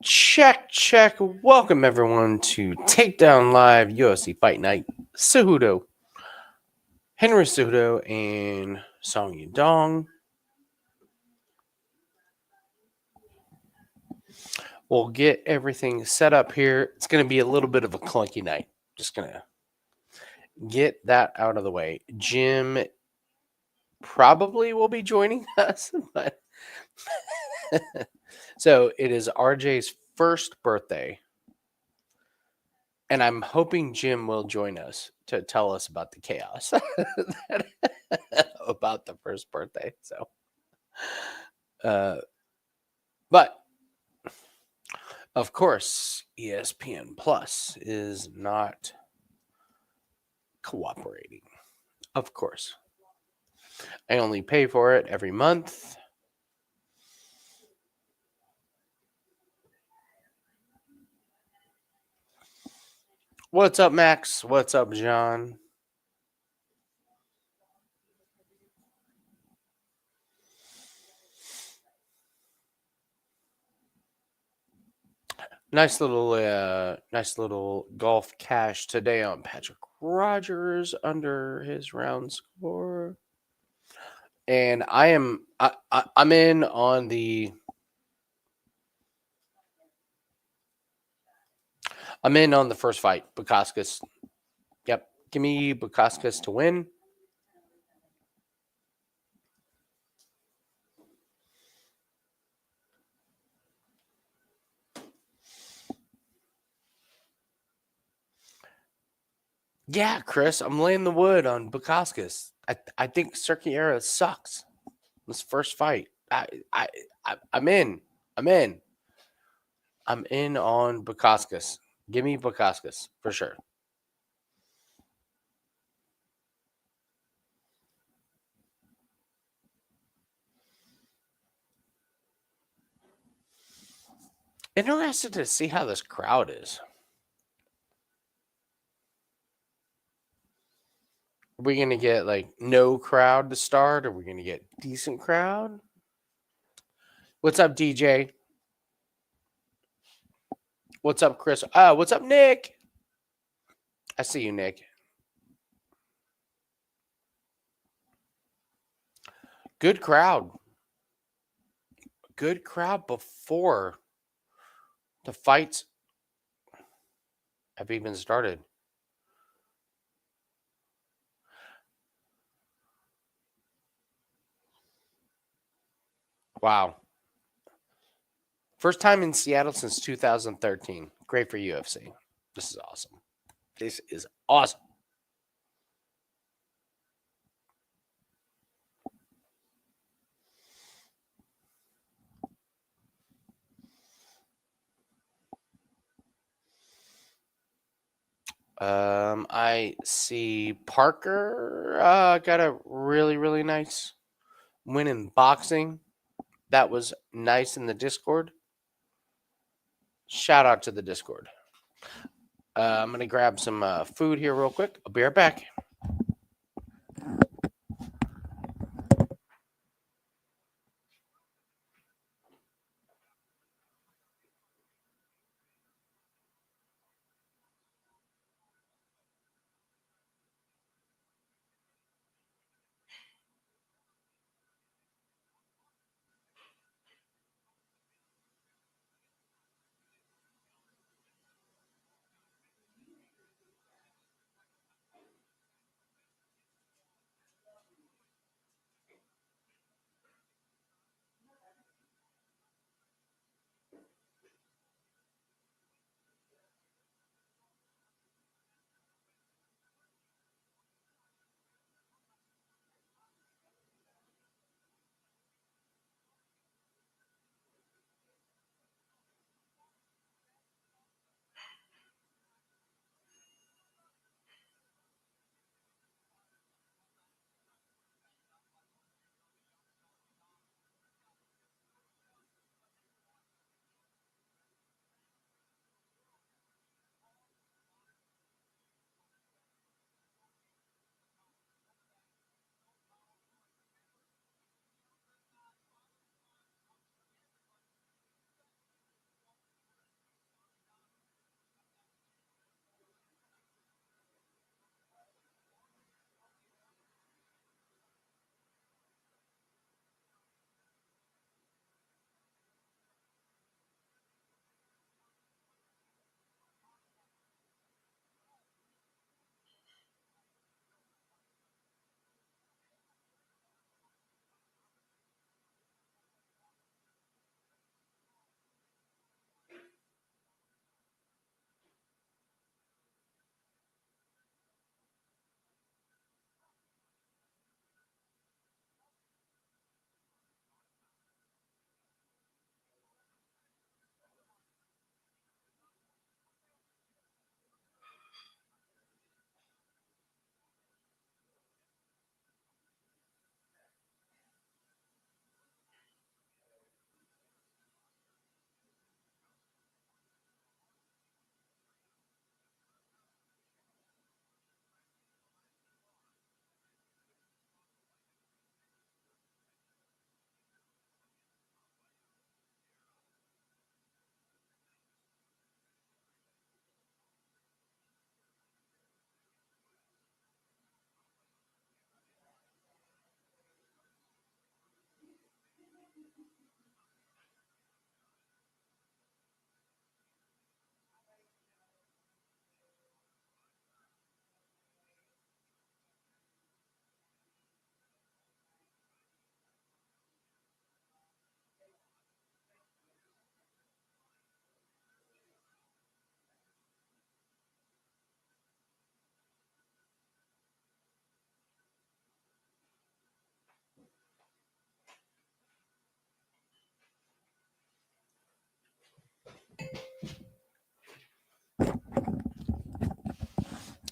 Check, check. Welcome everyone to Takedown Live UFC Fight Night. Cejudo, Henry Cejudo, and Song Yadong. We'll get everything set up here. It's going to be a little bit of a clunky night. Just going to get that out of the way. Jim probably will be joining us, but so it is RJ's first birthday. And I'm hoping Jim will join us to tell us about the chaos about the first birthday. So, but of course, ESPN Plus is not cooperating. Of course, I only pay for it every month. What's up, Max? What's up, John? Nice little golf cash today on Patrick Rogers under his round score. And I'm in on the first fight, Bascus. Yep, give me Bascus to win. Yeah, Chris, I'm laying the wood on Bascus. I think Cirera sucks. This first fight, I'm in. I'm in on Bascus. Give me Bascus for sure. Interested to see how this crowd is. Are we going to get like no crowd to start? Or are we going to get decent crowd? What's up, DJ? What's up, Chris? What's up, Nick? I see you, Nick. Good crowd. Good crowd before the fights have even started. Wow. First time in Seattle since 2013. Great for UFC. This is awesome. This is awesome. I see Parker got a really, really nice win in boxing. That was nice in the Discord. Shout out to the Discord. I'm going to grab some food here real quick. I'll be right back.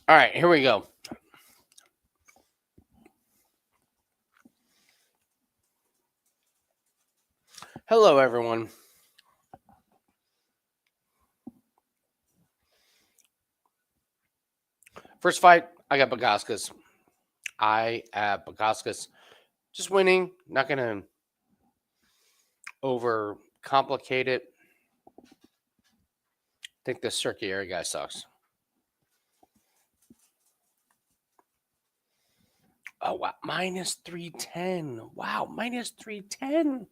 All right, here we go. Hello, everyone. First fight, I got Bascus. I have Bascus. Just winning. Not going to over complicate it. I think the Cirera guy sucks. Oh, wow. Minus 310. Wow. Minus 310.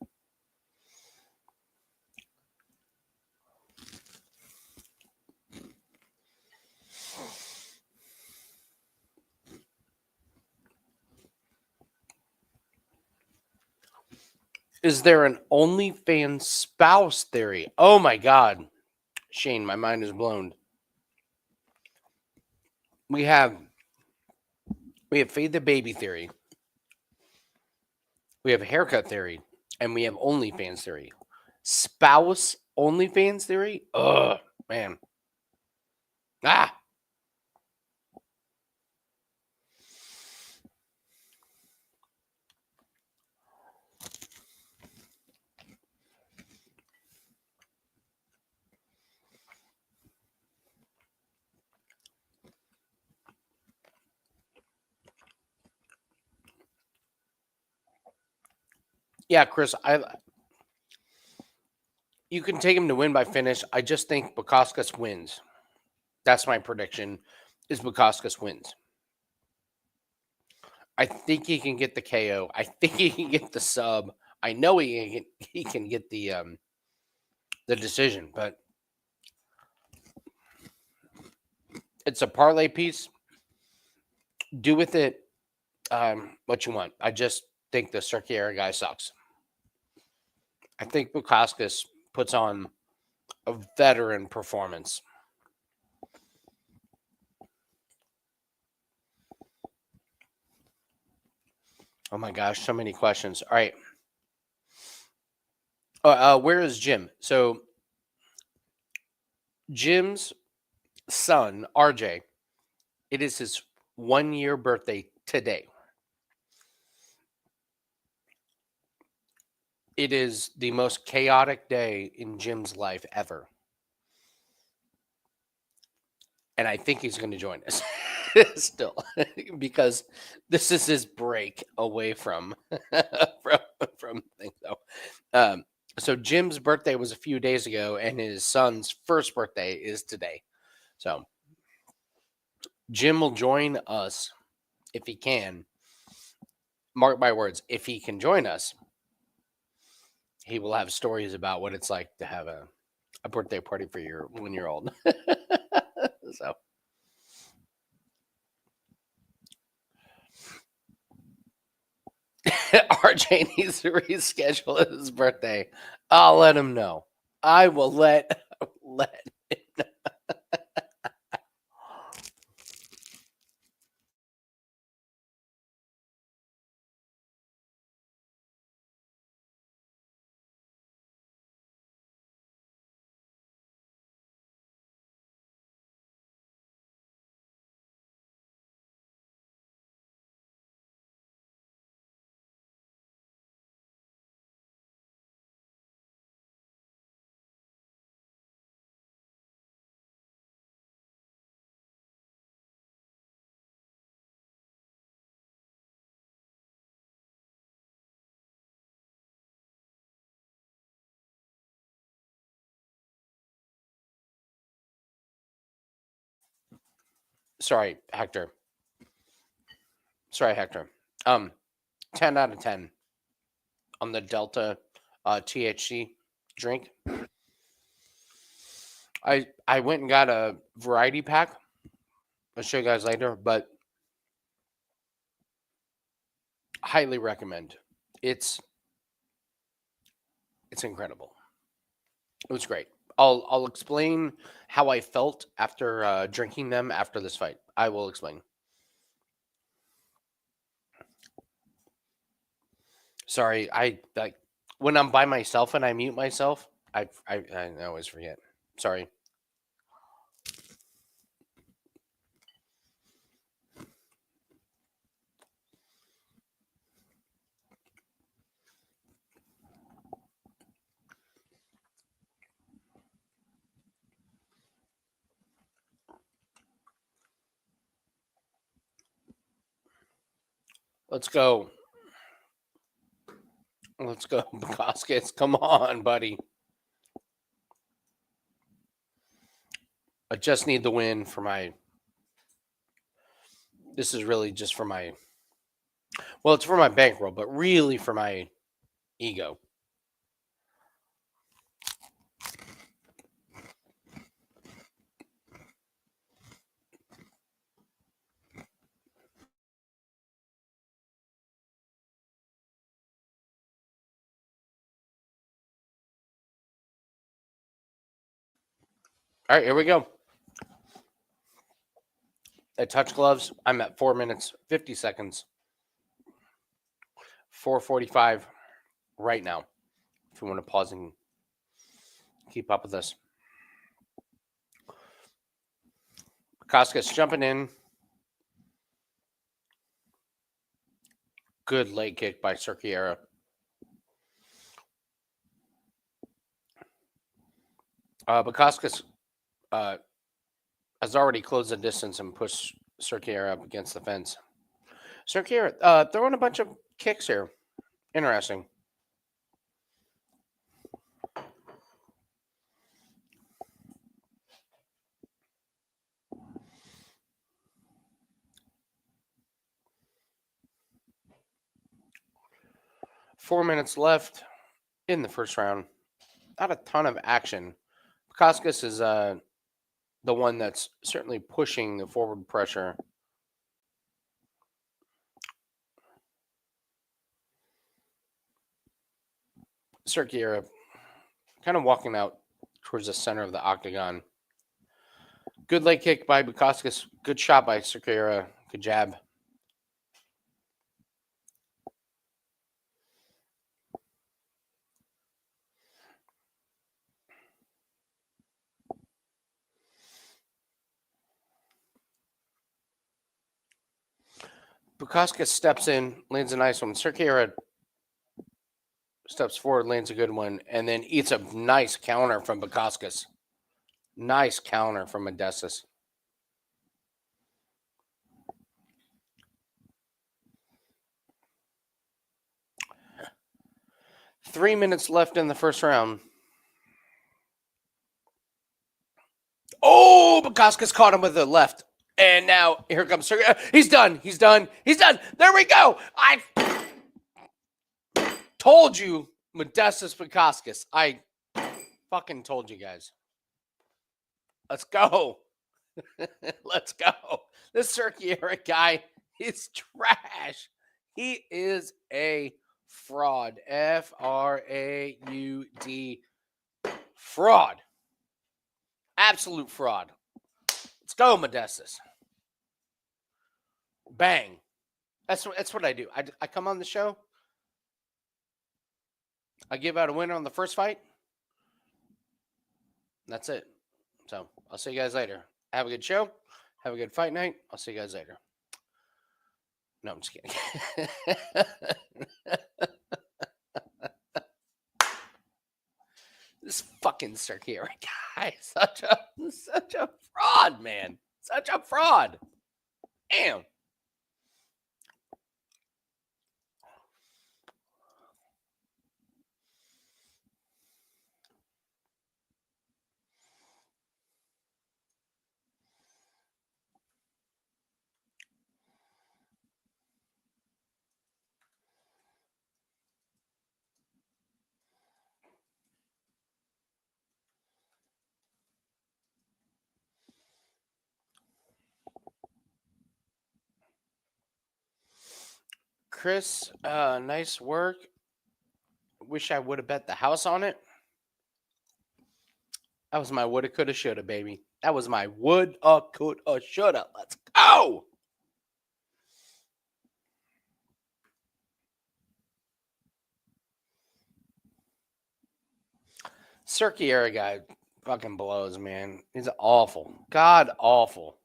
Is there an OnlyFans spouse theory? Oh, my God. Shane, my mind is blown. We have Fade the Baby theory. We have haircut theory. And we have OnlyFans theory. Spouse OnlyFans theory? Ugh, man. Ah. Yeah, Chris, you can take him to win by finish. I just think Bascus wins. That's my prediction, is Bascus wins. I think he can get the KO. I think he can get the sub. I know he can get the decision, but it's a parlay piece. Do with it what you want. I just think the Cirera guy sucks. I think Bascus puts on a veteran performance. Oh my gosh, so many questions. All right. Where is Jim? So Jim's son, RJ, it is his 1-year birthday today. It is the most chaotic day in Jim's life ever. And I think he's going to join us still because this is his break away from things. So Jim's birthday was a few days ago, and his son's first birthday is today. So Jim will join us if he can. Mark my words, if he can join us, he will have stories about what it's like to have a birthday party for your 1-year-old. So RJ needs to reschedule his birthday. I'll let him know. I will let him know. Sorry, Hector. 10 out of 10 on the Delta THC drink. I went and got a variety pack. I'll show you guys later, but highly recommend. It's incredible. It was great. I'll explain how I felt after drinking them after this fight. I will explain. Sorry, I like when I'm by myself and I mute myself. I always forget. Sorry. Let's go. Let's go, Bascus. Come on, buddy. I just need the win for my... This is really just for my... Well, it's for my bankroll, but really for my ego. All right, here we go. At touch gloves, I'm at 4 minutes, 50 seconds. 4:45 right now. If you want to pause and keep up with us. Bascus jumping in. Good leg kick by Cirera. Bascus has already closed the distance and pushed Cirera up against the fence. Cirera throwing a bunch of kicks here. Interesting. Four minutes left in the first round. Not a ton of action. Bascus is the one that's certainly pushing the forward pressure. Cirera kind of walking out towards the center of the octagon. Good leg kick by Bascus. Good shot by Cirera. Good jab. Bascus steps in, lands a nice one. Cirera steps forward, lands a good one, and then eats a nice counter from Bascus. Nice counter from Hernandez. Three minutes left in the first round. Oh, Bascus caught him with the left. And now here comes Cirera. He's done. He's done. He's done. There we go. I told you, Modestus Bascus. I fucking told you guys. Let's go. Let's go. This Cirera guy is trash. He is a fraud. F-R-A-U-D. Fraud. Absolute fraud. Let's go, Modestus. Bang. That's what I do. I come on the show. I give out a winner on the first fight. That's it. So I'll see you guys later. Have a good show. Have a good fight night. I'll see you guys later. No, I'm just kidding. This fucking Cirera guy, such a fraud, man. Such a fraud. Damn. Chris, nice work. Wish I would have bet the house on it. That was my woulda, coulda, shoulda, baby. That was my woulda, coulda, shoulda. Let's go. Cirera guy fucking blows, man. He's awful. God awful.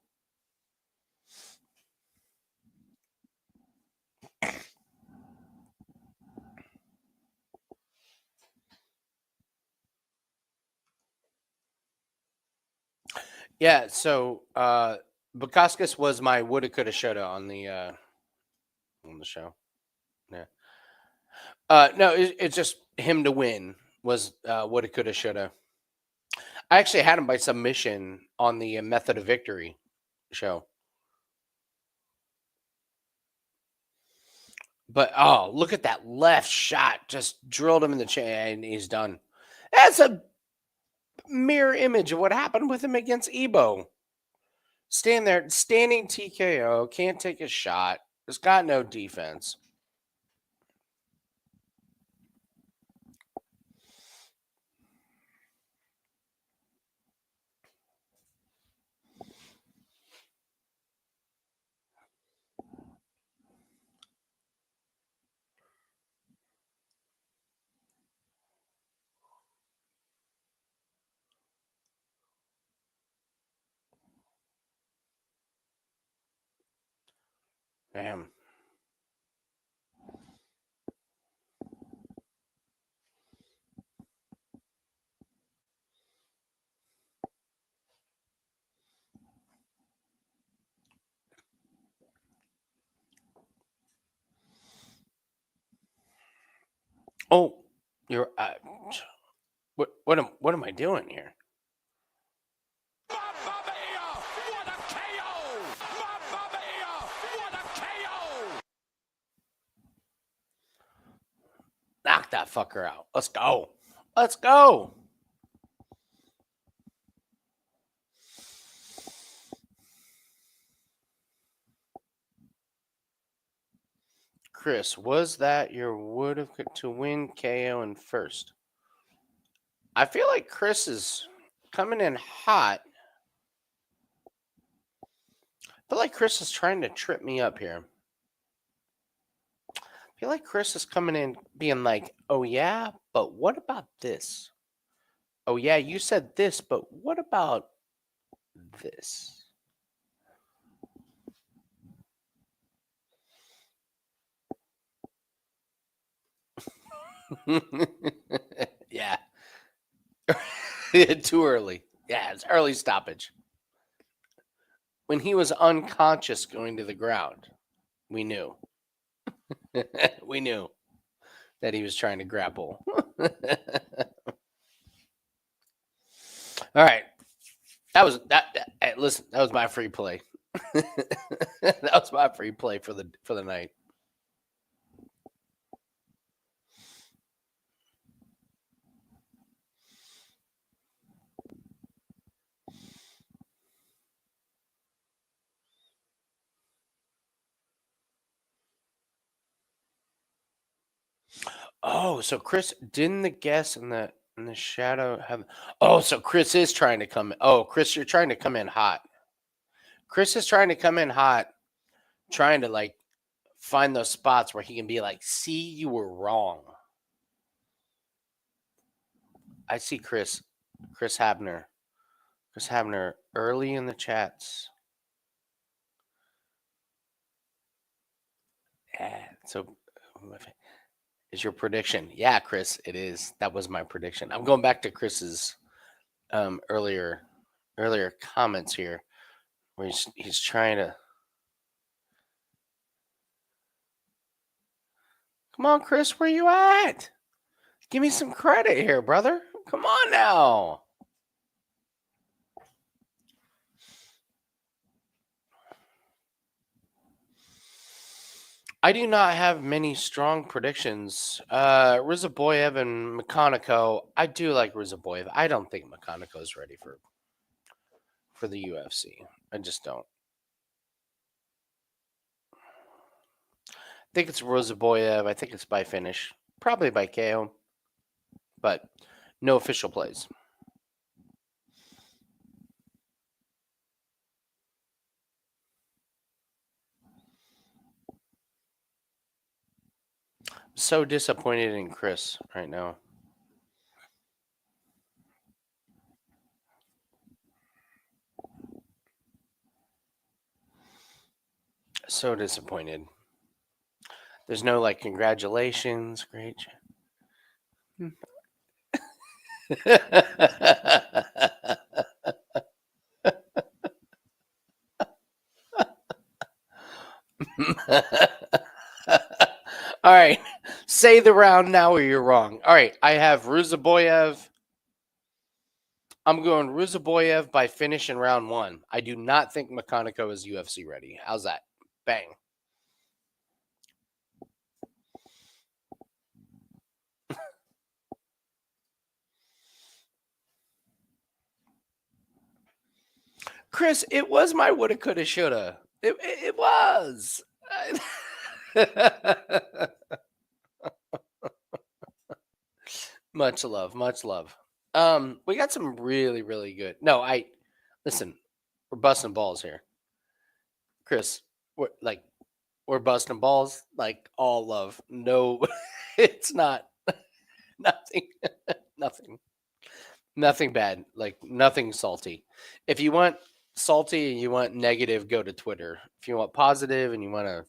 Yeah, so Bascus was my woulda, coulda, shoulda on the on the show. Yeah. No, it's just him to win was what it coulda, shoulda. I actually had him by submission on the Method of Victory show. But oh, look at that left shot! Just drilled him in the chin, and he's done. That's a mirror image of what happened with him against Ebo. Stand there, standing TKO, can't take a shot. Has got no defense. Damn. Oh, you're. What am I doing here? What a KO! What a KO! Knock that fucker out. Let's go. Let's go. Chris, was that your would have to win KO in first? I feel like Chris is coming in hot. I feel like Chris is trying to trip me up here. I feel like Chris is coming in being like, oh yeah, but what about this? Oh yeah, you said this, but what about this? Yeah. Too early. Yeah, it's early stoppage. When he was unconscious going to the ground, we knew. We knew that he was trying to grapple. All right. That was that. Hey, listen, that was my free play. That was my free play for the night. Oh, so Chris didn't the guess in the shadow have? Oh, so Chris is trying to come. Oh, Chris, you're trying to come in hot. Chris is trying to come in hot, trying to like find those spots where he can be like, "See, you were wrong." I see Chris Habner, early in the chats. Yeah. So, is your prediction? Yeah, Chris, it is. That was my prediction. I'm going back to Chris's earlier comments here, where he's trying to. Come on, Chris, where you at? Give me some credit here, brother. Come on now. I do not have many strong predictions. Rizaboyev and Makhaniko. I do like Rizaboyev. I don't think Makhaniko is ready for the UFC. I just don't. I think it's Rizaboyev. I think it's by finish. Probably by KO. But no official plays. So disappointed in Chris right now. So disappointed. There's no like congratulations, great. say the round now or you're wrong. All right, I have Ruzaboyev. I'm going Ruzaboyev by finish in round 1. I do not think McConaughey is UFC ready. How's that? Bang. Chris, it was my woulda, coulda, shoulda. It was. Much love, much love. We got some really, really good. No, listen. We're busting balls here, Chris. We're busting balls like all love. No, it's not nothing, nothing bad. Like nothing salty. If you want salty and you want negative, go to Twitter. If you want positive and you want to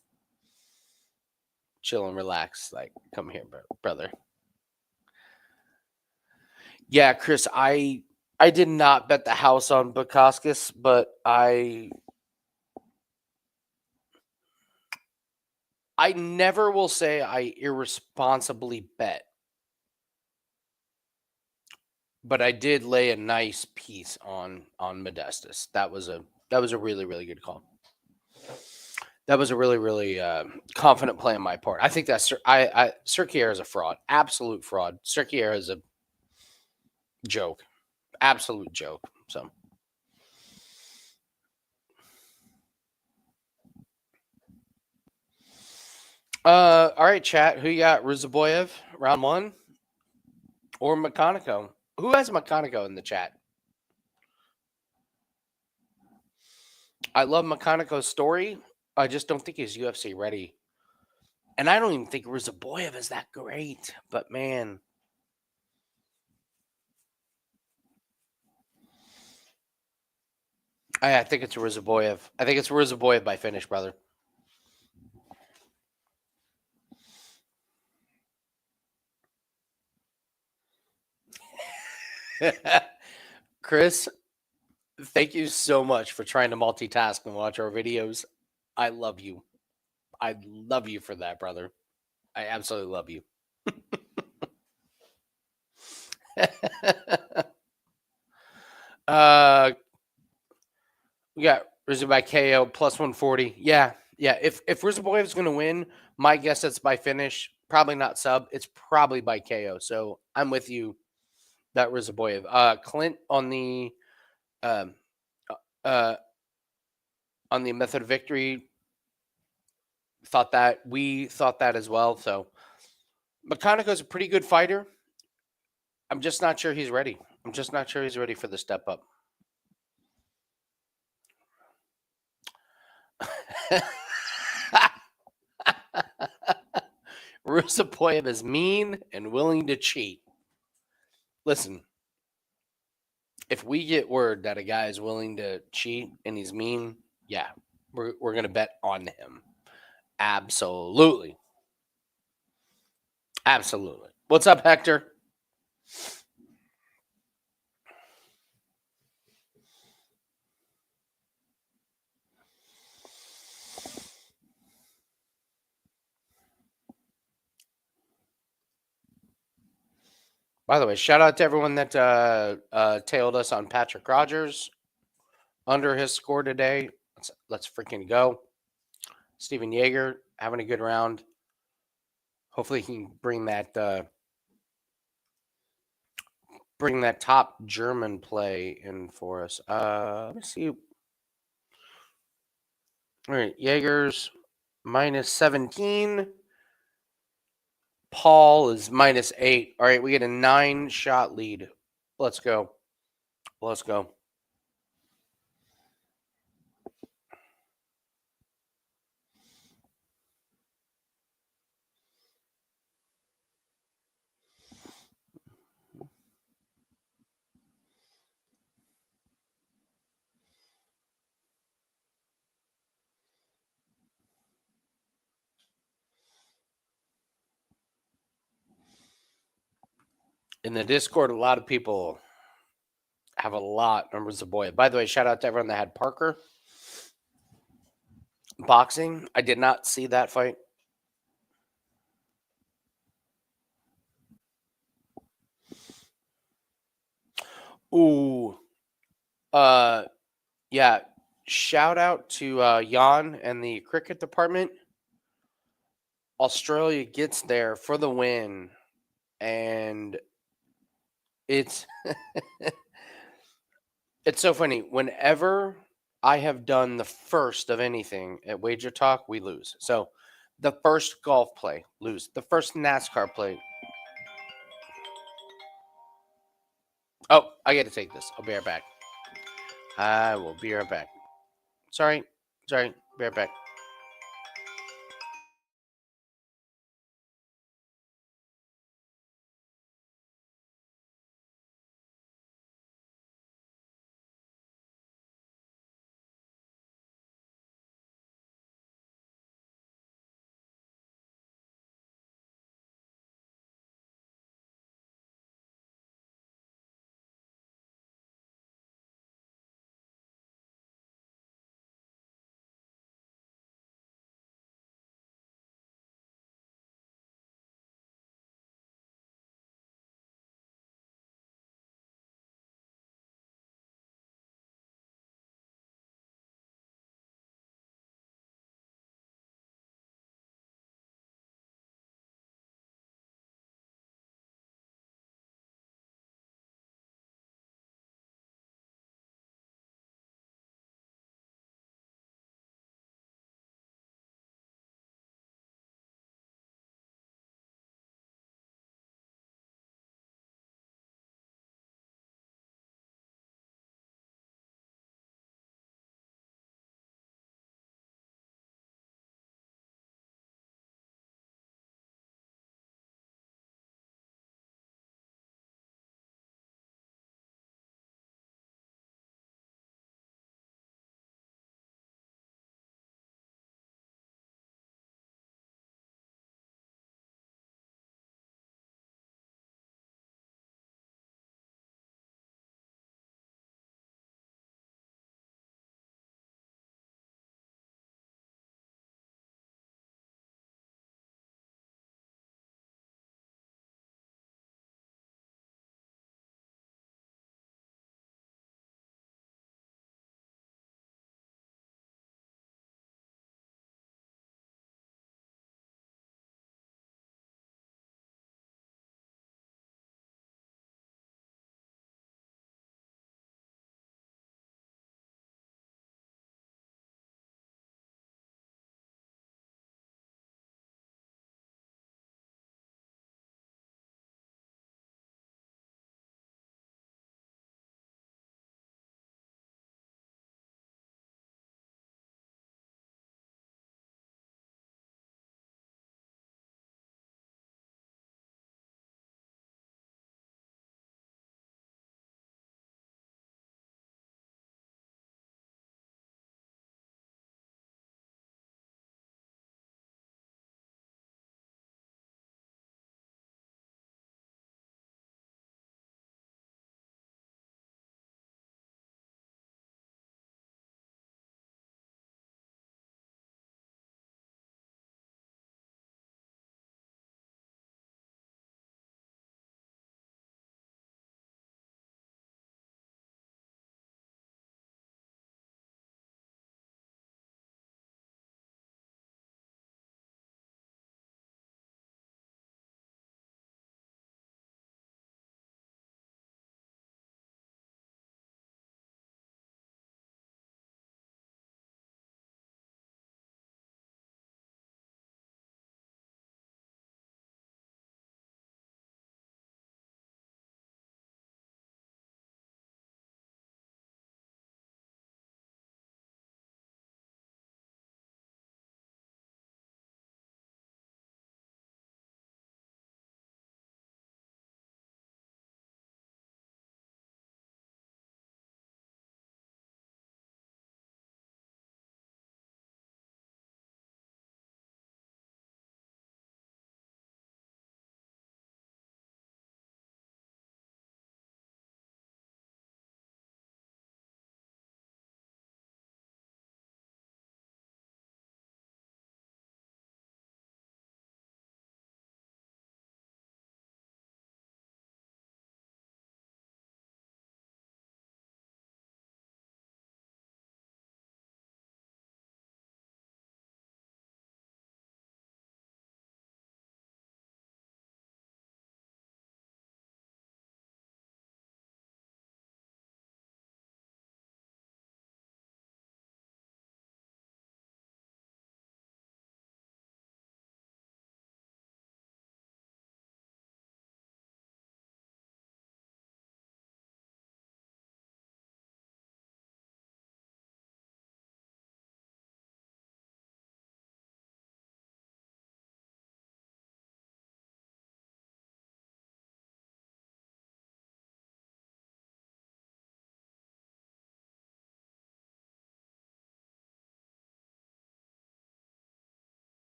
chill and relax, like come here, brother. Yeah, Chris, I did not bet the house on Bascus, but I never will say I irresponsibly bet. But I did lay a nice piece on Modestus. That was a really, really good call. That was a really, really confident play on my part. I think that's Cirera is a fraud, absolute fraud. Cirera is a joke, absolute joke. So, all right, chat. Who you got? Ruzaboyev, round 1, or McConaughey? Who has McConaughey in the chat? I love McConaughey's story. I just don't think he's UFC ready. And I don't even think Ruzaboyev is that great. But, man. I think it's Ruzaboyev. I think it's Ruzaboyev by finish, brother. Chris, thank you so much for trying to multitask and watch our videos. I love you. I love you for that, brother. I absolutely love you. We got Rizzo by KO plus 140. Yeah. If Ruzaboyev is going to win, my guess it's by finish. Probably not sub. It's probably by KO. So I'm with you. That Ruzaboyev. Clint on the method of victory we thought that as well. So McConaughey's a pretty good fighter. I'm just not sure he's ready. I'm just not sure he's ready for the step up. Ruzaboyev is mean and willing to cheat. Listen, if we get word that a guy is willing to cheat and he's mean, yeah, we're going to bet on him. Absolutely. Absolutely. What's up, Hector? By the way, shout out to everyone that tailed us on Patrick Rogers under his score today. Let's freaking go. Steven Yeager having a good round. Hopefully he can bring that top German play in for us. Let me see. All right, Yeager's minus 17. Paul is minus 8. All right, we get a 9-shot lead. Let's go. Let's go. In the Discord, a lot of people have a lot of Ruzaboyev. By the way, shout out to everyone that had Parker. Boxing, I did not see that fight. Ooh. Yeah. Shout out to Jan and the cricket department. Australia gets there for the win, and it's it's so funny. Whenever I have done the first of anything at Wager Talk, we lose. So the first golf play, lose. The first NASCAR play. Oh, I got to take this. I'll be right back. I will be right back. Sorry. Be right back.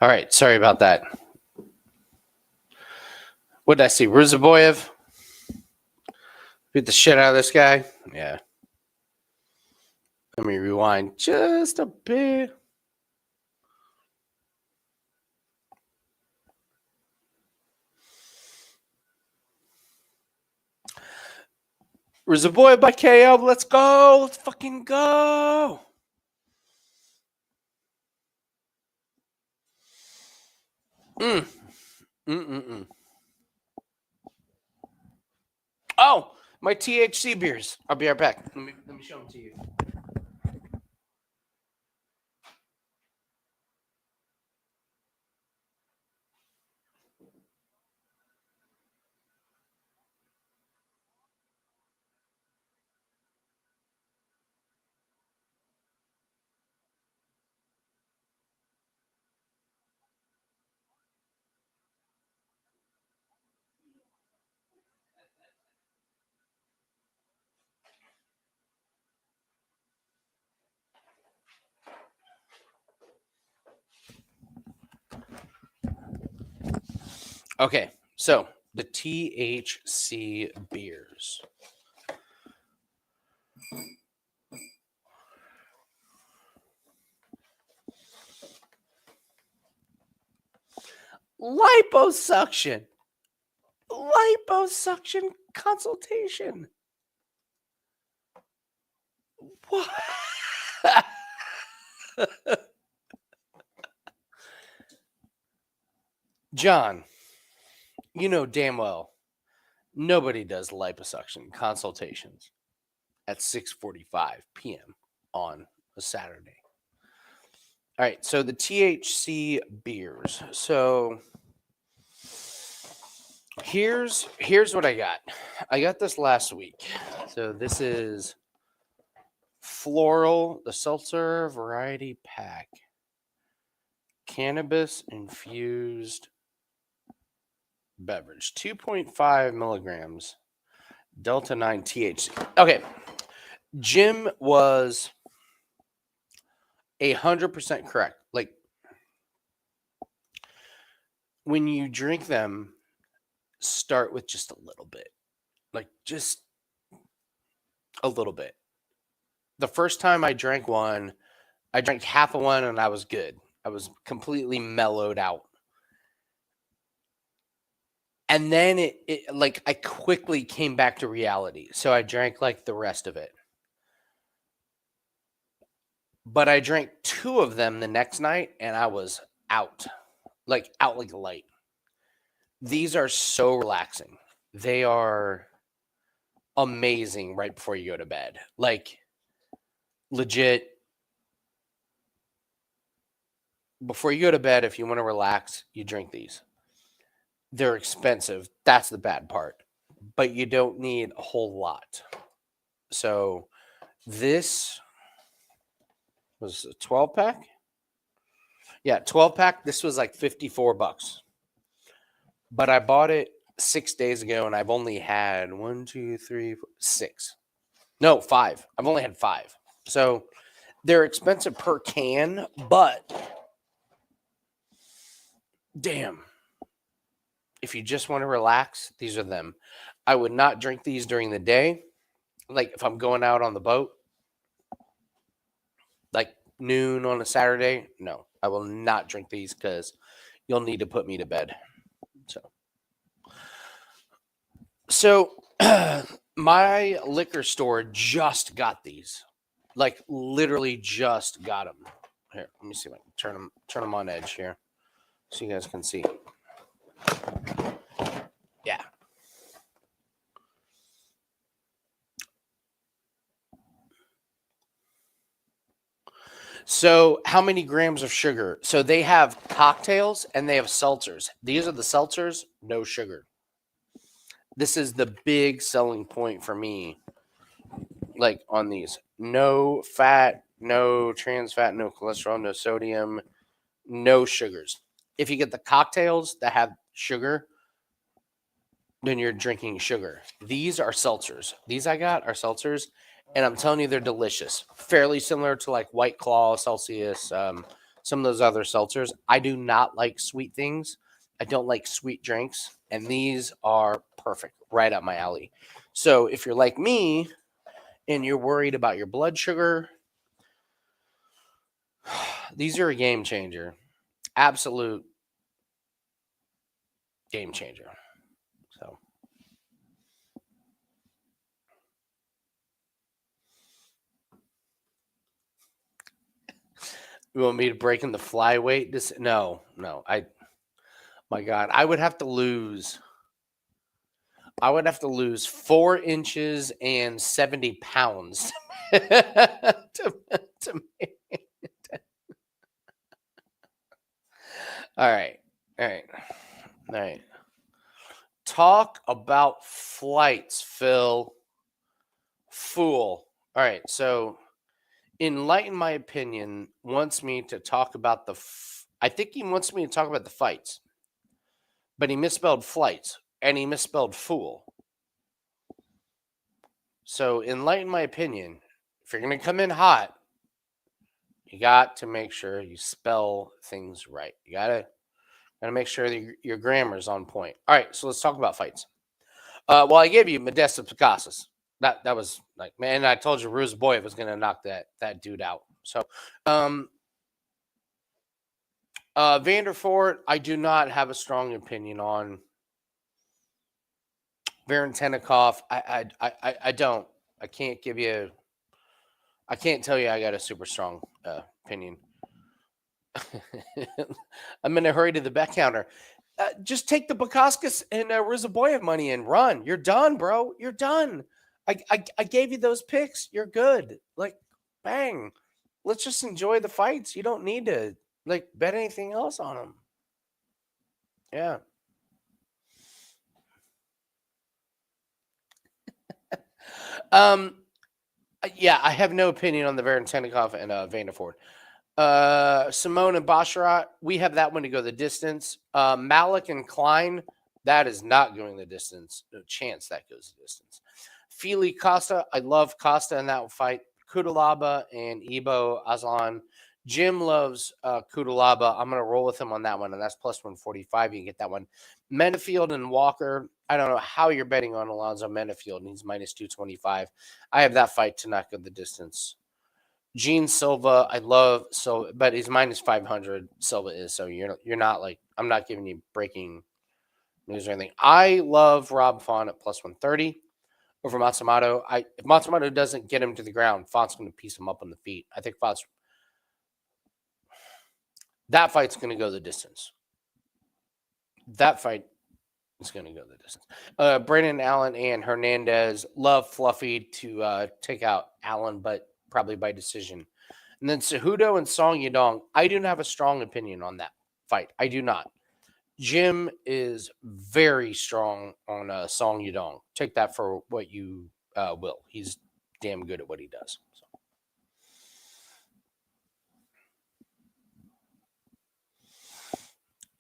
All right, sorry about that. What did I see? Ruzaboyev? Beat the shit out of this guy? Yeah. Let me rewind just a bit. Ruzaboyev by KO. Let's go. Let's fucking go. Oh, my THC beers. I'll be right back. Let me show them to you. Okay, so the THC beers. Liposuction. Liposuction consultation. What? John, you know damn well nobody does liposuction consultations at 6:45 p.m. on a Saturday. All right, so the THC beers. So here's what I got. I got this last week. So this is Floral, the seltzer variety pack. Cannabis infused beverage. 2.5 milligrams. Delta 9 THC. Okay. Jim was 100% correct. Like, when you drink them, start with just a little bit. Like, just a little bit. The first time I drank one, I drank half of one and I was good. I was completely mellowed out. And then it like I quickly came back to reality. So I drank like the rest of it. But I drank 2 of them the next night and I was out. Like out like a light. These are so relaxing. They are amazing right before you go to bed. Like legit. Before you go to bed, if you want to relax, you drink these. They're expensive. That's the bad part. But you don't need a whole lot. So this was a 12-pack. Yeah, 12-pack. This was like $54. But I bought it 6 days ago, and I've only had 1, 2, 3, 4, 6. No, 5. I've only had 5. So they're expensive per can, but damn. If you just want to relax, these are them. I would not drink these during the day. Like if I'm going out on the boat, like noon on a Saturday, no, I will not drink these because you'll need to put me to bed. So my liquor store just got these, like literally just got them. Here, let me see if I can turn them on edge here so you guys can see. Yeah. So how many grams of sugar? So they have cocktails and they have seltzers. These are the seltzers, no sugar. This is the big selling point for me. Like on these, no fat, no trans fat, no cholesterol, no sodium, no sugars. If you get the cocktails that have sugar, then you're drinking sugar. These are seltzers. These I got are seltzers. And I'm telling you, they're delicious. Fairly similar to like White Claw, Celsius, some of those other seltzers. I do not like sweet things. I don't like sweet drinks, and these are perfect, right up my alley. So if you're like me and you're worried about your blood sugar, these are a game changer. Absolute game changer. So you want me to break in the flyweight? No. My God, I would have to lose 4 inches and 70 pounds to make it. All right. Talk about flights, Phil. Fool. All right, so Enlighten My Opinion wants me to talk about I think he wants me to talk about the fights, but he misspelled flights and he misspelled fool. So Enlighten My Opinion, if you're going to come in hot, you got to make sure you spell things right. You got to make sure that your grammar's on point. All right, so let's talk about fights. Well, I gave you Modestas Picassos. That was like, man, I told you Ruziboyev was going to knock that dude out. So, Vanderford, I do not have a strong opinion on. Varentenikov, I don't. I can't tell you I got a super strong opinion. I'm in a hurry to the bet counter. Just take the Bascus and Ruziboyev money and run. You're done, bro. You're done. I gave you those picks. You're good. Like, bang. Let's just enjoy the fights. You don't need to bet anything else on them. Yeah. Yeah, I have no opinion on the Varentenikov and Vanderford. Simone and Bosrat, we have that one to go the distance. Malik and Klein, that is not going the distance. No chance that goes the distance. Fili Costa, I love Costa in that fight. Cuda Laaba and Ibo Aslan. Jim loves Cuda Laaba. I'm going to roll with him on that one, and that's plus 145. You can get that one. Manafield and Walker, I don't know how you're betting on Alonzo Manafield, and he's minus 225. I have that fight to not go the distance. Gene Silva, I love but he's minus 500. Silva is, so you're not like, I'm not giving you breaking news or anything. I love Rob Font at plus 130 over Matsumoto. If Matsumoto doesn't get him to the ground, Font's going to piece him up on the feet. I think that fight's going to go the distance. That fight is going to go the distance. Brandon Allen and Hernandez, love Fluffy to take out Allen, but probably by decision. And then Cejudo and Song Yadong, I do not have a strong opinion on that fight. I do not. Jim is very strong on Song Yadong. Take that for what you will. He's damn good at what he does. So.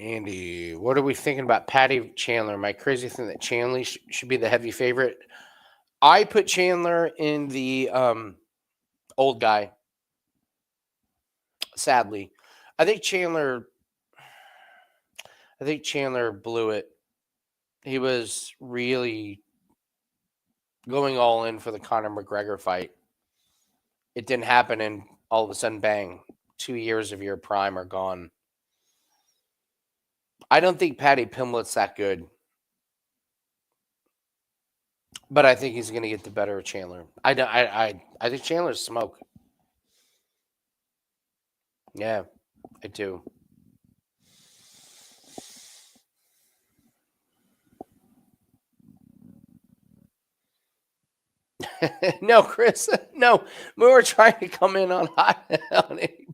Andy, what are we thinking about Patty Chandler? My crazy thing that Chandler should be the heavy favorite. I put Chandler in the old guy. Sadly, I think Chandler blew it. He was really going all in for the Conor McGregor fight. It didn't happen, and all of a sudden, bang, 2 years of your prime are gone. I don't think Patty Pimlet's that good, but I think he's going to get the better of Chandler. I think Chandler's smoke. Yeah, I do. No, Chris. No, we were trying to come in on hot on anybody.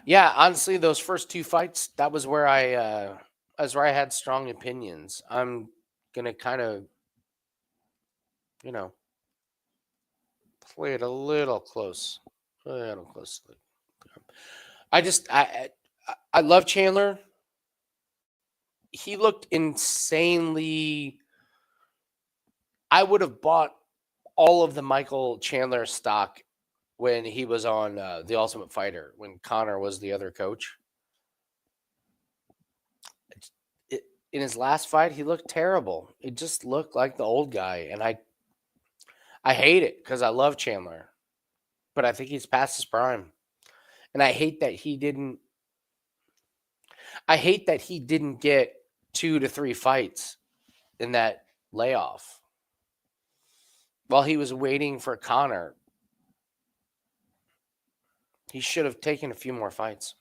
Yeah, honestly, those first 2 fights, that was where I had strong opinions. I'm gonna kind of, play it a little close. I love Chandler. He looked insanely. I would have bought all of the Michael Chandler stock when he was on The Ultimate Fighter, when Connor was the other coach. In his last fight, he looked terrible. It just looked like the old guy, and I hate it because I love Chandler, but I think he's past his prime, and I hate that he didn't. I hate that he didn't get 2 to 3 fights in that layoff while he was waiting for Connor. He should have taken a few more fights.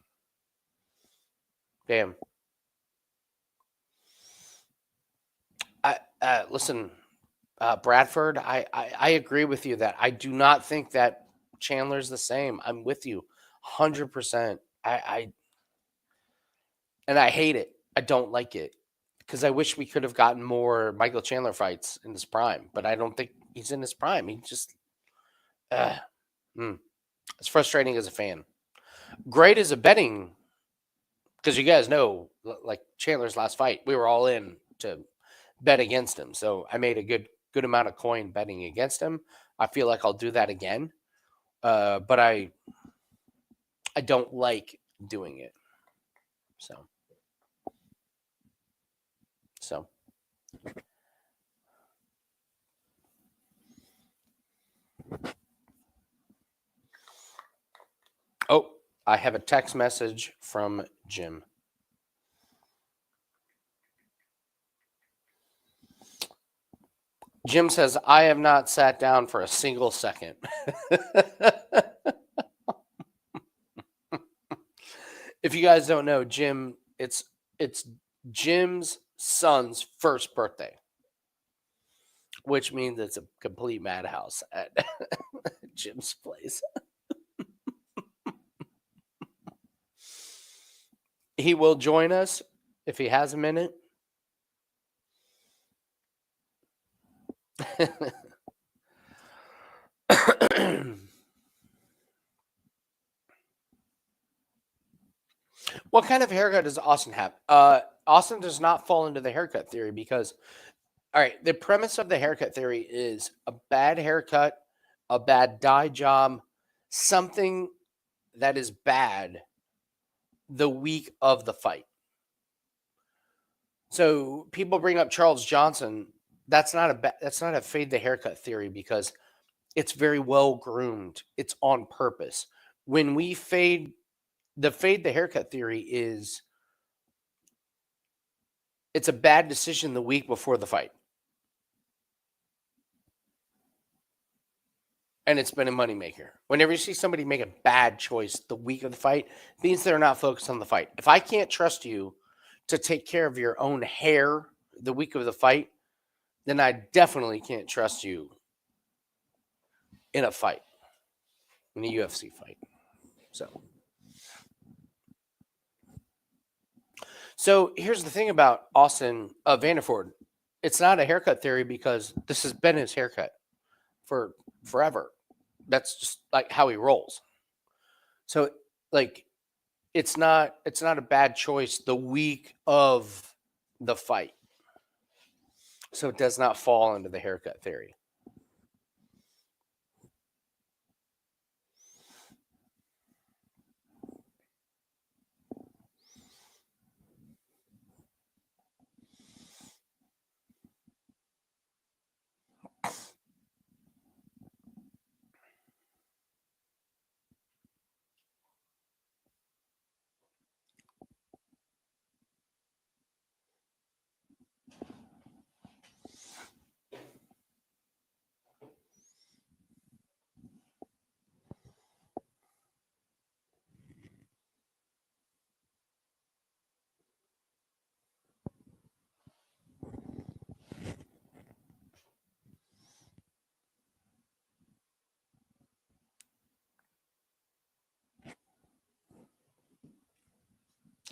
Damn. Listen, Bradford, I agree with you that I do not think that Chandler's the same. I'm with you 100%. And I hate it. I don't like it because I wish we could have gotten more Michael Chandler fights in his prime, but I don't think he's in his prime. He just, it's frustrating as a fan. Great as a betting, because you guys know, like Chandler's last fight, we were all in to bet against him. So I made a good amount of coin betting against him. I feel like I'll do that again, but I don't like doing it. So. Oh, I have a text message from Jim. Jim says, I have not sat down for a single second. If you guys don't know, Jim, it's Jim's son's first birthday, which means it's a complete madhouse at Jim's place. He will join us if he has a minute. What kind of haircut does Austin have? Austin does not fall into the haircut theory because, all right, the premise of the haircut theory is a bad haircut, a bad dye job, something that is bad the week of the fight. So people bring up Charles Johnson. That's not a fade the haircut theory because it's very well groomed. It's on purpose. When we fade the haircut theory is it's a bad decision the week before the fight. And it's been a moneymaker. Whenever you see somebody make a bad choice the week of the fight, it means they're not focused on the fight. If I can't trust you to take care of your own hair the week of the fight, then I definitely can't trust you in a fight, in a UFC fight. So here's the thing about Austin Vanderford. It's not a haircut theory because this has been his haircut for forever. That's just like how he rolls. So like it's not a bad choice the week of the fight. So it does not fall into the haircut theory.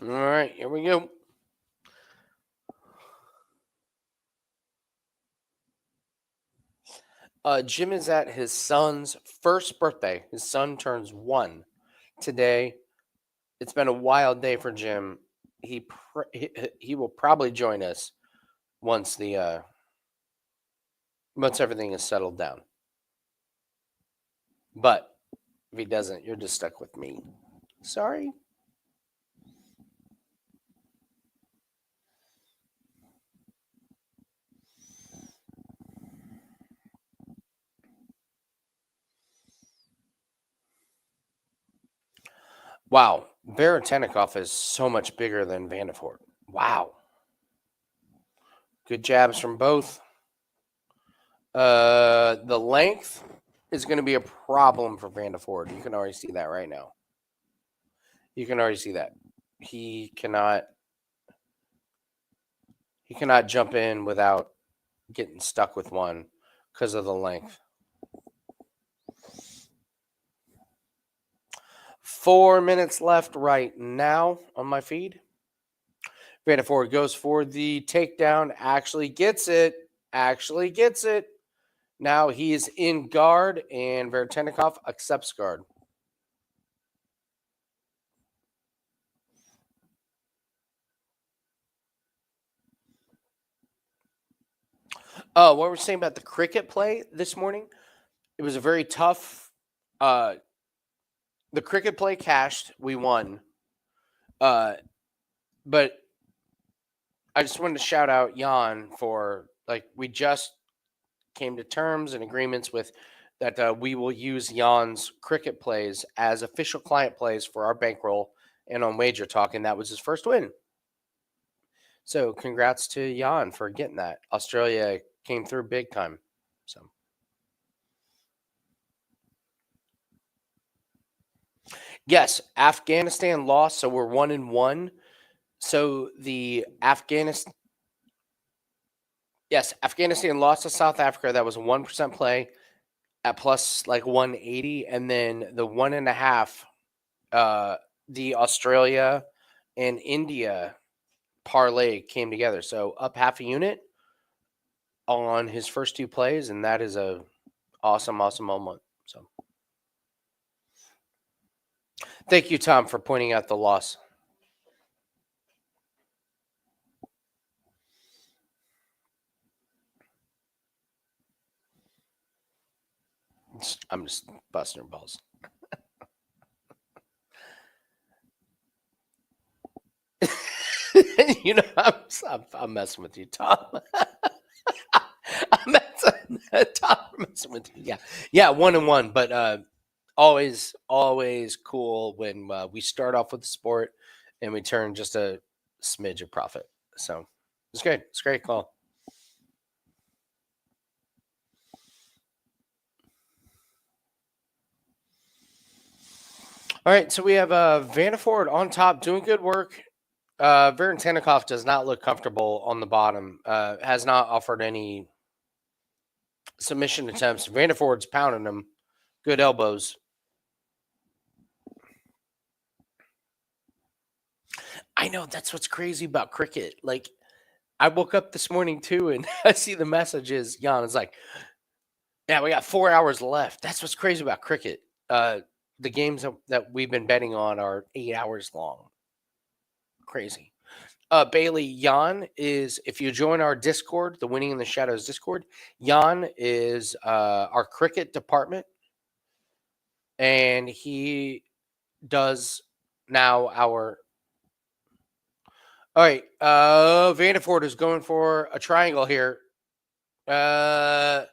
All right, here we go. Jim is at his son's first birthday. His son turns 1 today. It's been a wild day for Jim. He will probably join us once once everything is settled down. But If he doesn't, you're just stuck with me. Sorry. Wow. Baratenikov is so much bigger than Vanderford. Wow. Good jabs from both. The length is going to be a problem for Vanderford. You can already see that right now. You can already see that. He cannot jump in without getting stuck with one because of the length. 4 minutes left right now on my feed. Vanderford goes for the takedown, actually gets it. Now he is in guard, and Baratenikov accepts guard. What were we saying about the cricket play this morning? It was a very tough. The cricket play cashed. We won. But I just wanted to shout out Jan for, like, we just came to terms and agreements with that we will use Jan's cricket plays as official client plays for our bankroll and on Wager Talk, and that was his first win. So congrats to Jan for getting that. Australia came through big time. So yes, Afghanistan lost, so we're 1-1. So the Afghanistan lost to South Africa. That was a 1% play at plus like 180, and then the 1.5, the Australia and India parlay came together. So up half a unit on his first two plays, and that is a awesome moment. So thank you, Tom, for pointing out the loss. I'm just busting her balls. You know, I'm messing with you, Tom. I'm messing with you. Yeah, 1-1. But always cool when we start off with the sport and we turn just a smidge of profit. So it's great. It's a great call. All right, so we have Vanderford on top doing good work. Baratenikov does not look comfortable on the bottom. Has not offered any submission attempts. Vanderford's pounding him. Good elbows. I know, that's what's crazy about cricket. Like, I woke up this morning too, and I see the messages. Jan is like, "Yeah, we got 4 hours left." That's what's crazy about cricket. The games that we've been betting on are 8 hours long. Crazy. Bailey, Jan is, if you join our Discord, the Winning in the Shadows Discord, Jan is our cricket department, and he does now our. All right, Vanderford is going for a triangle here. No,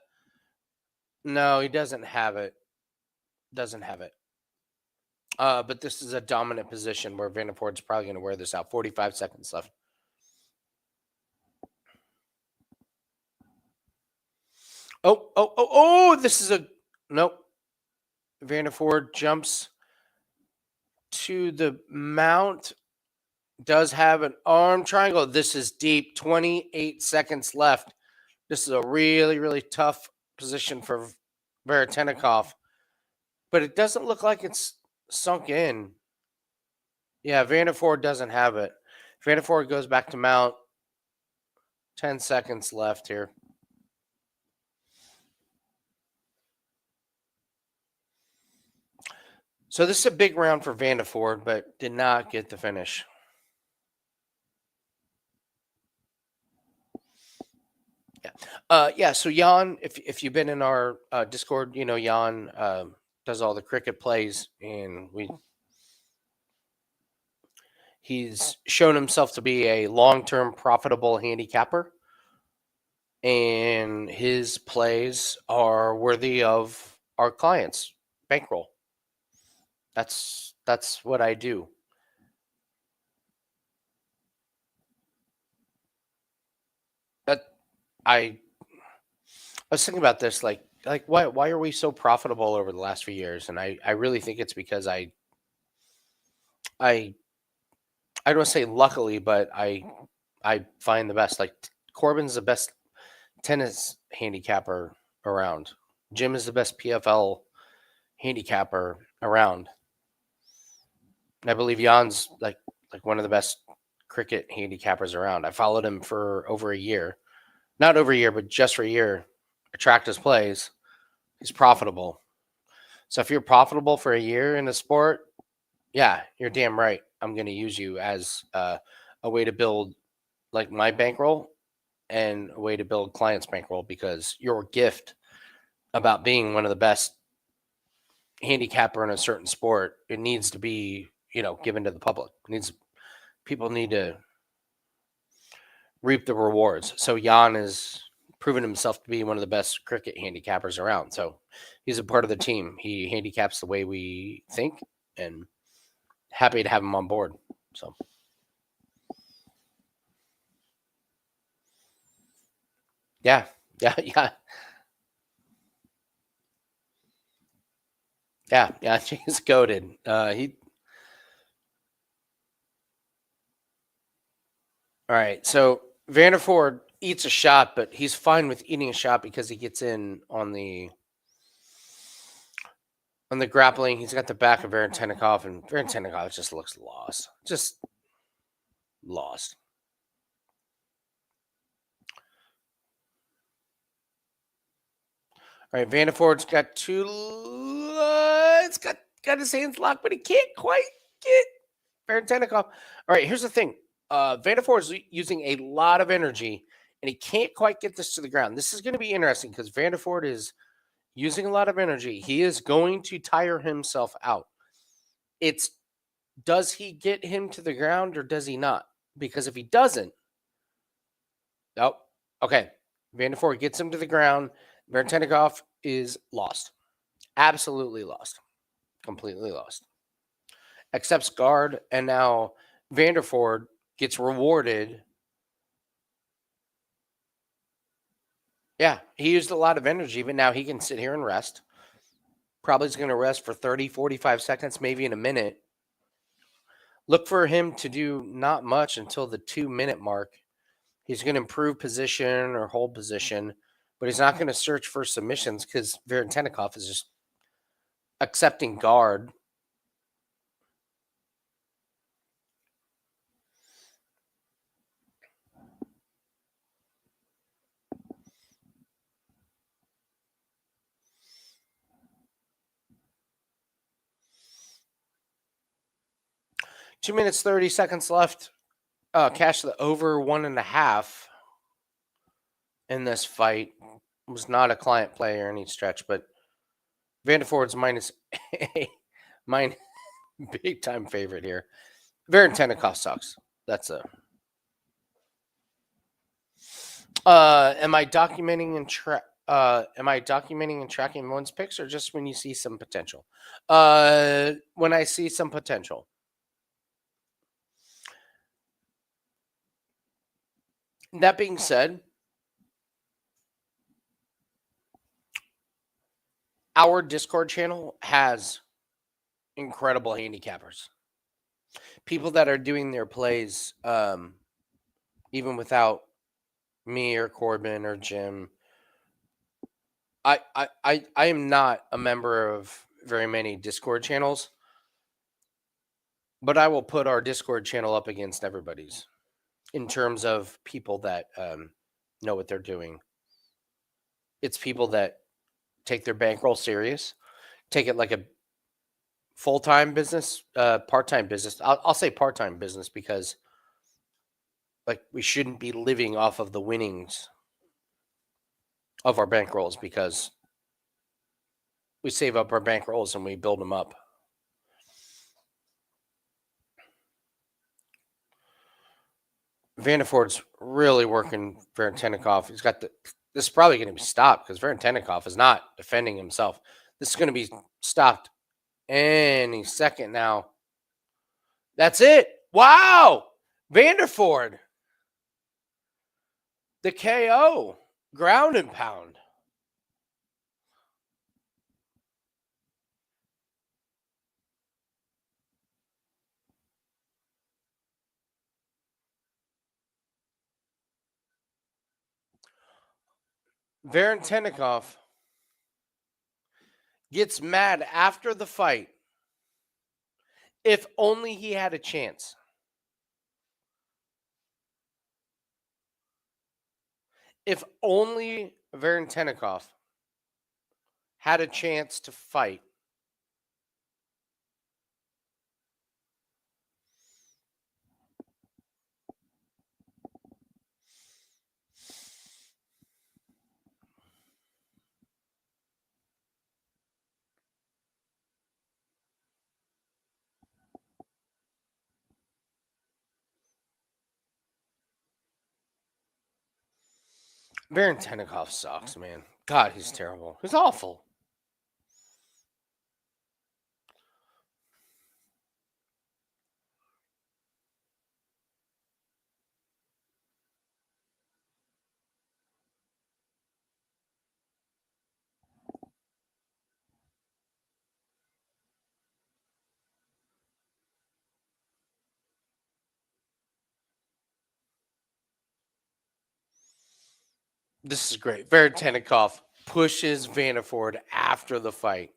he doesn't have it. But this is a dominant position where Vanderford's probably going to wear this out. 45 seconds left. Oh, this is a... Nope. Vanderford jumps to the mount. Does have an arm triangle. This is deep. 28 seconds left. This is a really tough position for Baratenikov. But it doesn't look like it's sunk in. Yeah, Vanderford doesn't have it. Vanderford goes back to mount. 10 seconds left here. So this is a big round for Vanderford, but did not get the finish. Yeah. So Jan, if you've been in our Discord, you know Jan does all the cricket plays, and he's shown himself to be a long-term profitable handicapper, and his plays are worthy of our clients' bankroll. That's what I do. That I was thinking about this, like why are we so profitable over the last few years? And I really think it's because I don't want to say luckily, but I find the best. Like Corbin's the best tennis handicapper around. Jim is the best PFL handicapper around. And I believe Jan's like one of the best cricket handicappers around. I followed him for over a year. Not over a year, but just for a year. I tracked his plays. He's profitable. So if you're profitable for a year in a sport, yeah, you're damn right. I'm going to use you as a way to build like my bankroll and a way to build clients' bankroll, because your gift about being one of the best handicapper in a certain sport, it needs to be, given to the public. People need to reap the rewards. So Jan has proven himself to be one of the best cricket handicappers around. So he's a part of the team. He handicaps the way we think, and happy to have him on board. So yeah. He's goated. All right. So Vanderford eats a shot, but he's fine with eating a shot because he gets in on the grappling. He's got the back of Varentenikov, and Varentenikov just looks lost. Just lost. All right, Vanderford's got two. It's got his hands locked, but he can't quite get Varentenikov. All right, here's the thing. Vanderford's using a lot of energy, and he can't quite get this to the ground. This is going to be interesting because Vanderford is using a lot of energy. He is going to tire himself out. Does he get him to the ground or does he not? Because if he doesn't, okay. Vanderford gets him to the ground. Varentenikov is lost. Absolutely lost. Completely lost. Accepts guard, and now Vanderford gets rewarded. Yeah, he used a lot of energy, but now he can sit here and rest. Probably is going to rest for 30, 45 seconds, maybe in a minute. Look for him to do not much until the 2-minute mark. He's going to improve position or hold position, but he's not going to search for submissions because Varentenikov is just accepting guard. Two minutes, 30 seconds left. Cash the over 1.5 in this fight. Was not a client play or any stretch, but Vanderford's minus mine big time favorite here. Varentenikov sucks. That's a. Am I documenting and tracking one's picks, or just when you see some potential? When I see some potential. That being said, our Discord channel has incredible handicappers. People that are doing their plays, even without me or Corbin or Jim. I am not a member of very many Discord channels, but I will put our Discord channel up against everybody's in terms of people that know what they're doing. It's people that take their bankroll serious, take it like a full-time business, part-time business. I'll say part-time business because like we shouldn't be living off of the winnings of our bankrolls, because we save up our bankrolls and we build them up. Vanderford's really working Varentenikov. He's got the. This is probably going to be stopped because Varentenikov is not defending himself. This is going to be stopped any second now. That's it. Wow. Vanderford. The KO. Ground and pound. Varentenikov gets mad after the fight. If only he had a chance. If only Varentenikov had a chance to fight. Varentenikov sucks, man. God, he's terrible. He's awful. This is great. Varentenikov pushes Vanderford after the fight.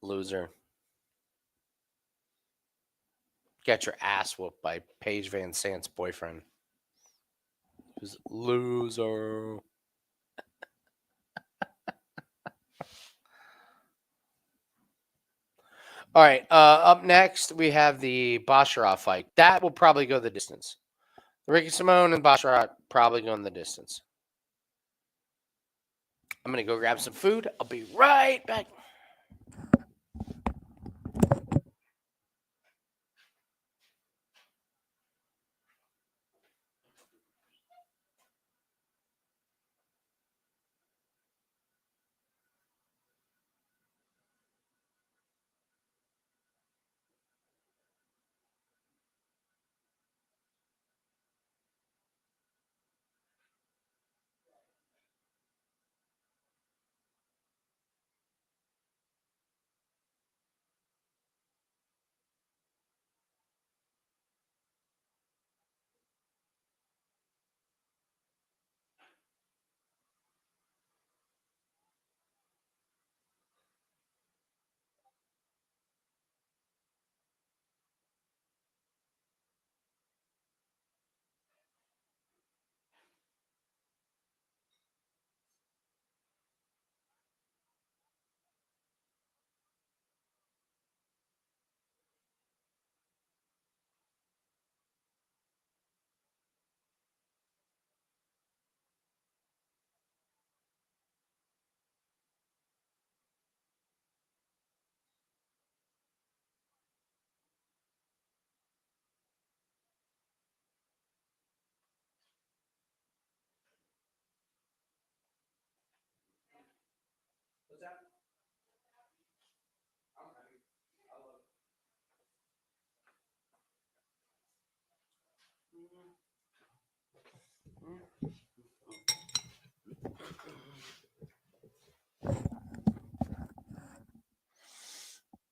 Loser. Get your ass whooped by Paige Van Sant's boyfriend. Who's loser. All right. Up next, we have the Bosrat fight. That will probably go the distance. Ricky Simone and Bosrat probably going the distance. I'm going to go grab some food. I'll be right back.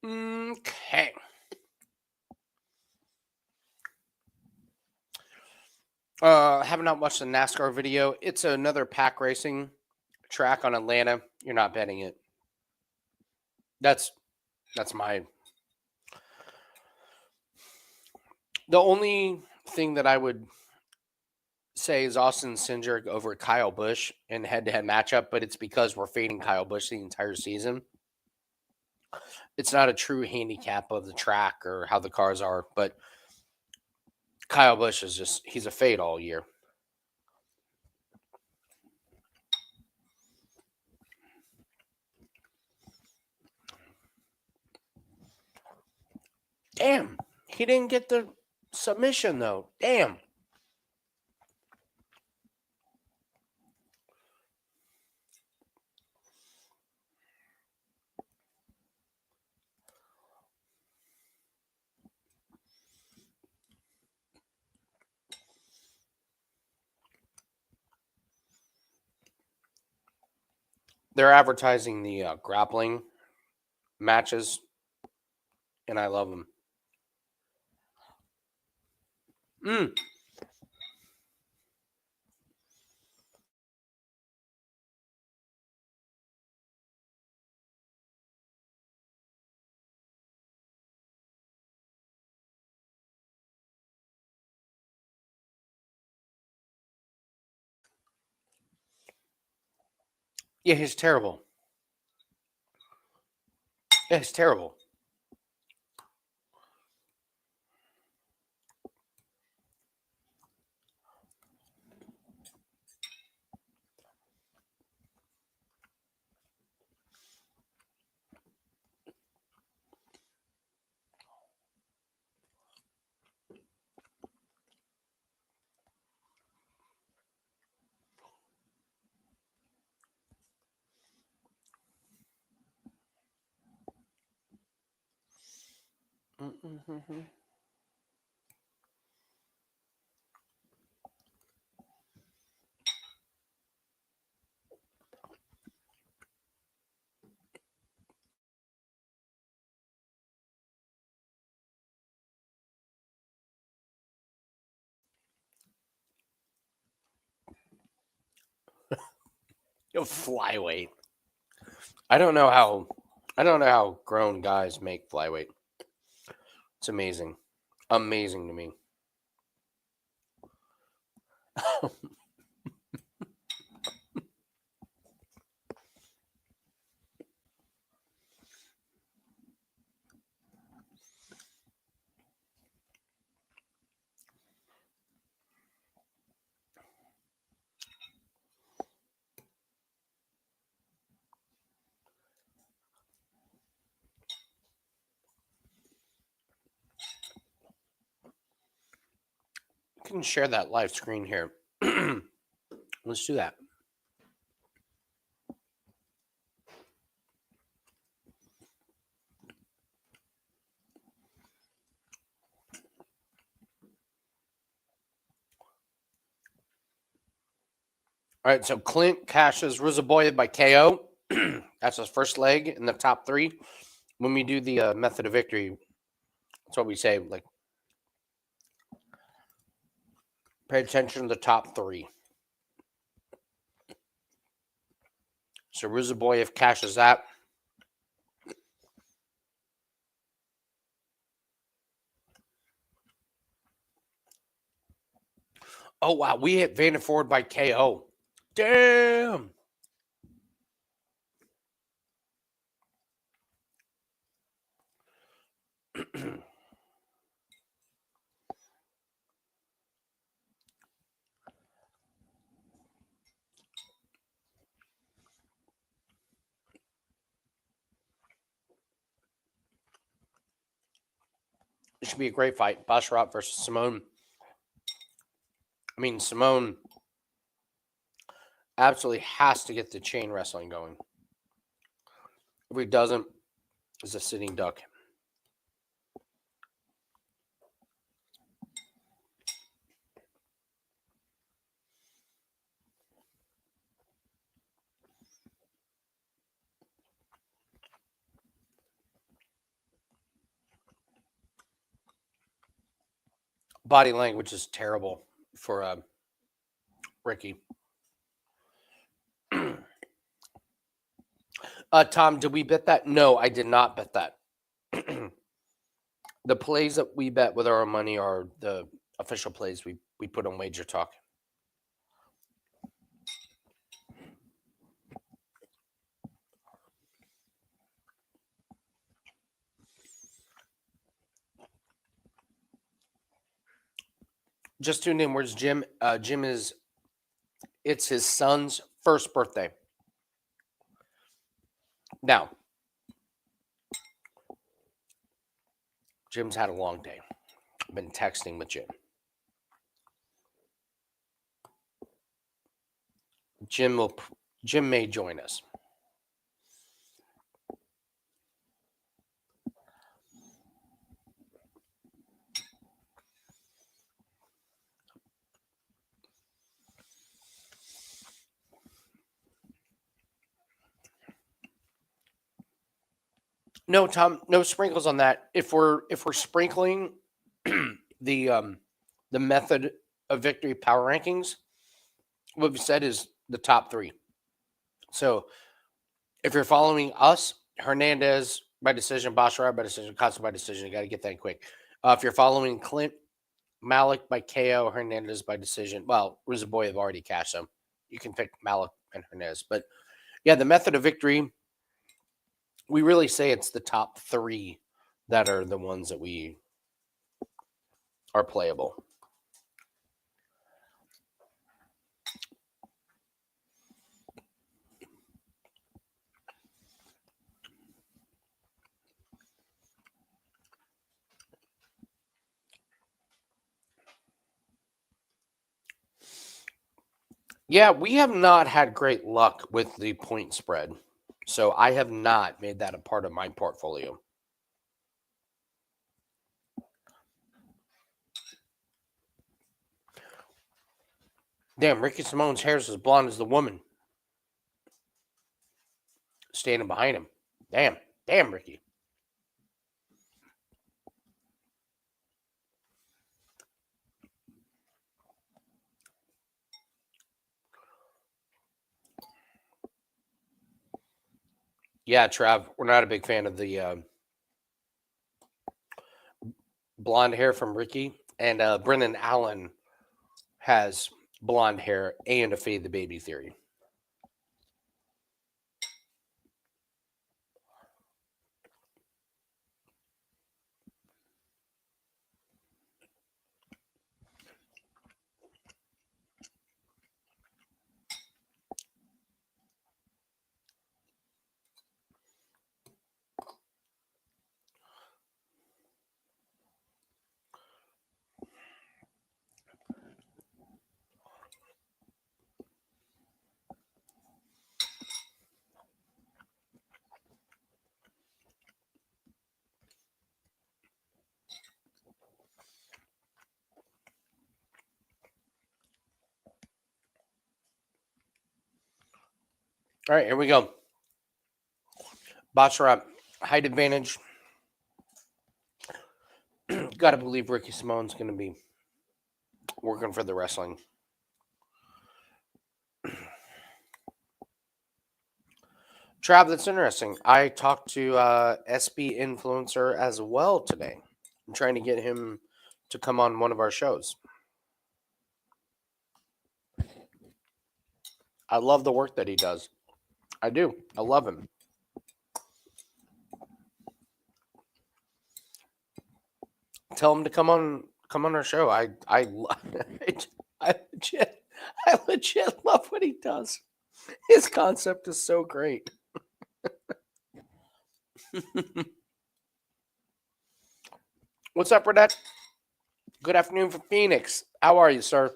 Okay. Have not watched the NASCAR video. It's another pack racing track on Atlanta. You're not betting it. That's my. The only thing that I would say is Austin Cindric over Kyle Busch in head-to-head matchup, but it's because we're fading Kyle Busch the entire season. It's not a true handicap of the track or how the cars are, but Kyle Busch is he's a fade all year. Damn. He didn't get the submission, though. Damn. They're advertising the grappling matches, and I love them. Yeah, he's terrible. Yeah, he's terrible. Yo, flyweight. I don't know how grown guys make flyweight. It's amazing. Amazing to me. You can share that live screen here. Let's do that. All right, so Clint cashes Ruzaboya by KO. That's his first leg in the top three. When we do the method of victory, that's what we say. Like, pay attention to the top three. So Ruzaboyev cashes that. Oh, wow. We hit Vanderford by KO. Damn. It should be a great fight. Bosrat versus Simone. I mean, Simone absolutely has to get the chain wrestling going. If he doesn't, it's a sitting duck. Body language is terrible for Ricky. Tom, did we bet that? No, I did not bet that. The plays that we bet with our money are the official plays we put on Wager Talk. Just tuned in. Where's Jim? Jim it's his son's first birthday. Now, Jim's had a long day. I've been texting with Jim. Jim may join us. No, Tom, no sprinkles on that. If we're sprinkling the method of victory power rankings, what we said is the top 3. So if you're following us, Hernandez by decision, Bosrat by decision, Costa by decision, you got to get that quick. If you're following Clint, Malik by KO, Hernandez by decision. Well, Rizaboy have already cashed them. You can pick Malik and Hernandez. But yeah, the method of victory, we really say it's the top 3 that are the ones that we are playable. Yeah, we have not had great luck with the point spread. So I have not made that a part of my portfolio. Damn, Ricky Simone's hair is as blonde as the woman standing behind him. Damn, Ricky. Yeah, Trav, we're not a big fan of the blonde hair from Ricky. And Brendan Allen has blonde hair and a fade the baby theory. All right, here we go. Bosrat, height advantage. Got to believe Ricky Simone's going to be working for the wrestling. Trav, that's interesting. I talked to SB Influencer as well today. I'm trying to get him to come on one of our shows. I love the work that he does. I do. I love him. Tell him to come on our show. I legit love what he does. His concept is so great. What's up, Renette? Good afternoon from Phoenix. How are you, sir?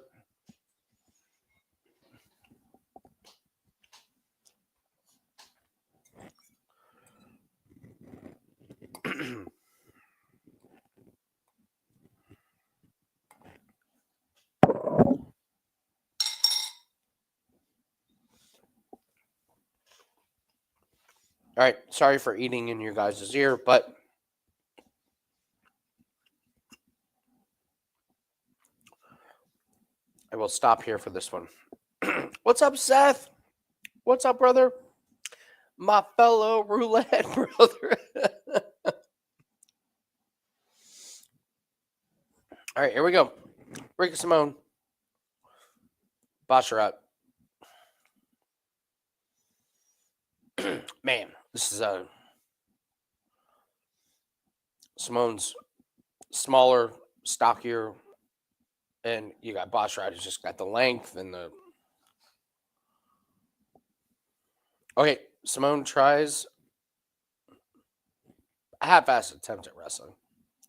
All right, sorry for eating in your guys' ear, but I will stop here for this one. What's up, Seth? What's up, brother? My fellow roulette brother. All right, here we go. Ricky Simone. Bosrat. Man, this is Simone's smaller, stockier, and you got Bosrat who's just got the length and the. Okay, Simone tries a half-assed attempt at wrestling.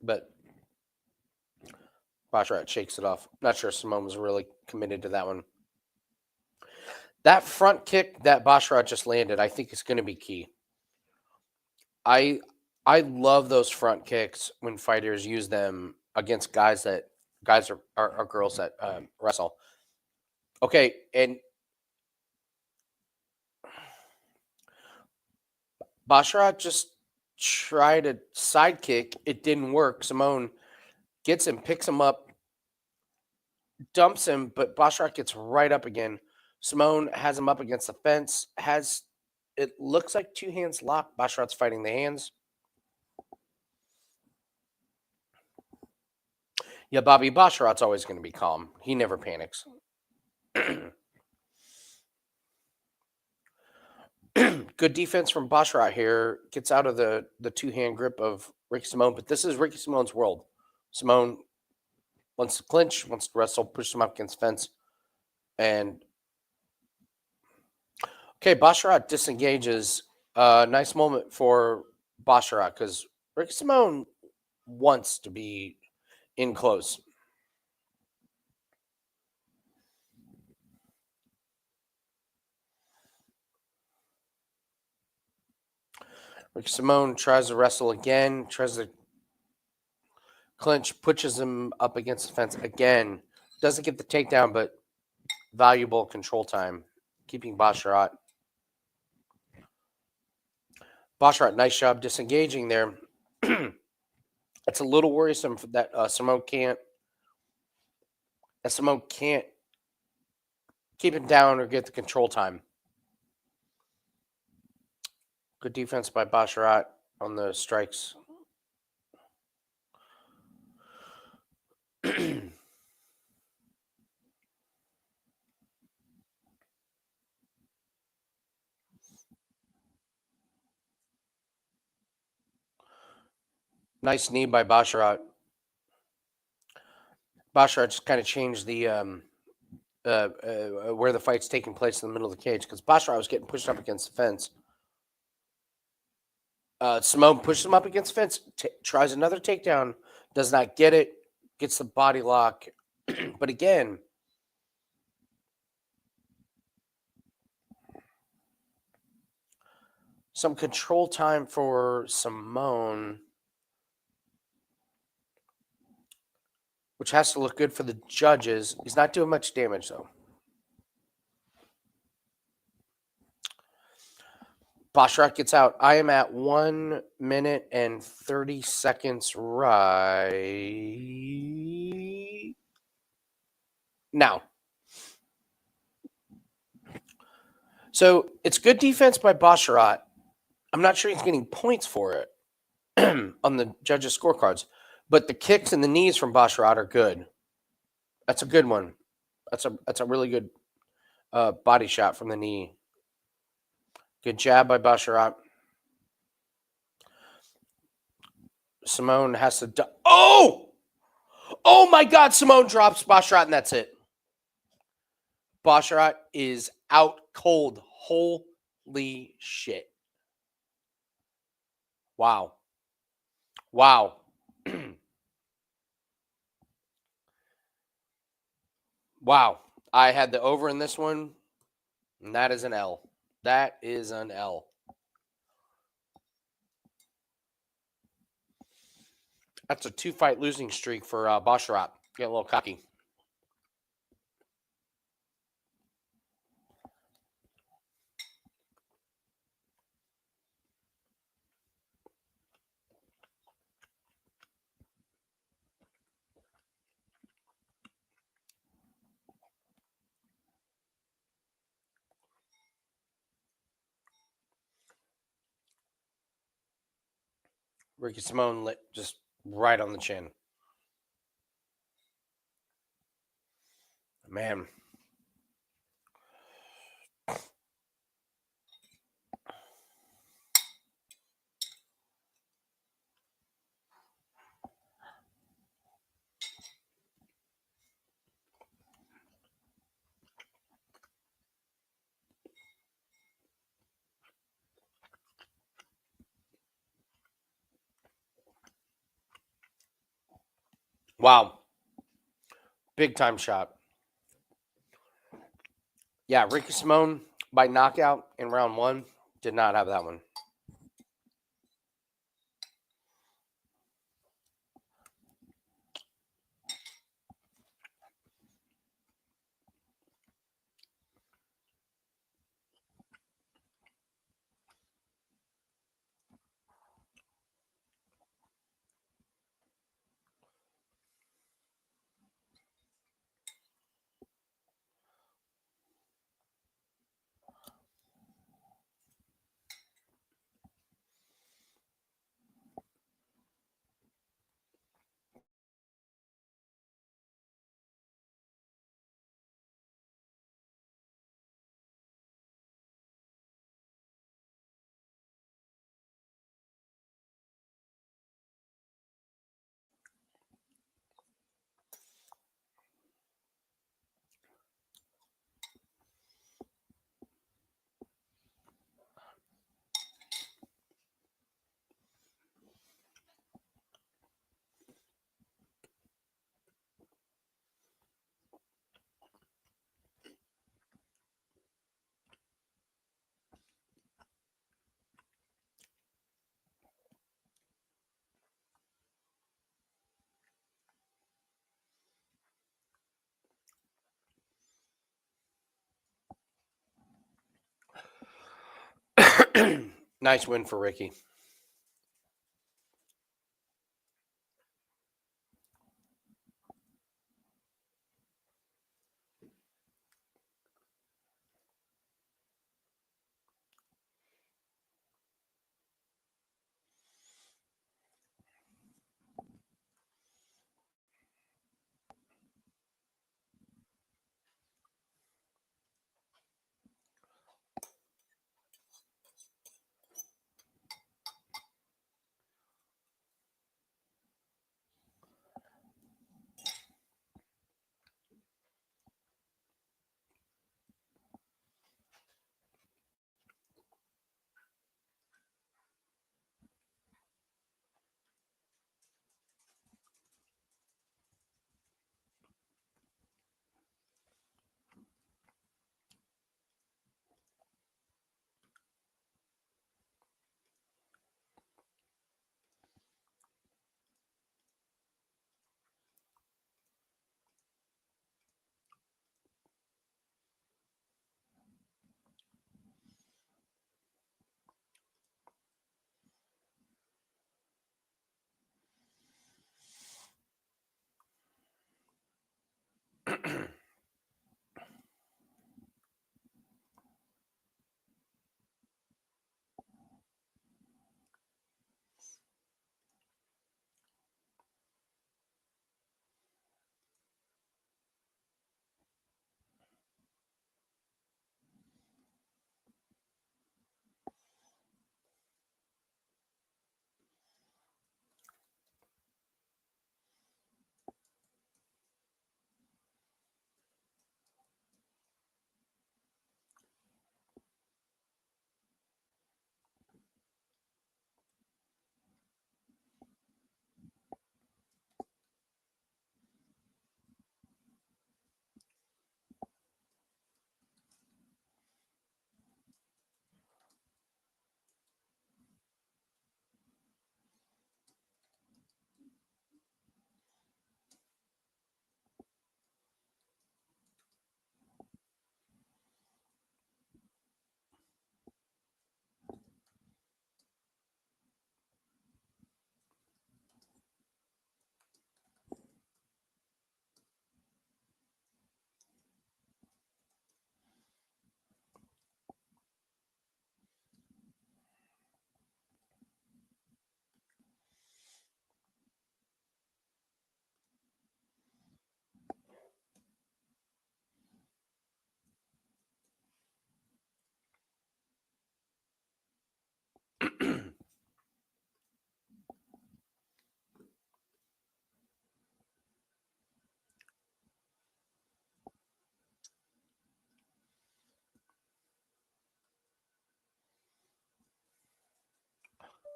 but Bosrat shakes it off. Not sure Simone was really committed to that one. That front kick that Bosrat just landed, I think is going to be key. I love those front kicks when fighters use them against guys or girls that wrestle. Okay, and Bosrat just tried a side kick. It didn't work. Simone gets him, picks him up, dumps him, but Bosrat gets right up again. Simone has him up against the fence. It looks like two hands locked. Bosrat's fighting the hands. Yeah, Bobby Bosrat's always going to be calm. He never panics. Good defense from Bosrat here. Gets out of the two-hand grip of Ricky Simone, but this is Ricky Simone's world. Simone wants to clinch, wants to wrestle, push him up against the fence. And okay, Bosrat disengages. Nice moment for Bosrat because Ricky Simone wants to be in close. Ricky Simone tries to wrestle again, tries to clinch, pushes him up against the fence again. Doesn't get the takedown, but valuable control time, keeping Bosrat. Bosrat, nice job disengaging there. It's a little worrisome that Simone can't keep it down or get the control time. Good defense by Bosrat on the strikes. Nice knee by Bosrat. Bosrat just kind of changed the where the fight's taking place in the middle of the cage because Bosrat was getting pushed up against the fence. Simone pushes him up against the fence, tries another takedown, does not get it, gets the body lock. But again, some control time for Simone, which has to look good for the judges. He's not doing much damage, though. Bosrat gets out. I am at 1 minute and 30 seconds right now. So it's good defense by Bosrat. I'm not sure he's getting points for it on the judges' scorecards, but the kicks and the knees from Bosrat are good. That's a good one. That's a really good body shot from the knee. Good jab by Bosrat. Simone has to. Oh my God! Simone drops Bosrat, and that's it. Bosrat is out cold. Holy shit! Wow. Wow. Wow. I had the over in this one, and that is an L. That is an L. That's a 2-fight losing streak for Bosrat. Get a little cocky. Ricky Simone lit just right on the chin. Man. Wow. Big time shot. Yeah, Ricky Simone by knockout in round 1 did not have that one. Nice win for Ricky.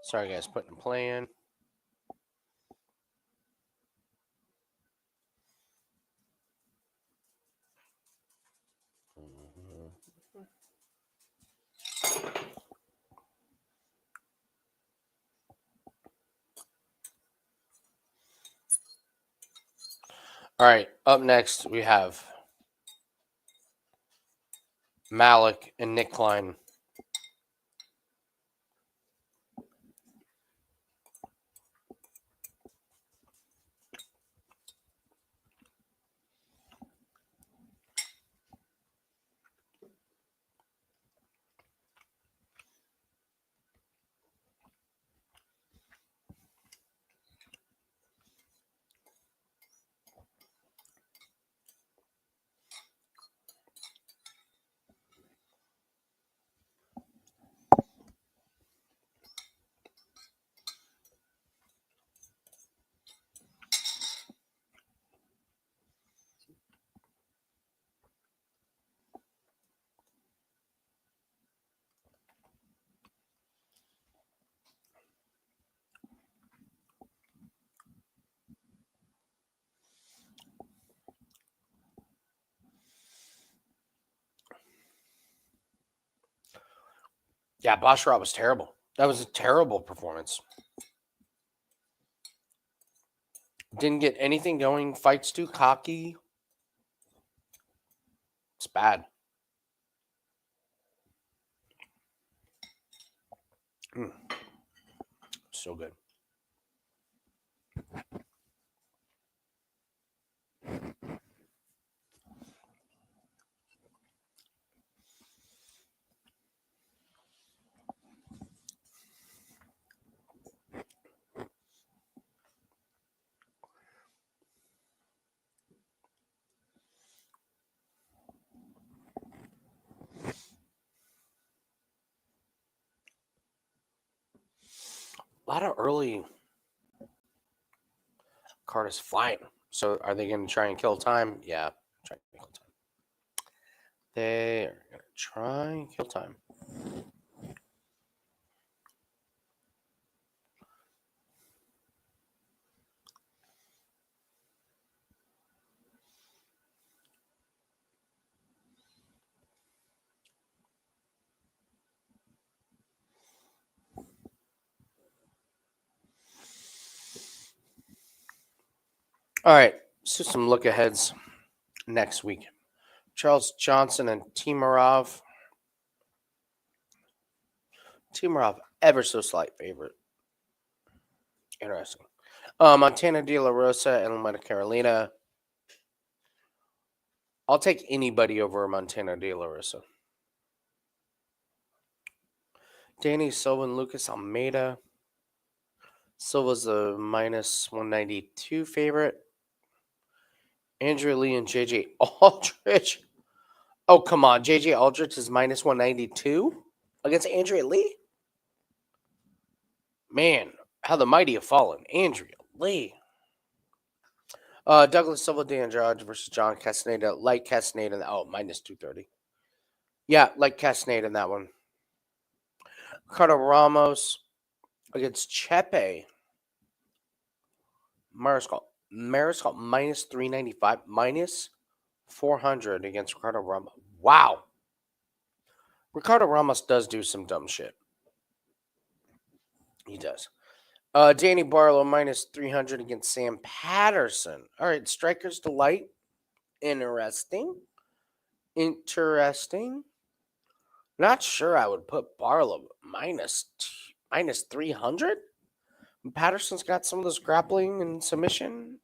Sorry, guys, putting a play in. All right, up next we have Malik and Nick Klein. Yeah, Bosrat was terrible. That was a terrible performance. Didn't get anything going. Fights too cocky. It's bad. So good. A lot of early card is flying. So are they going to try and kill time? Yeah, try and kill time. They are going to try and kill time. All right, so some look aheads next week. Charles Johnson and Timarov. Timarov, ever so slight favorite. Interesting. Montana De La Rosa and Lomita Carolina. I'll take anybody over Montana De La Rosa. Danny Silva and Lucas Almeida. Silva's a minus 192 favorite. Andrew Lee and JJ Aldrich. Oh, come on. JJ Aldrich is minus 192 against Andrea Lee? Man, how the mighty have fallen. Andrea Lee. Douglas Silva de Andrade versus John Castaneda. Like Castaneda. Oh, minus 230. Yeah, like Castaneda in that one. Ricardo Ramos against Chepe. Mariscal minus 395. Minus 400 against Ricardo Ramos. Wow. Ricardo Ramos does do some dumb shit. He does. Danny Barlow minus 300 against Sam Patterson. All right, Striker's Delight. Interesting. Not sure I would put Barlow minus 300. Patterson's got some of this grappling and submission.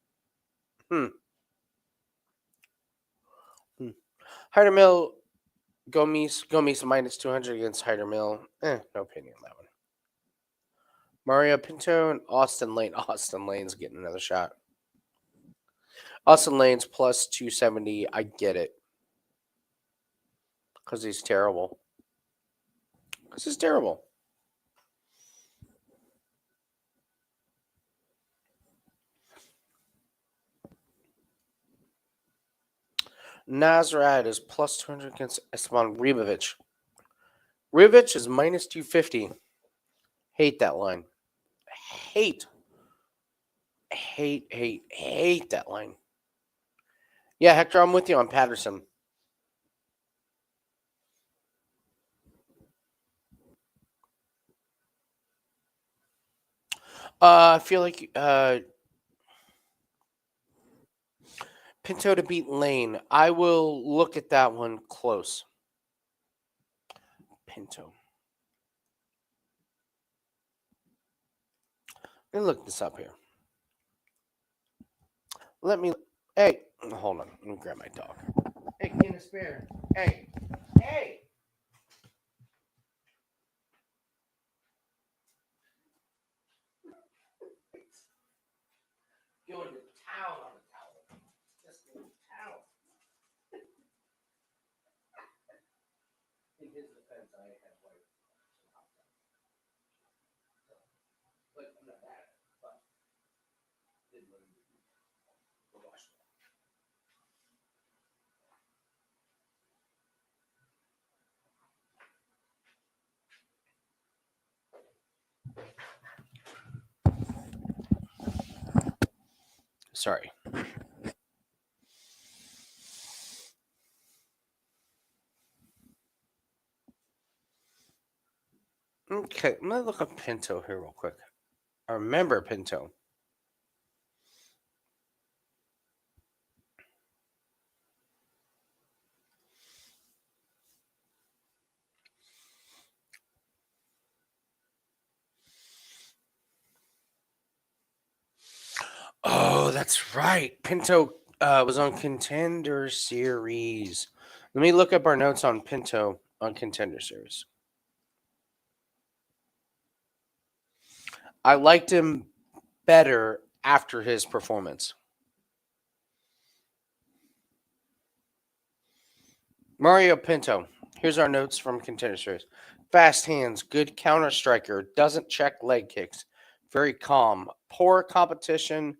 Heidermill, Gomes minus 200 against Heidermill. No opinion on that one. Mario Pinto and Austin Lane. Austin Lane's getting another shot. Austin Lane's plus 270. I get it. Because he's terrible. Nazarad is plus 200 against Esteban Ribovic. Ribovic is minus 250. Hate that line. Hate that line. Yeah, Hector, I'm with you on Patterson. I feel like Pinto to beat Lane. I will look at that one close. Pinto. Let me look this up here. Hey, hold on. Let me grab my dog. Hey, Guinness Bear. Hey. Hey. Going to town on the towel. Just going to town. In his defense, I had white. But I'm not mad at it. But didn't let him go wash it. Sorry. Okay, I'm gonna look up Pinto here real quick. I remember Pinto. Oh, that's right. Pinto was on Contender Series. Let me look up our notes on Pinto on Contender Series. I liked him better after his performance. Mario Pinto. Here's our notes from Contender Series. Fast hands, good counter striker, doesn't check leg kicks, very calm, poor competition,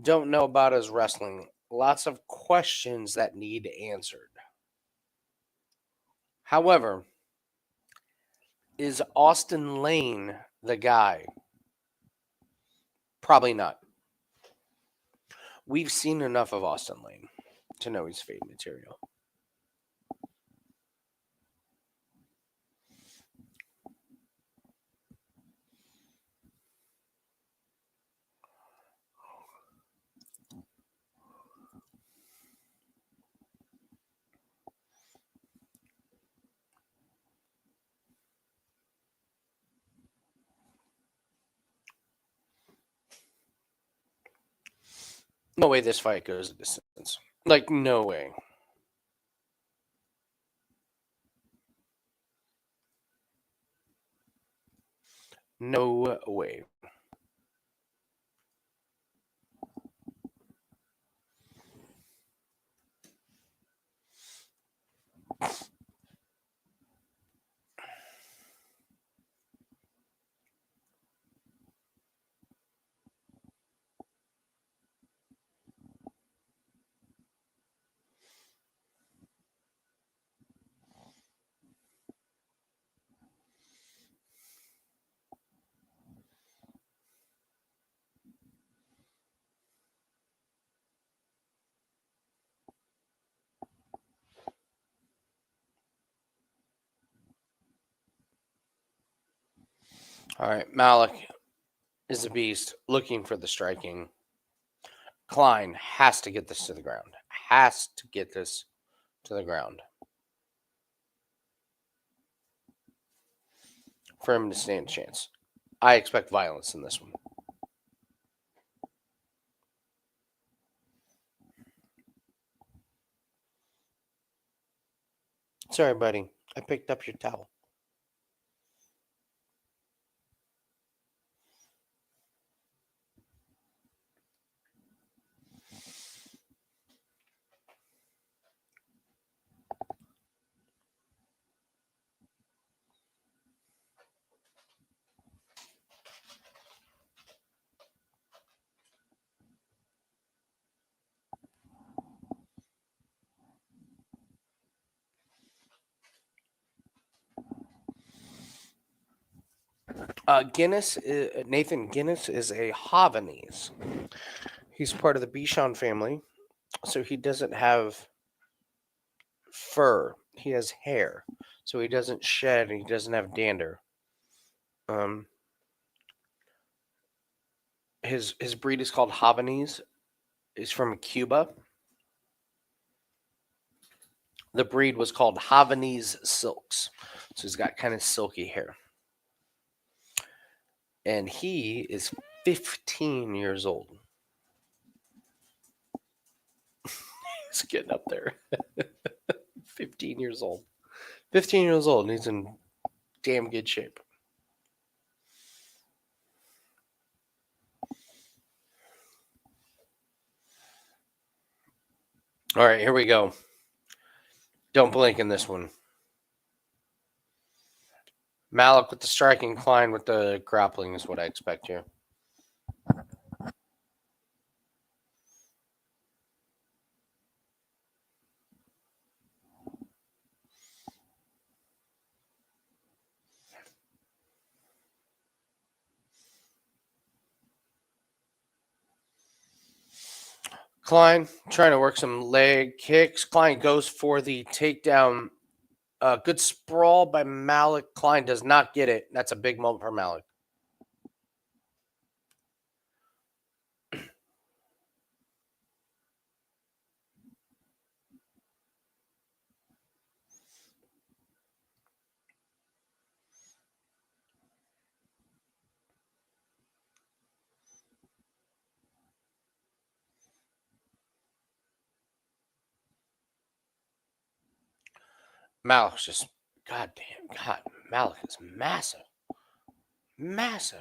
don't know about his wrestling. Lots of questions that need answered. However, is Austin Lane the guy? Probably not. We've seen enough of Austin Lane to know he's fade material. No way this fight goes a distance. Like, no way. No way. All right, Malik is a beast looking for the striking. Klein has to get this to the ground. Has to get this to the ground for him to stand a chance. I expect violence in this one. Sorry, buddy. I picked up your towel. Nathan Guinness is a Havanese. He's part of the Bichon family, so he doesn't have fur. He has hair, so he doesn't shed and he doesn't have dander. His breed is called Havanese. He's from Cuba. The breed was called Havanese Silks. So he's got kind of silky hair. And he is 15 years old. He's getting up there. 15 years old. 15 years old, and he's in damn good shape. All right, here we go. Don't blink in this one. Malik with the striking, Klein with the grappling is what I expect here. Klein trying to work some leg kicks. Klein goes for the takedown. Good sprawl by Malik. Klein does not get it. That's a big moment for Malik. Malik's just, goddamn, God, Malik is massive. Massive.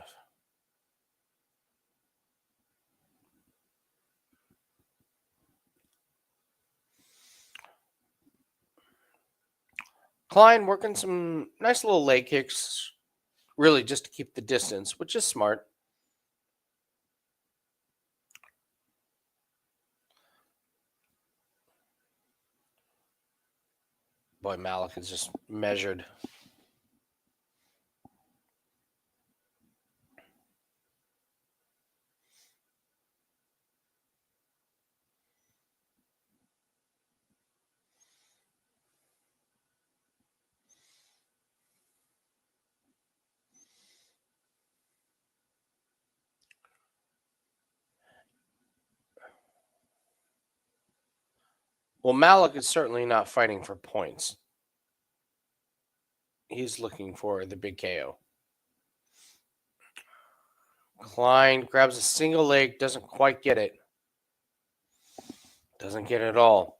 Klein working some nice little leg kicks, really just to keep the distance, which is smart. Boy, Malik is just measured. Well, Malik is certainly not fighting for points. He's looking for the big KO. Klein grabs a single leg, doesn't quite get it. Doesn't get it at all.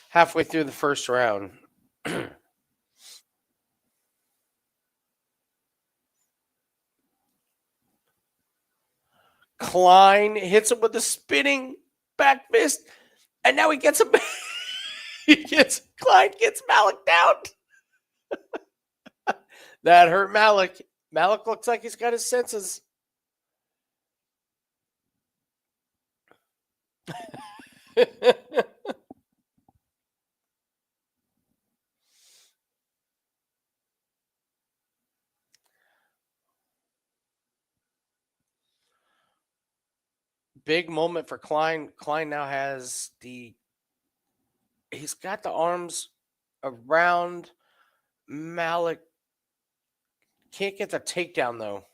Halfway through the first round. Klein hits him with a spinning back fist, and now he gets him. Klein gets Malik down. That hurt Malik. Malik looks like he's got his senses. Big moment for Klein. Klein now has he's got the arms around Malik. Can't get the takedown though.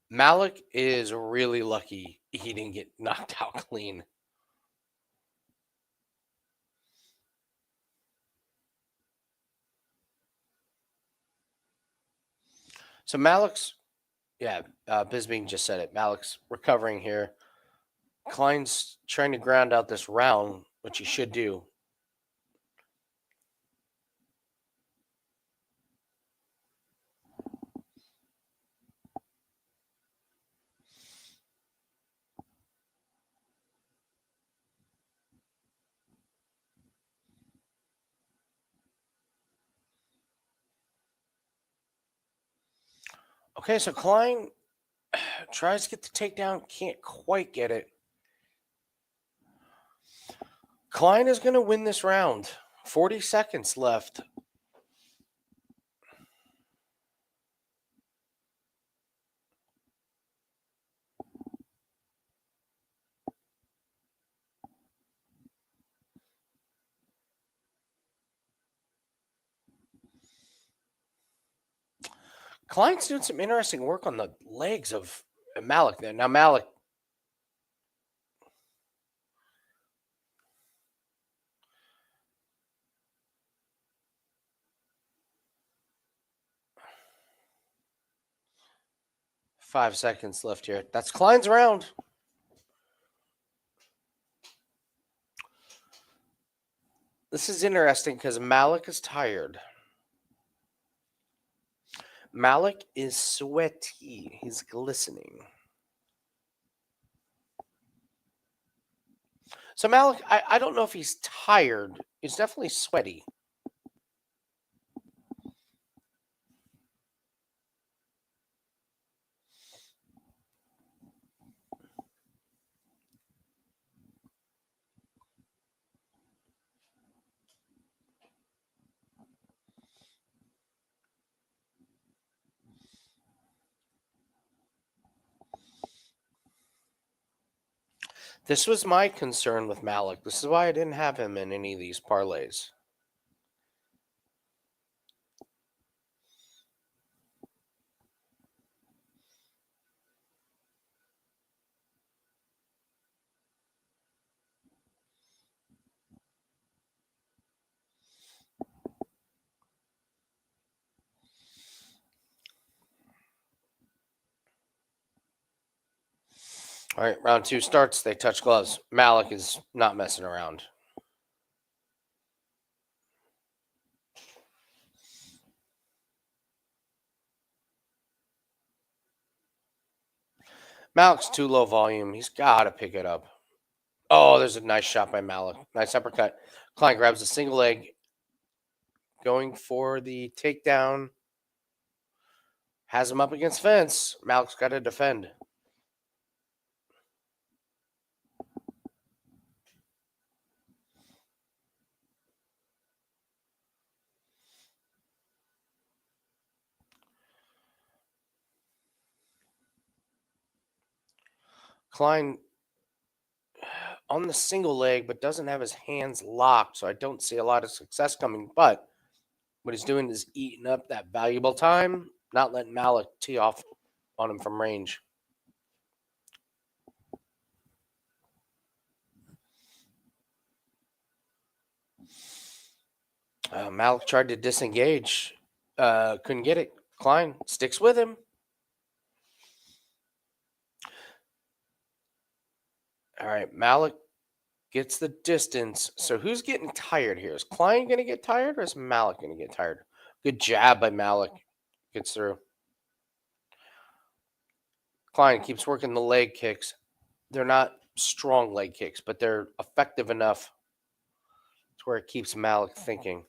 Malik is really lucky he didn't get knocked out clean. So Malik's, Bisbing just said it. Malik's recovering here. Klein's trying to ground out this round, which he should do. Okay, so Klein tries to get the takedown, can't quite get it. Klein is going to win this round. 40 seconds left. Klein's doing some interesting work on the legs of Malik there. Now, Malik. Five seconds left here. That's Klein's round. This is interesting because Malik is tired. Malik is sweaty. He's glistening. So Malik, I don't know if he's tired. He's definitely sweaty. This was my concern with Malik. This is why I didn't have him in any of these parlays. All right, round two starts. They touch gloves. Malik is not messing around. Malik's too low volume. He's got to pick it up. Oh, there's a nice shot by Malik. Nice uppercut. Klein grabs a single leg. Going for the takedown. Has him up against fence. Malik's got to defend. Klein on the single leg, but doesn't have his hands locked, so I don't see a lot of success coming. But what he's doing is eating up that valuable time, not letting Malik tee off on him from range. Malik tried to disengage. Couldn't get it. Klein sticks with him. All right, Malik gets the distance. So who's getting tired here? Is Klein going to get tired or is Malik going to get tired? Good jab by Malik. Gets through. Klein keeps working the leg kicks. They're not strong leg kicks, but they're effective enough to where it keeps Malik thinking.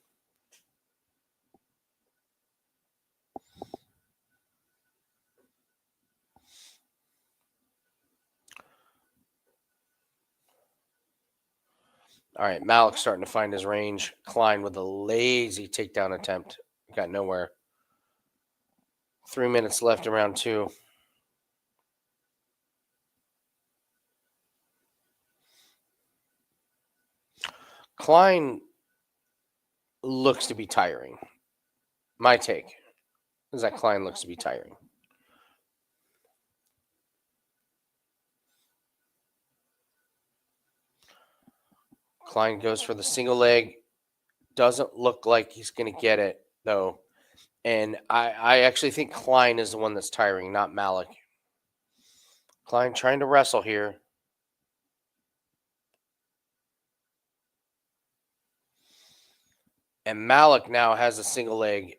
All right, Malik's starting to find his range. Klein with a lazy takedown attempt. Got nowhere. 3 minutes left in round two. Klein looks to be tiring. My take is that Klein looks to be tiring. Klein goes for the single leg. Doesn't look like he's going to get it, though. And I actually think Klein is the one that's tiring, not Malik. Klein trying to wrestle here. And Malik now has a single leg.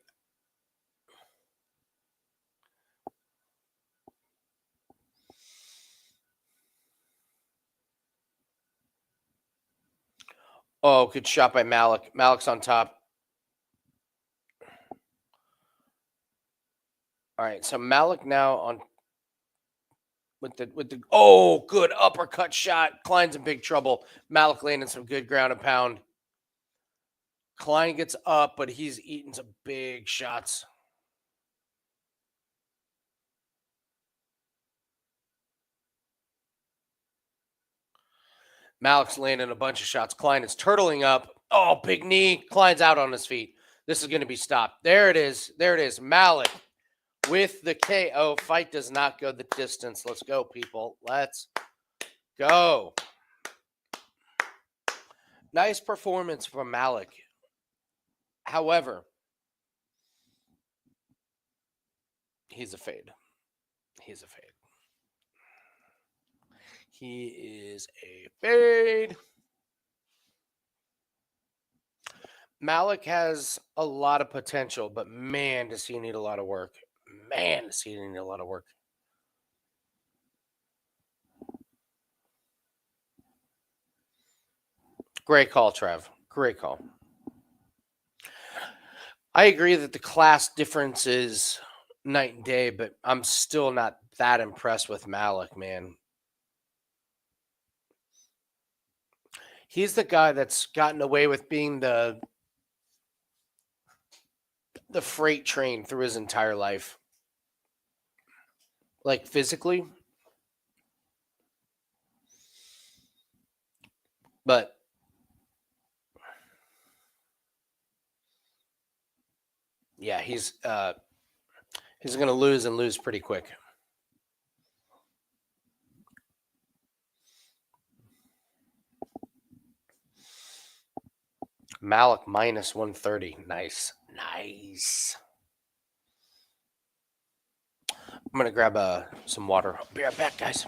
Oh, good shot by Malik. Malik's on top. All right, so Malik now on with the oh, good uppercut shot. Klein's in big trouble. Malik landing some good ground and pound. Klein gets up, but he's eating some big shots. Malik's landing a bunch of shots. Klein is turtling up. Oh, big knee. Klein's out on his feet. This is going to be stopped. There it is. There it is. Malik with the KO. Fight does not go the distance. Let's go, people. Let's go. Nice performance from Malik. However, he's a fade. He's a fade. He is a fade. Malik has a lot of potential, but man, does he need a lot of work. Man, does he need a lot of work. Great call, Trev. Great call. I agree that the class difference is night and day, but I'm still not that impressed with Malik, man. He's the guy that's gotten away with being the freight train through his entire life. Like physically. But yeah, he's going to lose and lose pretty quick. Malik minus 130. Nice. Nice. I'm going to grab some water. I'll be right back, guys.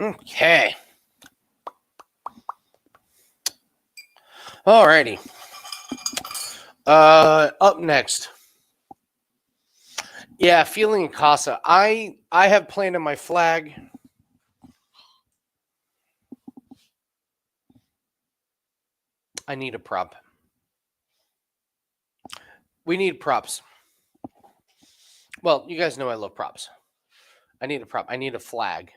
Okay. Alrighty. Up next. Yeah, feeling Costa. I have planted my flag. I need a prop. We need props. Well, you guys know I love props. I need a prop. I need a flag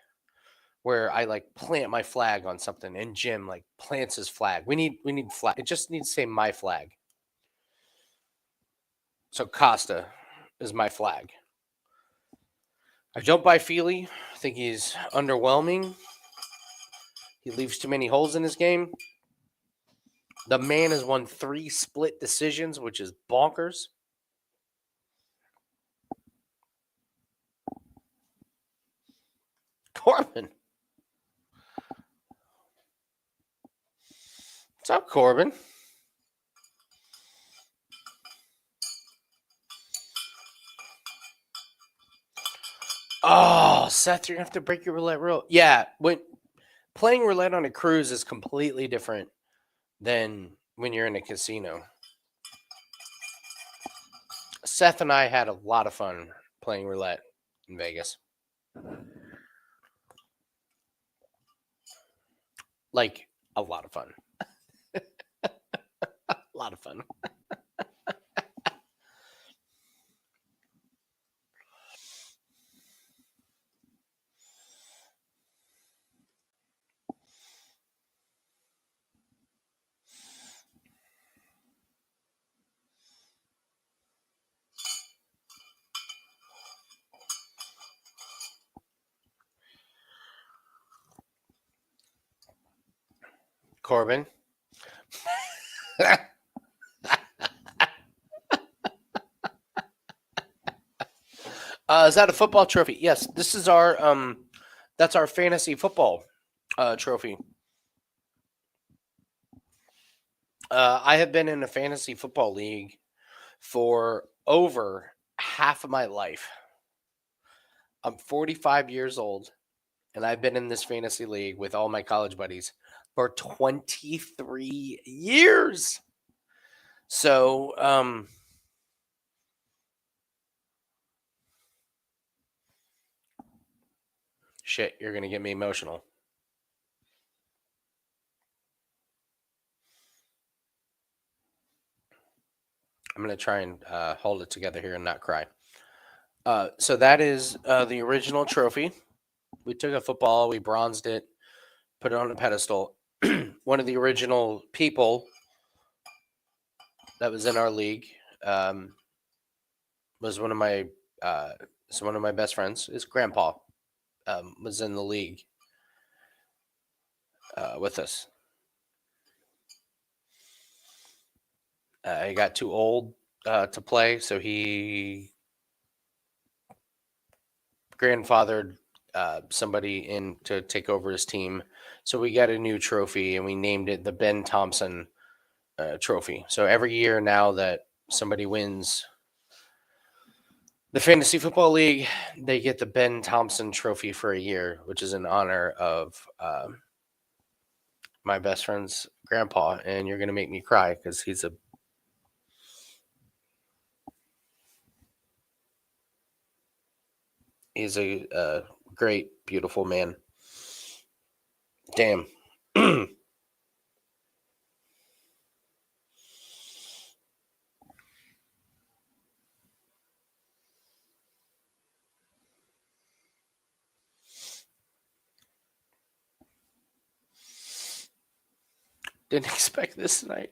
where I like plant my flag on something, and Jim like plants his flag. We need flag. It just needs to say my flag. So Costa is my flag. I don't buy Feely. I think he's underwhelming. He leaves too many holes in his game. The man has won 3 split decisions, which is bonkers. Corbin. What's up, Corbin? Oh, Seth, you're gonna have to break your roulette rule. Yeah, when playing roulette on a cruise is completely different than when you're in a casino. Seth and I had a lot of fun playing roulette in Vegas. Like, a lot of fun. A lot of fun. Corbin. Is that a football trophy? Yes, this is our that's our fantasy football trophy. I have been in a fantasy football league for over half of my life. I'm 45 years old, and I've been in this fantasy league with all my college buddies for 23 years. So, shit, you're going to get me emotional. I'm going to try and hold it together here and not cry. So that is the original trophy. We took a football, we bronzed it, put it on a pedestal. One of the original people that was in our league was one of my best friends. His grandpa was in the league with us. He got too old to play, so he grandfathered somebody in to take over his team. So we got a new trophy, and we named it the Ben Thompson trophy. So every year now that somebody wins the Fantasy Football League, they get the Ben Thompson trophy for a year, which is in honor of my best friend's grandpa. And you're going to make me cry because he's a great, beautiful man. Damn. Didn't expect this tonight.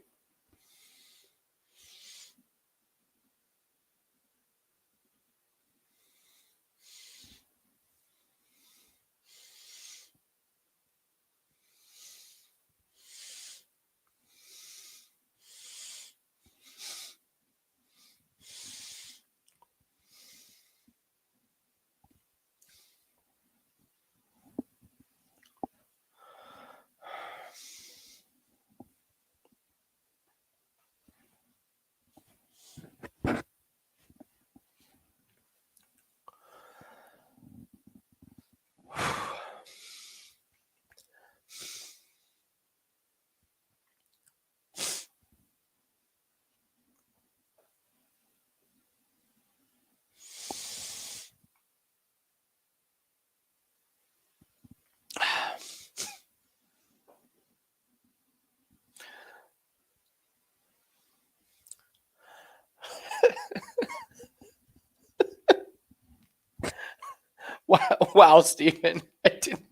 Wow, Stephen. I didn't.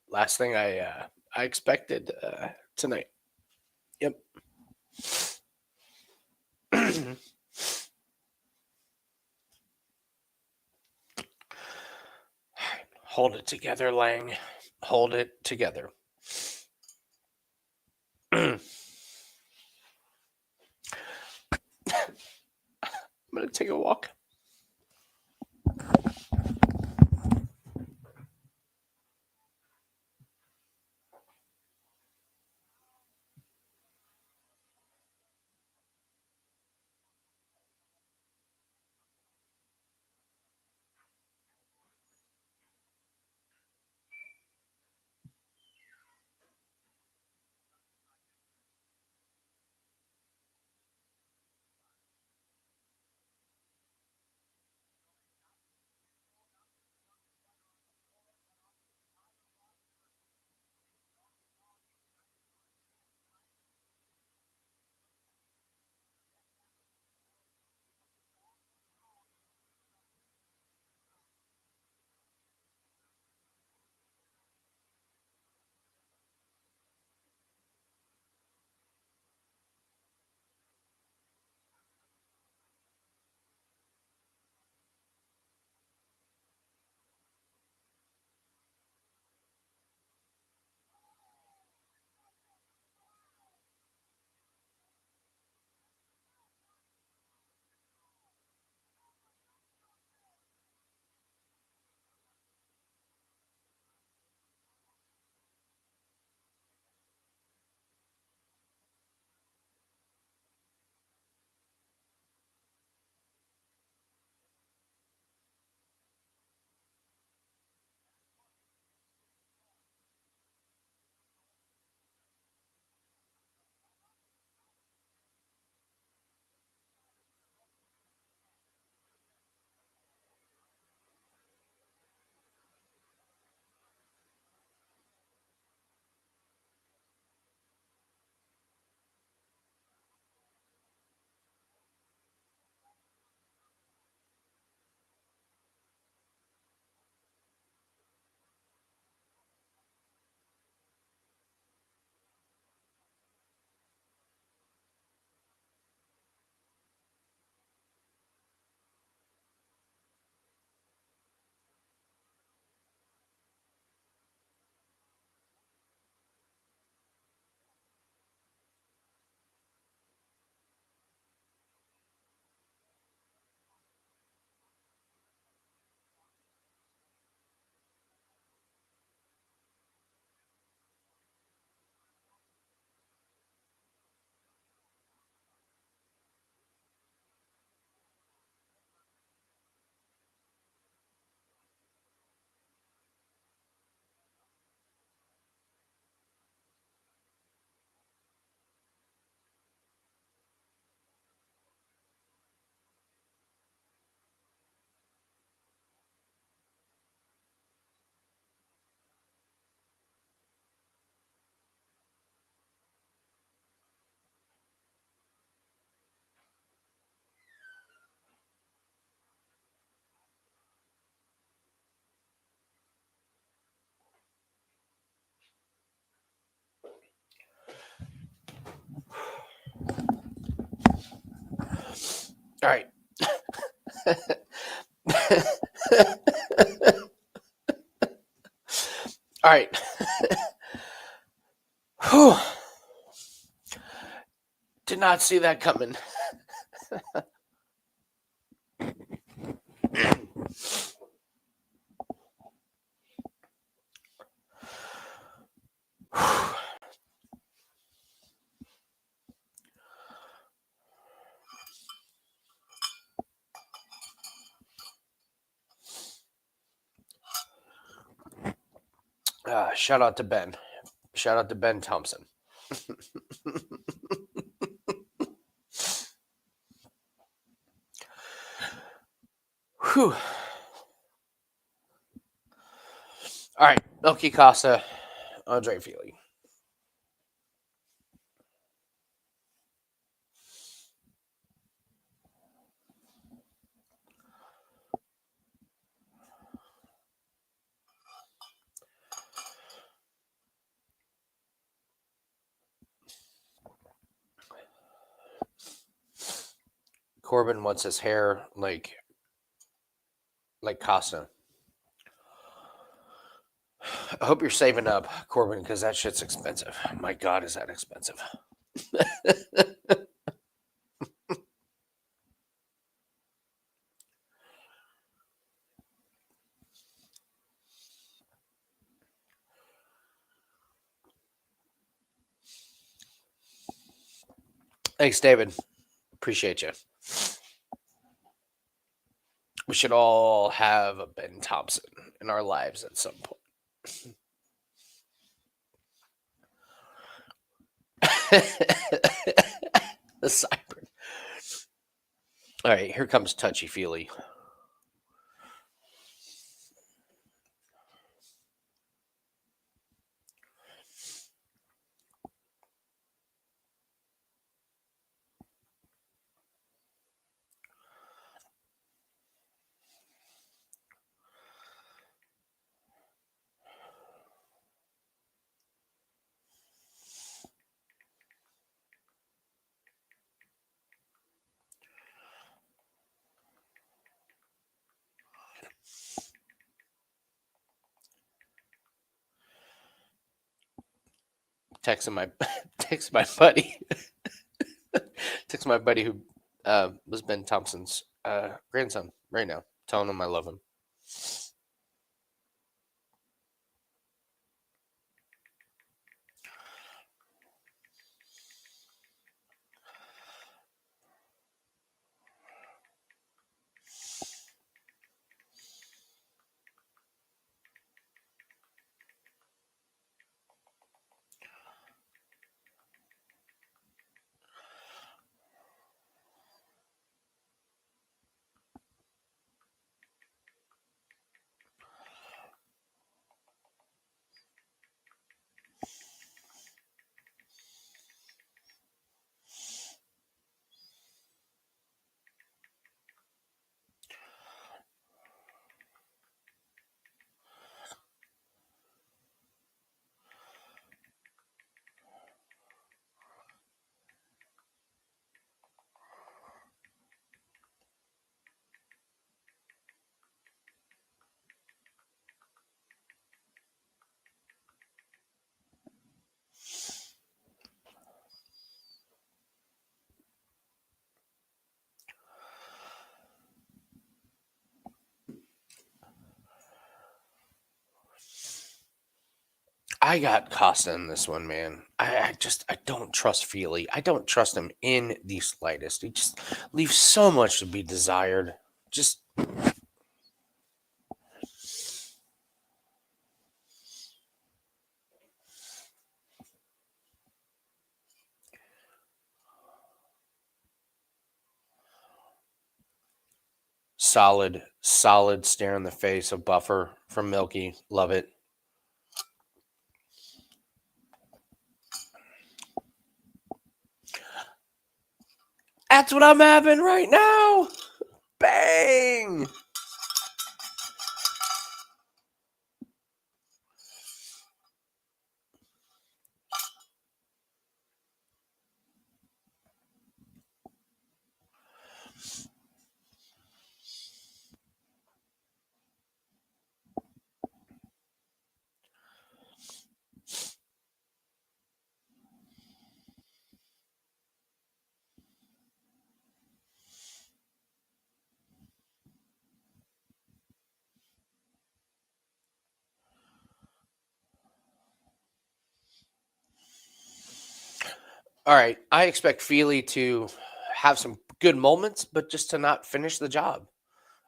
Last thing I expected tonight. Yep. Hold it together, Lang. Hold it together. I'm going to take a walk. All right. All right. Whew. Did not see that coming. Shout out to Ben. Shout out to Ben Thompson. Whew. All right. Milky Costa, Andre Feely. Corbin wants his hair like Costa. I hope you're saving up, Corbin, because that shit's expensive. My God, is that expensive? Thanks, David. Appreciate you. We should all have a Ben Thompson in our lives at some point. The Cyber. All right, here comes Touchy Feely. Texting my buddy. Text my buddy who was Ben Thompson's grandson right now, telling him I love him. I got Costa in this one, man. I don't trust Feely. I don't trust him in the slightest. He just leaves so much to be desired. Just solid stare in the face of Buffer from Milky. Love it. That's what I'm having right now. Bang! All right. I expect Feely to have some good moments, but just to not finish the job.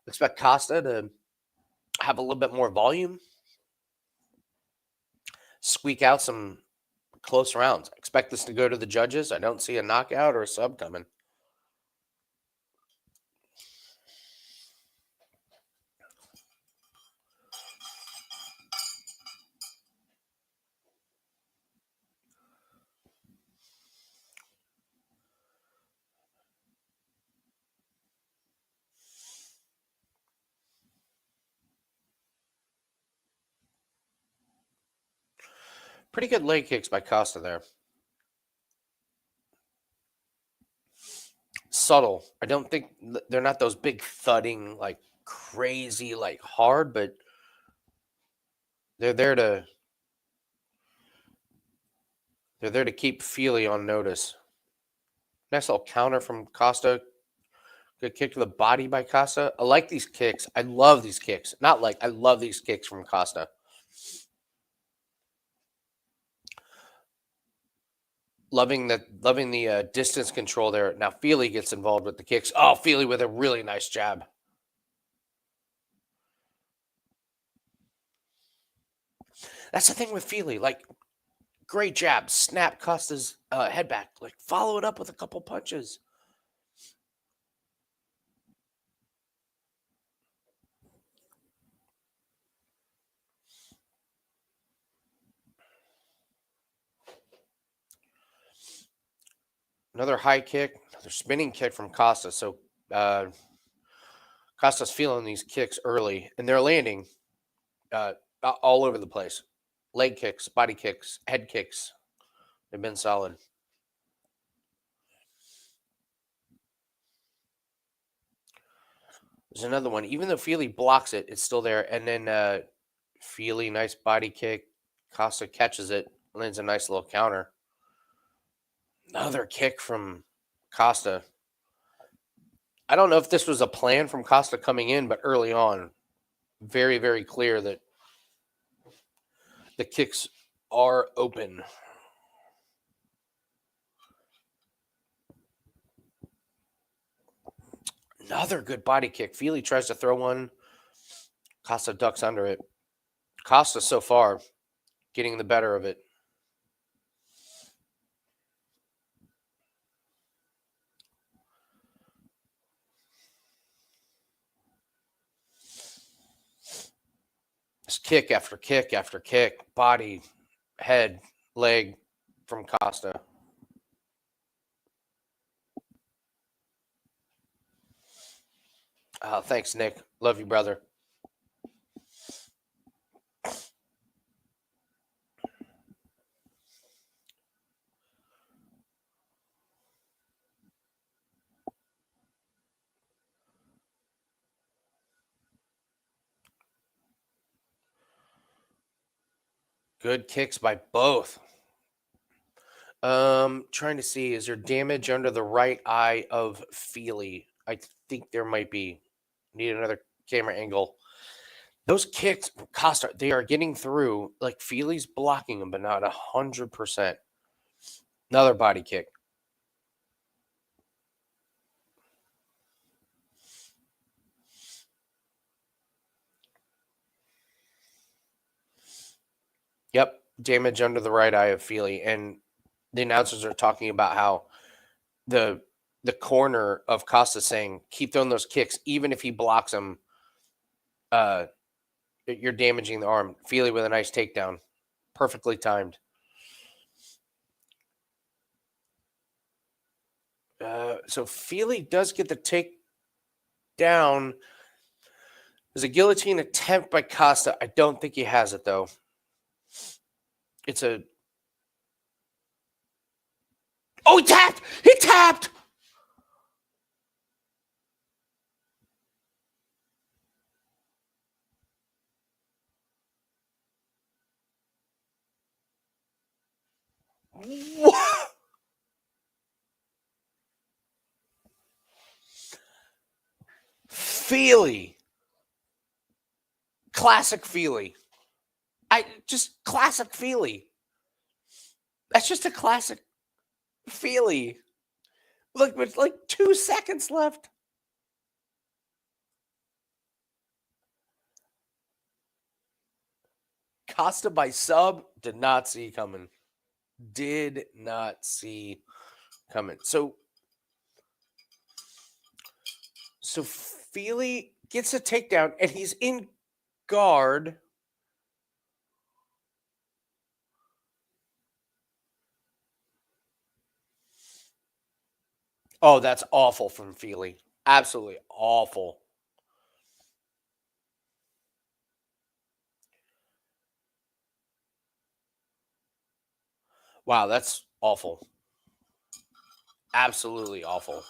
Expect Costa to have a little bit more volume, squeak out some close rounds. Expect this to go to the judges. I don't see a knockout or a sub coming. Pretty good leg kicks by Costa there. Subtle. I don't think they're not those big thudding, like crazy, like hard, but they're there to keep Feely on notice. Nice little counter from Costa. Good kick to the body by Costa. I like these kicks. I love these kicks. Not like I love these kicks from Costa. Loving the distance control there. Now Feely gets involved with the kicks. Oh, Feely with a really nice jab. That's the thing with Feely. Like, great jab. Snap Costa's head back. Like, follow it up with a couple punches. Another high kick. Another spinning kick from Costa. So Costa's feeling these kicks early, and they're landing all over the place. Leg kicks, body kicks, head kicks. They've been solid. There's another one. Even though Feely blocks it, it's still there. And then Feely, nice body kick. Costa catches it, lands a nice little counter. Another kick from Costa. I don't know if this was a plan from Costa coming in, but early on, very, very clear that the kicks are open. Another good body kick. Feely tries to throw one. Costa ducks under it. Costa so far getting the better of it. Just kick after kick after kick. Body, head, leg from Costa. Thanks, Nick. Love you, brother. Good kicks by both. Trying to see, is there damage under the right eye of Feely? I think there might be. Need another camera angle. Those kicks, Costa, they are getting through. Like Feely's blocking them, but not 100%. Another body kick. Yep, damage under the right eye of Feely, and the announcers are talking about how the corner of Costa saying keep throwing those kicks, even if he blocks them. You're damaging the arm. Feely with a nice takedown, perfectly timed. So Feely does get the takedown. There's a guillotine attempt by Costa. I don't think he has it though. It's a. Oh, he tapped! He tapped! What? Feely. Classic Feely. Classic Feely. That's just a classic Feely. Look, with like 2 seconds left. Costa by sub. Did not see coming. Did not see coming. So Feely gets a takedown and he's in guard. Oh, that's awful from Feely. Absolutely awful. Wow, that's awful. Absolutely awful.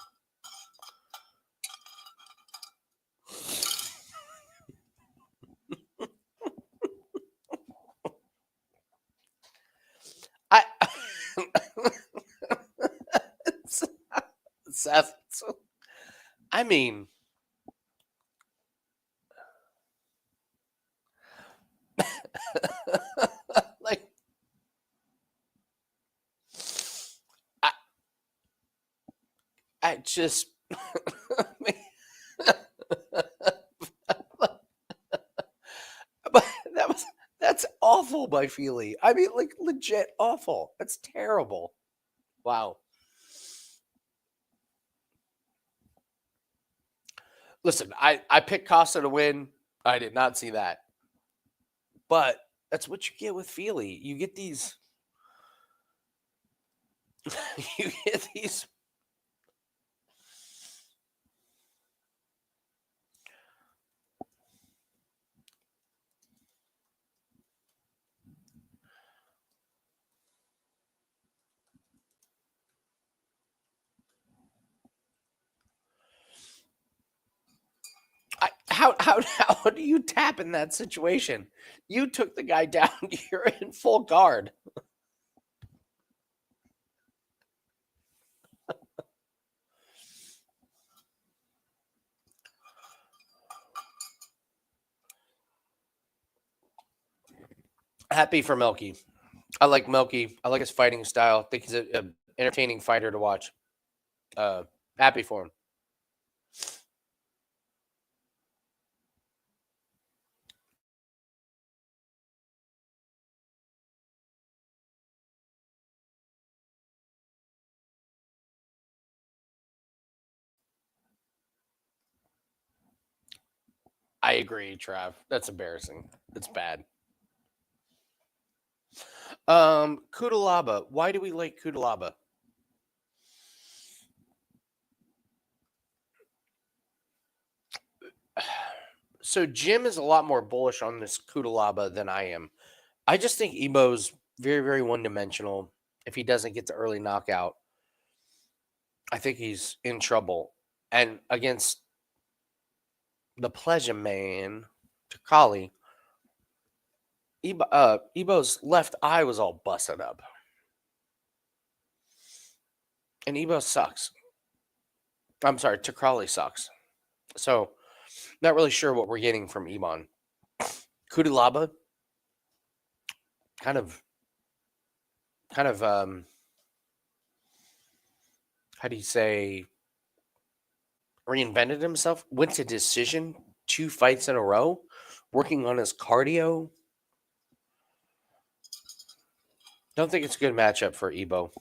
I Seth, I mean, like, I just, but that's awful by Feely. I mean, like, legit awful. That's terrible. Wow. Listen, I picked Costa to win. I did not see that. But that's what you get with Feely. You get these you get these how do you tap in that situation? You took the guy down. You're in full guard. Happy for Melky. I like Melky. I like his fighting style. I think he's a entertaining fighter to watch. Happy for him. I agree, Trav. That's embarrassing. It's bad. Cuda Laaba. Why do we like Cuda Laaba? So Jim is a lot more bullish on this Cuda Laaba than I am. I just think Ebo's very, very one-dimensional. If he doesn't get the early knockout, I think he's in trouble. And against the pleasure man, Takali, Ebo's left eye was all busted up. And Ebo sucks. I'm sorry, Takali sucks. So, not really sure what we're getting from Ebon. Cuda Laaba, kind of, how do you say, reinvented himself, went to decision 2 fights in a row, working on his cardio. Don't think it's a good matchup for Ebo.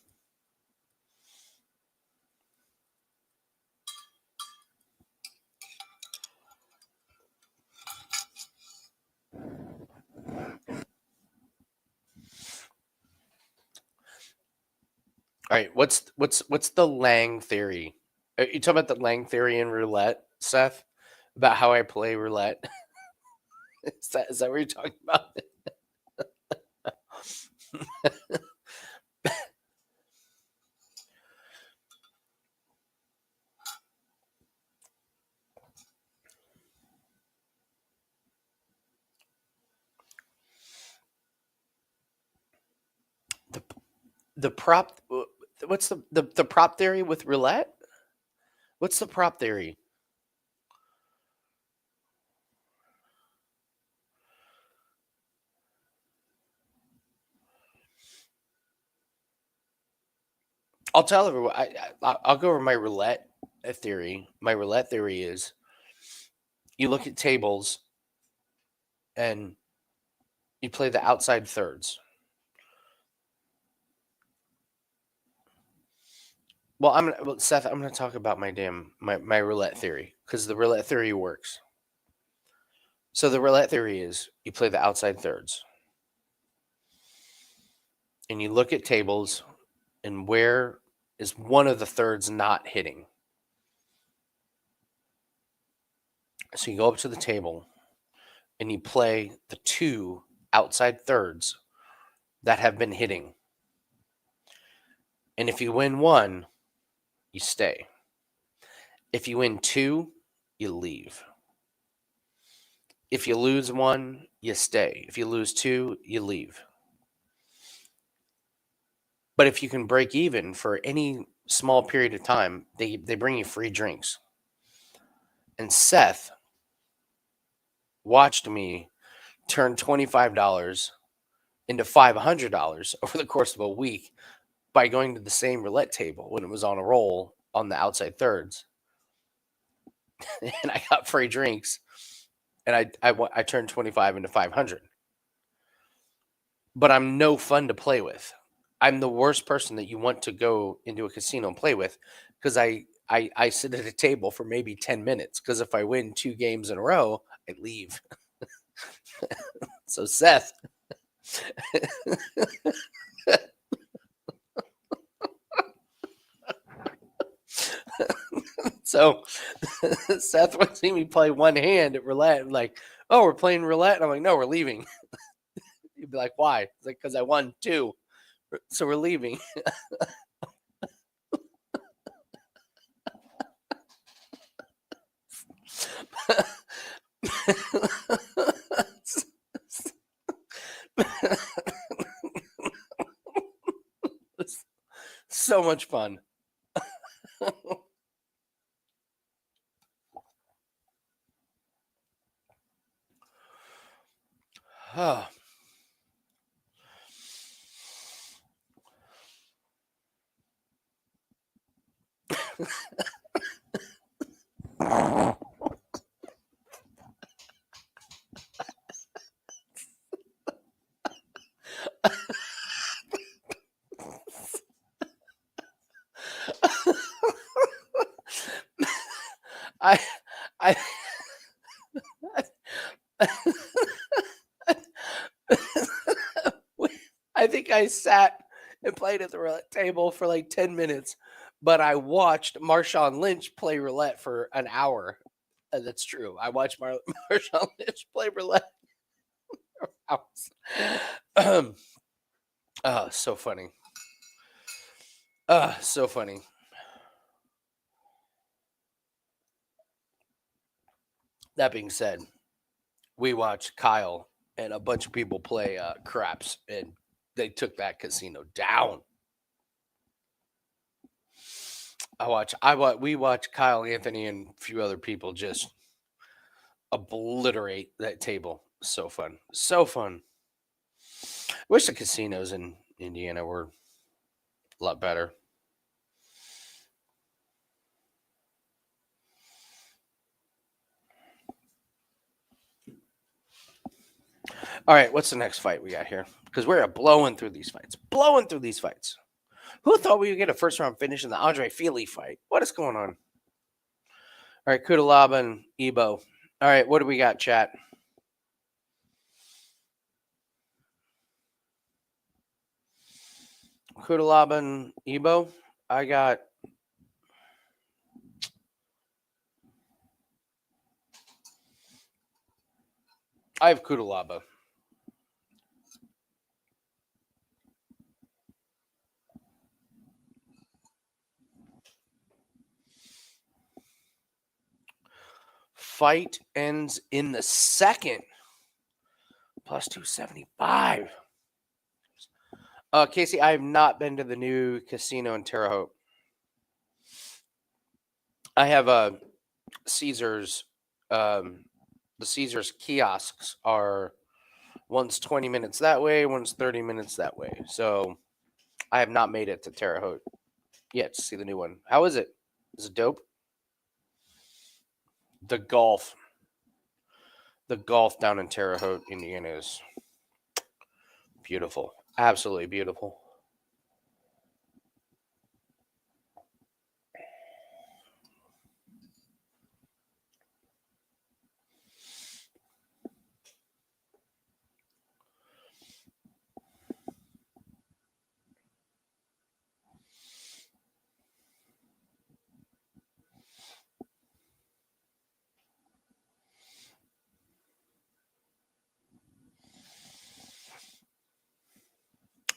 All right, what's the Lang theory? Are you talking about the Lang theory in roulette, Seth? About how I play roulette? Is that what you're talking about? The prop. What's the prop theory with roulette? What's the prop theory? I'll tell everyone. I'll go over my roulette theory. My roulette theory is you look at tables and you play the outside thirds. Well, Seth, I'm gonna talk about my roulette theory because the roulette theory works. So the roulette theory is you play the outside thirds, and you look at tables, and where is one of the thirds not hitting? So you go up to the table, and you play the two outside thirds that have been hitting. And if you win one, you stay. If you win two, you leave. If you lose one, you stay. If you lose two, you leave. But if you can break even for any small period of time, they bring you free drinks. And Seth watched me turn $25 into $500 over the course of a week by going to the same roulette table when it was on a roll on the outside thirds. And I got free drinks, and I turned 25 into 500. But I'm no fun to play with. I'm the worst person that you want to go into a casino and play with because I sit at a table for maybe 10 minutes because if I win 2 games in a row, I leave. So Seth, so Seth would see me play one hand at roulette. I'm like, oh, we're playing roulette. And I'm like, no, we're leaving. You'd be like, why? It's like, because I won 2. So we're leaving. So much fun. Oh. I I I think I sat and played at the roulette table for like 10 minutes, but I watched Marshawn Lynch play roulette for an hour. And that's true. I watched Marshawn Lynch play roulette for hours. Oh, so funny. So funny. That being said, we watched Kyle and a bunch of people play craps, and they took that casino down. We watched Kyle Anthony and a few other people just obliterate that table. So fun. So fun. Wish the casinos in Indiana were a lot better. All right, what's the next fight we got here? Because we're blowing through these fights. Blowing through these fights. Who thought we would get a first round finish in the Andre Feely fight? What is going on? All right, Cuda Laaba and Ebo. All right, what do we got, chat? Cuda Laaba and Ebo. I have Cuda Laaba. Fight ends in the second. Plus 275. Casey, I have not been to the new casino in Terre Haute. I have Caesars. The Caesars kiosks are one's 20 minutes that way, one's 30 minutes that way. So I have not made it to Terre Haute. yet to see the new one. How is it? Is it dope? The golf down in Terre Haute, Indiana is beautiful. Absolutely beautiful.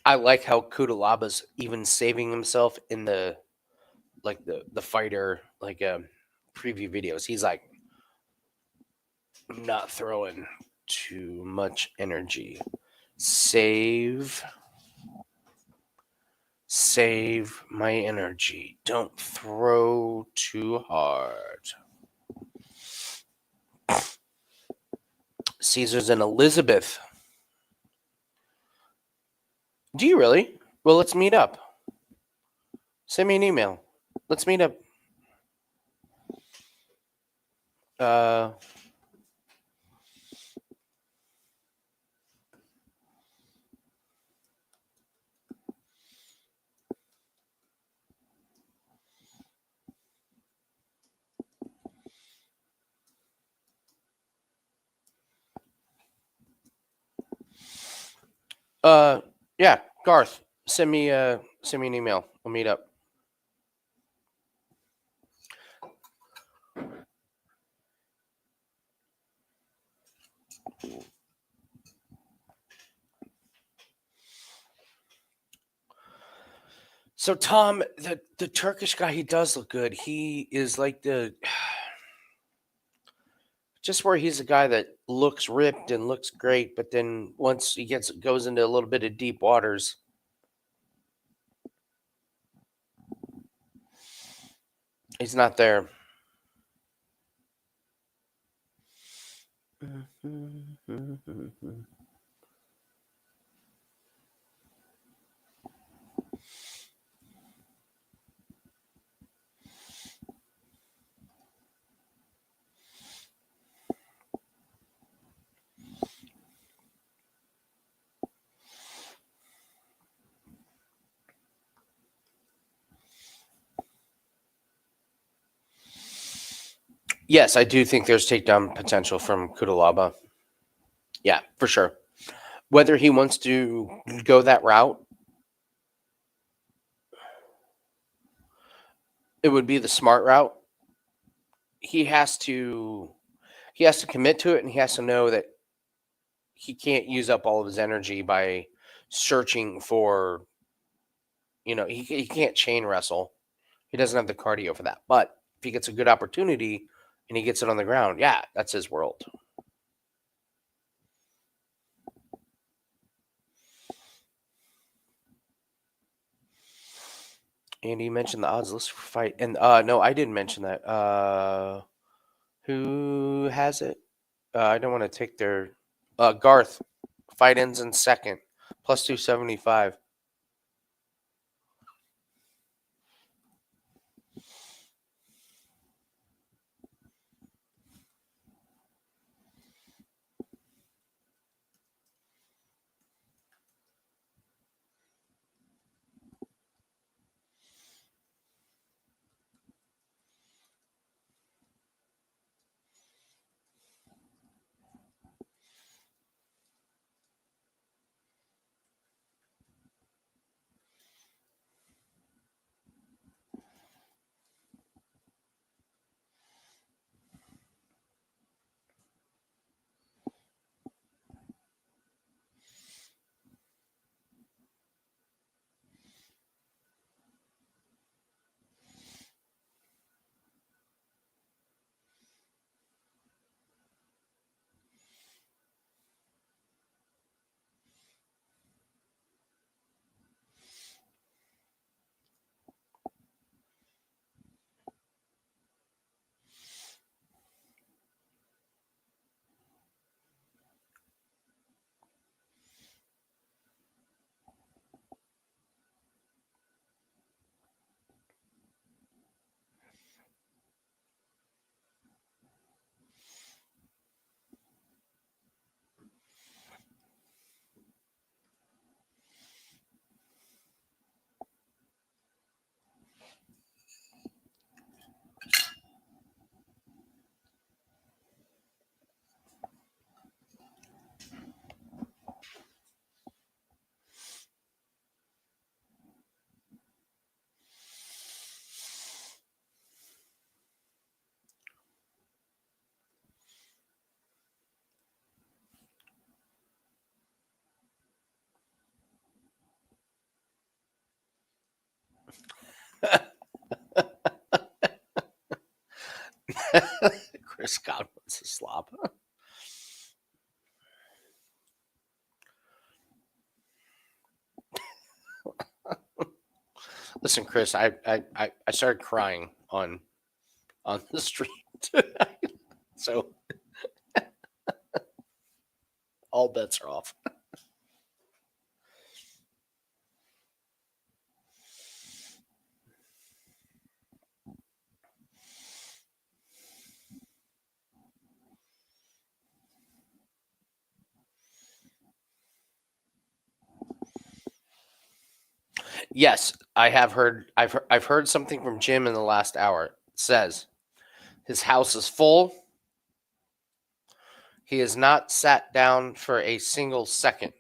I like how Cuda Laaba's even saving himself in the fighter preview videos. He's like not throwing too much energy. Save my energy. Don't throw too hard. Caesars and Elizabeth. Do you really? Well, let's meet up. Send me an email. Let's meet up. Uh, yeah, Garth, send me an email. We'll meet up. So Tom, the Turkish guy, he does look good. He is like just where he's a guy that looks ripped and looks great, but then once he goes into a little bit of deep waters, he's not there. Yes, I do think there's takedown potential from Cuda Laaba. Yeah, for sure. Whether he wants to go that route, it would be the smart route. He has to commit to it, and he has to know that he can't use up all of his energy by searching for, he can't chain wrestle. He doesn't have the cardio for that. But if he gets a good opportunity and he gets it on the ground, yeah, that's his world. Andy, you mentioned the odds list for fight. And no, I didn't mention that. Who has it? I don't want to take their Garth. Fight ends in second. Plus 275. Chris Godwin's a slob. Listen, Chris, I started crying on the street tonight, so all bets are off. Yes, I have heard. I've heard something from Jim in the last hour. It says his house is full. He has not sat down for a single second.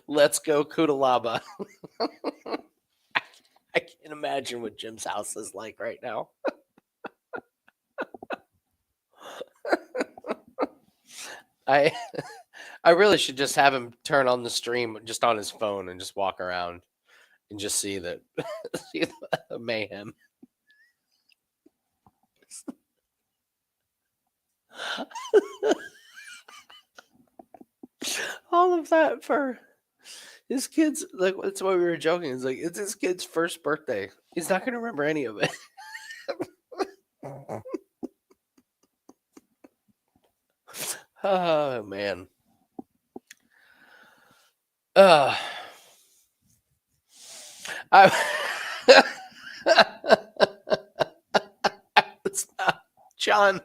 Let's go, Cuda Laaba. I can't imagine what Jim's house is like right now. I I really should just have him turn on the stream just on his phone and just walk around and just see that see the mayhem. All of that for his kids. Like that's why we were joking. It's like it's his kid's first birthday. He's not going to remember any of it. Oh man. I it's not John.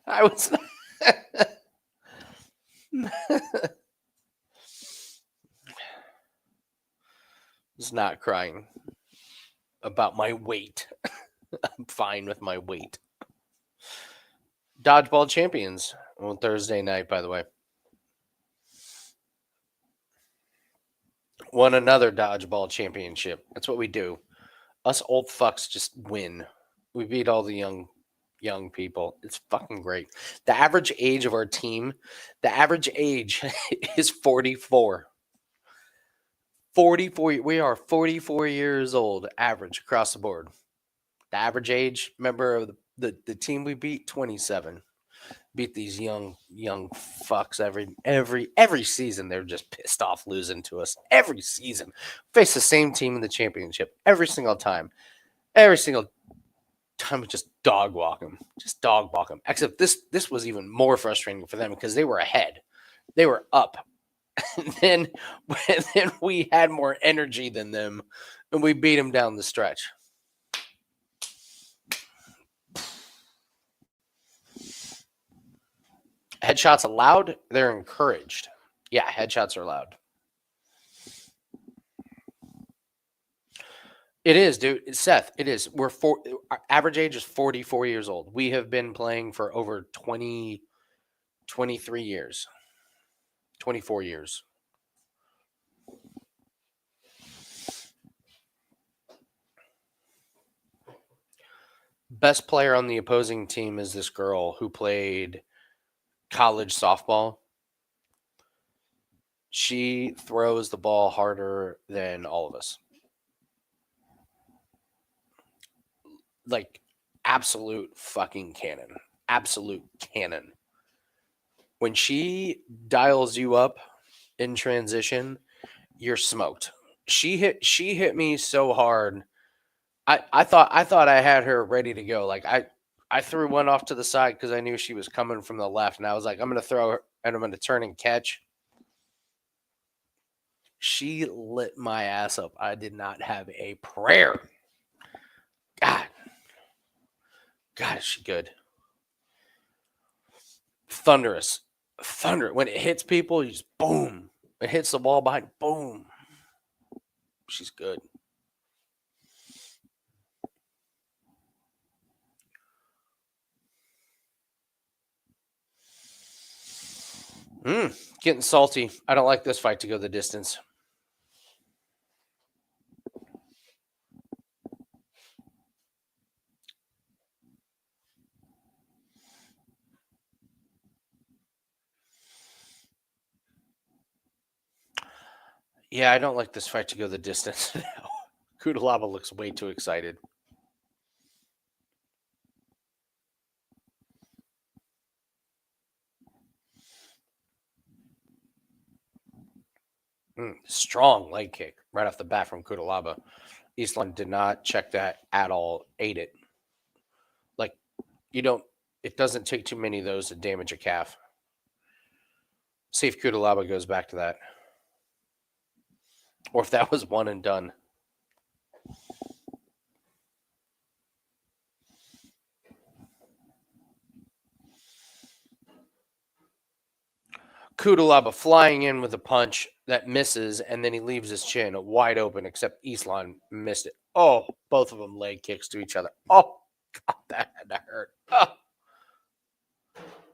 I was was not crying about my weight. I'm fine with my weight. Dodgeball champions on Thursday night, by the way. Won another dodgeball championship. That's what we do. Us old fucks just win. We beat all the young people. It's fucking great. The average age of our team, the average age is 44. 44. We are 44 years old, average across the board. The average age member of the team we beat, 27. Beat these young fucks every season. They're just pissed off losing to us every season. Face the same team in the championship every single time. Every single time we just dog walk them. Just dog walk them. Except this was even more frustrating for them because they were ahead. They were up. And then we had more energy than them and we beat them down the stretch. Headshots allowed. They're encouraged. Yeah, headshots are allowed. It is, dude. Seth, it is. Our average age is 44 years old. We have been playing for over 20, 23 years, 24 years. Best player on the opposing team is this girl who played college softball. She throws the ball harder than all of us. Like absolute fucking cannon. Absolute cannon. When she dials you up in transition, you're smoked. She hit me so hard. I thought I had her ready to go. Like I threw one off to the side because I knew she was coming from the left, and I was like, I'm gonna throw her and I'm gonna turn and catch. She lit my ass up. I did not have a prayer. God, is she good? Thunderous, thunder. When it hits people, you just boom. It hits the wall behind, boom. She's good. Getting salty. I don't like this fight to go the distance. Yeah, I don't like this fight to go the distance now. Cuda Laaba looks way too excited. Strong leg kick right off the bat from Cuda Laaba. Islam did not check that at all, ate it. Like, it doesn't take too many of those to damage a calf. See if Cuda Laaba goes back to that. Or if that was one and done. Cuda Laaba flying in with a punch that misses, and then he leaves his chin wide open, except Islam missed it. Oh, both of them leg kicks to each other. Oh, God, that had to hurt.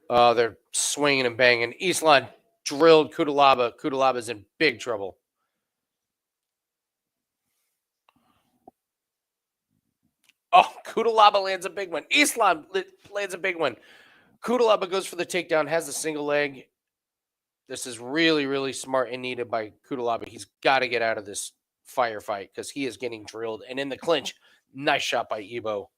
Oh, they're swinging and banging. Islam drilled Cuda Laaba. Cuda Laaba's in big trouble. Oh, Cuda Laaba lands a big one. Islam lands a big one. Cuda Laaba goes for the takedown, has a single leg. This is really, really smart and needed by Cuda Laaba. He's got to get out of this firefight because he is getting drilled. And in the clinch, nice shot by Ebo.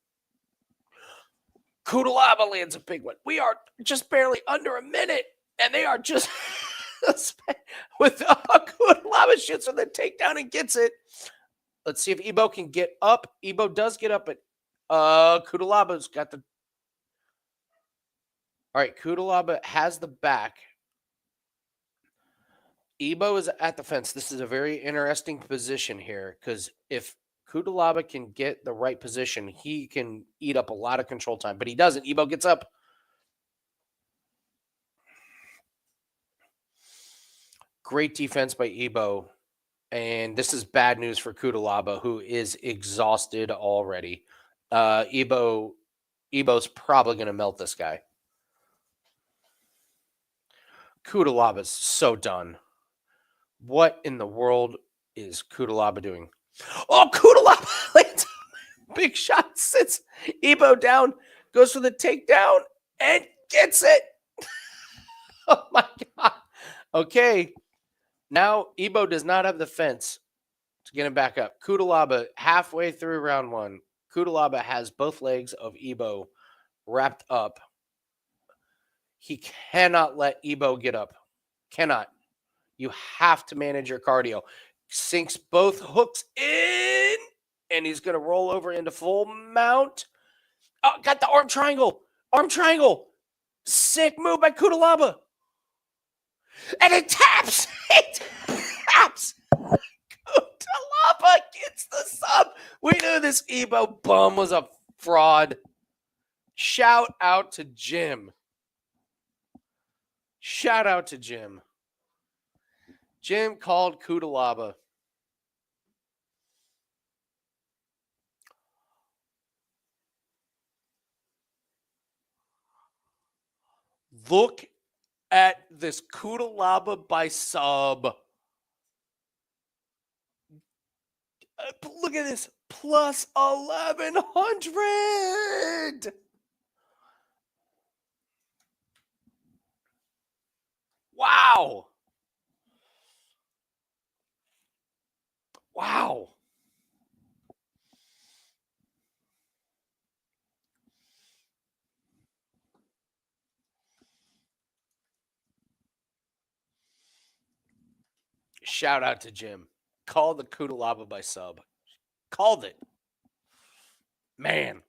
Cuda Laaba lands a big one. We are just barely under a minute, and they are just with Cuda Laaba shoots with the takedown and gets it. Let's see if Ebo can get up. Ebo does get up, but Cuda Laaba's got the. All right, Cuda Laaba has the back. Ebo is at the fence. This is a very interesting position here because if Cuda Laaba can get the right position, he can eat up a lot of control time, but he doesn't. Ebo gets up. Great defense by Ebo. And this is bad news for Cuda Laaba, who is exhausted already. Ebo's probably going to melt this guy. Cuda Laaba's so done. What in the world is Cuda Laaba doing? Oh, Cuda Laaba lands big shot, sits Ebo down, goes for the takedown, and gets it. Oh, my God. Okay. Now, Ebo does not have the fence to get him back up. Cuda Laaba, halfway through round one, Cuda Laaba has both legs of Ebo wrapped up. He cannot let Ebo get up. Cannot. You have to manage your cardio. Sinks both hooks in, and he's going to roll over into full mount. Oh, got the arm triangle. Arm triangle. Sick move by Cuda Laaba. And it taps. It taps. Cuda Laaba gets the sub. We knew this Ebo bum was a fraud. Shout out to Jim. Shout out to Jim. Jim called Cuda Laaba. Look at this Cuda Laaba by sub. Look at this. Plus 1,100. Wow. Wow. Shout out to Jim. Called the Cuda Laaba by sub. Called it. Man.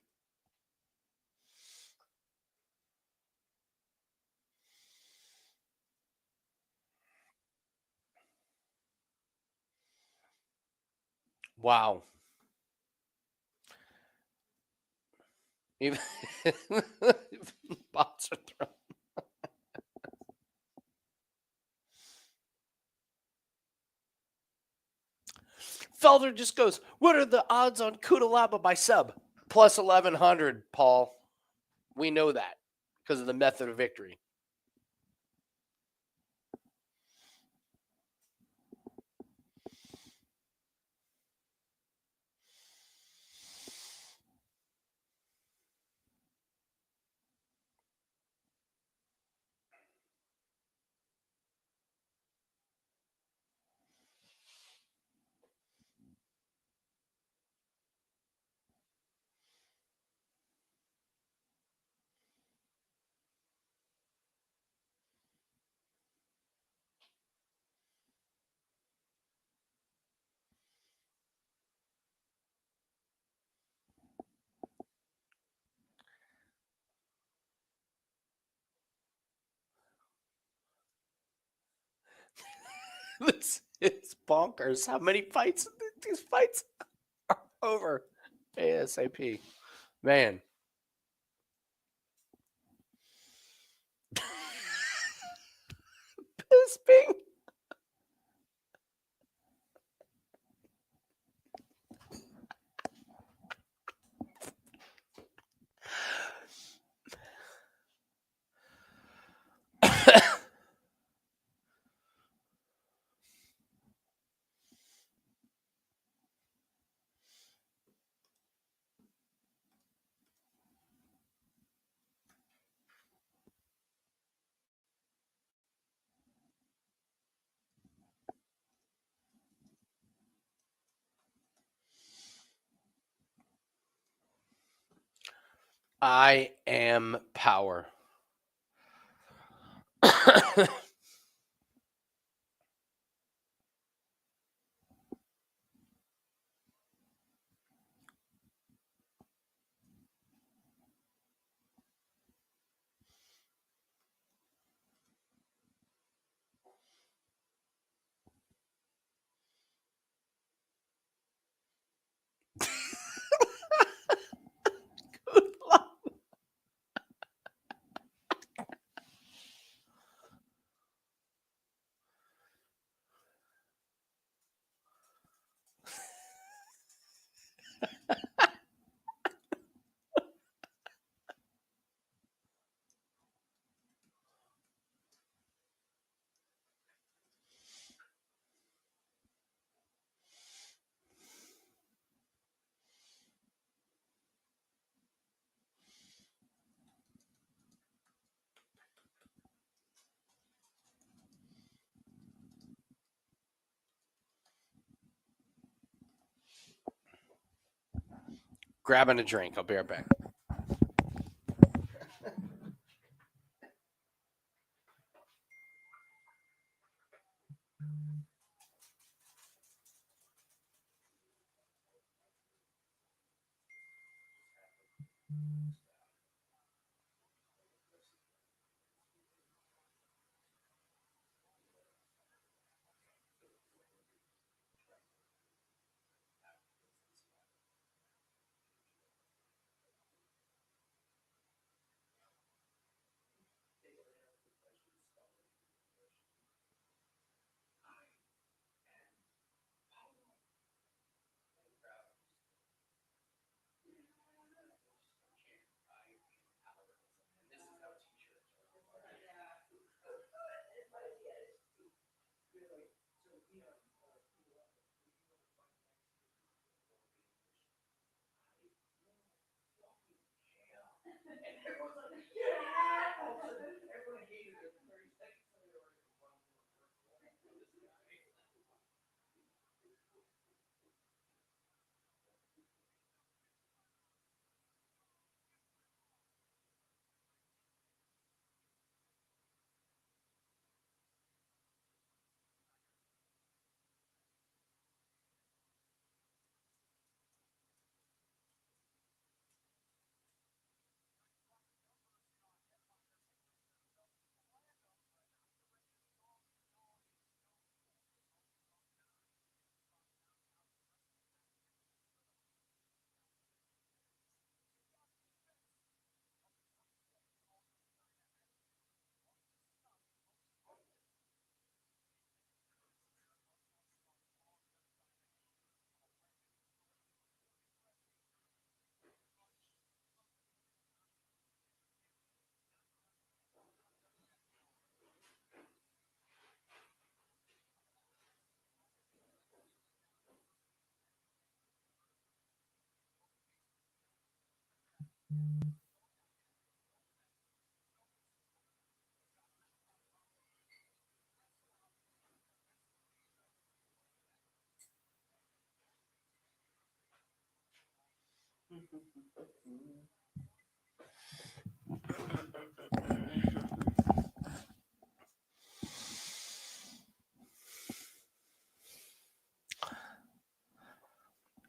Wow. Even bots are thrown. Felder just goes, what are the odds on Cuda Laaba by sub? Plus 1,100, Paul. We know that because of the method of victory. This is bonkers. How many fights? These fights are over ASAP. Man. Bisping. I am power. Good luck. Grabbing a drink. I'll be right back.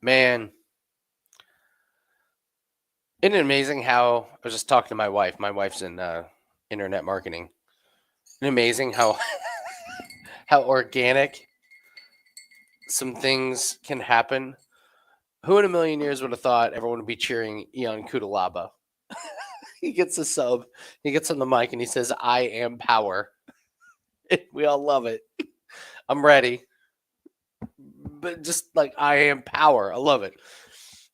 Man, isn't it amazing how I was just talking to my wife? My wife's in internet marketing. Isn't it amazing how how organic some things can happen. Who in a million years would have thought everyone would be cheering Cuda Laaba? He gets a sub. He gets on the mic and he says, "I am power." We all love it. I'm ready. But just like, I am power. I love it.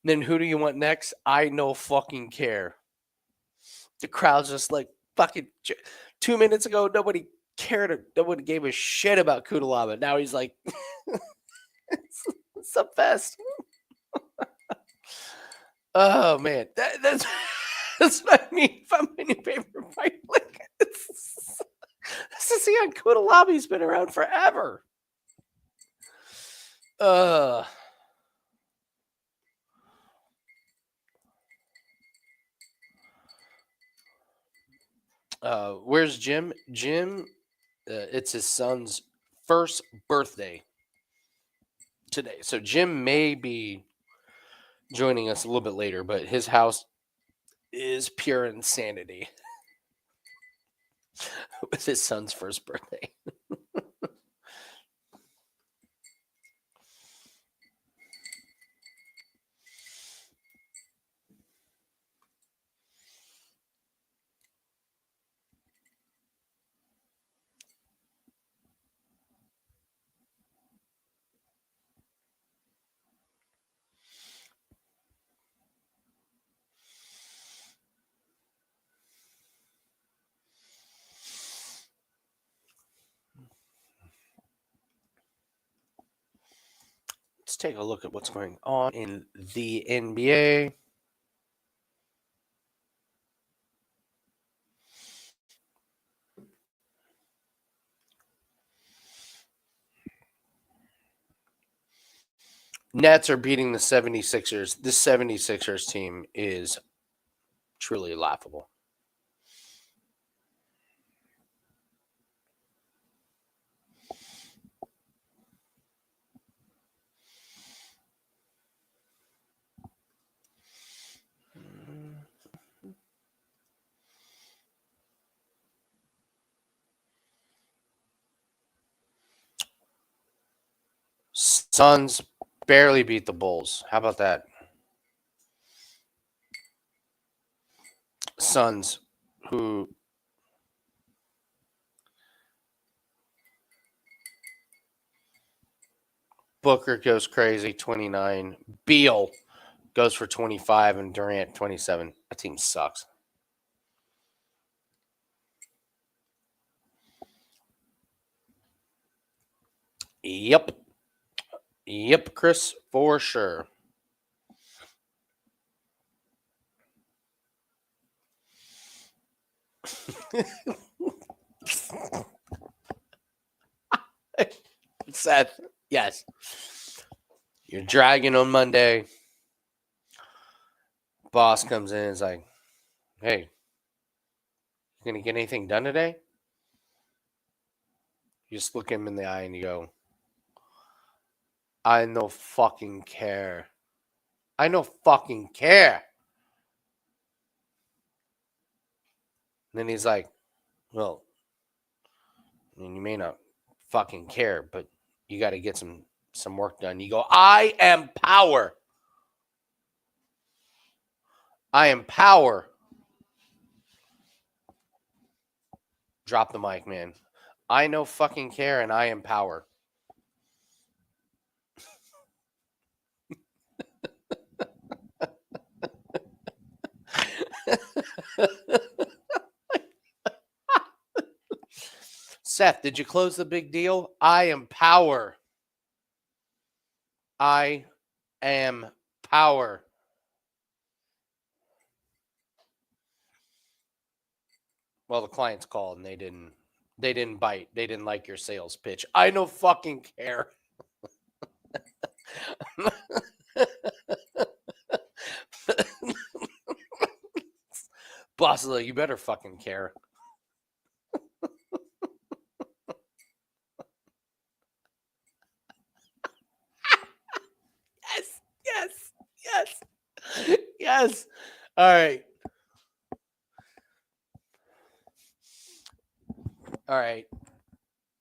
Then who do you want next? I no fucking care. The crowd's just like, fucking 2 minutes ago, nobody cared. Nobody gave a shit about Cuda Laaba. Now he's like, it's a fest. Oh, man. That's what I mean. If I'm my new favorite fight, like, this is the Cuda Laaba. He's been around forever. Where's Jim? Jim, it's his son's first birthday today. So Jim may be joining us a little bit later, but his house is pure insanity with his son's first birthday. Let's take a look at what's going on in the NBA. Nets are beating the 76ers. This 76ers team is truly laughable. Suns barely beat the Bulls. How about that? Suns, who Booker goes crazy, 29. Beal goes for 25, and Durant 27. That team sucks. Yep, Chris, for sure. Seth, yes. You're dragging on Monday. Boss comes in and is like, "Hey, you gonna get anything done today?" You just look him in the eye and you go, "I no fucking care. I no fucking care." And then he's like, "Well, I mean, you may not fucking care, but you got to get some work done." You go, "I am power. I am power." Drop the mic, man. I no fucking care, and I am power. Seth, did you close the big deal? I am power. I am power. Well, the clients called and they didn't bite. They didn't like your sales pitch. I no fucking care. Bosra, you better fucking care. Yes. All right.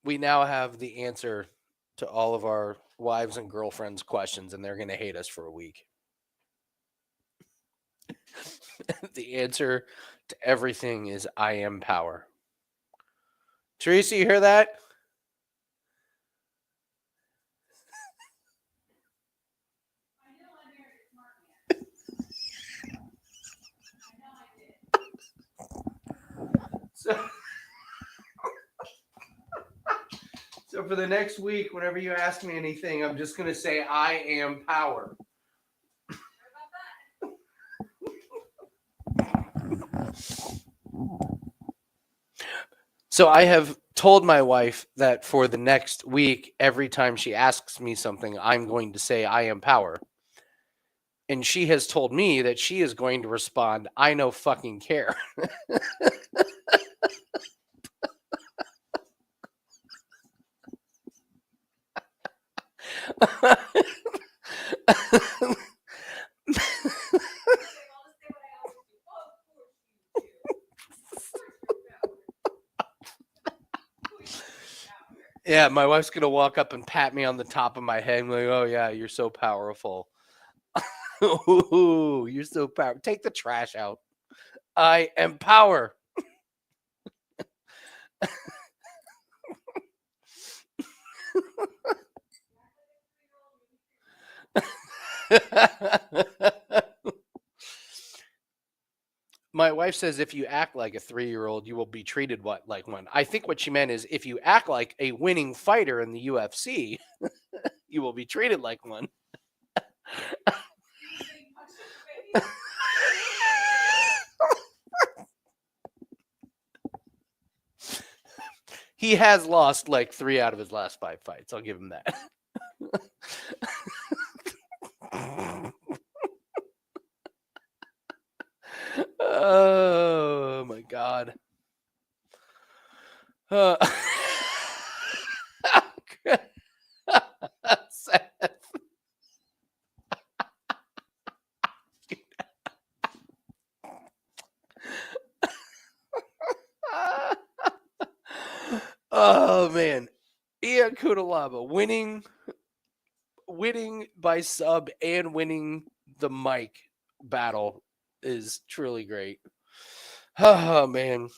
we now have the answer to all of our wives and girlfriends' questions, and they're going to hate us for a week. The answer to everything is I am power. Teresa, you hear that? So for the next week, whenever you ask me anything, I'm just going to say I am power. So I have told my wife that for the next week, every time she asks me something, I'm going to say I am power. And she has told me that she is going to respond, I no fucking care. Yeah, my wife's going to walk up and pat me on the top of my head and be like, oh, yeah, you're so powerful. Ooh, you're so powerful. Take the trash out. I am power. My wife says if you act like a 3-year-old, you will be treated like one. I think what she meant is if you act like a winning fighter in the UFC, you will be treated like one. He has lost like 3 out of his last 5 fights. I'll give him that. Oh my god. Seth. Oh man. Ian Cuda Laaba winning by sub and winning the mic battle is truly great. Oh man.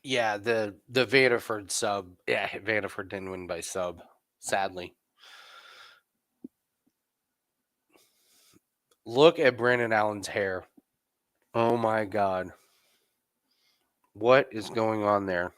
Yeah, the Vanderford sub. Yeah, Vanderford didn't win by sub, sadly. Look at Brandon Allen's hair. Oh my god. What is going on there?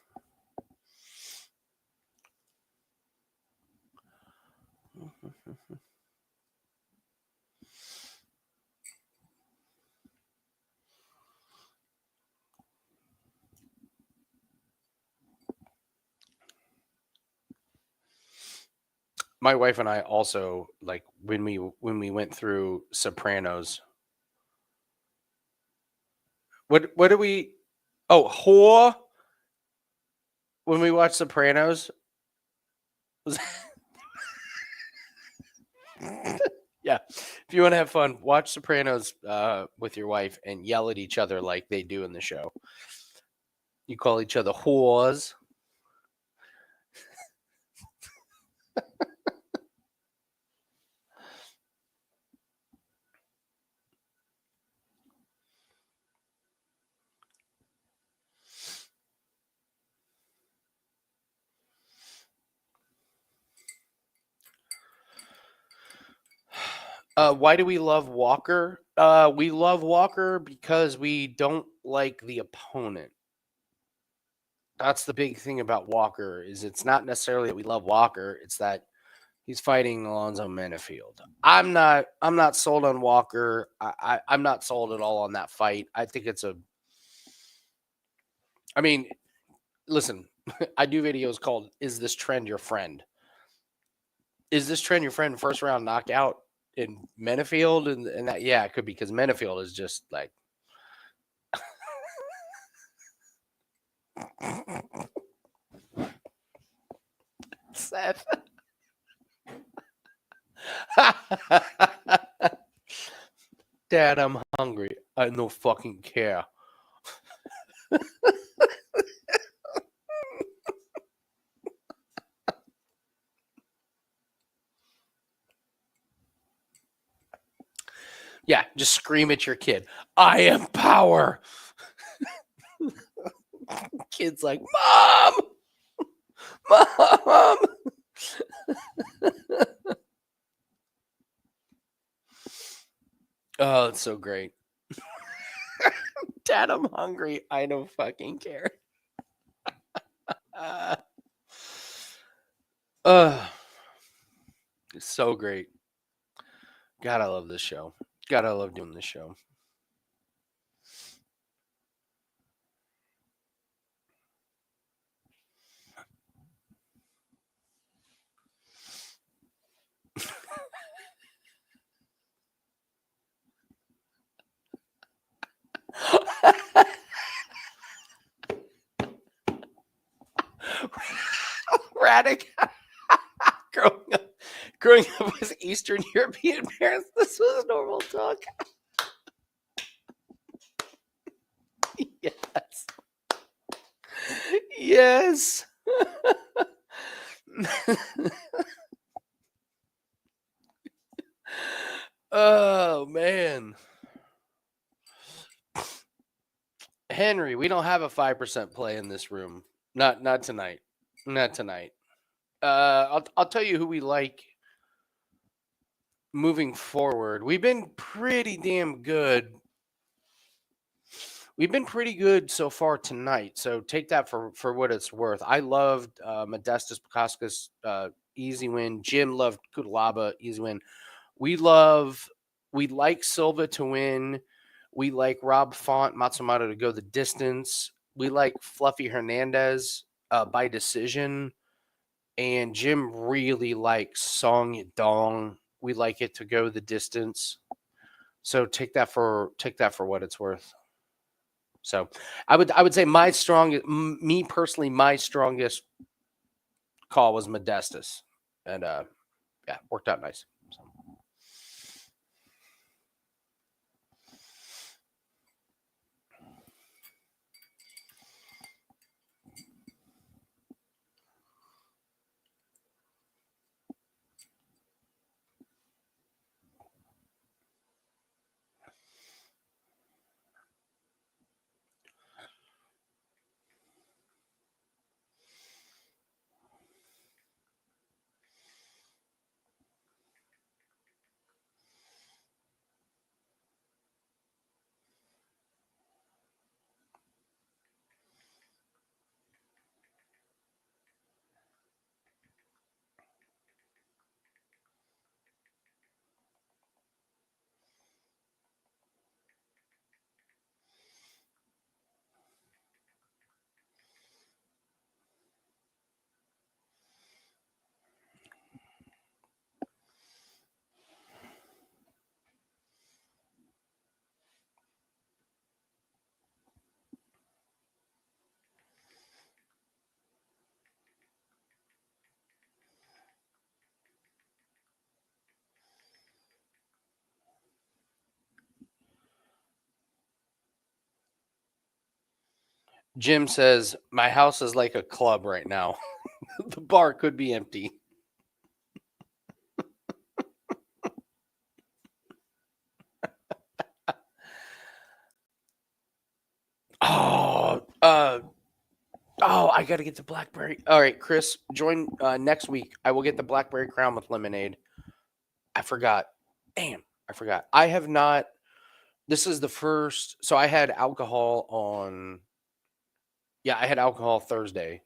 My wife and I also like when we went through Sopranos. What do we? Oh, whore. When we watched Sopranos. Yeah, if you want to have fun, watch Sopranos with your wife and yell at each other like they do in the show. You call each other whores. Why do we love Walker? We love Walker because we don't like the opponent. That's the big thing about Walker is it's not necessarily that we love Walker, it's that he's fighting Alonzo Manafield. I'm not sold on Walker. I'm not sold at all on that fight. I think it's I mean, listen, I do videos called "Is This Trend Your Friend?" Is this trend your friend? First round knockout in Manafield, and that it could be because Manafield is just like Seth. Dad, I'm hungry. I no fucking care. Yeah, just scream at your kid. I am power. Kid's like, Mom! Mom! Oh, it's so great. Dad, I'm hungry. I don't fucking care. It's so great. God, I love this show. God, I love doing this show. Radic. growing up with Eastern European parents, this was normal talk. Yes. Yes. Oh man. Henry, we don't have a 5% play in this room. Not tonight. Not tonight. I'll tell you who we like moving forward. We've been pretty damn good. We've been pretty good so far tonight. So take that for what it's worth. I loved Modestus Bascus, easy win. Jim loved Cuda Laaba, easy win. We like Silva to win. We like Rob Font, Matsumoto to go the distance. We like Fluffy Hernandez by decision. And Jim really likes Song Yadong. We like it to go the distance. So take that for what it's worth. So I would say my strongest, me personally, my strongest call was Modestus, and worked out nice. So. Jim says, my house is like a club right now. The bar could be empty. I got to get the blackberry. All right, Chris, join next week. I will get the blackberry crown with lemonade. I forgot. Damn. I forgot. I have not. This is the first. So I had alcohol on. Yeah, I had alcohol Thursday.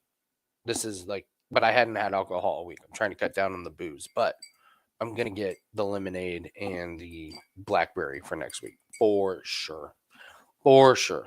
This is like, but I hadn't had alcohol all week. I'm trying to cut down on the booze, but I'm gonna get the lemonade and the blackberry for next week for sure. For sure.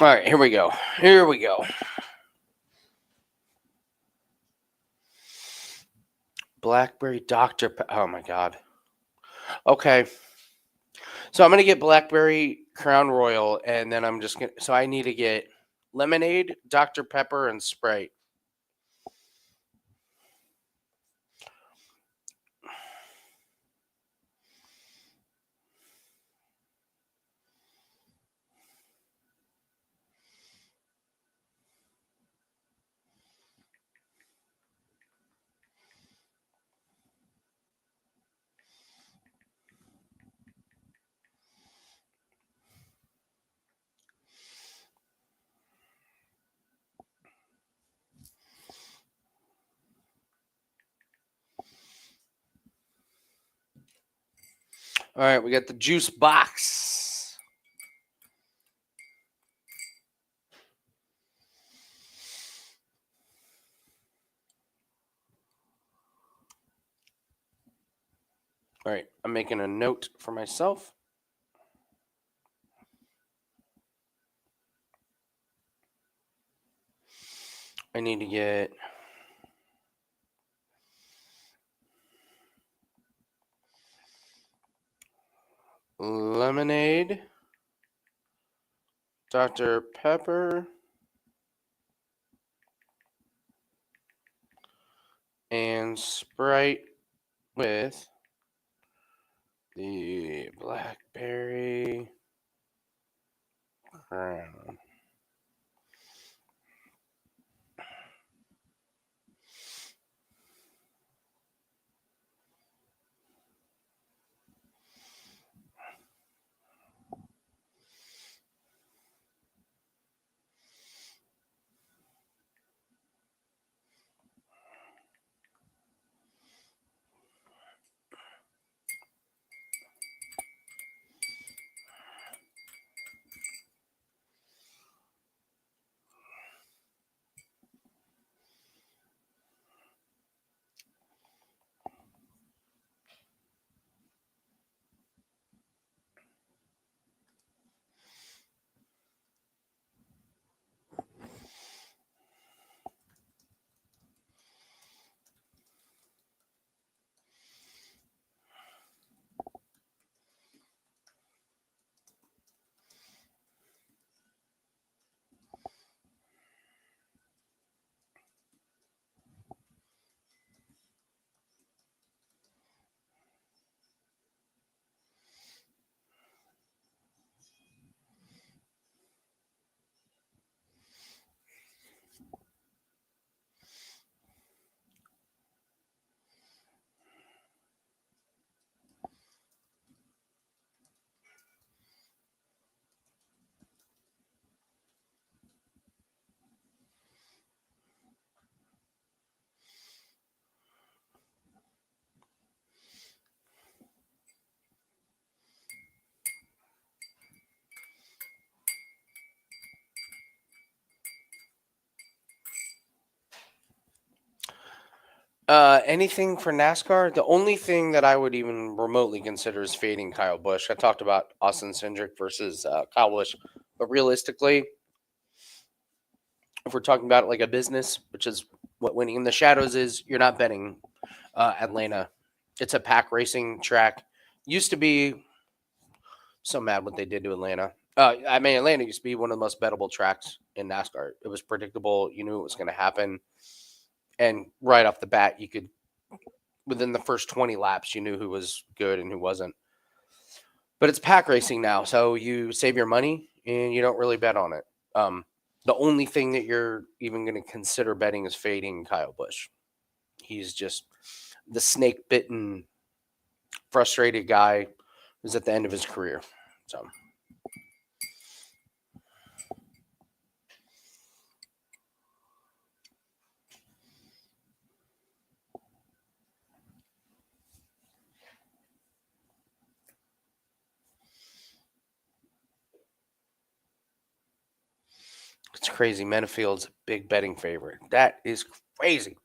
All right, here we go. Here we go. Blackberry Dr. Oh my God. Okay. So I'm going to get Blackberry Crown Royal, and then I'm just going to. So I need to get lemonade, Dr. Pepper, and Sprite. All right, we got the juice box. All right, I'm making a note for myself. I need to get lemonade, Dr. Pepper, and Sprite with the Blackberry Crown. Anything for NASCAR? The only thing that I would even remotely consider is fading Kyle Busch. I talked about Austin Cindric versus Kyle Busch, but realistically, if we're talking about it like a business, which is what winning in the shadows is, you're not betting Atlanta. It's a pack racing track. Used to be so mad what they did to Atlanta. I mean, Atlanta used to be one of the most bettable tracks in NASCAR. It was predictable. You knew it was going to happen. And right off the bat, you could, within the first 20 laps, you knew who was good and who wasn't. But it's pack racing now. So you save your money and you don't really bet on it. The only thing that you're even going to consider betting is fading Kyle Busch. He's just the snake bitten, frustrated guy who's at the end of his career. So. It's crazy. Manafield's a big betting favorite. That is crazy.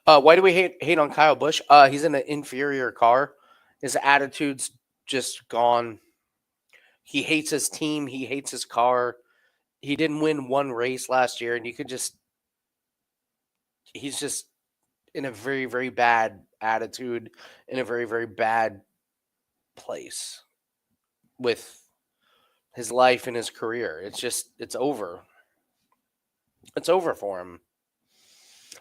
Why do we hate on Kyle Busch? He's in an inferior car. His attitude's just gone. He hates his team. He hates his car. He didn't win one race last year, and you could just he's just in a very, very bad attitude, in a very, very bad place with his life and his career. It's over. It's over for him.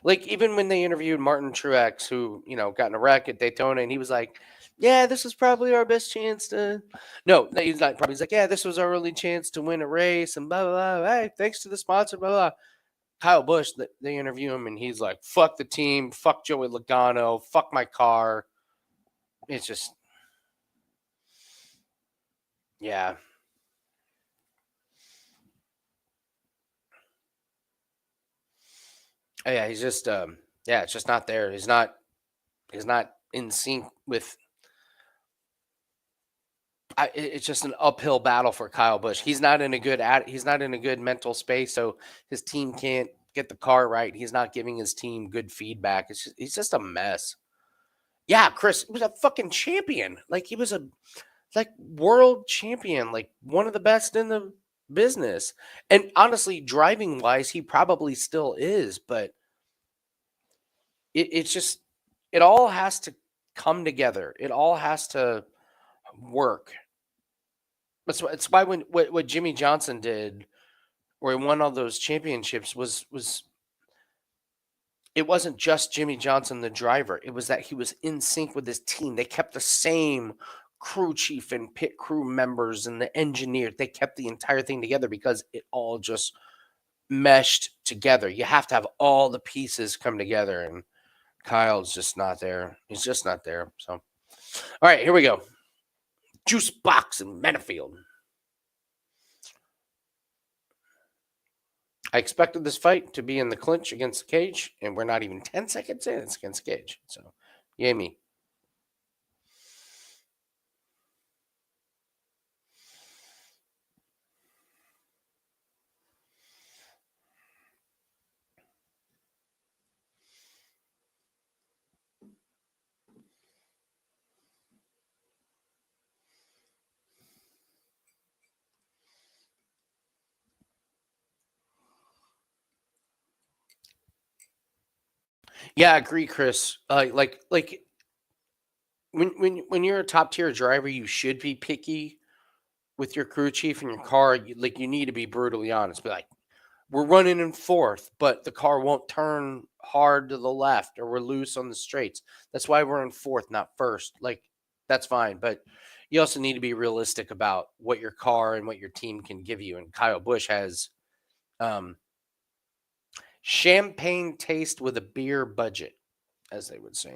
Like, even when they interviewed Martin Truex, who, got in a wreck at Daytona, and he was like, yeah, this was probably our best chance to. No, he's not probably. He's like, yeah, this was our only chance to win a race, and blah, blah, blah. Hey, thanks to the sponsor, blah, blah. Kyle Busch, they interview him, and he's like, fuck the team, fuck Joey Logano, fuck my car. It's just, yeah. Yeah, he's just, it's just not there. He's not in sync with it's just an uphill battle for Kyle Busch. He's not in a good mental space, so his team can't get the car right. He's not giving his team good feedback. He's just a mess. Yeah, Chris, he was a fucking champion. Like, he was a world champion, like one of the best in the business. And honestly, driving wise, he probably still is, but it's just it all has to come together. It all has to work. It's why when what Jimmy Johnson did, where he won all those championships, was it wasn't just Jimmy Johnson the driver. It was that he was in sync with his team. They kept the same crew chief and pit crew members and the engineer. They kept the entire thing together because it all just meshed together. You have to have all the pieces come together, and Kyle's just not there. He's just not there. So, all right, here we go. Juice box and Manafield. I expected this fight to be in the clinch against Cage, and we're not even 10 seconds in. It's against Cage. So, yay me. Yeah, I agree, Chris. Like when you're a top tier driver, you should be picky with your crew chief and your car. You need to be brutally honest. Be like, we're running in fourth, but the car won't turn hard to the left, or we're loose on the straights. That's why we're in fourth, not first. Like, that's fine, but you also need to be realistic about what your car and what your team can give you. And Kyle Busch has um, champagne taste with a beer budget, as they would say.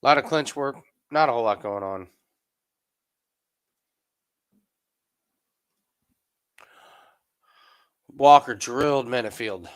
A lot of clinch work. Not a whole lot going on. Walker drilled Manafield.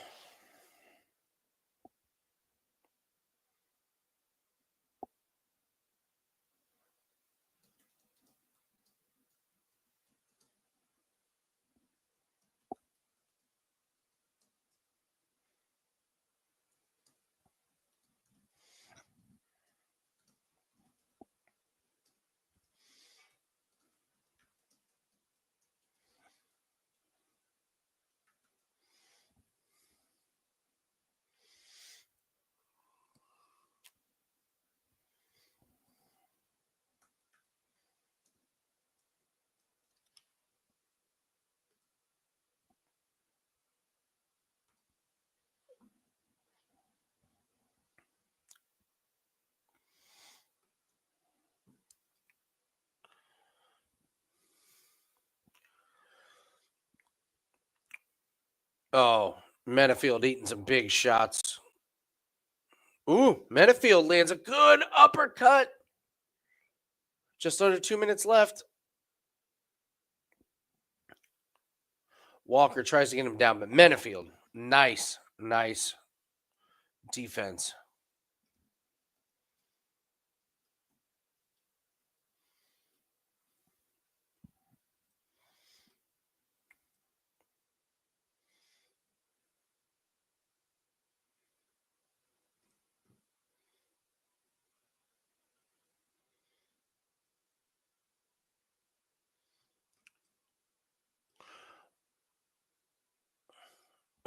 Oh, Manafield eating some big shots. Ooh, Manafield lands a good uppercut. Just under 2 minutes left. Walker tries to get him down, but Manafield, nice defense.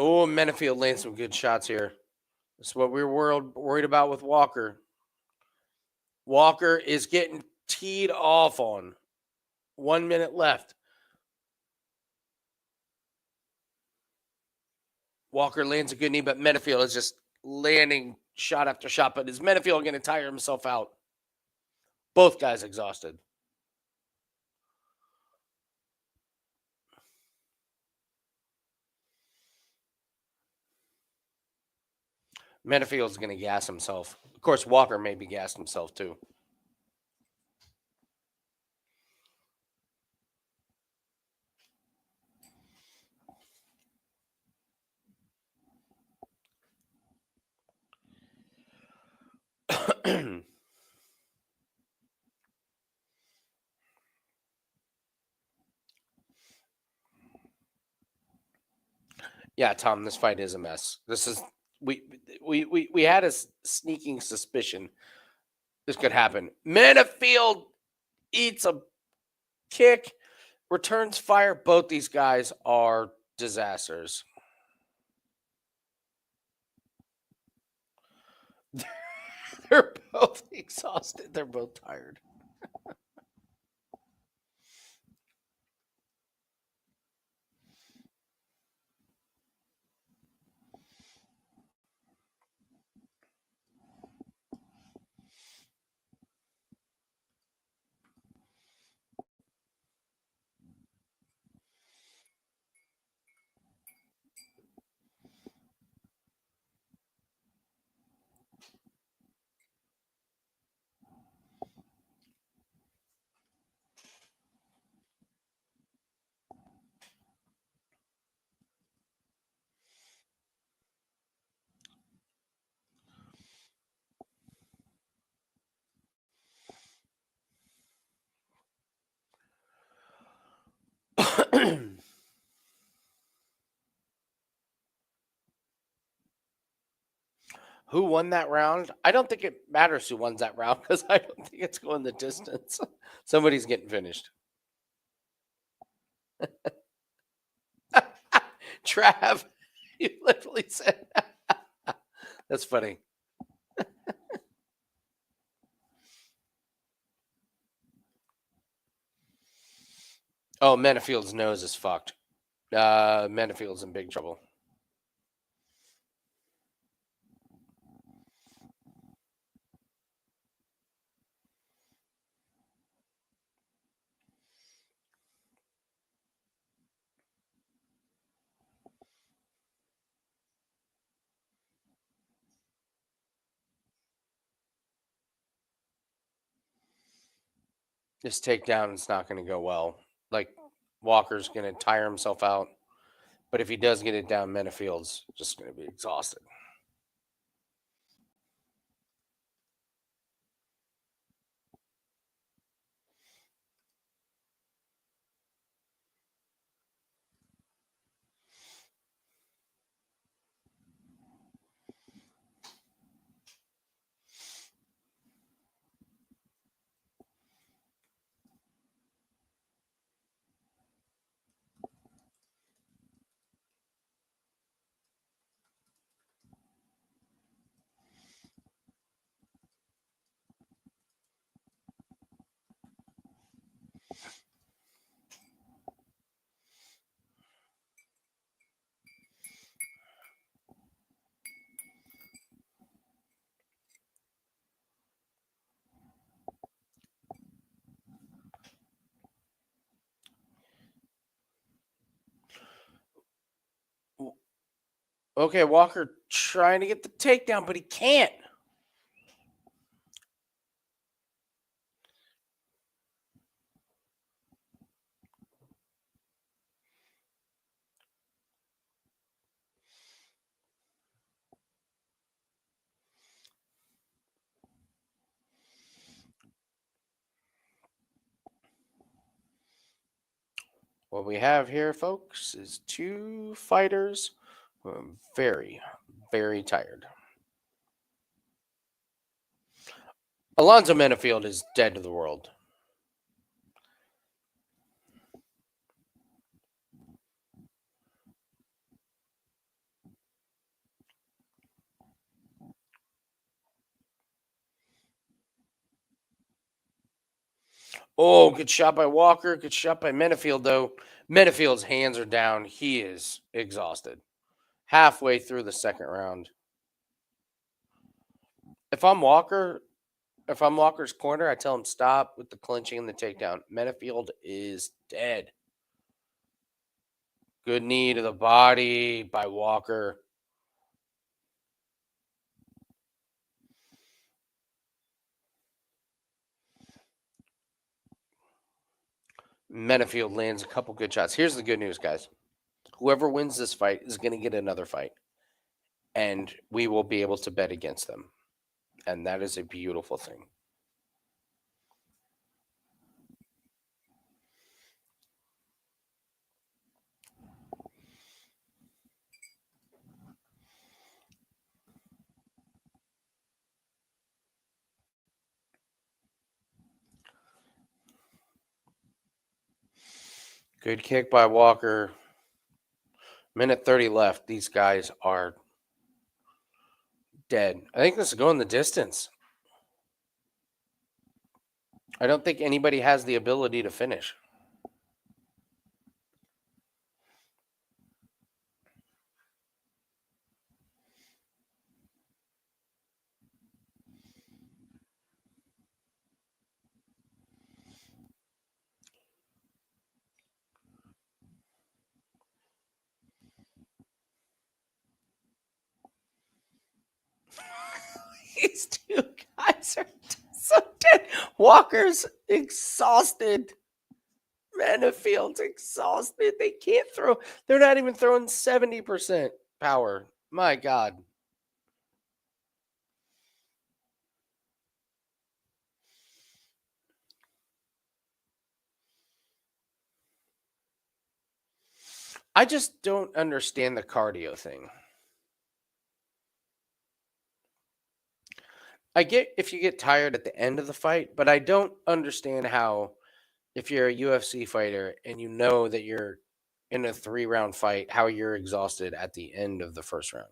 Oh, Manafield lands some good shots here. That's what we were worried about with Walker. Walker is getting teed off on. 1 minute left. Walker lands a good knee, but Manafield is just landing shot after shot. But is Manafield going to tire himself out? Both guys exhausted. Manafield's going to gas himself. Of course, Walker may be gassed himself too. Yeah, Tom, this fight is a mess. This is we had a sneaking suspicion this could happen. Manafield eats a kick, returns fire. Both these guys are disasters. They're both exhausted. They're both tired. Who won that round? I don't think it matters who wins that round because I don't think it's going the distance. Somebody's getting finished. Trav, you literally said that's funny. Oh, Manafield's nose is fucked. Manafield's in big trouble. This takedown is not going to go well. Like, Walker's going to tire himself out. But if he does get it down, Manafield's just going to be exhausted. Okay, Walker trying to get the takedown, but he can't. What we have here, folks, is two fighters who are very, very tired. Alonzo Manafield is dead to the world. Oh, good shot by Walker. Good shot by Manafield, though. Manafield's hands are down. He is exhausted. Halfway through the second round. If I'm Walker's corner, I tell him stop with the clinching and the takedown. Manafield is dead. Good knee to the body by Walker. Manafield lands a couple good shots. Here's the good news, guys. Whoever wins this fight is going to get another fight, and we will be able to bet against them. And that is a beautiful thing. Good kick by Walker. Minute 30 left. These guys are dead. I think this is going the distance. I don't think anybody has the ability to finish. These two guys are so dead. Walker's exhausted. Manafield's exhausted. They can't throw. They're not even throwing 70% power. My God. I just don't understand the cardio thing. I get if you get tired at the end of the fight, but I don't understand how, if you're a UFC fighter and you know that you're in a 3-round fight, how you're exhausted at the end of the first round.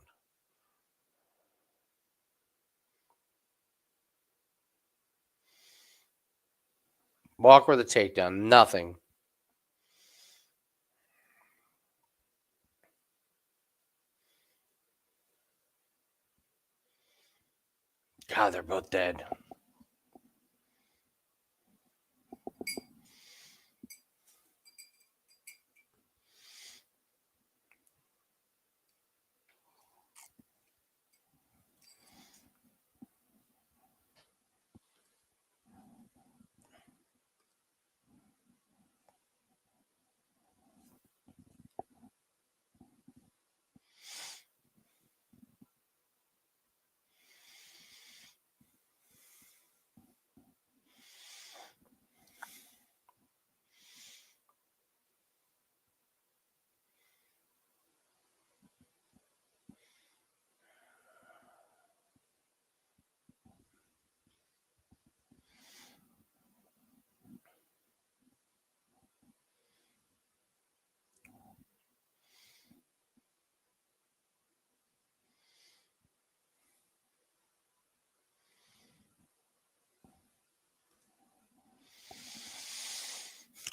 Walk with a takedown, nothing. God, they're both dead.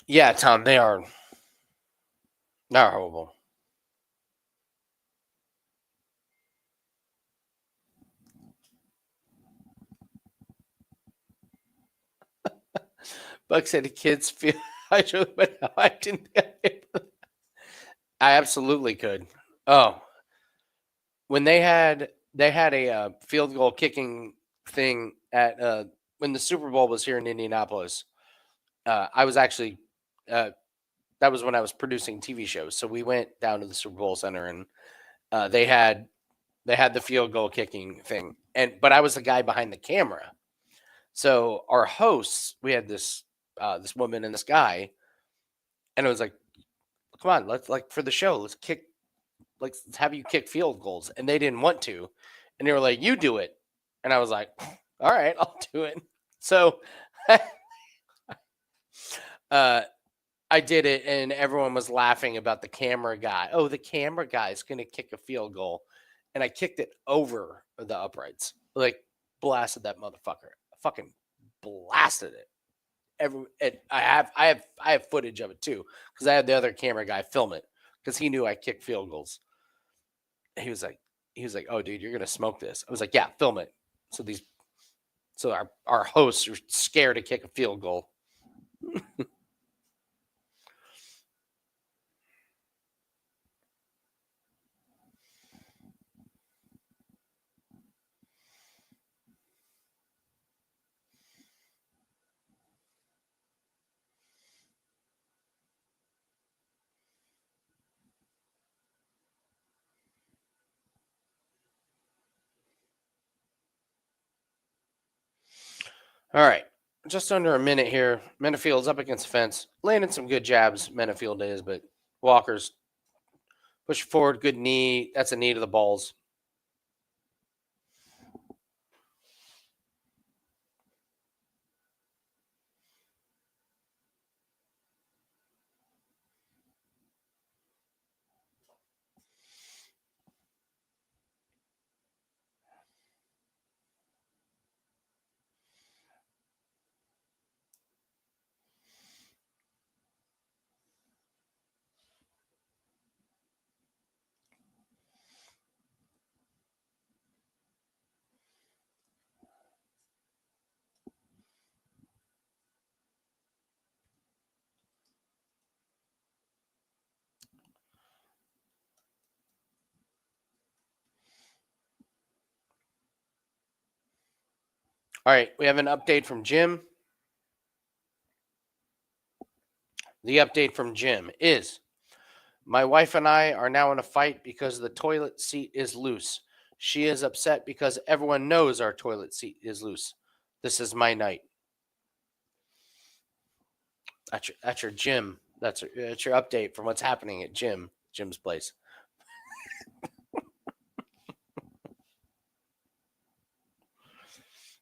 Yeah, Tom, they are horrible. Buck said the kids feel I really, but no, I didn't. I absolutely could. Oh, when they had a field goal kicking thing at when the Super Bowl was here in Indianapolis. I was actually that was when I was producing TV shows. So we went down to the Super Bowl center and they had the field goal kicking thing. And but I was the guy behind the camera. So our hosts, we had this woman and this guy, and it was like, come on, let's like for the show, let's have you kick field goals. And they didn't want to. And they were like, you do it. And I was like, all right, I'll do it. So uh I did it, and everyone was laughing about the camera guy. Oh, the camera guy is going to kick a field goal, and I kicked it over the uprights, like blasted that motherfucker. Fucking blasted it. And I have footage of it too because I had the other camera guy film it because he knew I kicked field goals. He was like, oh, dude, you're gonna smoke this. I was like, yeah, film it. So our hosts are scared to kick a field goal. All right. Just under a minute here. Manafield's up against the fence. Landing some good jabs, Manafield is, but Walker's push forward, good knee. That's a knee to the balls. All right. We have an update from Jim. The update from Jim is my wife and I are now in a fight because the toilet seat is loose. She is upset because everyone knows our toilet seat is loose. This is my night. That's your Jim. That's your update from what's happening at Jim's place.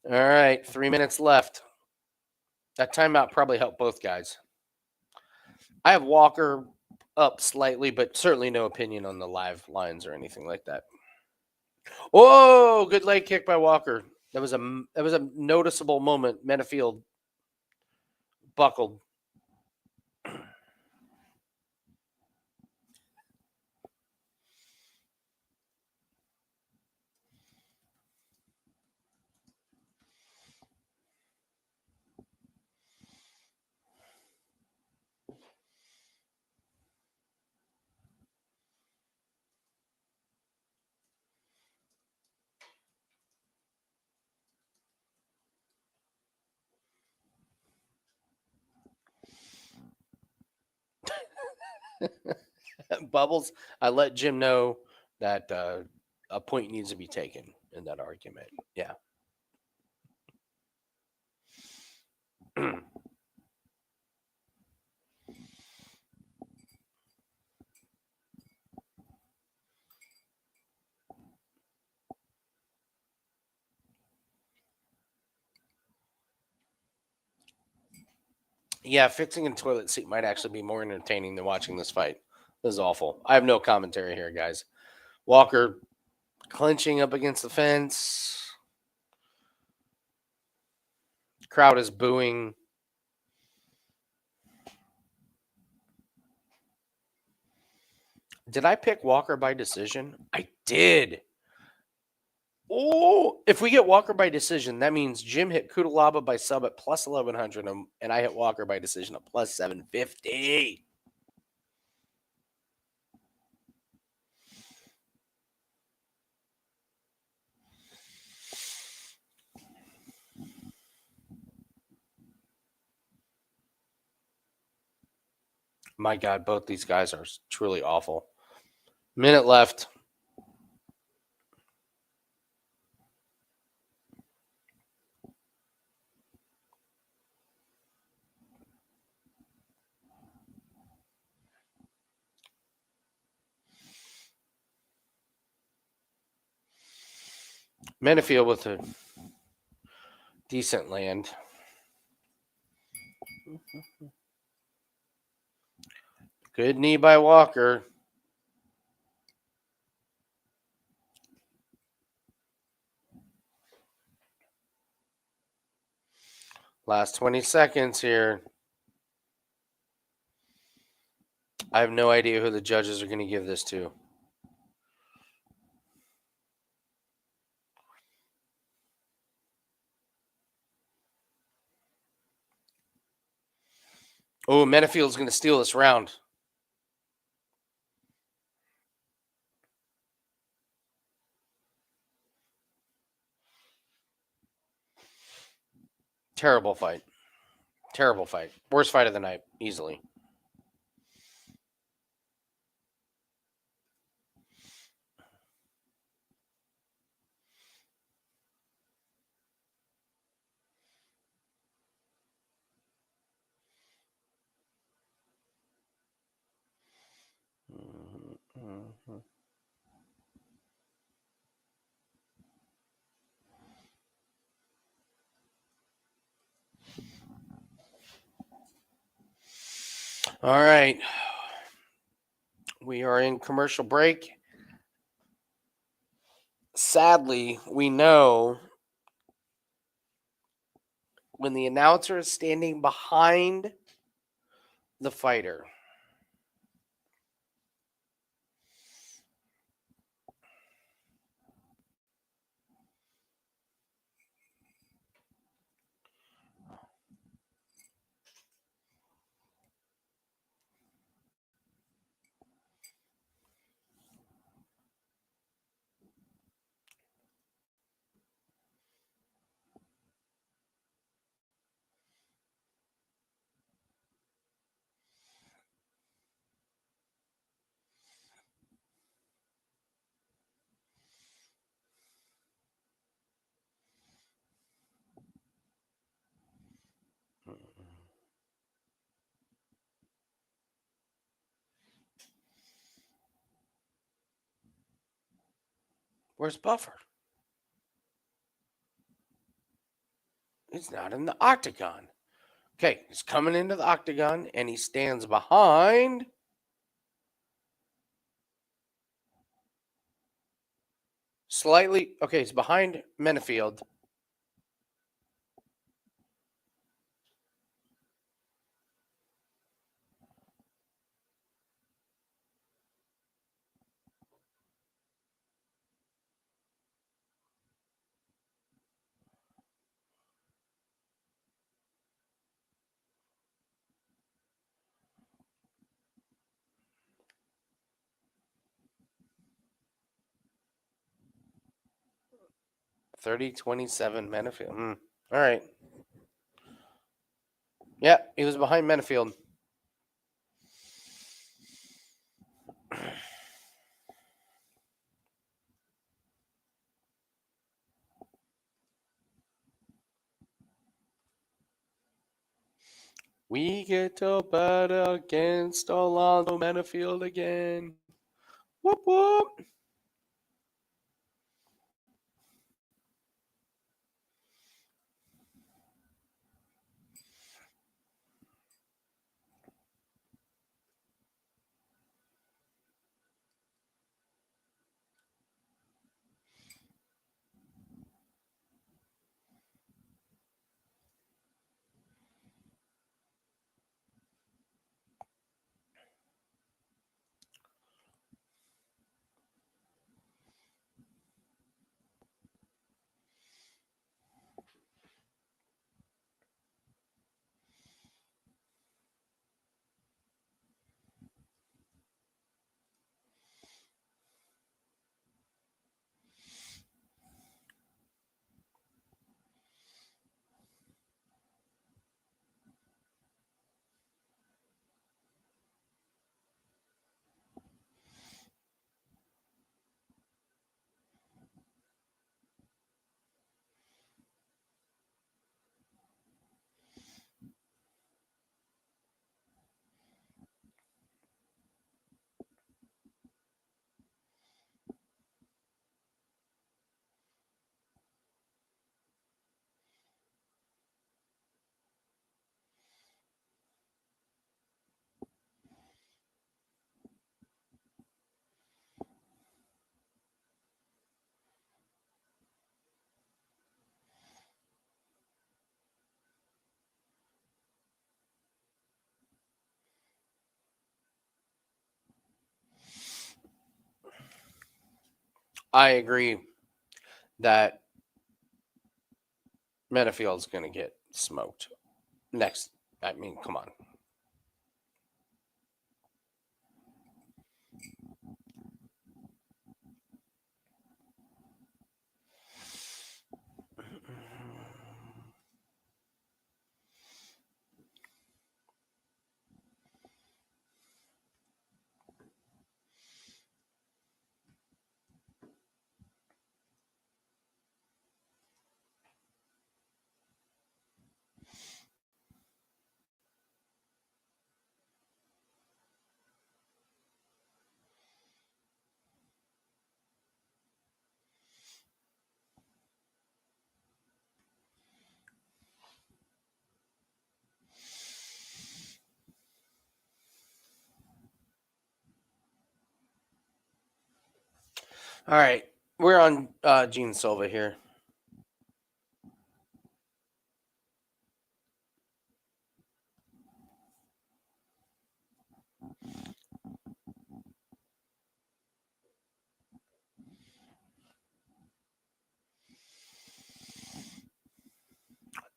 All right, 3 minutes left. That timeout probably helped both guys. I have Walker up slightly, but certainly no opinion on the live lines or anything like that. Oh, good leg kick by Walker. That was a noticeable moment. Manafield buckled. Bubbles. I let Jim know that a point needs to be taken in that argument. Yeah. Yeah, fixing a toilet seat might actually be more entertaining than watching this fight. This is awful. I have no commentary here, guys. Walker clinching up against the fence. Crowd is booing. Did I pick Walker by decision? I did. Oh, if we get Walker by decision, that means Jim hit Cuda Laaba by sub at plus 1100, and I hit Walker by decision at plus 750. My God, both these guys are truly awful. Minute left. Manafield with a decent land. Good knee by Walker. Last 20 seconds here. I have no idea who the judges are going to give this to. Oh, Manafield's going to steal this round. Terrible fight. Terrible fight. Worst fight of the night, easily. Mm-hmm. All right. We are in commercial break. Sadly, we know when the announcer is standing behind the fighter, where's Buffer? He's not in the octagon. Okay, he's coming into the octagon, and he stands behind slightly. Okay, he's behind Manafield. $30.27 Manafield. All right. Yeah, he was behind Manafield. We get to bet against Orlando Manafield again. Whoop whoop. I agree that Manafield's going to get smoked next. I mean, come on. All right. We're on Gene Silva here.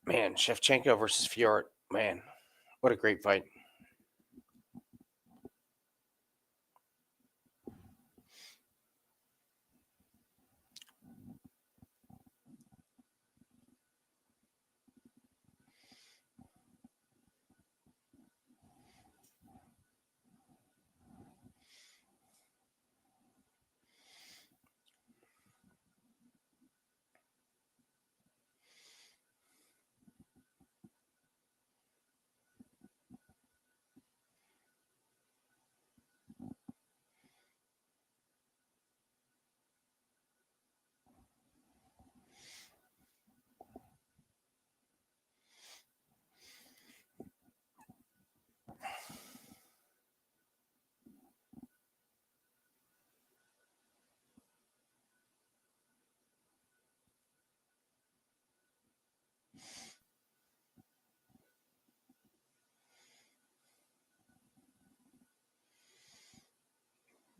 Man, Shevchenko versus Fiort. Man, what a great fight.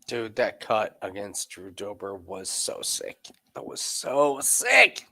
Dude, that cut against Drew Dober was so sick. That was so sick.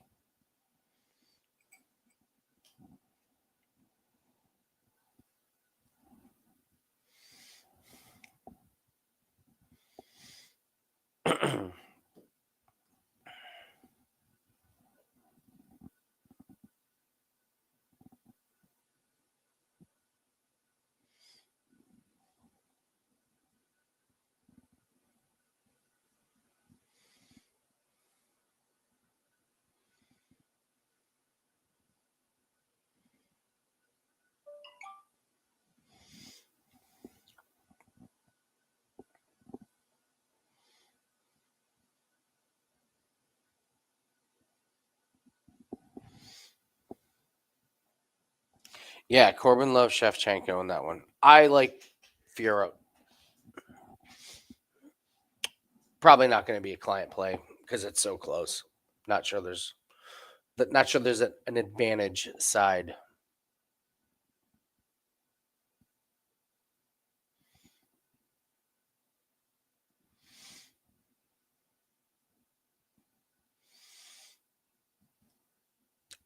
Yeah, Corbin loves Shevchenko in that one. I like Fiora. Probably not going to be a client play because it's so close. Not sure there's an advantage side.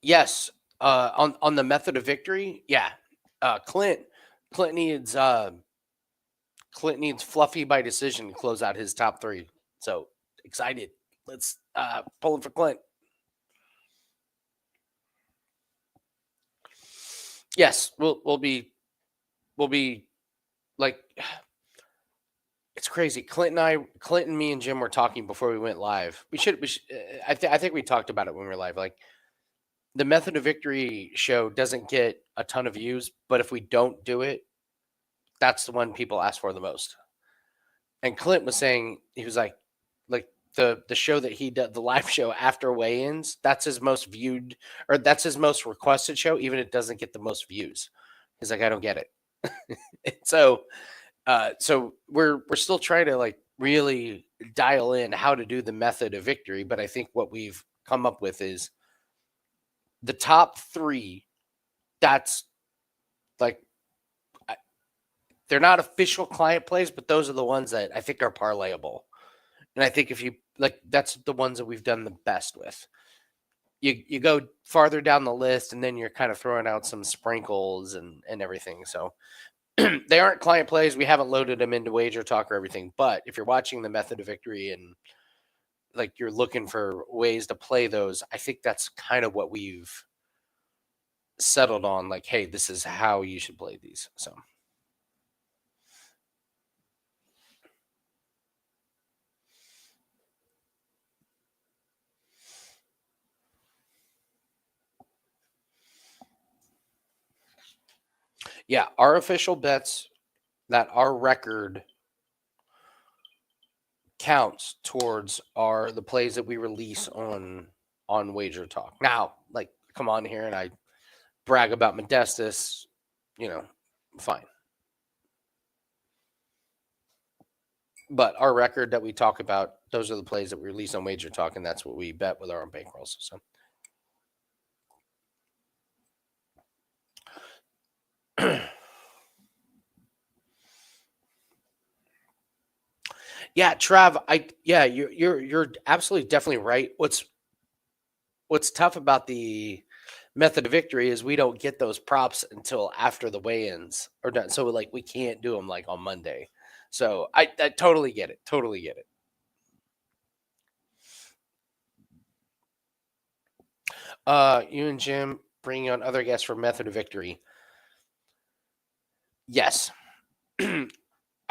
Yes, on the method of victory, yeah. Clint needs Clint needs Fluffy by decision to close out his top three. So excited. Let's pull it for Clint. Yes, we'll be like it's crazy. Clint and me and Jim were talking before we went live. We should I think we talked about it when we were live. Like the method of victory show doesn't get a ton of views, but if we don't do it, that's the one people ask for the most. And Clint was saying he was like the show that he did, the live show after weigh-ins, that's his most viewed or that's his most requested show, even if it doesn't get the most views. He's like, I don't get it. So we're still trying to like really dial in how to do the method of victory, but I think what we've come up with is the top three. That's like they're not official client plays, but those are the ones that I think are parlayable. And I think if you like that's the ones that we've done the best with. You go farther down the list, and then you're kind of throwing out some sprinkles and everything. So they aren't client plays. We haven't loaded them into Wager Talk or everything. But if you're watching the Method of Victory and like you're looking for ways to play those, I think that's kind of what we've settled on. Like, hey, this is how you should play these. So. Yeah, our official bets that our record counts towards are the plays that we release on Wager Talk. Now, like, come on here and I brag about Modestus, fine. But our record that we talk about, those are the plays that we release on Wager Talk, and that's what we bet with our own bankrolls. So. Yeah, Trav, you're absolutely definitely right. What's tough about the Method of Victory is we don't get those props until after the weigh-ins are done. So like we can't do them like on Monday. So I totally get it. Totally get it. You and Jim bringing on other guests for Method of Victory. Yes.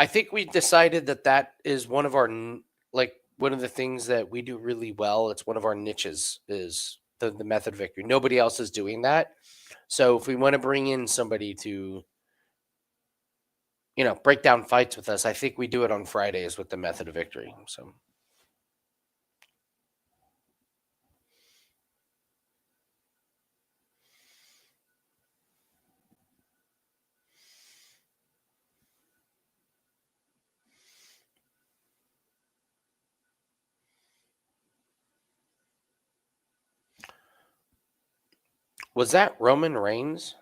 I think we decided that is one of our one of the things that we do really well. It's one of our niches is the Method of Victory. Nobody else is doing that. So if we want to bring in somebody to break down fights with us, I think we do it on Fridays with the Method of Victory. So. Was that Roman Reigns?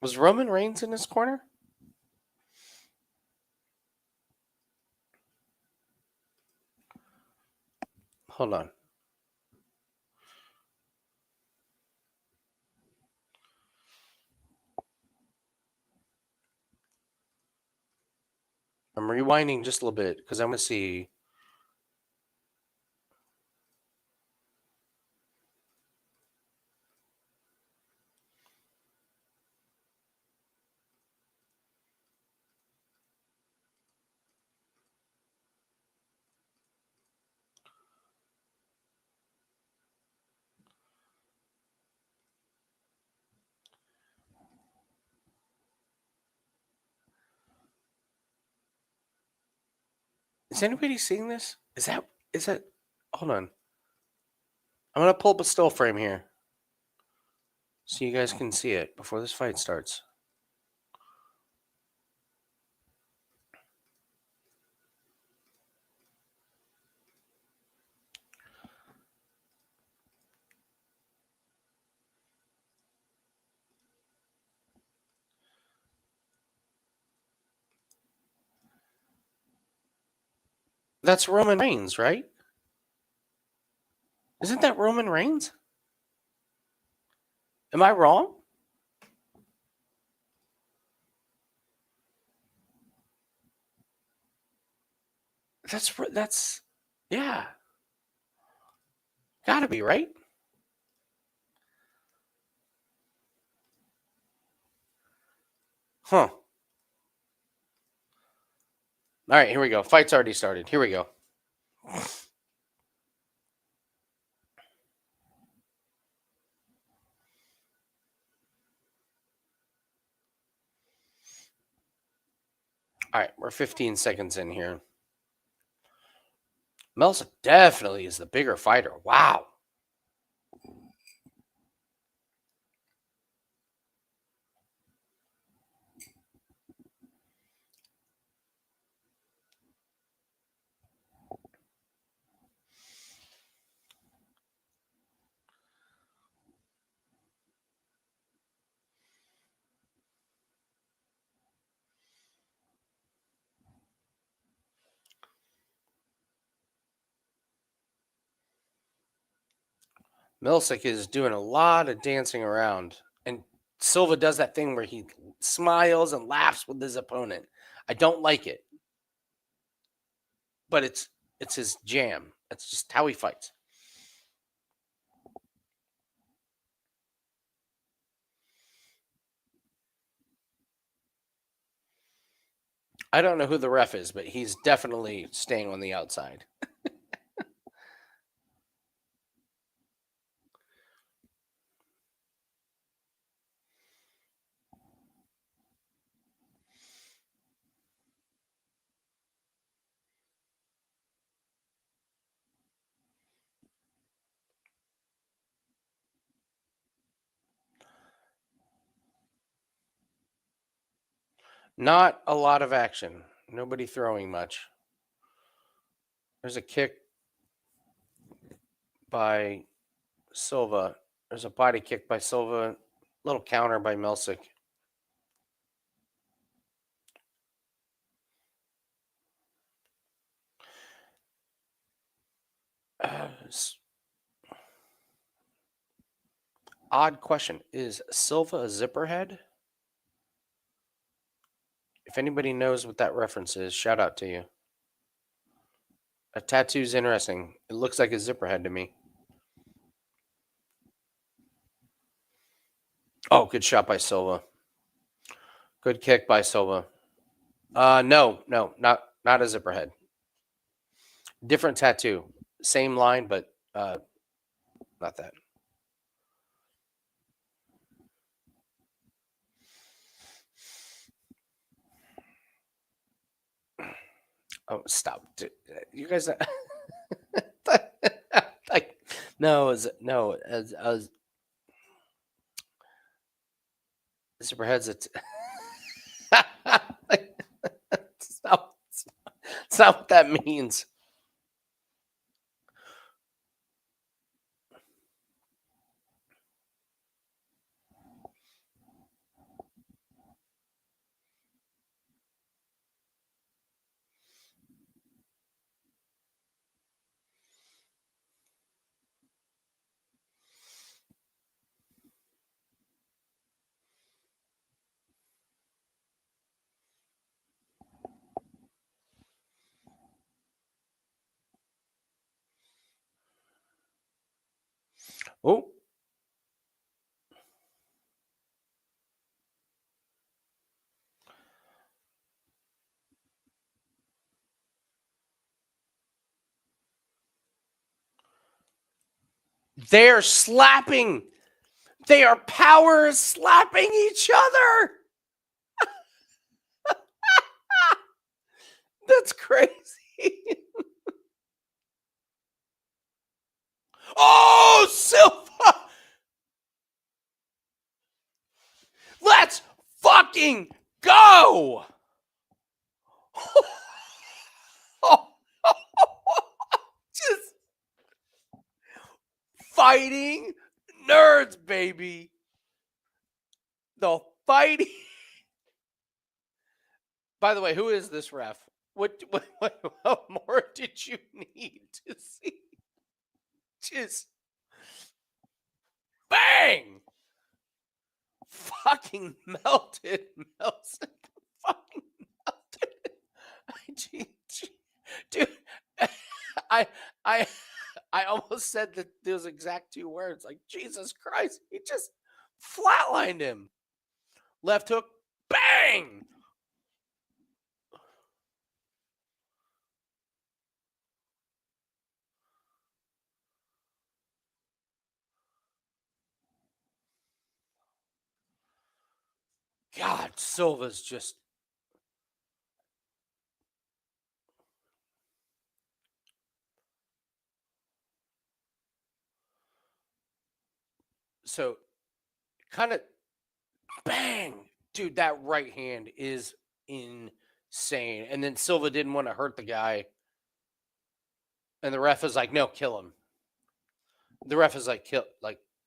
Was Roman Reigns in his corner? Hold on. I'm rewinding just a little bit because I'm going to see. Is anybody seeing this? Is that? Hold on. I'm going to pull up a still frame here so you guys can see it before this fight starts. That's Roman Reigns, right? Isn't that Roman Reigns? Am I wrong? That's yeah. Gotta be, right? Huh. All right, here we go. Fight's already started. Here we go. All right, we're 15 seconds in here. Melsa definitely is the bigger fighter. Wow. Milsic is doing a lot of dancing around, and Silva does that thing where he smiles and laughs with his opponent. I don't like it, but it's his jam. It's just how he fights. I don't know who the ref is, but he's definitely staying on the outside. Not a lot of action. Nobody throwing much. There's a kick by Silva. There's a body kick by Silva. Little counter by Milsic. Odd question. Is Silva a zipper head? If anybody knows what that reference is, shout out to you. A tattoo's interesting. It looks like a zipper head to me. Oh, good shot by Silva. Good kick by Silva. No, not a zipper head. Different tattoo. Same line, but not that. Oh, stop. You guys like no, as zipper heads it's it's not what that means. Oh. They're slapping. They are power slapping each other. That's crazy. Oh, Silva. Let's fucking go. Just fighting nerds, baby. The fighting. By the way, who is this ref? What more did you need to see? Just bang! Fucking melted. Fucking melted. Dude, I almost said that those exact two words. Like, Jesus Christ, he just flatlined him. Left hook, bang! God, Silva's just. So, kind of bang. Dude, that right hand is insane. And then Silva didn't want to hurt the guy. And the ref is like, no, kill him. The ref is like,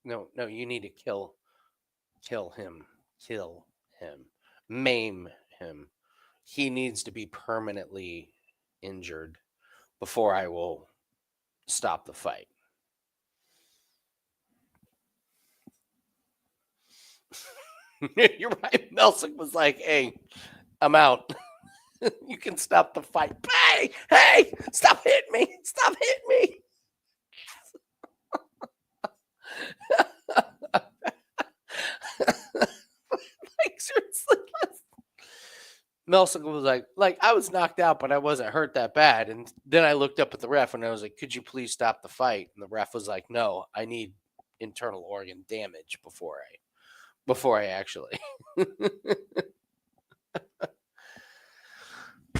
no, you need to kill him. Kill him. Maim him. He needs to be permanently injured before I will stop the fight. You're right. Melsick was like, "Hey, I'm out. You can stop the fight." Hey, stop hitting me! Stop hitting me! Like seriously, Melsick was like I was knocked out, but I wasn't hurt that bad. And then I looked up at the ref and I was like, "Could you please stop the fight?" And the ref was like, "No, I need internal organ damage before I actually."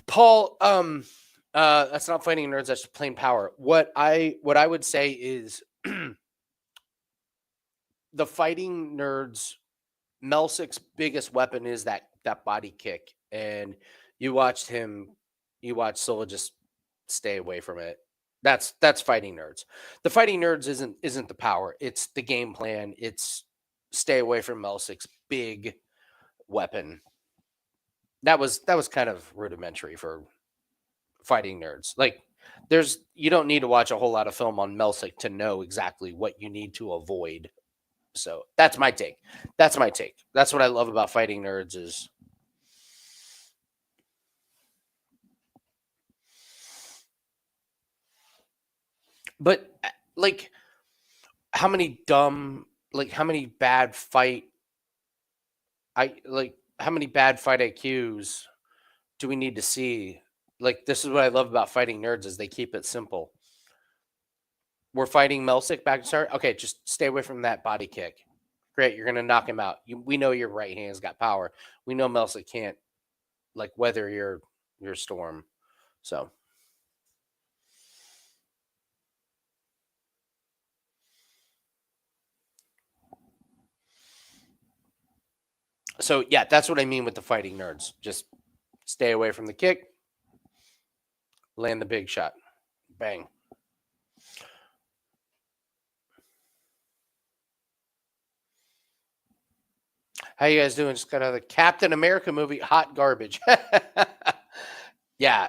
Paul, that's not fighting nerds. That's just plain power. What I would say is the fighting nerds. Melsick's biggest weapon is that body kick, and you watched him. You watched Silva just stay away from it. That's fighting nerds. The fighting nerds isn't the power. It's the game plan. It's stay away from Melsick's big weapon. That was kind of rudimentary for fighting nerds. Like you don't need to watch a whole lot of film on Melsick to know exactly what you need to avoid. So that's my take. That's my take. That's what I love about fighting nerds is but like how many dumb like how many bad fight how many bad fight IQs do we need to see? Like this is what I love about fighting nerds is they keep it simple. We're fighting Melsick back to start. Okay, just stay away from that body kick. Great, you're gonna knock him out. We know your right hand's got power. We know Melsick can't like weather your storm. So yeah, that's what I mean with the fighting nerds. Just stay away from the kick, land the big shot, bang. How you guys doing? Just got out of the Captain America movie, hot garbage. Yeah,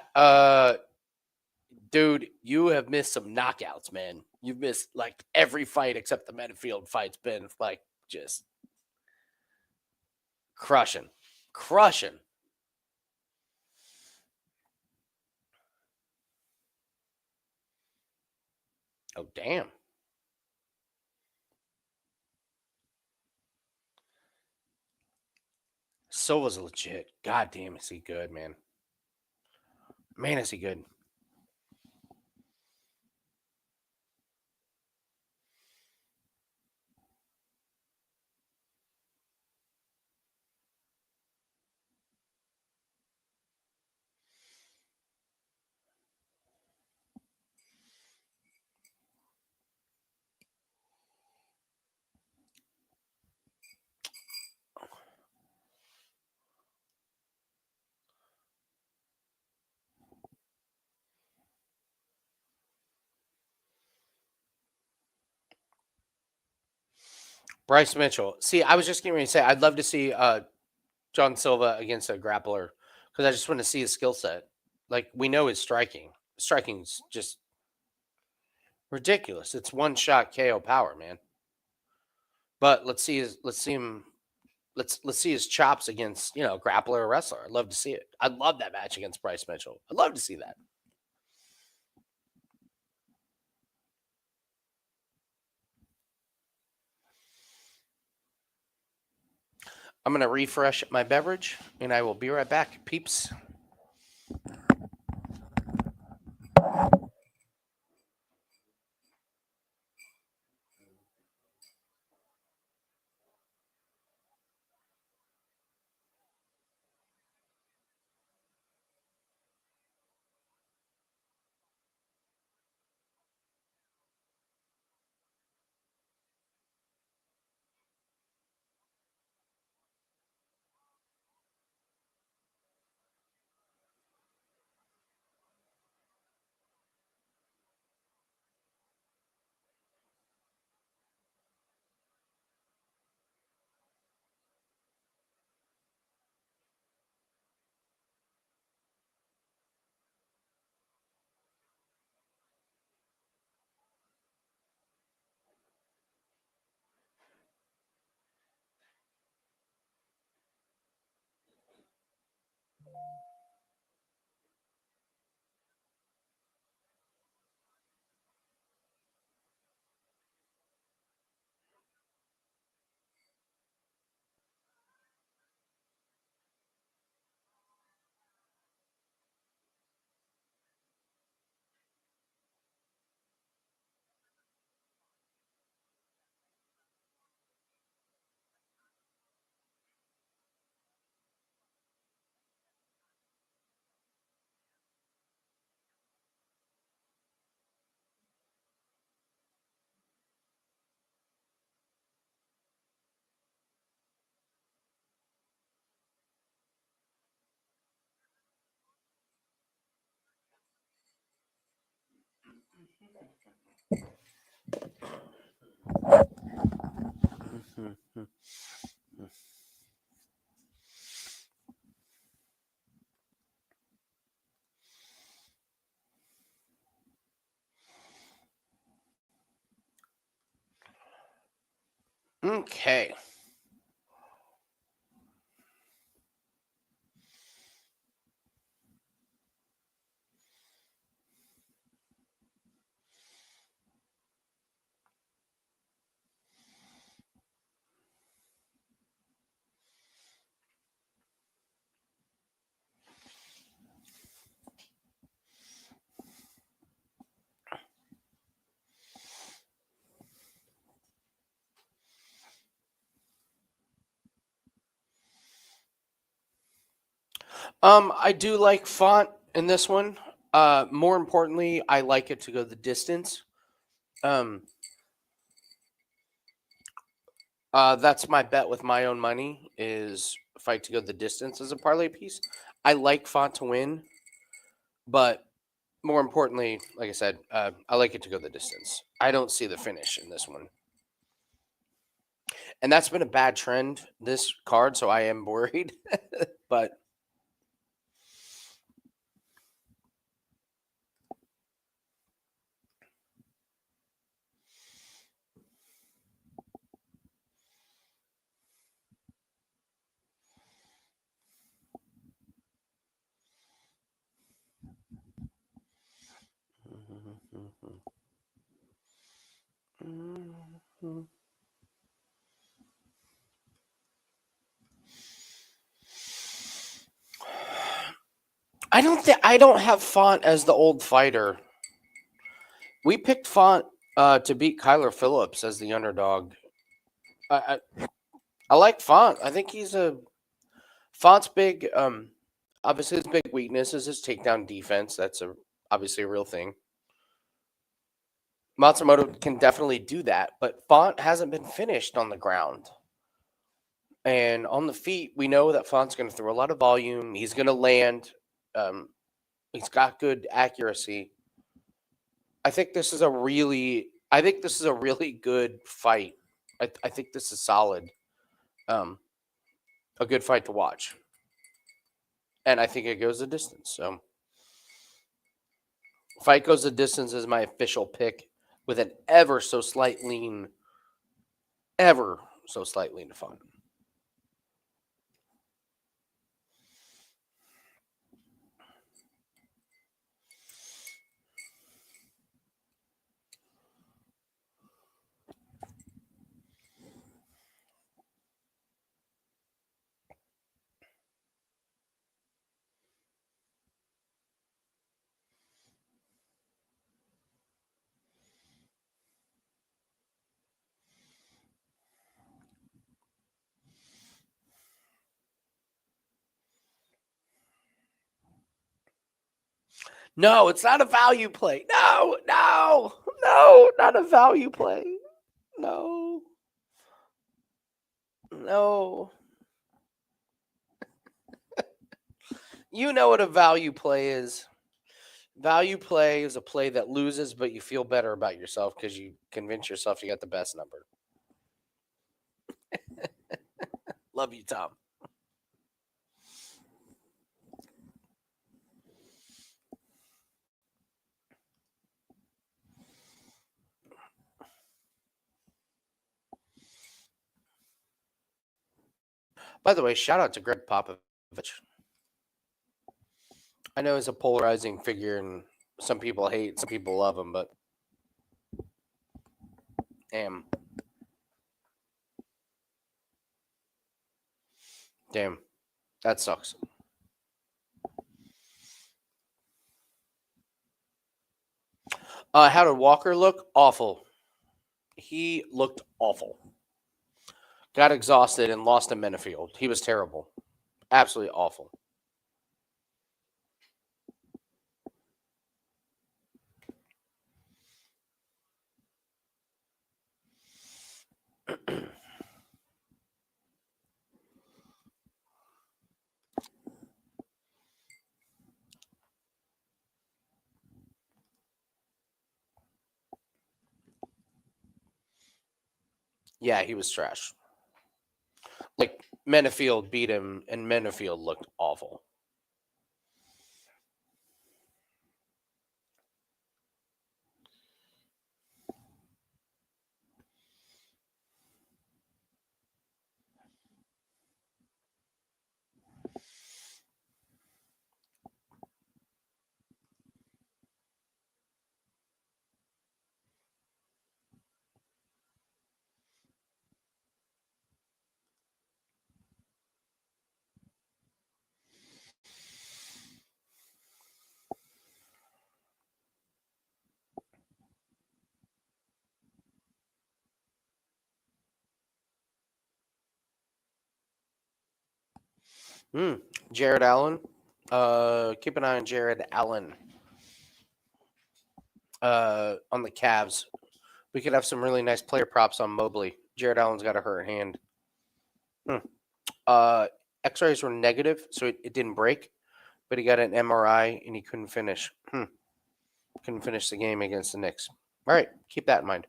dude, you have missed some knockouts, man. You've missed like every fight except the Manafield fight's been like just crushing, crushing. Oh damn, Silva's legit. God damn, is he good, man? Man, is he good? Bryce Mitchell. See, I was just getting ready to say I'd love to see John Silva against a grappler because I just want to see his skill set. Like we know his striking. Striking's just ridiculous. It's one shot KO power, man. But let's see him let's see his chops against grappler or wrestler. I'd love to see it. I'd love that match against Bryce Mitchell. I'd love to see that. I'm gonna refresh my beverage and I will be right back, peeps. Okay. I do like font in this one. More importantly, I like it to go the distance. Um, that's my bet with my own money is fight to go the distance as a parlay piece. I like font to win, but more importantly, like I said, I like it to go the distance. I don't see the finish in this one. And that's been a bad trend this card, so I am worried. But I don't have Font as the old fighter. We picked Font to beat Kyler Phillips as the underdog. I like Font. I think he's a Font's big. Obviously his big weakness is his takedown defense. That's obviously a real thing. Matsumoto can definitely do that, but Font hasn't been finished on the ground. And on the feet, we know that Font's going to throw a lot of volume. He's going to land. Um, he's got good accuracy. I think this is a really good fight. I think this is solid. Um, a good fight to watch. And I think it goes the distance. So fight goes the distance is my official pick with an ever so slight lean to Font. No, it's not a value play. No, not a value play. No. No. You know what a value play is. Value play is a play that loses, but you feel better about yourself because you convince yourself you got the best number. Love you, Tom. By the way, shout out to Greg Popovich. I know he's a polarizing figure, and some people hate, some people love him, but damn. Damn. That sucks. How did Walker look? Awful. He looked awful. Got exhausted and lost to Manafield. He was terrible. Absolutely awful. Yeah, he was trash. Like, Manafield beat him, and Manafield looked awful. Jared Allen. Keep an eye on Jared Allen. On the Cavs. We could have some really nice player props on Mobley. Jared Allen's got a hurt hand. X-rays were negative, so it didn't break, but he got an MRI and he couldn't finish. Couldn't finish the game against the Knicks. All right, keep that in mind.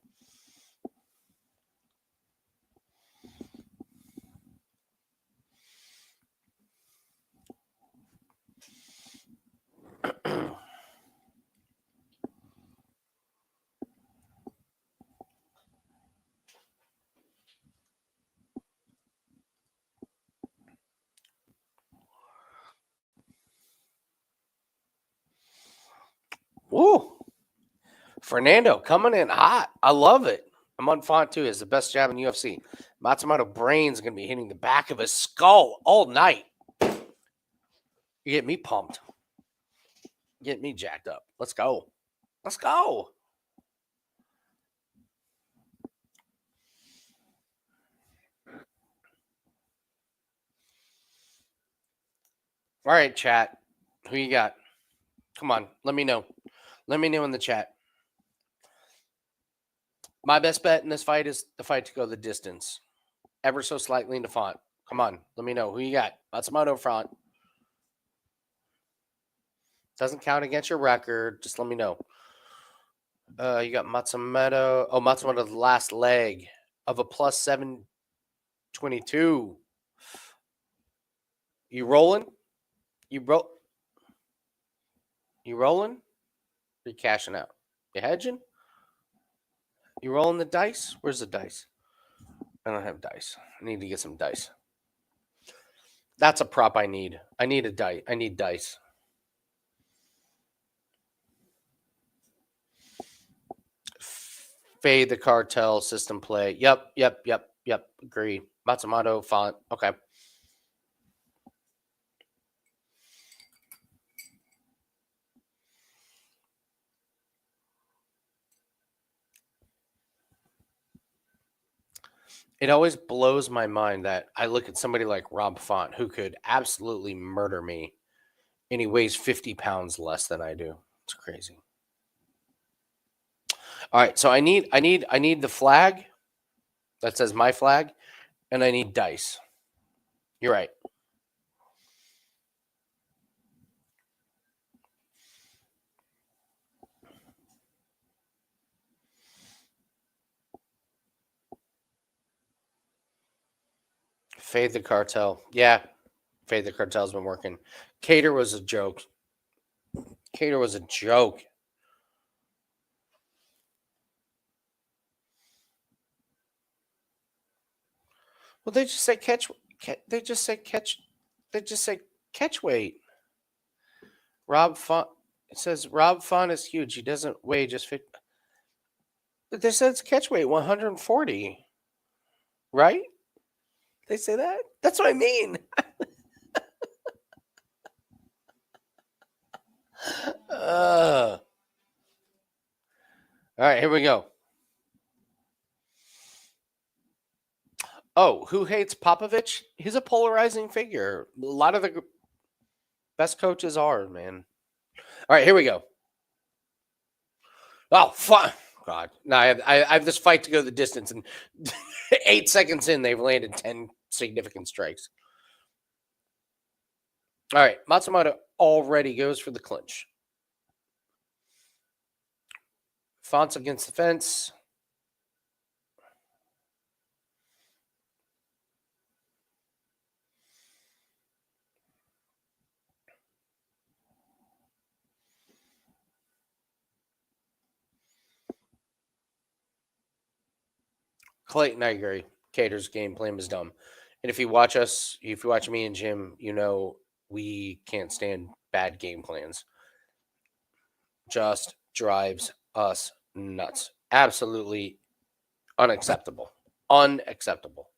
Woo! Fernando coming in hot. I love it. I'm on Font too. Is the best jab in UFC. Matsumoto brain's gonna be hitting the back of his skull all night. You get me pumped. Get me jacked up. Let's go. Let's go. All right, chat. Who you got? Come on. Let me know. Let me know in the chat. My best bet in this fight is the fight to go the distance. Ever so slightly into Font. Come on. Let me know. Who you got? Matsumoto front. Doesn't count against your record. Just let me know. You got Matsumoto. Oh, Matsumoto's last leg of a plus 722. You rolling? You rolling? Or you cashing out? You hedging? You rolling the dice? Where's the dice? I don't have dice. I need to get some dice. That's a prop I need. I need a dice. I need dice. Fade the cartel system play. Yep. Agree. Matsumoto font. Okay. It always blows my mind that I look at somebody like Rob Font who could absolutely murder me, and he weighs 50 pounds less than I do. It's crazy. All right, so I need the flag that says my flag, and I need dice. You're right. Fade the cartel. Yeah, Fade the cartel's been working. Cater was a joke. Cater was a joke. Well, they just say catch. They just say catch. They just say catch weight. Rob Font. It says Rob Font is huge. He doesn't weigh just 50. But they said it's catch weight 140. Right? They say that? That's what I mean. All right, here we go. Oh, who hates Popovich? He's a polarizing figure. A lot of the best coaches are, man. All right, here we go. Oh, fuck. God. No, I have this fight to go the distance, and 8 seconds in, they've landed 10 significant strikes. All right, Matsumoto already goes for the clinch. Font's against the fence. Clayton, I agree. Cater's game plan was dumb. And if you watch me and Jim, you know we can't stand bad game plans. Just drives us nuts. Absolutely unacceptable. Unacceptable.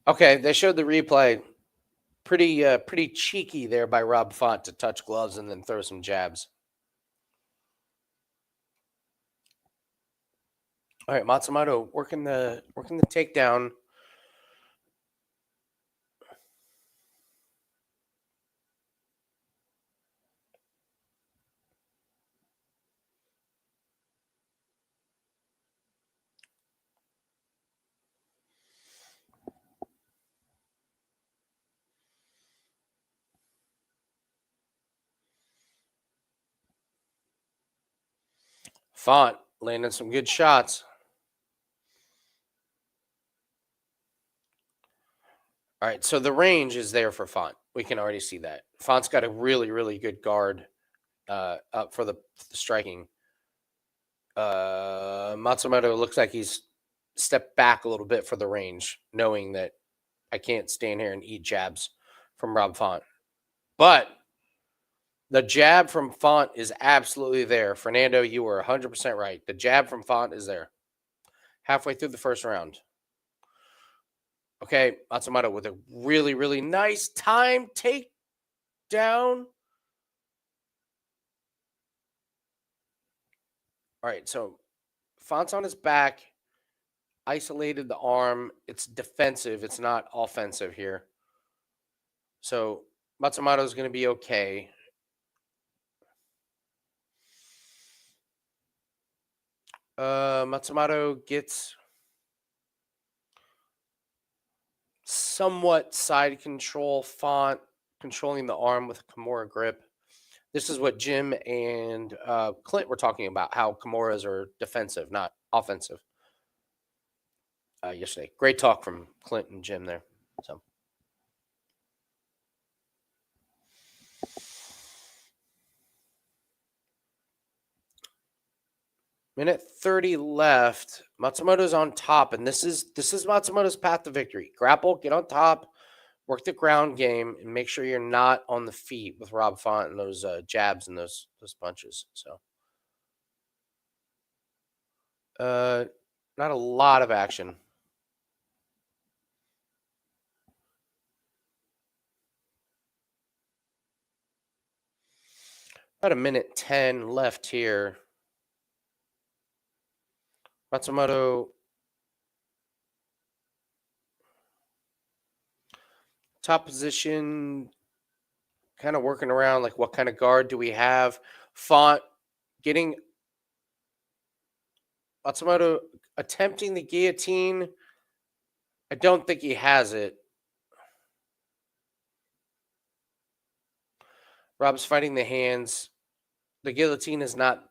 Okay, they showed the replay. Pretty cheeky there by Rob Font to touch gloves and then throw some jabs. All right, Matsumoto working the takedown. Font landing some good shots. All right, so the range is there for Font. We can already see that. Font's got a really, really good guard up for the striking. Matsumoto looks like he's stepped back a little bit for the range, knowing that I can't stand here and eat jabs from Rob Font. But the jab from Font is absolutely there. Fernando, you were 100% right. The jab from Font is there. Halfway through the first round. Okay, Matsumoto with a really, really nice time takedown. All right, so Font's on his back, isolated the arm. It's defensive. It's not offensive here. So Matsumoto's going to be okay. Matsumoto gets somewhat side control. Font controlling the arm with a Kimura grip. This is what Jim and Clint were talking about, how Kimuras are defensive, not offensive. Yesterday. Great talk from Clint and Jim there. So minute 30 left. Matsumoto's on top, and this is Matsumoto's path to victory. Grapple, get on top, work the ground game, and make sure you're not on the feet with Rob Font and those jabs and those punches. So not a lot of action. About a minute 10 left here. Matsumoto top position, kind of working around like what kind of guard do we have? Font getting Matsumoto attempting the guillotine. I don't think he has it. Rob's fighting the hands. The guillotine is not,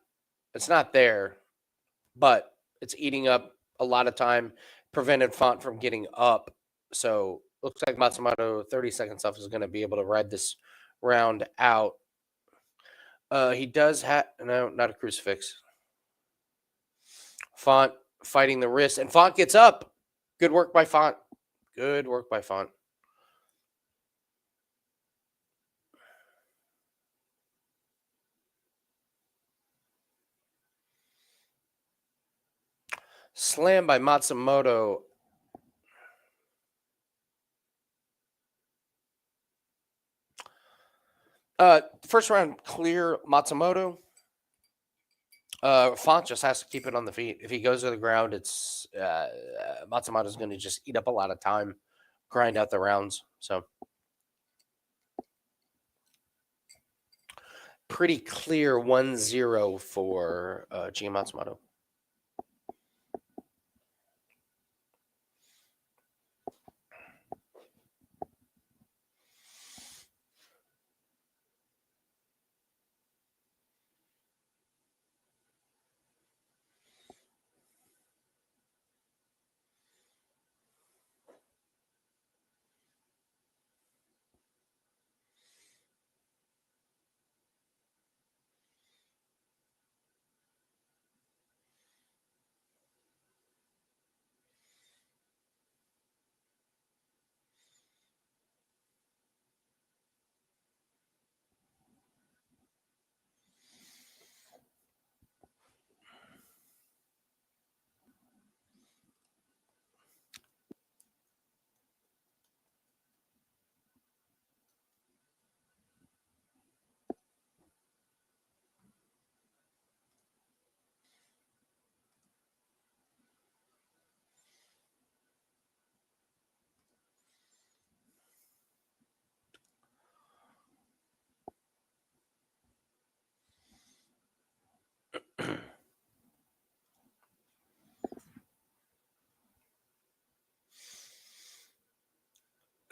it's not there, but it's eating up a lot of time, prevented Font from getting up. So looks like Matsumoto 30 seconds off is going to be able to ride this round out. He does have, no, not a crucifix. Font fighting the wrist, and Font gets up. Good work by Font. Good work by Font. Slam by Matsumoto. First round clear Matsumoto. Font just has to keep it on the feet. If he goes to the ground, it's Matsumoto's going to just eat up a lot of time, grind out the rounds. So pretty clear 1-0 for G Matsumoto.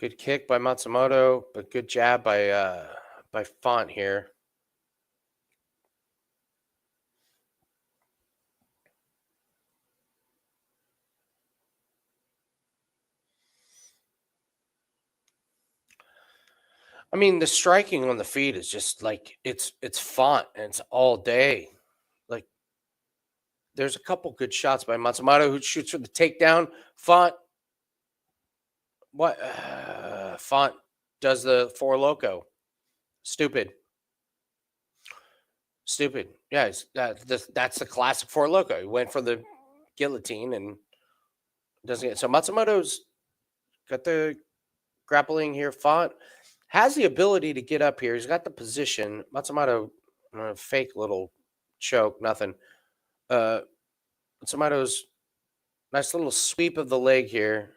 Good kick by Matsumoto, but good jab by Font here. I mean, the striking on the feet is just like it's Font and it's all day. Like there's a couple good shots by Matsumoto who shoots for the takedown. Font what Font does the four loco. Stupid. Stupid. Yeah, that's the classic four loco. He went for the guillotine and doesn't get so Matsumoto's got the grappling here. Font has the ability to get up here. He's got the position. Matsumoto, fake little choke, nothing. Matsumoto's nice little sweep of the leg here.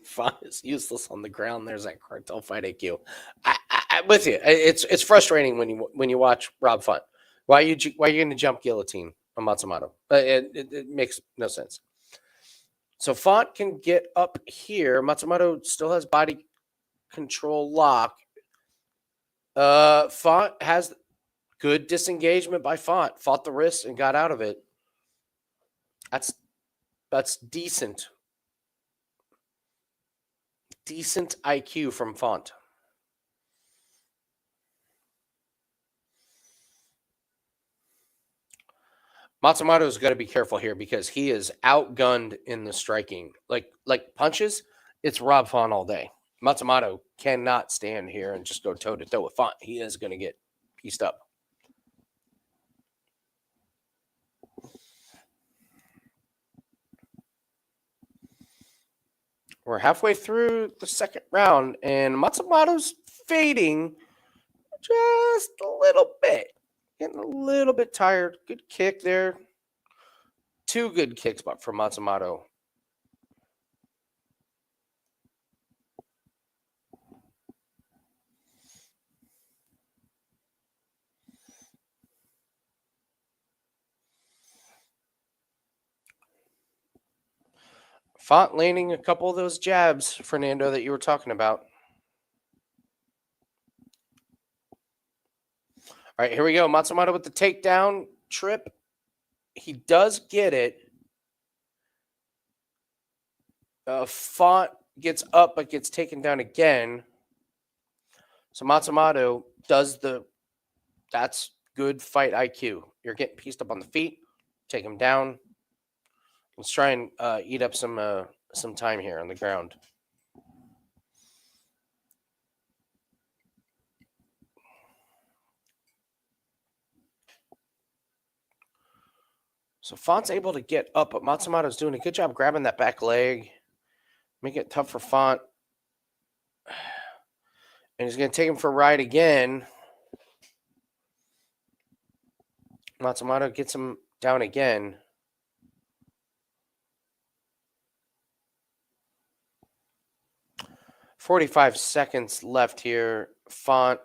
Font is useless on the ground. There's that cartel fight IQ. I'm with you. It's frustrating when you watch Rob Font. Why are you going to jump guillotine on Matsumoto? It makes no sense. So Font can get up here. Matsumoto still has body control lock. Font has good disengagement by Font. Fought the wrist and got out of it. That's decent. Decent IQ from Font. Matsumoto's got to be careful here because he is outgunned in the striking. Like punches, it's Rob Font all day. Matsumoto cannot stand here and just go toe to toe with Font. He is going to get pieced up. We're halfway through the second round, and Matsumoto's fading just a little bit. Getting a little bit tired. Good kick there. Two good kicks from Matsumoto. Font landing a couple of those jabs, Fernando, that you were talking about. All right, here we go. Matsumoto with the takedown trip. He does get it. Font gets up but gets taken down again. So Matsumoto does that's good fight IQ. You're getting pieced up on the feet. Take him down. Let's try and eat up some time here on the ground. So Font's able to get up, but Matsumoto's doing a good job grabbing that back leg. Make it tough for Font. And he's going to take him for a ride again. Matsumoto gets him down again. .45 seconds left here. Font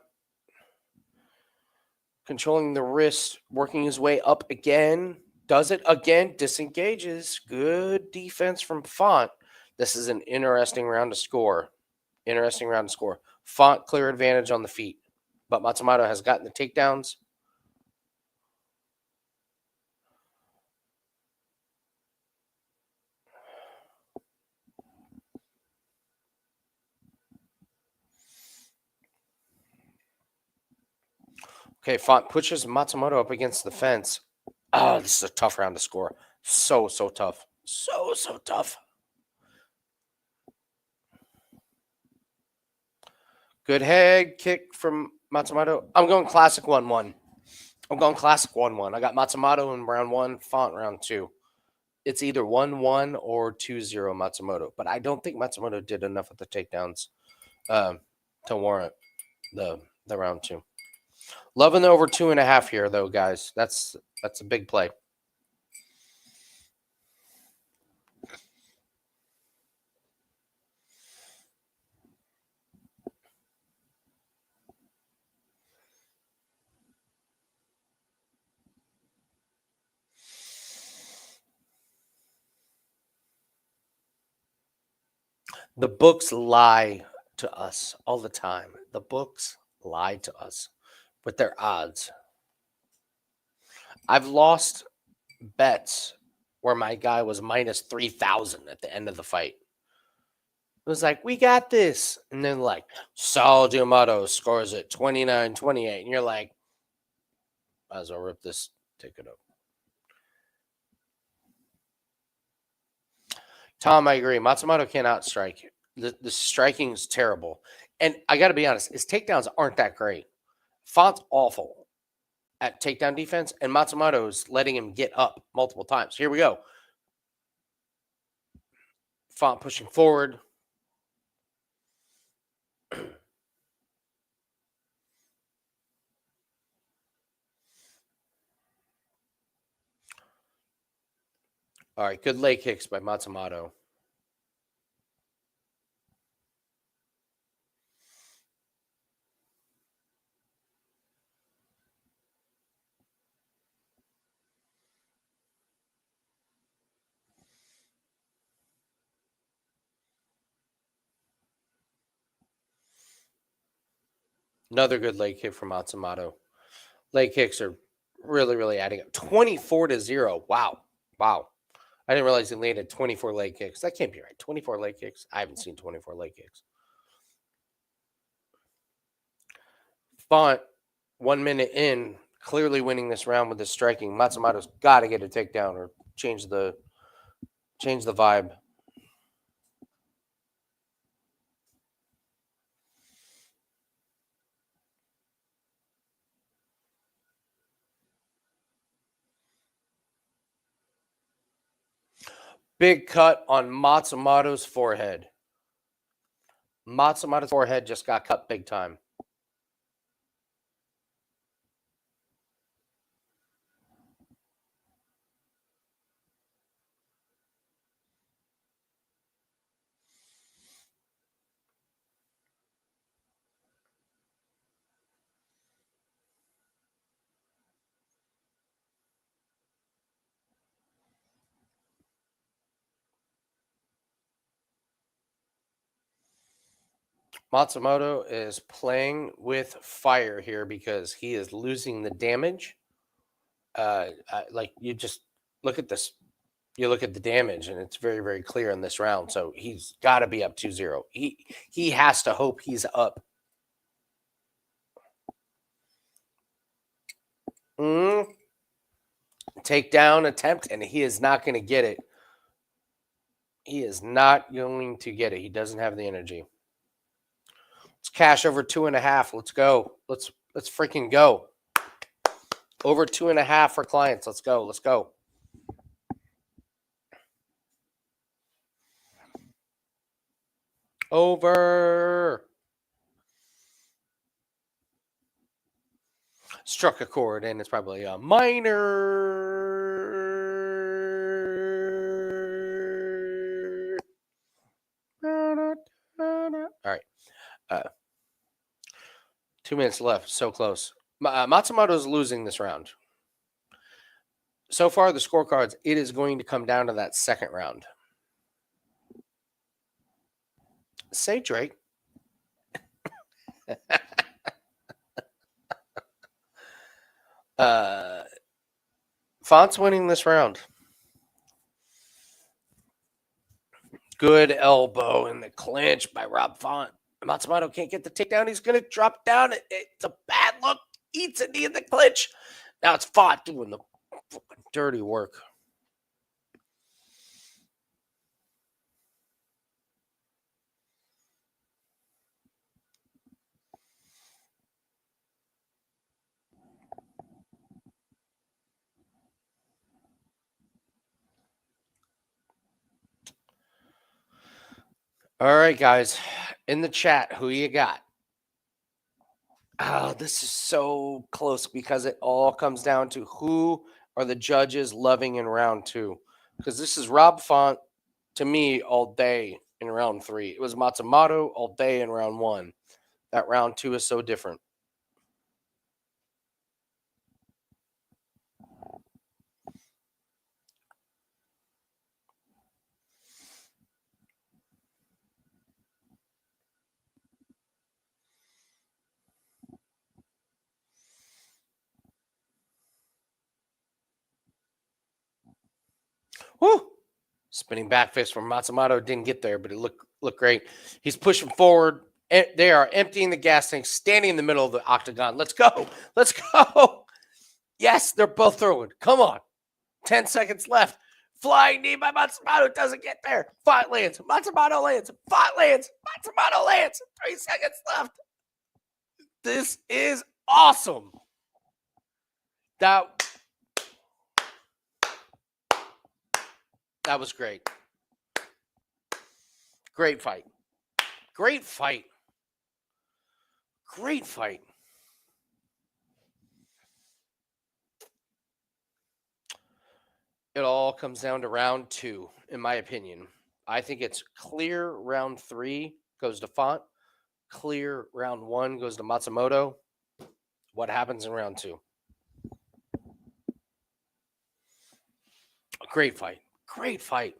controlling the wrist, working his way up again. Does it again. Disengages. Good defense from Font. This is an interesting round to score. Font clear advantage on the feet. But Matsumoto has gotten the takedowns. Okay, Font pushes Matsumoto up against the fence. Oh, this is a tough round to score. So tough. So tough. Good head kick from Matsumoto. I'm going classic 1-1. I got Matsumoto in round 1, Font round 2. It's either 1-1 or 2-0 Matsumoto. But I don't think Matsumoto did enough of the takedowns to warrant the round 2. Loving the over 2.5 here, though, guys. That's a big play. The books lie to us all the time. The books lie to us with their odds. I've lost bets where my guy was minus 3,000 at the end of the fight. It was like, we got this. And then, like, Cejudo scores it 29-28. And you're like, might as well rip this ticket up. Tom, I agree. Matsumoto cannot strike. The striking is terrible. And I got to be honest, his takedowns aren't that great. Font's awful at takedown defense, and Matsumoto's letting him get up multiple times. Here we go. Font pushing forward. All right, good leg kicks by Matsumoto. Another good leg kick from Matsumoto. Leg kicks are really, really adding up. 24-0. Wow. Wow. I didn't realize he landed 24 leg kicks. That can't be right. 24 leg kicks? I haven't seen 24 leg kicks. Font, 1 minute in, clearly winning this round with his striking. Matsumoto's got to get a takedown or change the vibe. Big cut on Matsumoto's forehead. Matsumoto's forehead just got cut big time. Matsumoto is playing with fire here because he is losing the damage. Like, you just look at this. You look at the damage, and it's very, very clear in this round. So he's got to be up 2-0. He has to hope he's up. Takedown attempt, and he is not going to get it. He is not going to get it. He doesn't have the energy. Let's cash over 2.5. Let's go. Let's freaking go. Over 2.5 for clients. Let's go. Let's go. Over. Struck a chord, and it's probably a minor. All right. 2 minutes left. So close. Matsumoto's losing this round. So far, the scorecards, it is going to come down to that second round. Say, Drake. Font's winning this round. Good elbow in the clinch by Rob Font. Matsumoto can't get the takedown. He's going to drop down. It's a bad look. Eats a knee in the clinch. Now it's Font doing the dirty work. All right, guys. In the chat, who you got? Oh, this is so close because it all comes down to who are the judges loving in round 2. Because this is Rob Font, to me, all day in round 3. It was Matsumoto all day in round 1. That round 2 is so different. Whew. Spinning back fist from Matsumoto didn't get there, but it looked great. He's pushing forward. They are emptying the gas tank, standing in the middle of the octagon. Let's go. Let's go. Yes, they're both throwing. Come on. 10 seconds left. Flying knee by Matsumoto doesn't get there. Fight lands. Matsumoto lands. Fight lands. Matsumoto lands. 3 seconds left. This is awesome. That was great. Great fight. Great fight. Great fight. It all comes down to round 2, in my opinion. I think it's clear round 3 goes to Font. Clear round 1 goes to Matsumoto. What happens in round 2? Great fight. Great fight.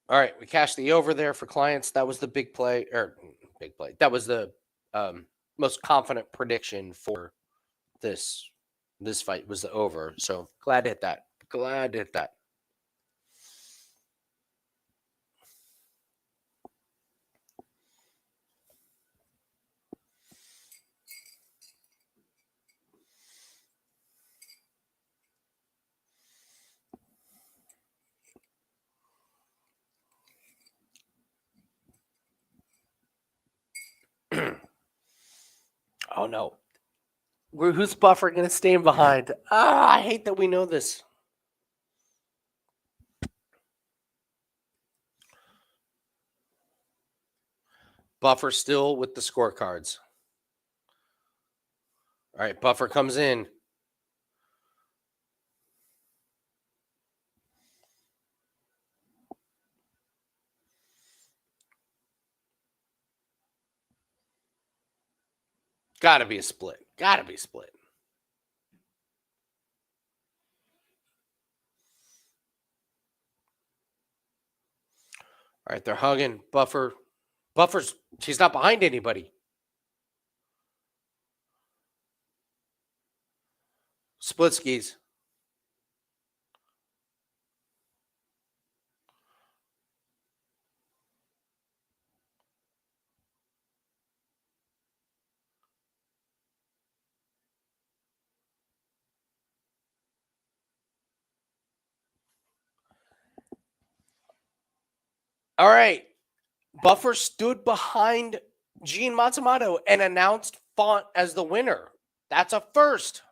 All right, we cashed the over there for clients. That was the big play. That was the most confident prediction for this fight was the over. So glad to hit that. Glad to hit that. Oh no. Who's Buffer going to stand behind? I hate that we know this. Buffer still with the scorecards. All right, Buffer comes in. Got to be a split. Got to be split. All right, they're hugging. Buffer's, she's not behind anybody. Split skis. All right. Buffer stood behind Gene Matsumoto and announced Font as the winner. That's a first.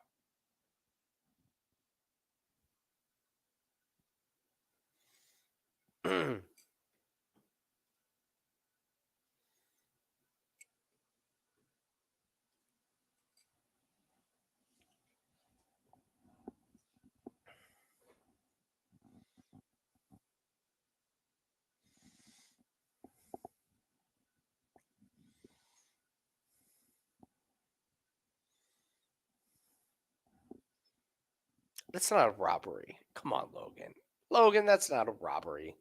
That's not a robbery. Come on, Logan. Logan, that's not a robbery.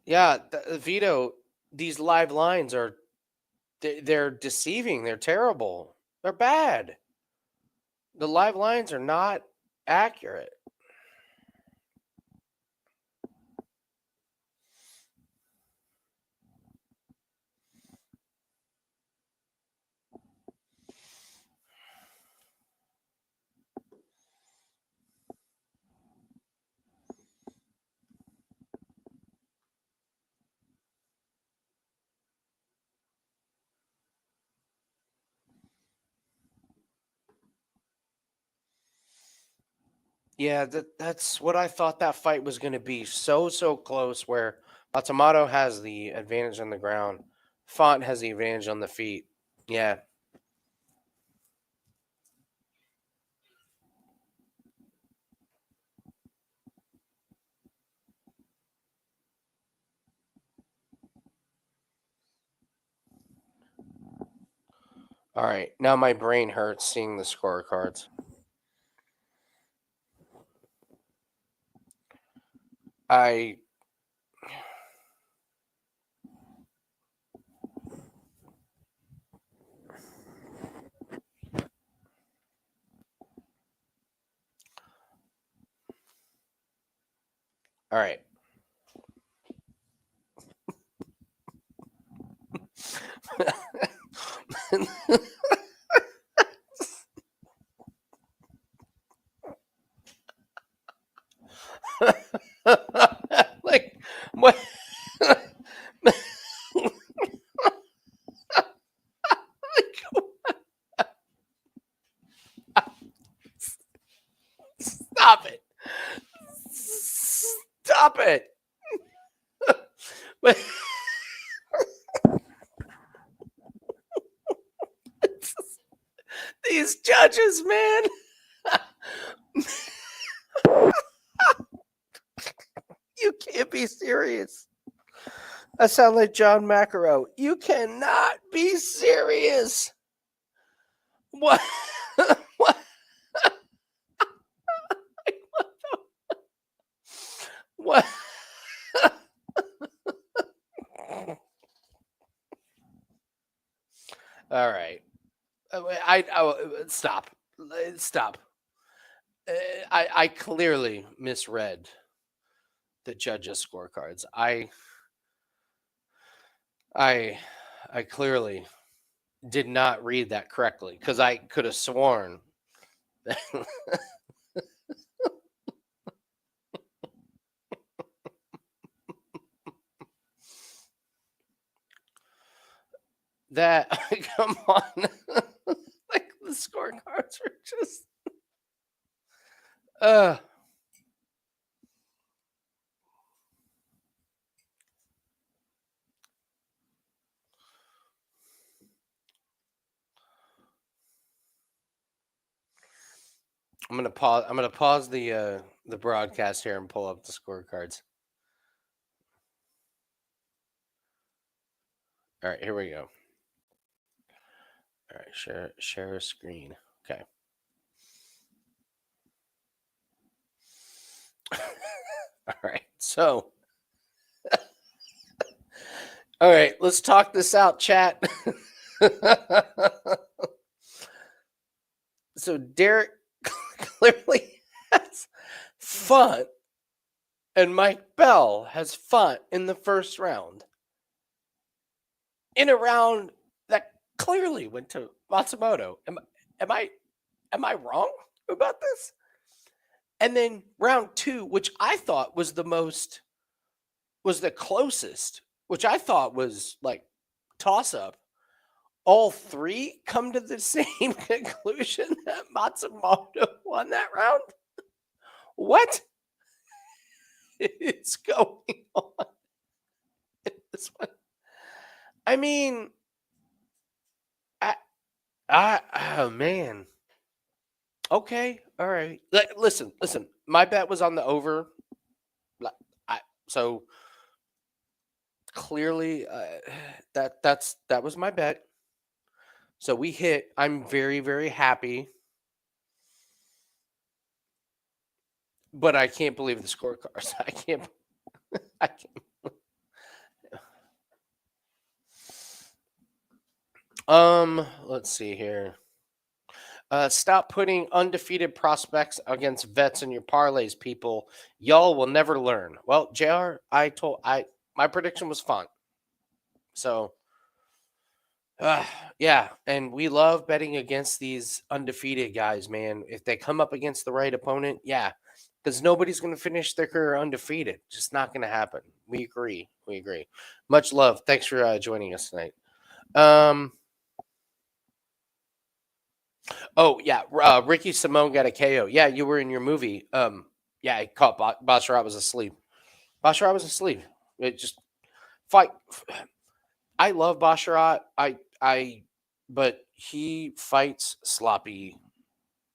Yeah, Vito, these live lines are they're deceiving. They're terrible. They're bad. The live lines are not accurate. Yeah, that's what I thought that fight was going to be. So close where Matsumoto has the advantage on the ground. Font has the advantage on the feet. Yeah. All right, now my brain hurts seeing the scorecards. All right. Like what? Stop it! Stop it! These judges, man. You can't be serious. I sound like John McEnroe. You cannot be serious. What? What? What? All right. Stop. Stop. I clearly misread the judges' scorecards. I clearly did not read that correctly because I could have sworn that come on. Like the scorecards were just I'm gonna pause the broadcast here and pull up the scorecards. All right, here we go. All right, share a screen. Okay. All right. So all right, let's talk this out, chat. So Derek clearly has fun, and Mike Bell has fun in the first round. In a round that clearly went to Matsumoto. Am I wrong about this? And then round 2, which I thought was the closest, which I thought was like toss up. All 3 come to the same conclusion that Matsumoto won that round. What is going on in this one? I mean, oh man. Okay, all right. Listen. My bet was on the over. So clearly, that was my bet. So we hit. I'm very, very happy, but I can't believe the scorecards. I can't. Let's see here. Stop putting undefeated prospects against vets in your parlays, people. Y'all will never learn. Well, JR, my prediction was fun. So, yeah, and we love betting against these undefeated guys, man. If they come up against the right opponent, yeah, because nobody's going to finish their career undefeated. Just not going to happen. We agree. Much love. Thanks for joining us tonight. Oh yeah, Ricky Simone got a KO. Yeah, you were in your movie. Yeah, I caught Bosrat was asleep. Bosrat was asleep. It just fight. I love Bosrat. But he fights sloppy.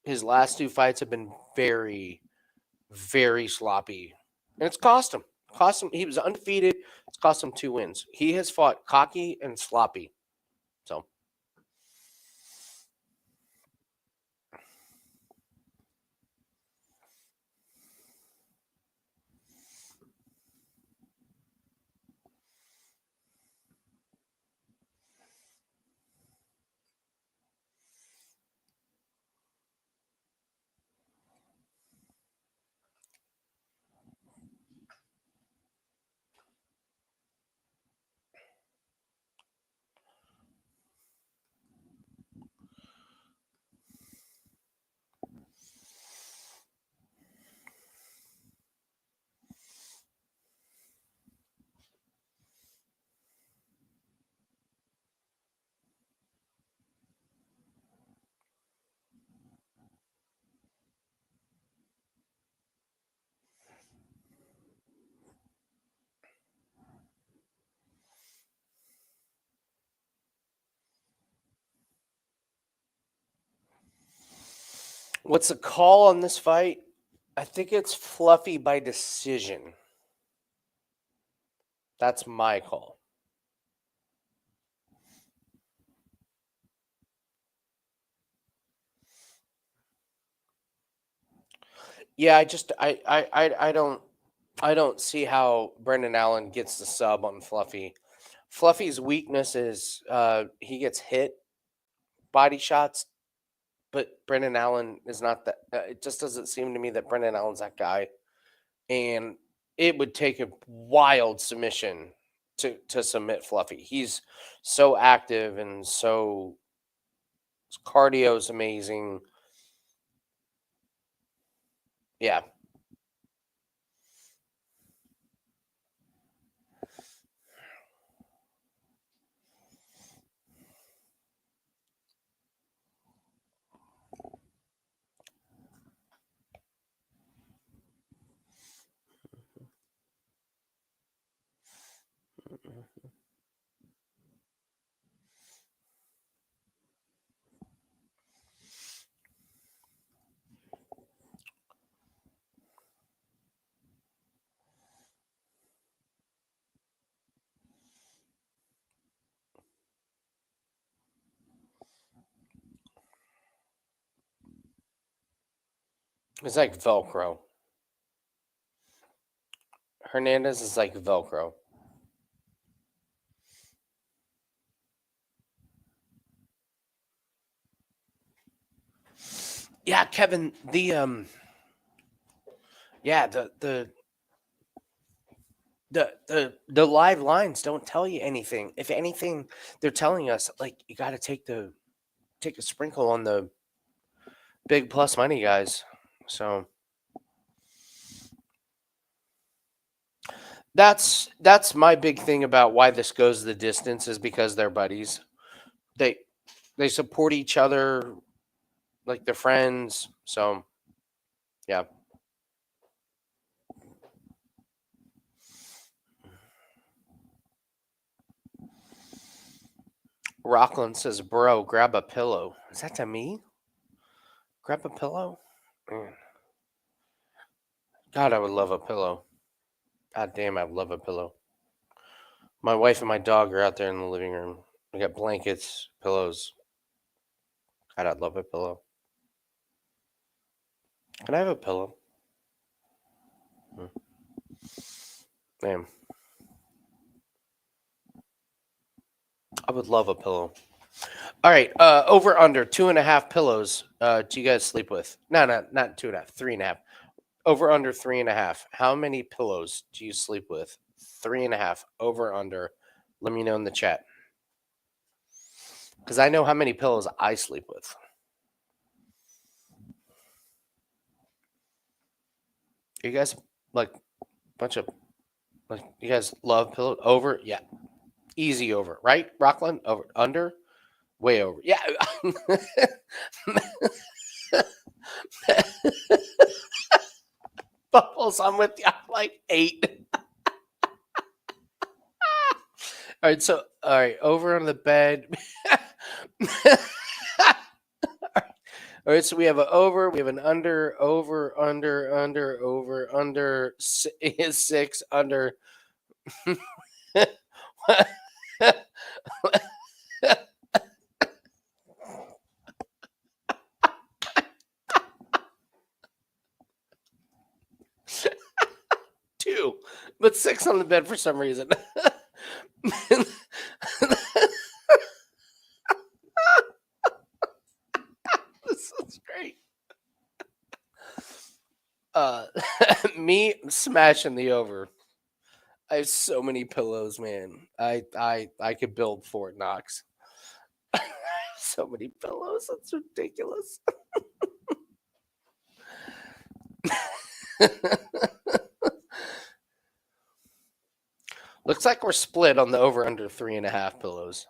His last 2 fights have been very, very sloppy, and it's cost him. He was undefeated. It's cost him 2 wins. He has fought cocky and sloppy. So. What's the call on this fight? I think it's Fluffy by decision. That's my call. Yeah, I don't see how Brendan Allen gets the sub on Fluffy. Fluffy's weakness is he gets hit body shots, but Brendan Allen is not that. It just doesn't seem to me that Brendan Allen's that guy, and it would take a wild submission to submit Fluffy. He's so active and so his cardio is amazing. Yeah. It's like Velcro. Hernandez is like Velcro. Yeah, Kevin, yeah, the live lines don't tell you anything. If anything, they're telling us like you got to take a sprinkle on the big plus money guys. So that's my big thing about why this goes the distance is because they're buddies. They they support each other like they're friends. So yeah. Rockland says, "Bro, grab a pillow." Is that to me? Grab a pillow? Man. God, I would love a pillow. God damn, I would love a pillow. My wife and my dog are out there in the living room. We got blankets, pillows. God, I'd love a pillow. Can I have a pillow? Damn. I would love a pillow. All right. Over under 2.5 pillows. Do you guys sleep with? No, not 2.5, 3.5. Over under 3.5. How many pillows do you sleep with? 3.5. Over under. Let me know in the chat. Because I know how many pillows I sleep with. You guys like bunch of like you guys love pillow over? Yeah. Easy over, right? Rockland over under? Way over. Yeah. Bubbles, I'm with you. I'm like 8. All right, so all right, over on the bed. All right, so we have an over, we have an under, over, under, 6, under. 2, but 6 on the bed for some reason. This is great. Me smashing the over. I have so many pillows, man. I could build Fort Knox. So many pillows. That's ridiculous. Looks like we're split on the over under 3.5 pillows.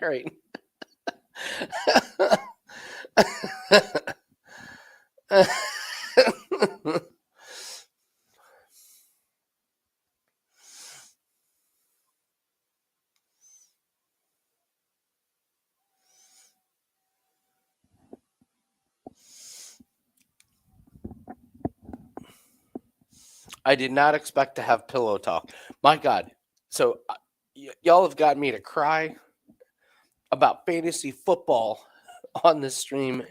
Right. I did not expect to have pillow talk. My God. So, y'all have got me to cry about fantasy football on this stream,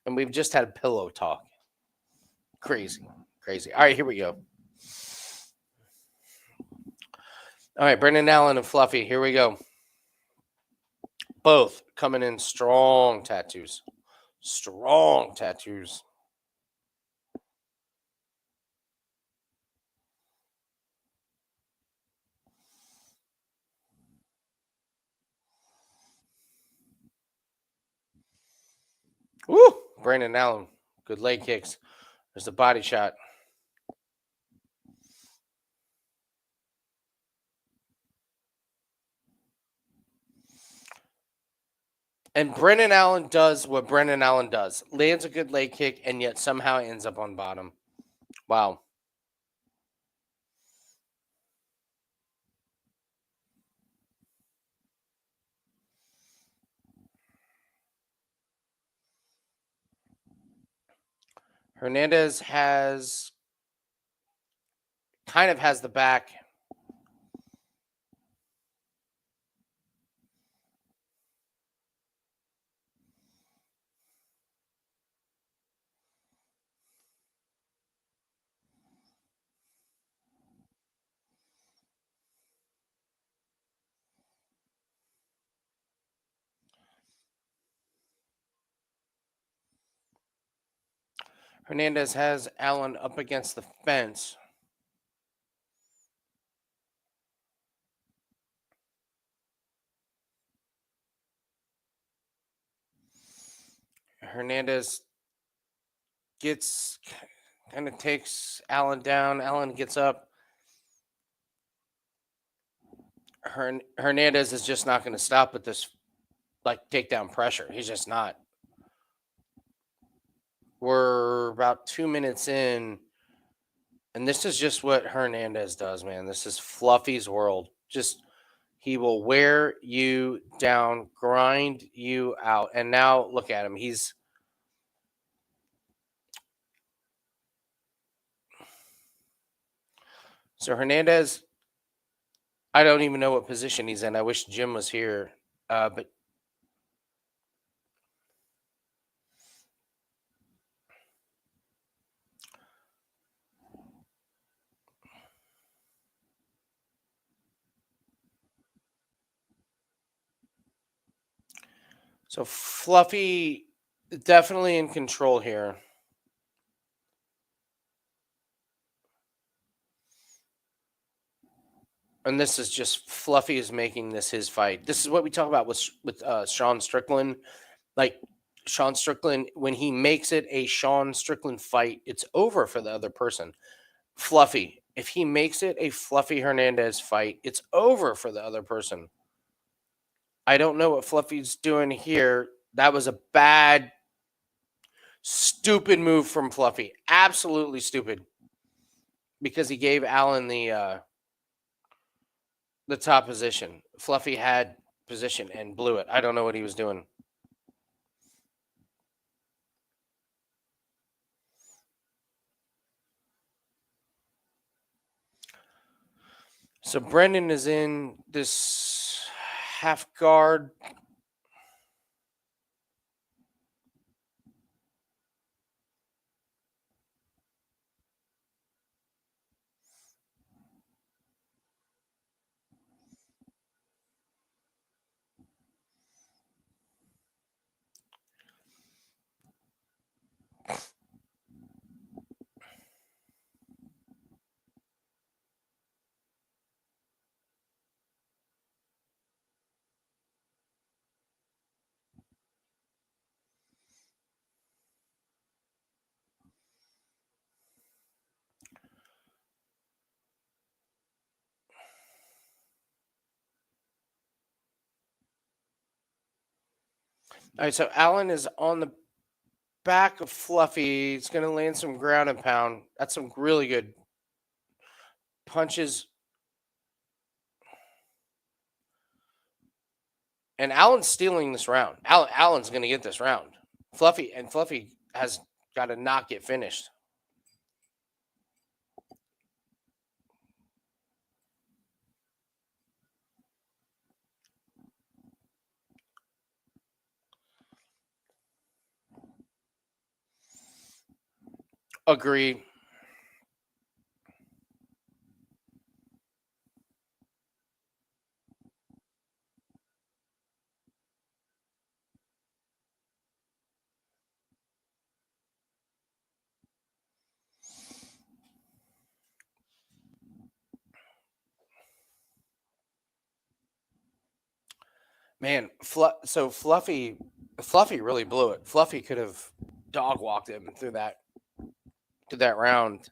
and we've just had pillow talk. Crazy. Crazy. All right, here we go. All right, Brendan Allen and Fluffy, here we go. Both coming in strong tattoos. Strong tattoos. Woo! Brandon Allen. Good leg kicks. There's the body shot. And Brendan Allen does what Brendan Allen does. Lands a good leg kick and yet somehow ends up on bottom. Wow. Hernandez has the back. Hernandez has Allen up against the fence. Hernandez takes Allen down. Allen gets up. Hernandez is just not going to stop with this takedown pressure. He's just not. We're about 2 minutes in, and this is just what Hernandez does, man. This is Fluffy's world. Just he will wear you down, grind you out. And now look at him. So Hernandez, I don't even know what position he's in. I wish Jim was here. But so Fluffy definitely in control here. And this is just Fluffy is making this his fight. This is what we talk about with Sean Strickland. Like Sean Strickland, when he makes it a Sean Strickland fight, it's over for the other person. Fluffy, if he makes it a Fluffy Hernandez fight, it's over for the other person. I don't know what Fluffy's doing here. That was a bad, stupid move from Fluffy. Absolutely stupid. Because he gave Allen the top position. Fluffy had position and blew it. I don't know what he was doing. So Brendan is in this half guard. All right, so Allen is on the back of Fluffy. He's going to land some ground and pound. That's some really good punches. And Allen's stealing this round. Allen's going to get this round. Fluffy has got to not get finished. Agree. Man, so Fluffy really blew it. Fluffy could have dog walked him through that round.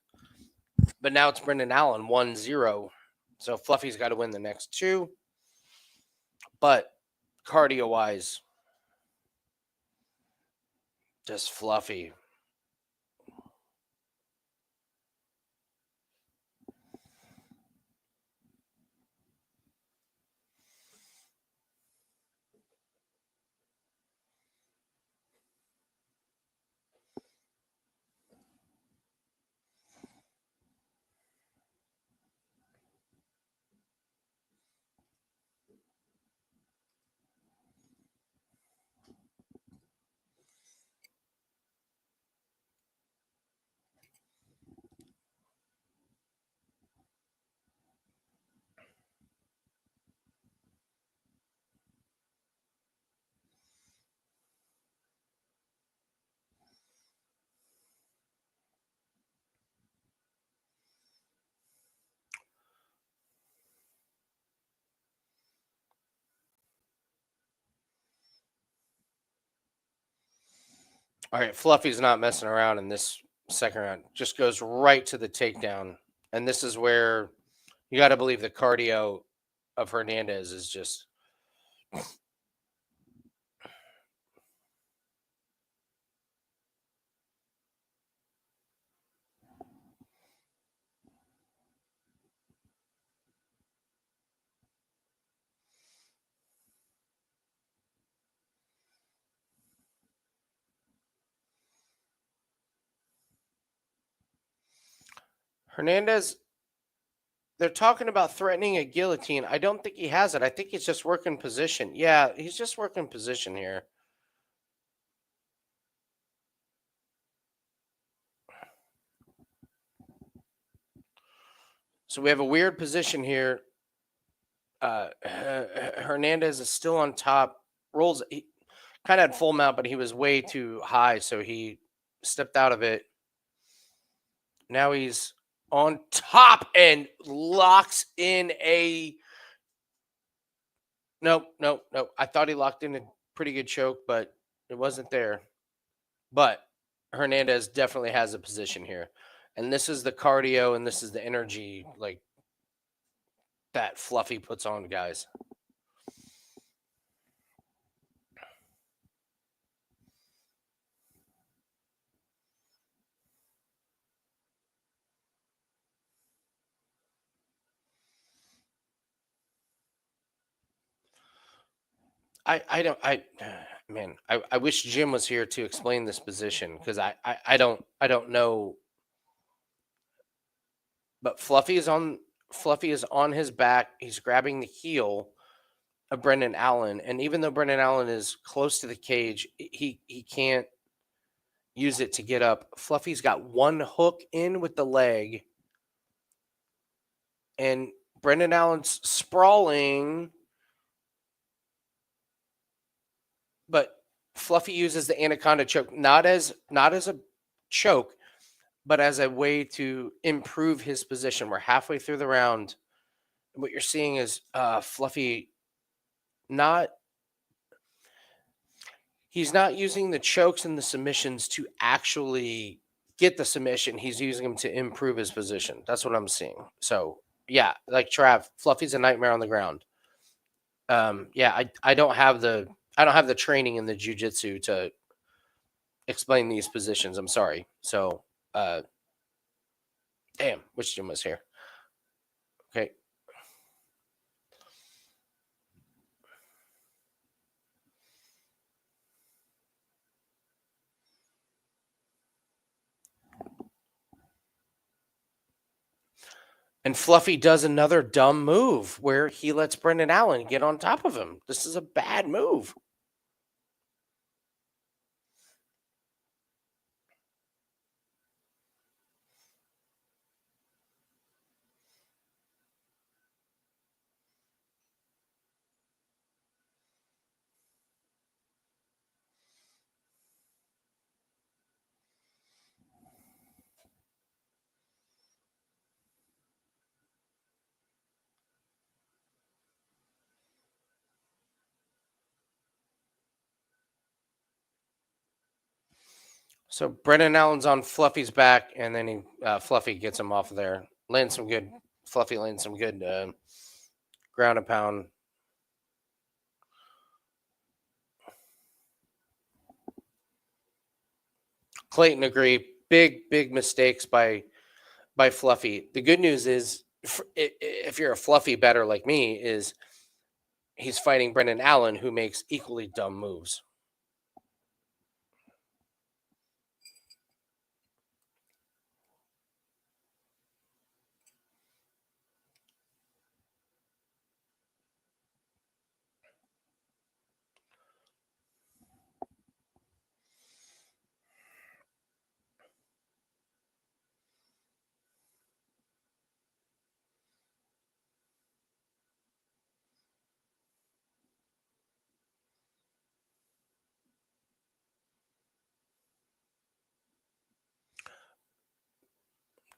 But now it's Brendan Allen 1-0. So Fluffy's got to win the next two. But cardio wise, just Fluffy. All right, Fluffy's not messing around in this second round. Just goes right to the takedown. And this is where you got to believe the cardio of Hernandez is just. Hernandez, they're talking about threatening a guillotine. I don't think he has it. I think he's just working position. Yeah, he's just working position here. So we have a weird position here. Hernandez is still on top. Rolls. He kind of had full mount, but he was way too high, so he stepped out of it. Now he's on top and locks in a. Nope. I thought he locked in a pretty good choke, but it wasn't there. But Hernandez definitely has a position here. And this is the cardio and this is the energy like that Fluffy puts on guys. I wish Jim was here to explain this position because I don't know. But Fluffy is on his back. He's grabbing the heel of Brendan Allen. And even though Brendan Allen is close to the cage, he can't use it to get up. Fluffy's got one hook in with the leg. And Brendan Allen's sprawling. But Fluffy uses the anaconda choke not as a choke, but as a way to improve his position. We're halfway through the round. What you're seeing is Fluffy he's not using the chokes and the submissions to actually get the submission. He's using them to improve his position. That's what I'm seeing. So yeah, like Trav, Fluffy's a nightmare on the ground. I don't have the I don't have the training in the jiu-jitsu to explain these positions. I'm sorry. So, damn, which gym was here? Okay. And Fluffy does another dumb move where he lets Brendan Allen get on top of him. This is a bad move. So Brendan Allen's on Fluffy's back, and then Fluffy gets him off of there. Fluffy lands some good ground and pound. Clayton agree. Big mistakes by Fluffy. The good news is, if you're a Fluffy bettor like me, is he's fighting Brendan Allen, who makes equally dumb moves.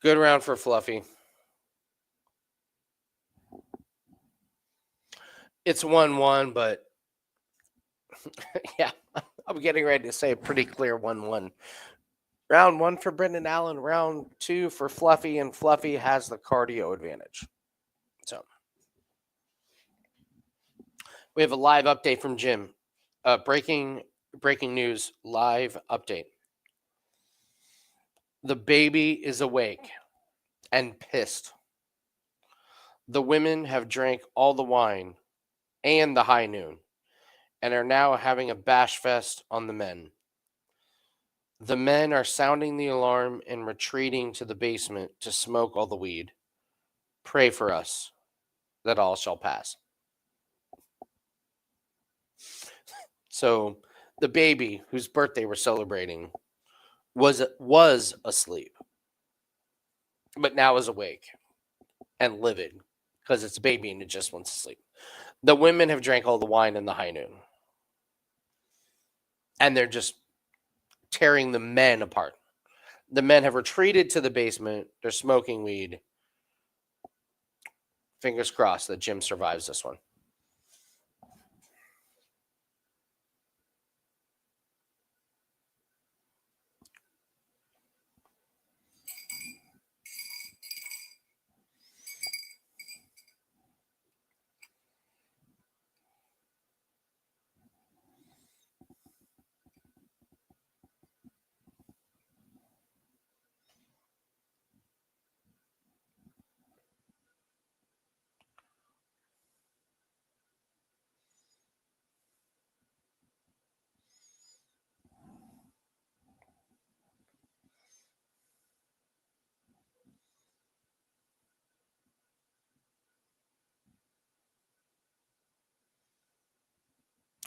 Good round for Fluffy. It's 1-1, but yeah, I'm getting ready to say a pretty clear 1-1. Round 1 for Brendan Allen, round 2 for Fluffy, and Fluffy has the cardio advantage. So we have a live update from Jim. Breaking news, live update. The baby is awake and pissed. The women have drank all the wine and the high noon and are now having a bash fest on the men. The men are sounding the alarm and retreating to the basement to smoke all the weed. Pray for us that all shall pass. So the baby whose birthday we're celebrating was asleep, but now is awake and livid because it's a baby and it just wants to sleep. The women have drank all the wine in the high noon, and they're just tearing the men apart. The men have retreated to the basement. They're smoking weed. Fingers crossed that Jim survives this one.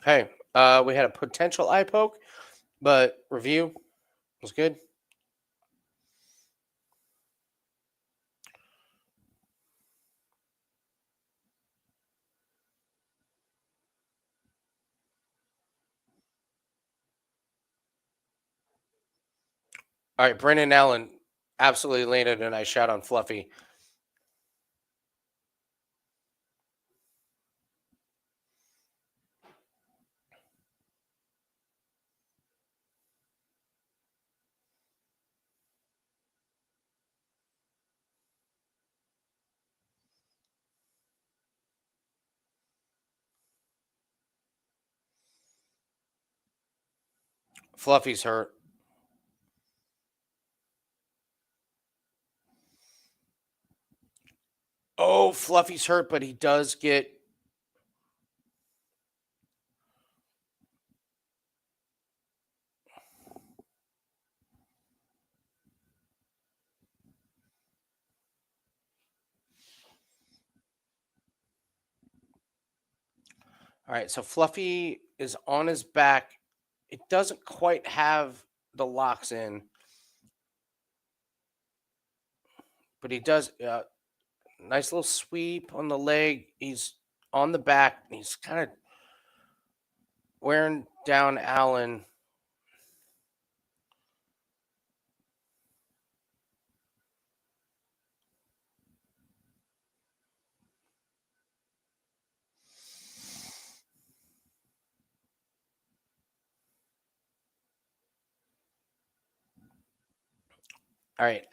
Hey, we had a potential eye poke, but review was good. All right, Brendan Allen absolutely landed a nice shot on Fluffy. Fluffy's hurt. Oh, Fluffy's hurt, but he does get. All right, so Fluffy is on his back. It doesn't quite have the locks in, but he does. Nice little sweep on the leg. He's on the back. He's kind of wearing down Allen. All right,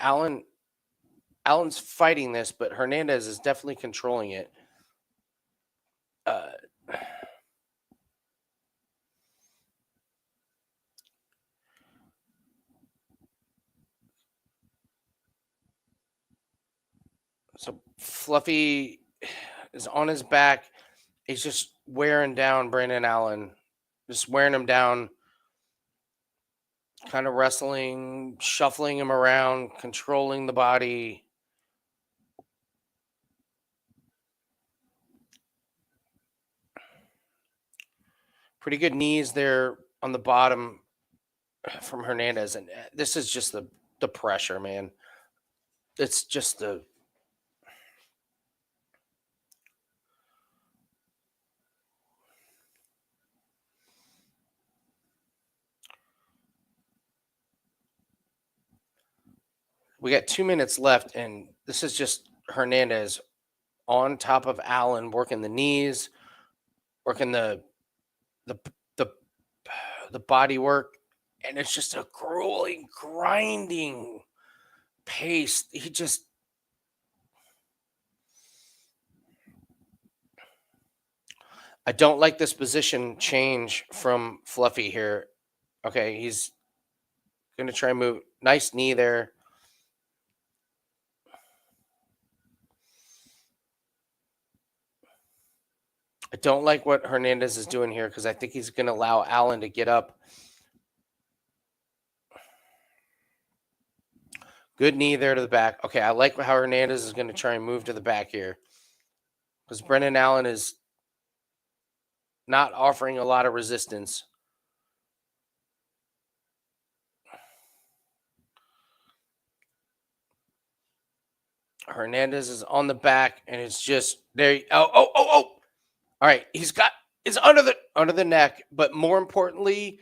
Allen's fighting this, but Hernandez is definitely controlling it. So Fluffy is on his back. He's just wearing down Brandon Allen, just wearing him down, kind of wrestling, shuffling him around, controlling the body. Pretty good knees there on the bottom from Hernandez. And this is just the pressure, man. It's just the. We got 2 minutes left, and this is just Hernandez on top of Allen, working the knees, working the the the body work, and it's just a grueling, grinding pace. He just. I don't like this position change from Fluffy here. Okay, he's gonna try and move. Nice knee there. I don't like what Hernandez is doing here because I think he's going to allow Allen to get up. Good knee there to the back. Okay, I like how Hernandez is going to try and move to the back here because Brendan Allen is not offering a lot of resistance. Hernandez is on the back, and it's just there. Oh! All right, he's under the neck, but more importantly,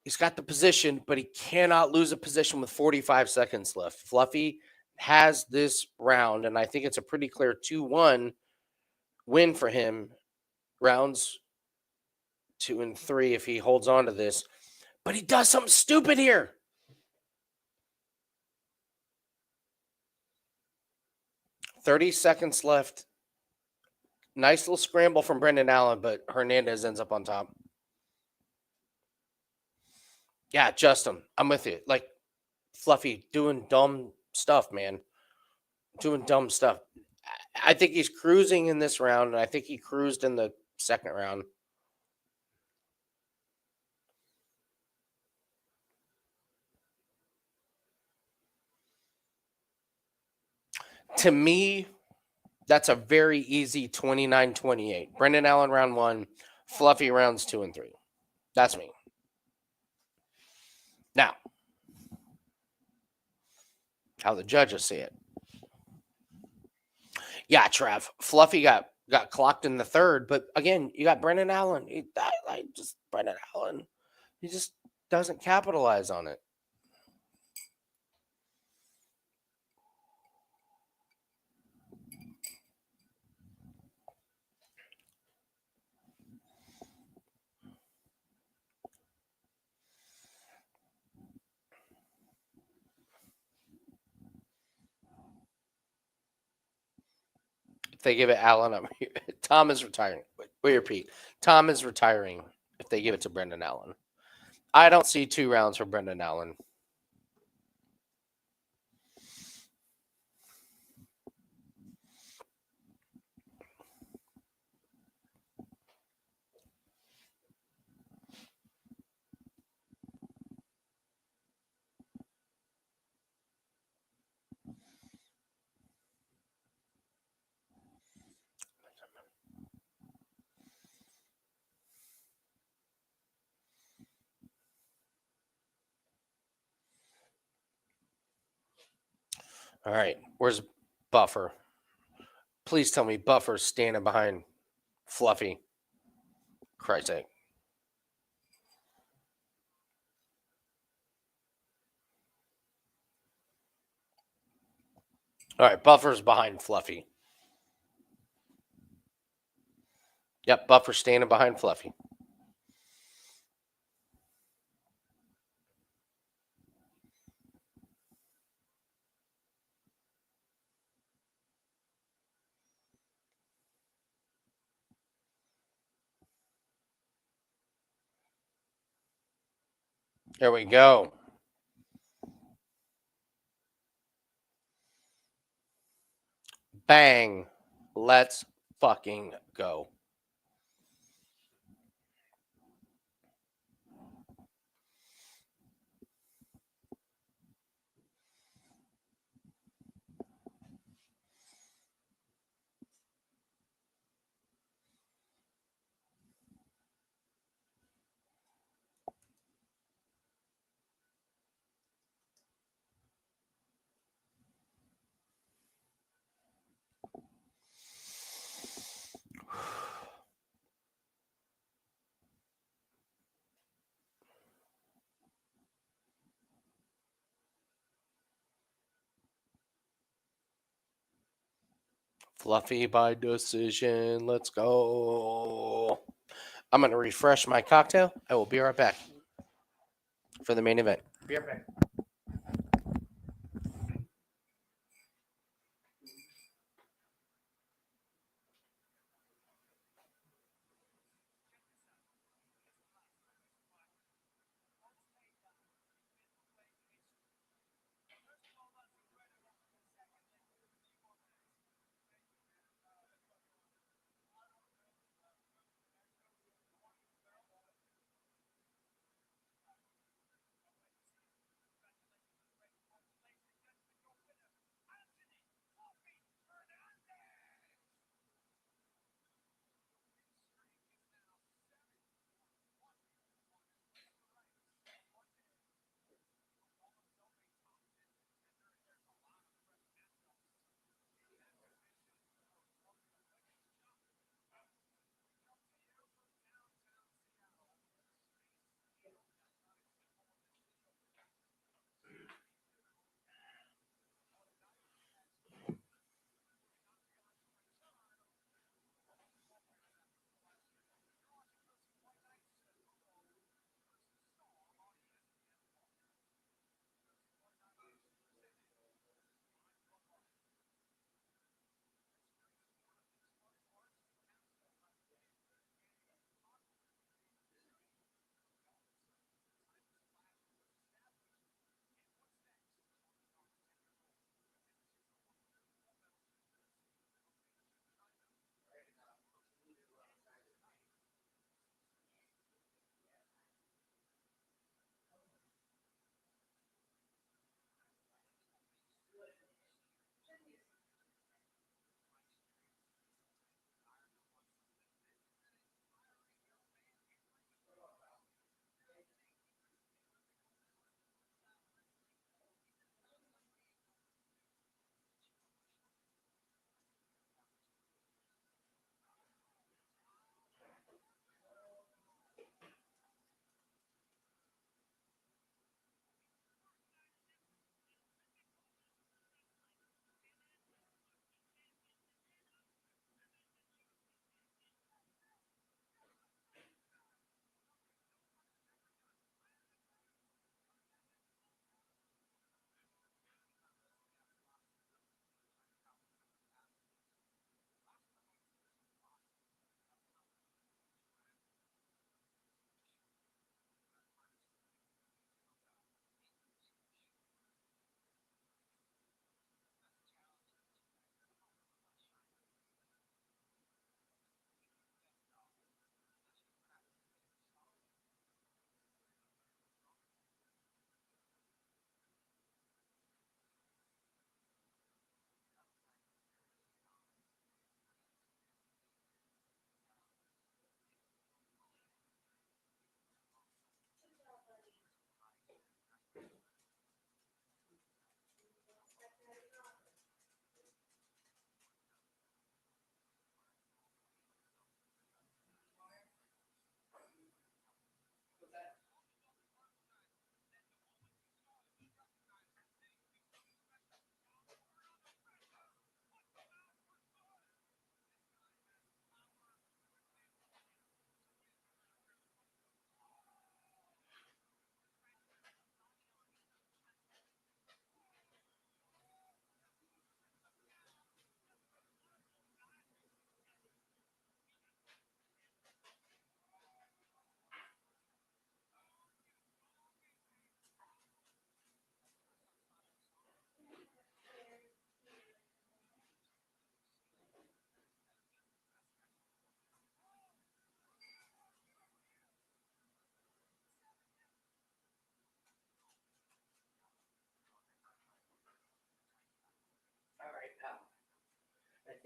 he's got the position, but he cannot lose a position with 45 seconds left. Fluffy has this round, and I think it's a pretty clear 2-1 win for him. Rounds 2 and 3 if he holds on to this. But he does something stupid here. "30 seconds left. Nice little scramble from Brendan Allen, but Hernandez ends up on top. Yeah, Justin, I'm with you. Like, Fluffy doing dumb stuff, man. Doing dumb stuff. I think he's cruising in this round, and I think he cruised in the second round. To me, that's a very easy 29-28. Brendan Allen round 1, Fluffy rounds 2 and 3. That's me. Now, how the judges see it. Yeah, Trev. Fluffy got clocked in the third, but again, you got Brendan Allen. Brendan Allen. He just doesn't capitalize on it. If they give it Allen, Tom is retiring. We repeat, Tom is retiring if they give it to Brendan Allen. I don't see 2 rounds for Brendan Allen. All right, where's Buffer? Please tell me Buffer's standing behind Fluffy. Christ's sake. All right, Buffer's behind Fluffy. Yep, Buffer's standing behind Fluffy. There we go. Bang. Let's fucking go. Fluffy by decision. Let's go. I'm going to refresh my cocktail. I will be right back for the main event. Be right back.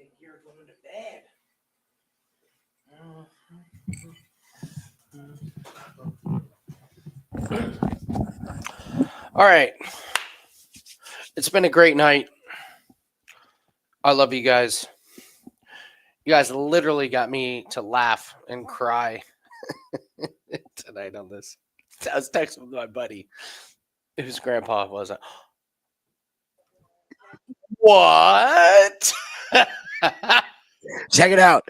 think you're going to bed. All right. It's been a great night. I love you guys. You guys literally got me to laugh and cry tonight on this. I was texting with my buddy, whose grandpa was. What? Check it out.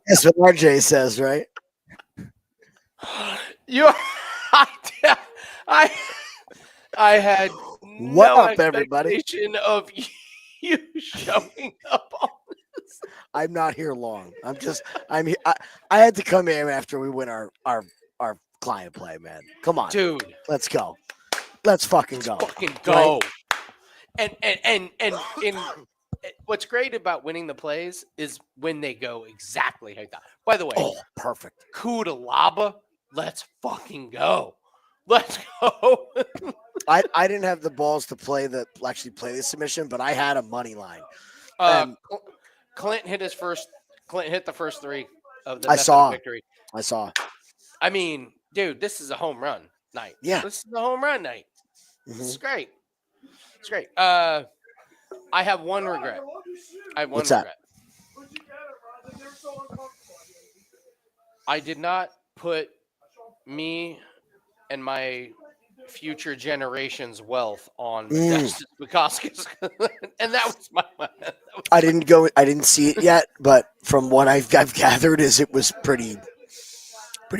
That's what RJ says, right? You, I had What no up, everybody? expectation of you showing up on this. I'm not here long. I'm here. I had to come in after we win our client play, man. Come on, Dude. let's go. Let's fucking go. Fucking go. Right? And what's great about winning the plays is when they go exactly like that. By the way, Oh, perfect. Cuda Laaba, let's fucking go. Let's go. I didn't have the balls to actually play the submission, but I had a money line. Clint hit the first three of the I saw victory. I saw. I mean, dude, this is a home run night. Yeah. This is a home run night. Mhm. It's great. It's great. I have one regret. What's that? I did not put me and my future generations' wealth on Bascus, and that was my. I didn't see it yet, but from what I've gathered, it was pretty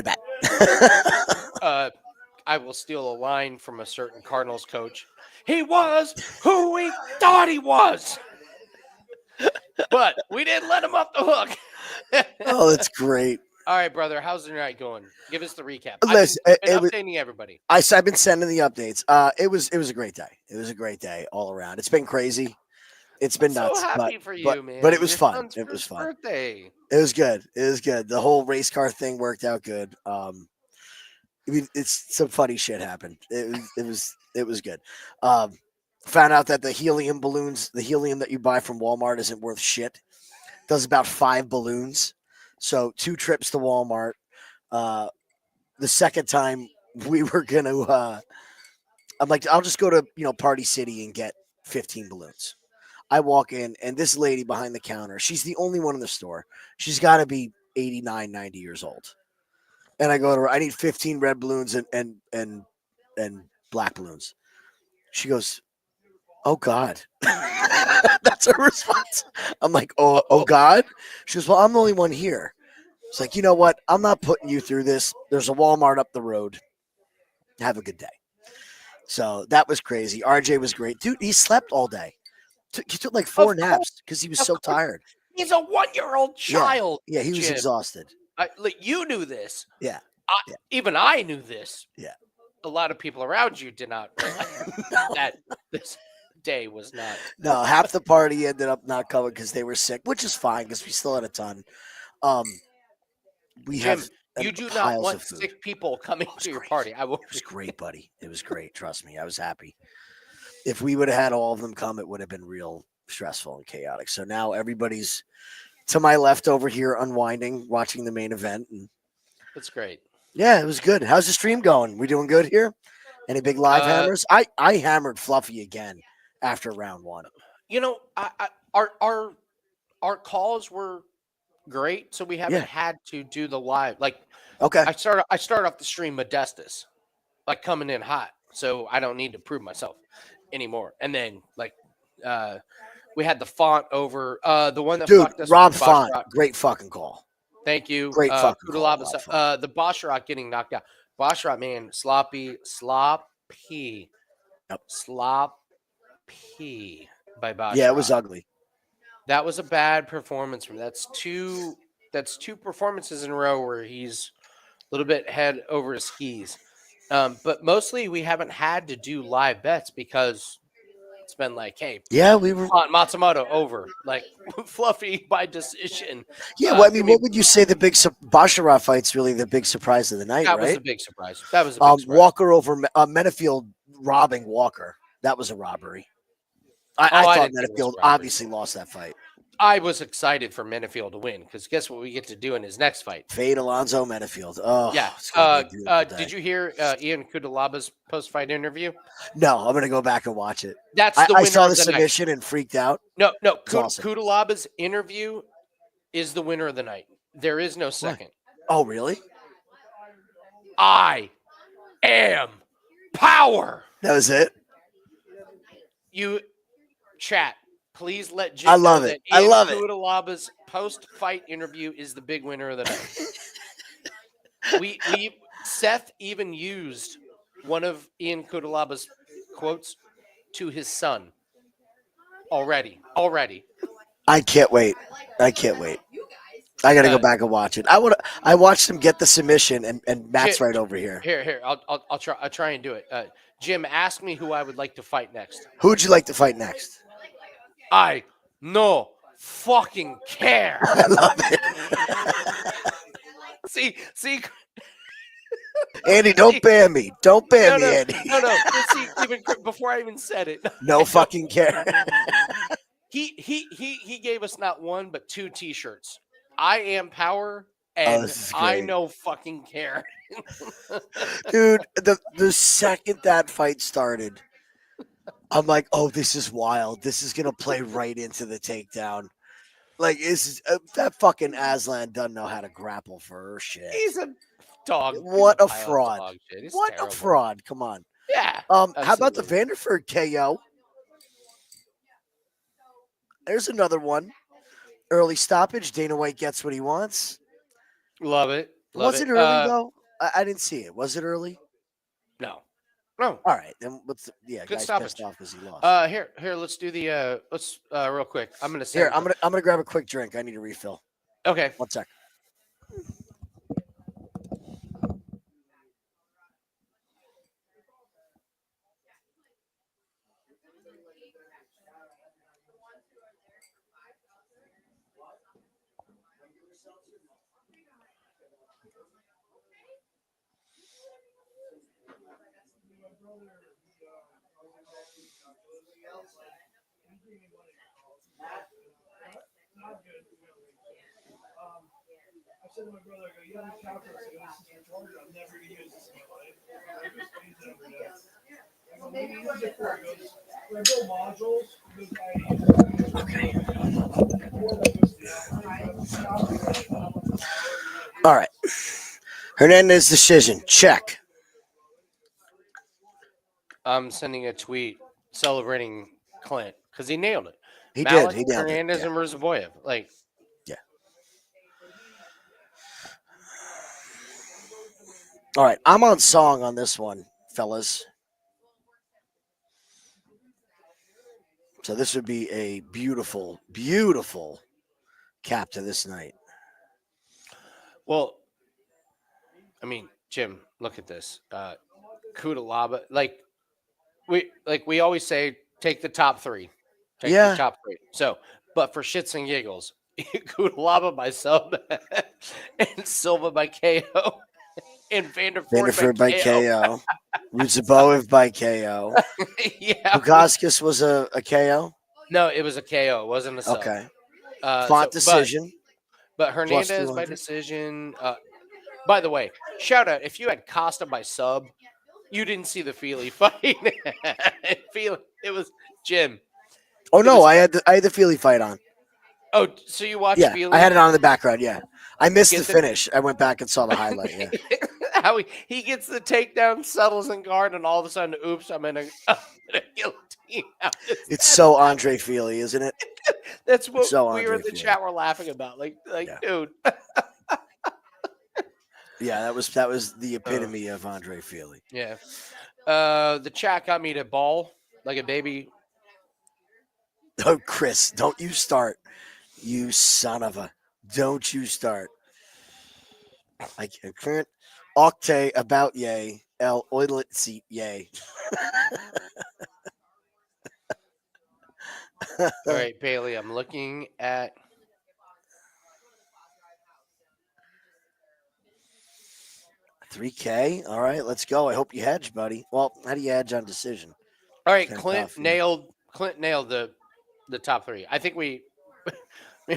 bad. I will steal a line from a certain Cardinals coach. He was who we thought he was, but we didn't let him off the hook. Oh, that's great. All right, brother. How's the night going? Give us the recap. Listen, I've been updating everybody. I've been sending the updates. It was a great day. It was a great day all around. It's been crazy. It's been nuts. So happy for you, man. But it was Your fun. son's It was first fun. Birthday. It was good. It was good. The whole race car thing worked out good. I mean, it's some funny shit happened. It was good. Found out that the helium that you buy from Walmart isn't worth shit. Does about 5 balloons. So 2 trips to Walmart. The second time we were gonna, I'm like, I'll just go to Party City and get 15 balloons. I walk in, and this lady behind the counter, she's the only one in the store. She's got to be 89, 90 years old. And I go to her, I need 15 red balloons and black balloons. She goes, "Oh God." That's her response. I'm like, oh God. She goes, "Well, I'm the only one here." It's like, you know what? I'm not putting you through this. There's a Walmart up the road. Have a good day. So that was crazy. RJ was great. Dude, he slept all day. He took like 4 naps because he was so tired. He's a 1-year-old child. Yeah, he was Jim. exhausted. You knew this. Yeah. Even I knew this. Yeah. A lot of people around you did not realize that this day was not. No, half the party ended up not coming because they were sick, which is fine because we still had a ton. We Jim, have you do not piles want of food. sick people coming to your party. It was great, buddy. It was great. Trust me, I was happy. If we would have had all of them come, it would have been real stressful and chaotic. So now everybody's to my left over here, unwinding, watching the main event, and that's great. Yeah, it was good. How's the stream going? We doing good here? Any big live hammers? I hammered Fluffy again after round 1. Our calls were great, so we haven't had to do the live. Like, okay, I start off the stream Modestus, like coming in hot, so I don't need to prove myself anymore. And then we had the font over the one that fucked us. Rob Font, great fucking call. Thank you. Great fucking Cuda Laaba, the Bosrat getting knocked out. Bosrat, man, sloppy by Bosrat. Yeah, it was ugly. That was a bad performance from. That's two performances in a row where he's a little bit head over his skis. But mostly we haven't had to do live bets because it's been like, hey, we were Matsumoto over, like Fluffy by decision. Yeah, well, I mean, what would you say the big Bosrat fight's really the big surprise of the night, that right? Was a big surprise. That was a big surprise. Walker over Manafield robbing Walker. That was a robbery. I I thought didn't think it was Manafield robbery. obviously lost that fight. I was excited for Manafield to win because guess what we get to do in his next fight? Fade Alonzo Manafield. Oh, Yeah. it's gonna be a beautiful day. Did you hear Ian Cuda Laaba's post-fight interview? No, I'm gonna go back and watch it. That's the I winner saw of the the night. submission and freaked out. No, It's awesome. Cuda Laaba's interview is the winner of the night. There is no second. Oh, really? I am power. That was it. You chat. Please let Jim I love know it. that I Ian love it. Cuda Laaba's post-fight interview is the big winner of the night. Seth even used one of Ian Cuda Laaba's quotes to his son already. I can't wait. I can't wait. I gotta go back and watch it. I watched him get the submission, and Matt's right over here. Here. I'll try and do it. Jim, ask me who I would like to fight next. Who would you like to fight next? I no fucking care. I love it. See, Andy, don't ban me. Don't ban me, Andy. No. See, even before I even said it, No fucking care. He gave us not one but 2 T-shirts. I am power, and this is I great. no fucking care. Dude, the second that fight started, I'm like, oh, this is wild. This is gonna play right into the takedown. Like, that fucking Aslan doesn't know how to grapple for her shit. He's a dog. What a He's pile of fraud. dog shit. He's What terrible. a fraud. Come on. Yeah. How about the absolutely. Vanderford KO? There's another one. Early stoppage. Dana White gets what he wants. Love it. Was it early though? I didn't see it. Was it early? No. All right. Then Good guy's stoppage. pissed off because he lost. Here. Let's do the. Let's real quick. I'm gonna say. Here, I'm gonna grab a quick drink. I need a refill. Okay. 1 sec. I said to my brother, I go, you have a calculator? I go, this is retarded. I'm never going to use this in my life. I just use it every day. I go, what do you use it for? He goes, when I build modules, he goes, I use it for All right. Hernandez decision. Check. I'm sending a tweet celebrating Clint because he nailed it. He Malik, did. He nailed Hernandez it. and Murzaboyev. Like, Yeah. All right. I'm on song on this one, fellas. So this would be a beautiful, beautiful cap to this night. well, I mean, Jim, look at this. Cuda Laaba, like we always say, take the top 3. Take Yeah. the top 3. So, but for shits and giggles, Cuda Laaba by sub and Silva by KO and Vanderford by KO. KO. Rudzaboev by KO. Yeah. Bascus was a KO. No, it was a KO. It wasn't a sub. Okay. So- Font decision. But Hernandez by 200. decision. By the way, shout out if you had Costa by sub, you didn't see the Feely fight. It was Jim. Oh no, I had the Feely fight on. Oh, so you watched Yeah, Feely? I had it on in the background. Yeah, I missed Get the the- finish. I went back and saw the highlight. Yeah. How he gets the takedown, settles in guard, and all of a sudden, oops, I'm in a guillotine. It's so Andre Feely, isn't it? That's what so we were in Andre the Feely. chat. We're laughing about, like, Yeah. dude. Yeah, that was the epitome of Andre Feely. Yeah. The chat got me to bawl like a baby. Oh, Chris, don't you start. You son of a. Don't you start. I can't. Octay about yay. El oilet seat yay. All right, Bailey, I'm looking at. $3K. All right, let's go. I hope you hedge, buddy. Well, how do you hedge on decision? All right, Kinda Clint tough, yeah. nailed Clint nailed the top three. I think we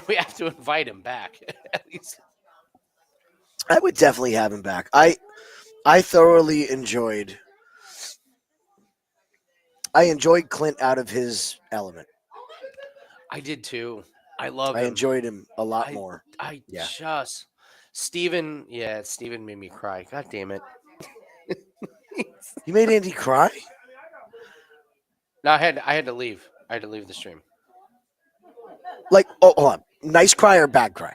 we have to invite him back at least. I would definitely have him back. I thoroughly enjoyed. I enjoyed Clint out of his element. I did too. I love I him. enjoyed him a lot I more. I Yeah. just Steven, yeah, Steven made me cry. God damn it. You made Andy cry? No, I had to leave. I had to leave the stream. Like, oh, hold on. Nice cry or bad cry?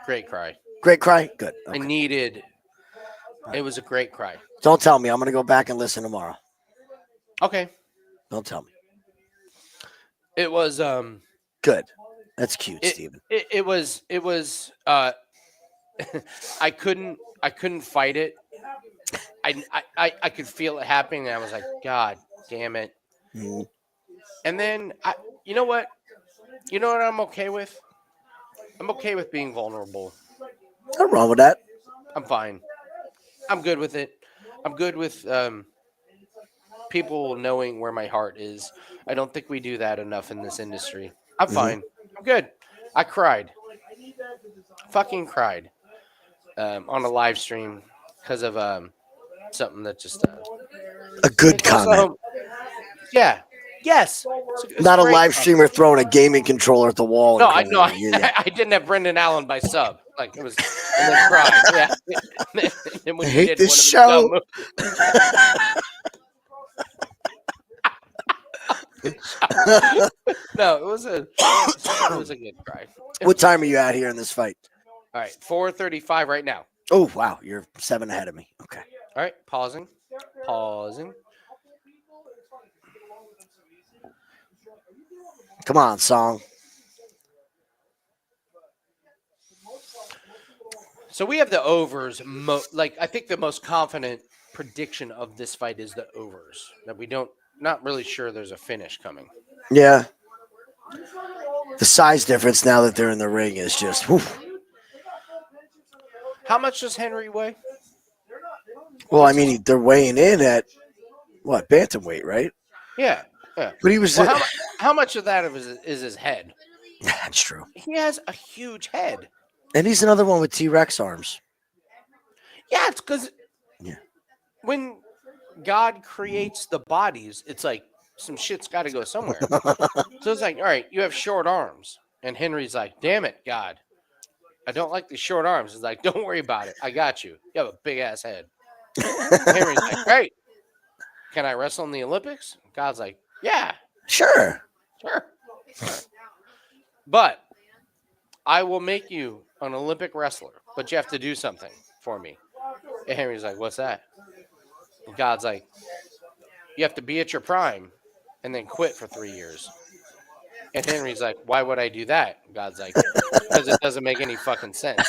Great cry. Great cry? Good. I Okay. needed. It was a great cry. Don't tell me. I'm going to go back and listen tomorrow. Okay. Don't tell me. It was Good. That's cute, Steven. it was I couldn't fight it. I could feel it happening and I was like, God damn it. Mhm. And then you know what? You know what I'm okay with? I'm okay with being vulnerable. Nothing wrong with that. I'm fine. I'm good with it. I'm good with people knowing where my heart is. I don't think we do that enough in this industry. I'm fine. I'm good. I cried. Fucking cried on a live stream because of something that just A good close to comment. home. Yeah. Yes. It's Not a great live comment. streamer throwing a gaming controller at the wall. No, and I know. crying. Yeah. I didn't have Brendan Allen by sub. Like it was, and then cried. Yeah. And when I you hate did this one of his show. dumb no, it was a good cry. What time are you at here in this fight? All right, 4:35 right now. Oh, wow. You're 7 ahead of me. Okay. All right, pausing. Come on, song. So we have the overs. I think the most confident prediction of this fight is the overs. That we not really sure there's a finish coming. Yeah. The size difference now that they're in the ring is just. Whew. How much does Henry weigh? Well, I mean, they're weighing in at what, bantamweight, right? Yeah. But he was. Well, how much of that is his head? That's true. He has a huge head. And he's another one with T-Rex arms. Yeah, it's because Yeah. when God creates the bodies, it's like some shit's got to go somewhere. So it's like, all right, you have short arms. And Henry's like, damn it, God. I don't like these short arms. He's like, don't worry about it. I got you. You have a big ass head. Henry's like, great. Can I wrestle in the Olympics? God's like, yeah, Sure. but I will make you an Olympic wrestler, but you have to do something for me. And Henry's like, what's that? And God's like, you have to be at your prime and then quit for 3 years. And Henry's like, why would I do that? And God's like, because it doesn't make any fucking sense.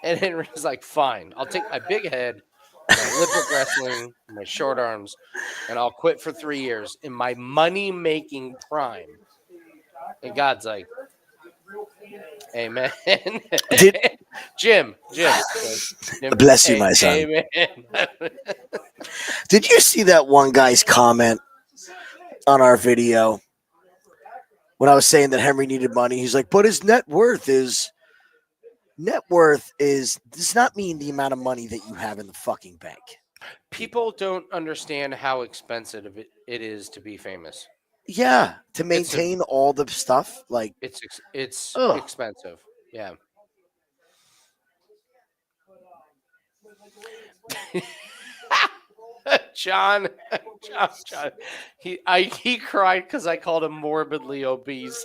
And Henry's like, fine, I'll take my big head, my Olympic wrestling, my short arms, and I'll quit for 3 years in my money-making prime. And God's like, amen. Jim. Bless you, my son. Amen. Did you see that one guy's comment on our video when I was saying that Henry needed money? He's like, but his net worth does not mean the amount of money that you have in the fucking bank. People don't understand how expensive it is to be famous. Yeah, to maintain all the stuff, like It's Ugh. expensive. Yeah. John. He cried because I called him morbidly obese.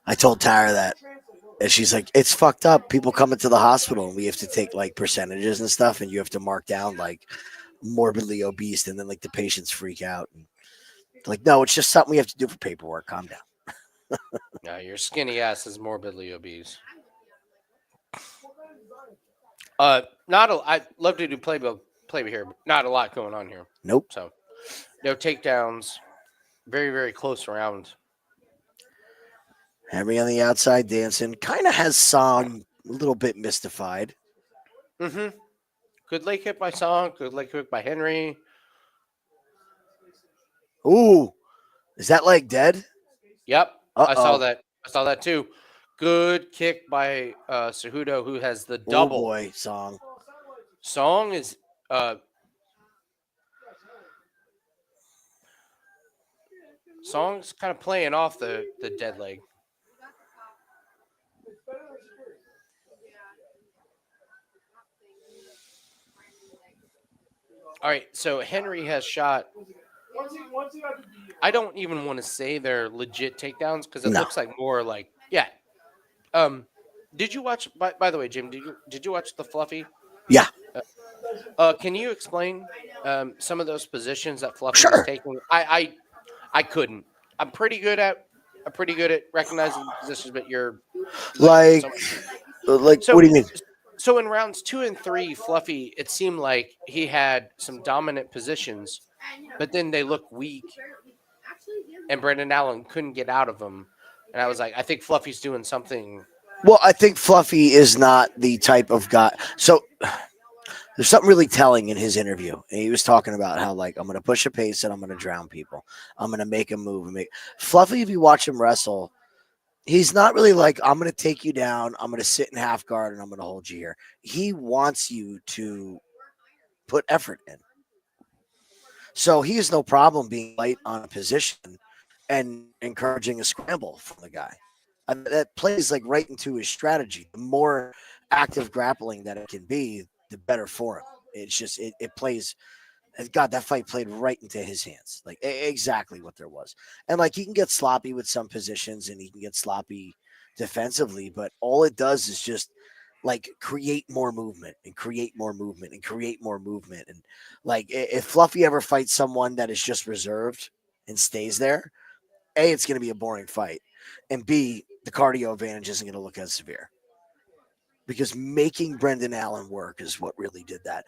I told Tara that, and she's like, "It's fucked up. People come into the hospital, and we have to take like percentages and stuff, and you have to mark down like morbidly obese, and then like the patients freak out. And like, no, it's just something we have to do for paperwork. Calm down." No, your skinny ass is morbidly obese. I'd love to do play here, but not a lot going on here. Nope. So, no takedowns. Very, very close round. Henry on the outside dancing, kind of has Song a little bit mystified. Mm-hmm. Good leg kick by Song. Good leg kick by Henry. Ooh, is that leg dead? Yep, I saw Uh-oh. that. I saw that too. Good kick by Cejudo, who has the Oh, double. boy, Song. Song is Song's kind of playing off the dead leg. All right, so Henry has shot. I don't even want to say they're legit takedowns because it No. looks like more like Did you watch? By the way, Jim, did you watch the Fluffy? Yeah, Can you explain some of those positions that Fluffy was sure. taking? I couldn't. I'm pretty good at recognizing the positions, but you're Like, so what do you mean? so in rounds 2 and 3, Fluffy, it seemed like he had some dominant positions, but then they looked weak, and Brendan Allen couldn't get out of them. And I was like, I think Fluffy's doing something. Well, I think Fluffy is not the type of guy. So there's something really telling in his interview. And he was talking about how, like, I'm going to push a pace and I'm going to drown people. I'm going to make him move. Fluffy, if you watch him wrestle, he's not really like, I'm going to take you down. I'm going to sit in half guard and I'm going to hold you here. He wants you to put effort in. So he has no problem being light on a position and encouraging a scramble from the guy. That plays like right into his strategy. The more active grappling that it can be, the better for him. It's just it plays. God, that fight played right into his hands, like exactly what there was. And like he can get sloppy with some positions, and he can get sloppy defensively, but all it does is just like create more movement and create more movement and create more movement. And like if Fluffy ever fights someone that is just reserved and stays there, A, it's going to be a boring fight, and B, the cardio advantage isn't going to look as severe. Because making Brendan Allen work is what really did that.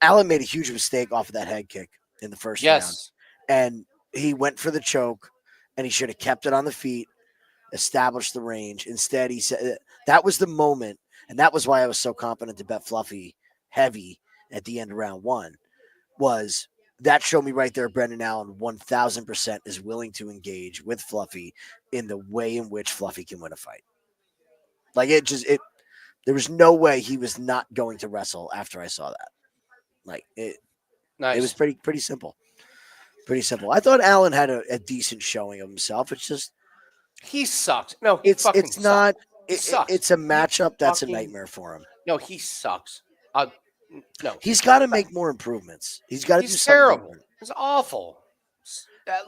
Allen made a huge mistake off of that head kick in the first round. Yes. And he went for the choke, and he should have kept it on the feet, established the range. Instead, he said that was the moment, and that was why I was so confident to bet Fluffy heavy at the end of round 1, was that showed me right there Brendan Allen 1000% is willing to engage with Fluffy in the way in which Fluffy can win a fight. Like there was no way he was not going to wrestle after I saw that. Like it Nice. was pretty simple. Pretty simple. I thought Allen had a decent showing of himself. It's just He sucks. No, he it's fucking not sucks. Sucks. it's a matchup that's a fucking- nightmare for him. No, he sucks. No, He's got to make more improvements. He's got to do he's something terrible. different. It's awful.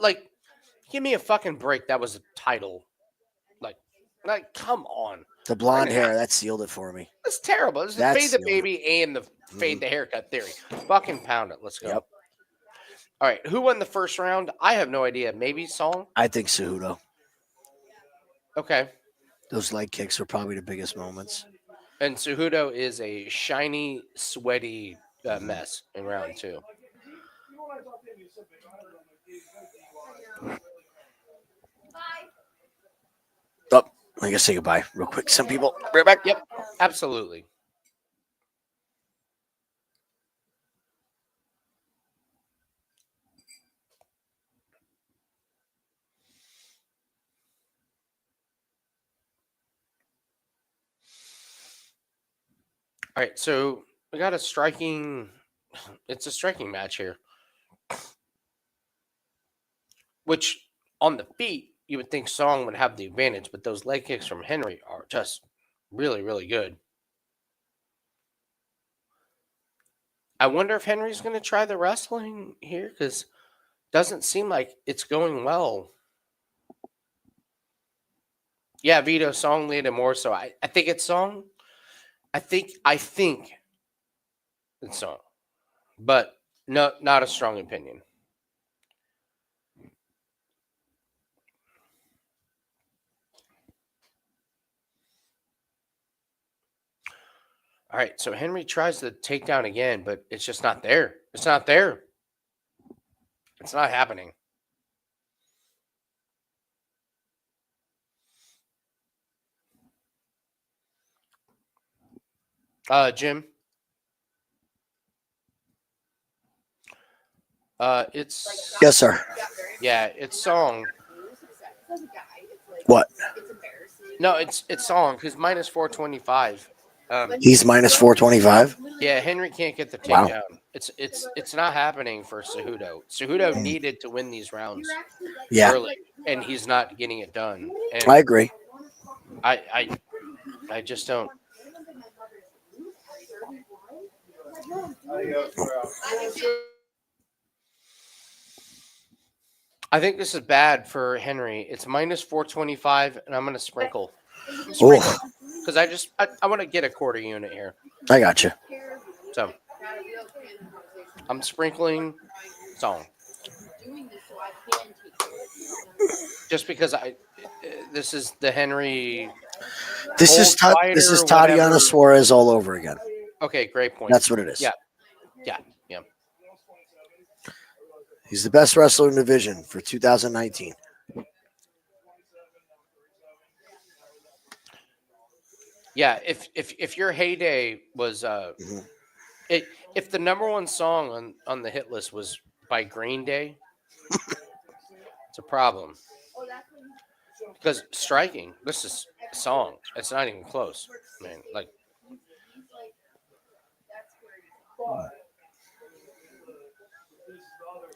Like, give me a fucking break. That was a title. Like, come on. The blonde Brendan hair that sealed it for me. That's terrible. It's the That's fade the sealed. baby and the fade the haircut theory. Fucking pound it. Let's go. Yep. All right. Who won the first round? I have no idea. Maybe Song? I think Cejudo. Okay. Those leg kicks were probably the biggest moments. And Cejudo is a shiny, sweaty mess in round 2. Oh, I guess say goodbye real quick. Some people right back. Yep. Absolutely. All right, so we got it's a striking match here. Which on the feet, you would think Song would have the advantage, but those leg kicks from Henry are just really, really good. I wonder if Henry's going to try the wrestling here because doesn't seem like it's going well. Yeah, Vito, Song lead and more so. I think it's Song. I think it's Song, but no, not a strong opinion. All right, so Henry tries to take down again, but it's just not there. It's not there. It's not happening. Jim? It's Yes, sir. yeah, it's Song. What? No, it's Song because minus 425. He's minus 425. Yeah, Henry can't get the Wow. takedown. It's not happening for Cejudo. Cejudo Mm. needed to win these rounds Yeah, early, and he's not getting it done. And I agree. I just don't. I think this is bad for Henry. It's minus 425, and I'm going to sprinkle Oh, because I want to get a quarter unit here. I got you. So I'm sprinkling Song just because this is the Henry. This is Old this is fighter, Tatiana whatever. Suarez all over again. Okay, great point. That's what it is. Yeah. He's the best wrestler in the division for 2019. Yeah, if your heyday was Mhm. if the number one song on the hit list was by Green Day, it's a problem. Because striking, this is a song. It's not even close. Man, like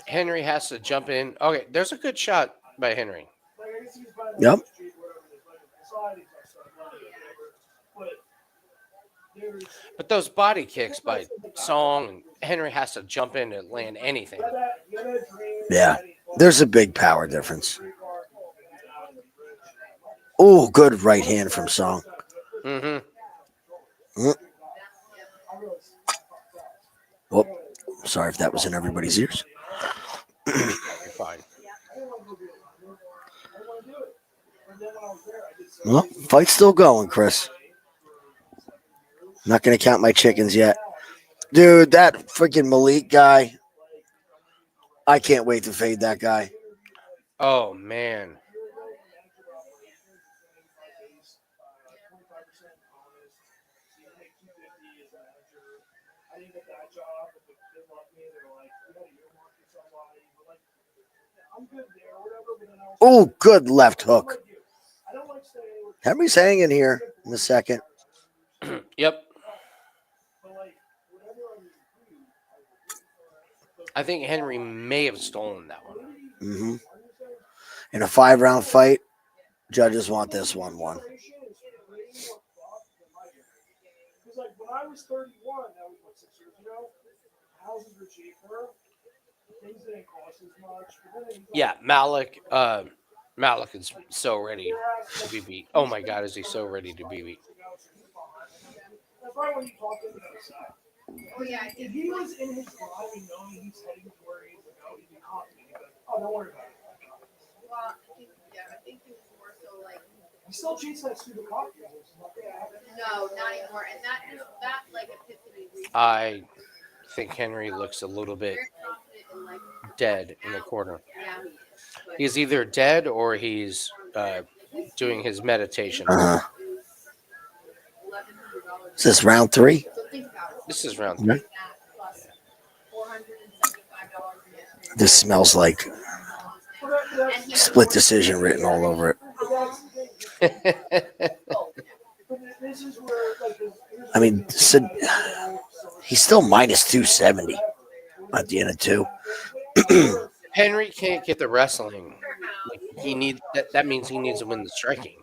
Henry has to jump in. Okay, there's a good shot by Henry. Yep. But those body kicks by Song, Henry has to jump in to land anything. Yeah. There's a big power difference. Oh, good right hand from Song. Mm-hmm. Oh, sorry if that was in everybody's ears. You're fine. Well, fight's still going, Chris. Not going to count my chickens yet. Dude, that freaking Malik guy. I can't wait to fade that guy. Oh man. Oh, good left hook. Henry's hanging here in a second. Yep. I think Henry may have stolen that one. Mm-hmm. In a 5-round fight, judges want this 1-1. Because like when I was 31, that was what 6 years ago. Houses were cheaper. Things didn't cost as much. Yeah, Malik is so ready to be beat. Oh my God, is he so ready to be beat? That's why when you talk to him outside. Oh yeah, if he was in his prime and knowing he's heading to where he needs to go, he'd be confident. He'd be like, oh, don't worry about it. Well, I think he was more so like. He still cheats that stupid coffee. No, not anymore. And that like epiphany. I think Henry looks a little bit Very confident in like. dead in the corner. Yeah. He's either dead or he's doing his meditation. Is this round 3? So think about it. This is round Yeah. 3. Plus $475. This smells like split decision written all over it. I mean, he's still minus 270 at the end of 2. Henry can't get the wrestling. Like, he needs that means he needs to win the striking.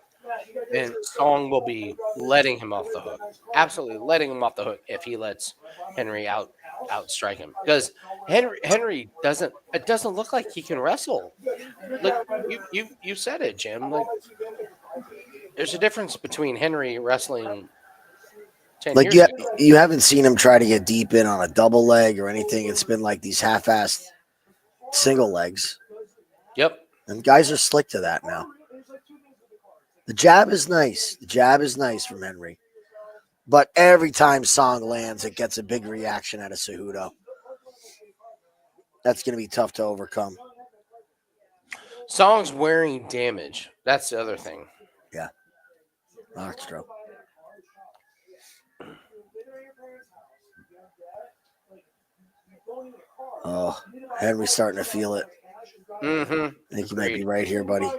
And Song will be letting him off the hook. Absolutely letting him off the hook if he lets Henry outstrike him. Because Henry doesn't look like he can wrestle. Like you said it, Jim. Like there's a difference between Henry wrestling 10 Like years ago. you haven't seen him try to get deep in on a double leg or anything. It's been like these half-assed single legs. Yep. And guys are slick to that now. The jab is nice. The jab is nice from Henry. But every time Song lands, it gets a big reaction out of Cejudo. That's going to be tough to overcome. Song's wearing damage. That's the other thing. Yeah. That's true. Oh, Henry's starting to feel it. Mm-hmm. I think you might be right here, buddy.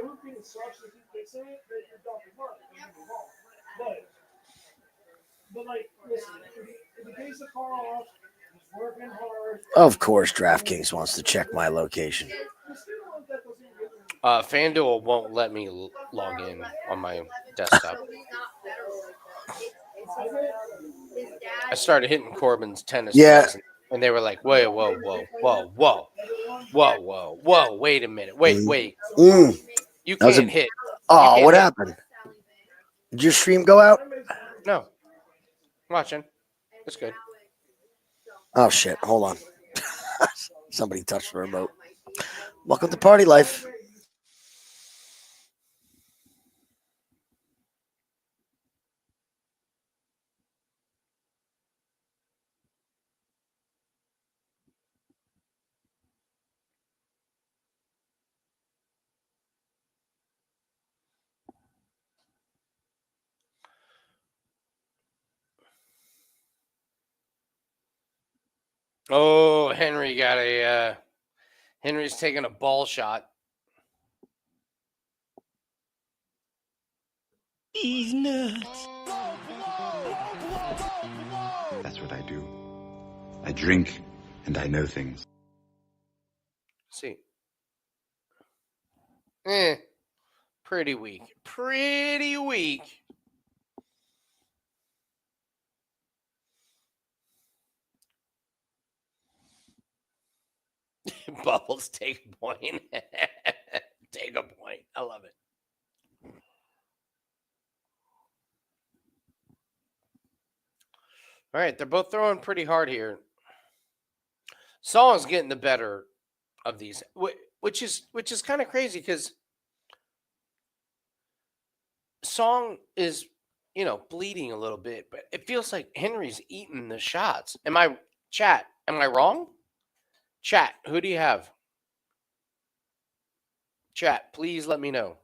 But like, listen, if he pays the car off, he's working hard. Of course, DraftKings wants to check my location. FanDuel won't let me log in on my desktop. I started hitting Corbin's tennis plays, and they were like, whoa, whoa, whoa, whoa, whoa, whoa, whoa, whoa, wait a minute. Wait. You can't hit. Oh, what happened? Did your stream go out? No. I'm watching. It's good. Oh, shit. Hold on. Somebody touched the remote. Welcome to party life. Oh, Henry got a Henry's taking a ball shot. He's nuts. That's what I do. I drink and I know things. See. Pretty weak. Pretty weak. Bubbles, take a point. Take a point. I love it. All right, they're both throwing pretty hard here. Song's getting the better of these, which is kind of crazy because Song is, bleeding a little bit, but it feels like Henry's eating the shots. Am I wrong? Chat, who do you have? Chat, please let me know.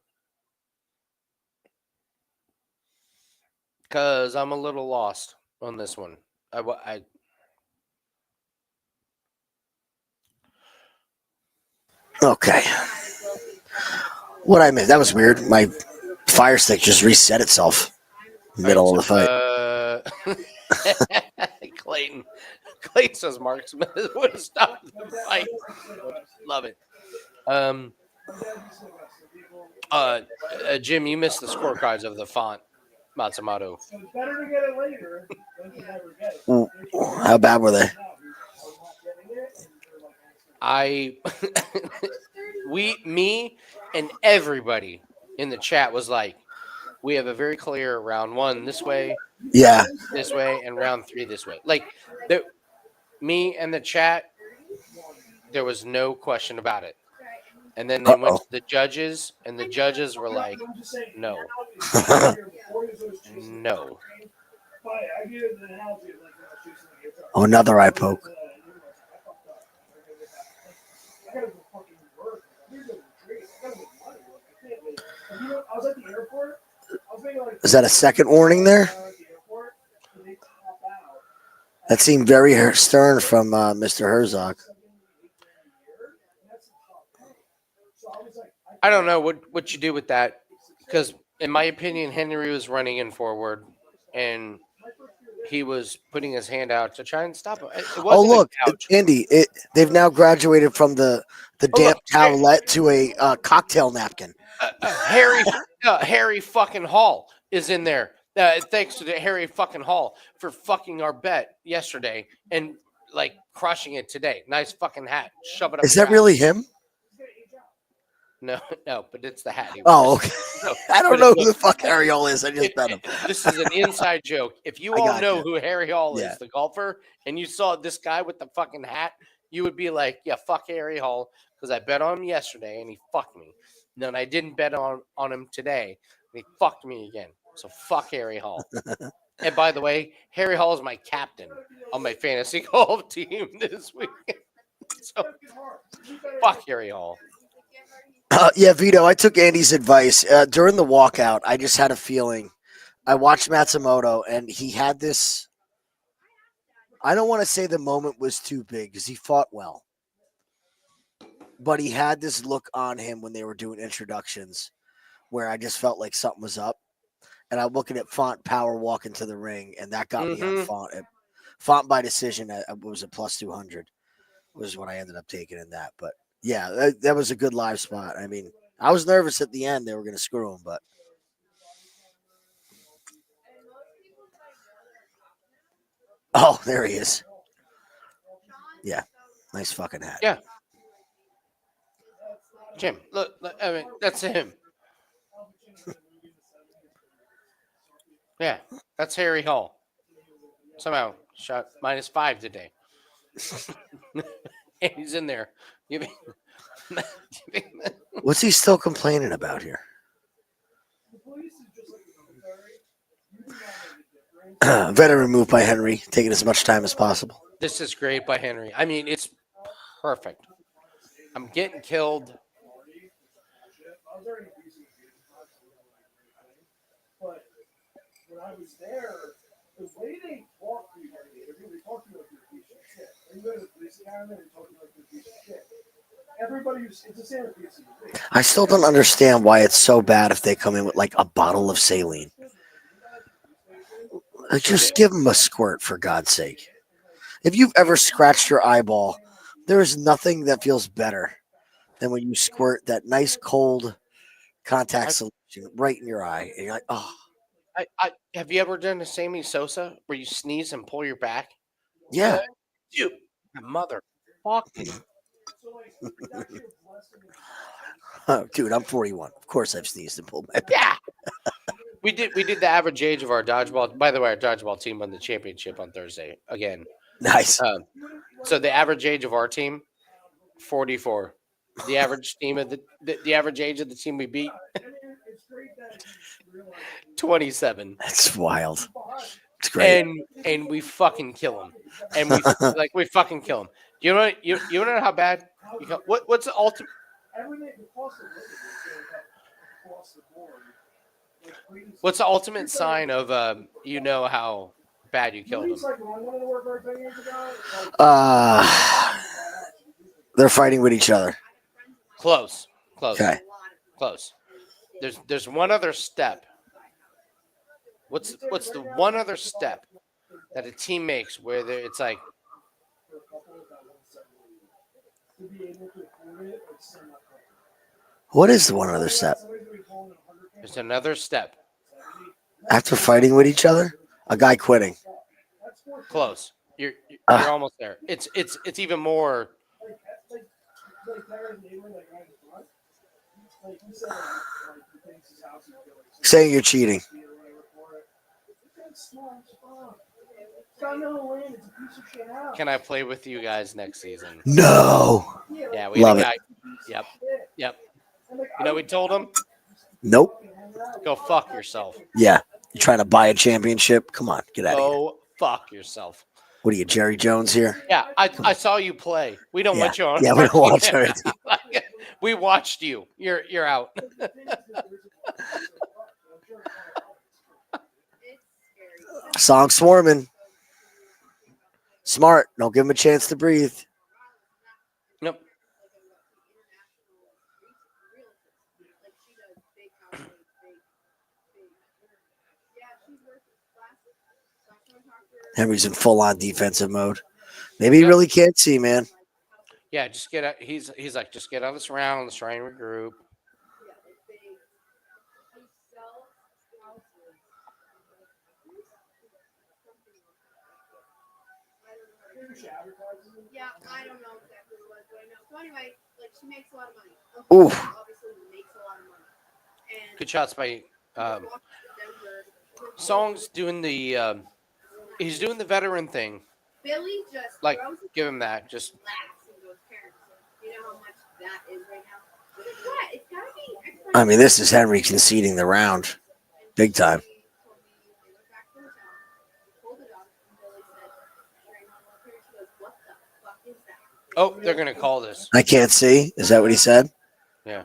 Because I'm a little lost on this one. Okay. What I missed? That was weird. My fire stick just reset itself. Middle of the fight. Clayton says Mark Smith would have stopped the fight. Love it. Jim, you missed the scorecards of the font Matsumoto. Better to get it later than to never get it. How bad were they? Me and everybody in the chat was like, we have a very clear round 1 this way, this way, and round 3 this way. Like, me and the chat, there was no question about it. And then they went to the judges, and the judges were like, no. No. Oh, another eye poke. Is that a second warning there? That seemed very stern from Mr. Herzog. I don't know what you do with that, because in my opinion, Henry was running in forward, and he was putting his hand out to try and stop him. Oh, look, Andy, they've now graduated from the damp towelette to a cocktail napkin. Harry fucking Hall is in there. Thanks to Harry fucking Hall for fucking our bet yesterday and like crushing it today. Nice fucking hat. Shove it up. Is that really him? No, but it's the hat. Okay. No, I don't know who the fuck Harry Hall is. I just bet him. This is an inside joke. If you all know who Harry Hall is, the golfer, and you saw this guy with the fucking hat, you would be like, yeah, fuck Harry Hall, because I bet on him yesterday and he fucked me. Then I didn't bet on him today and he fucked me again. So fuck Harry Hall. And by the way, Harry Hall is my captain on my fantasy golf team this week. So fuck Harry Hall. Yeah, Vito, I took Andy's advice. During the walkout, I just had a feeling. I watched Matsumoto, and he had this. I don't want to say the moment was too big because he fought well. but he had this look on him when they were doing introductions where I just felt like something was up. And I'm looking at Font power walk into the ring, and that got me on Font. Font by decision at what was it, plus 200 was what I ended up taking in that. But yeah, that was a good live spot. I mean, I was nervous at the end they were going to screw him, but oh, there he is. Yeah, nice fucking hat. Yeah. Jim, look, I mean, that's him. Yeah, that's Harry Hall. Somehow shot -5 today. And he's in there. What's he still complaining about here? Veteran move by Henry, taking as much time as possible. This is great by Henry. I mean, it's perfect. I'm getting killed. But when I was there, the way they talk to you, they talk to you like you're a piece of shit. When you go to the police academy, they talk to you like you're a piece of shit. Everybody, it's the same piece of shit. I still don't understand why it's so bad if they come in with like a bottle of saline. Like, just give them a squirt, for God's sake. If you've ever scratched your eyeball, there is nothing that feels better than when you squirt that nice cold contact solution right in your eye. And you're like, oh. Have you ever done the Sammy Sosa where you sneeze and pull your back? Yeah. You mother fucking. Oh, dude, I'm 41. Of course I've sneezed and pulled my back. Yeah. We did the average age of our dodgeball. By the way, our dodgeball team won the championship on Thursday again. Nice. So the average age of our team, 44. The average team of the average age of the team we beat, 27. That's wild. It's great. And we fucking kill them. And we fucking kill them. You know what? You know how bad? What's the ultimate? What's the ultimate sign of how bad you killed them? They're fighting with each other. Close. Okay. Close. There's one other step. What's the one other step that a team makes where it's like? What is the one other step? There's another step. After fighting with each other, a guy quitting. Close. You're almost there. It's even more. Saying you're cheating. Can I play with you guys next season? No. Yeah, we Love had a guy. it. Yep. You know, we told him, Nope. go fuck yourself. Yeah. You trying to buy a championship? Come on, get out of here. Go fuck yourself. What are you, Jerry Jones here? Yeah, I saw you play. We don't want you on. Yeah, we don't want you. We watched you. You're out. Song swarming. Smart. Don't give him a chance to breathe. Nope. Henry's in full-on defensive mode. Maybe he really can't see, man. Yeah, just get out. He's like, just get out of this round. Let's try and regroup. Yeah, I don't know exactly what, but I know. So anyway, like she makes a lot of money. Ooh. Obviously makes a lot of money. And Good shots by Song's doing the he's doing the veteran thing. Billy just Like, give him that. Just laughs and goes, parents. You know how much that is right now? But it's what? It's gotta be. I mean, this is Henry conceding the round. Big time. oh, they're gonna call this. I can't see. Is that what he said? Yeah.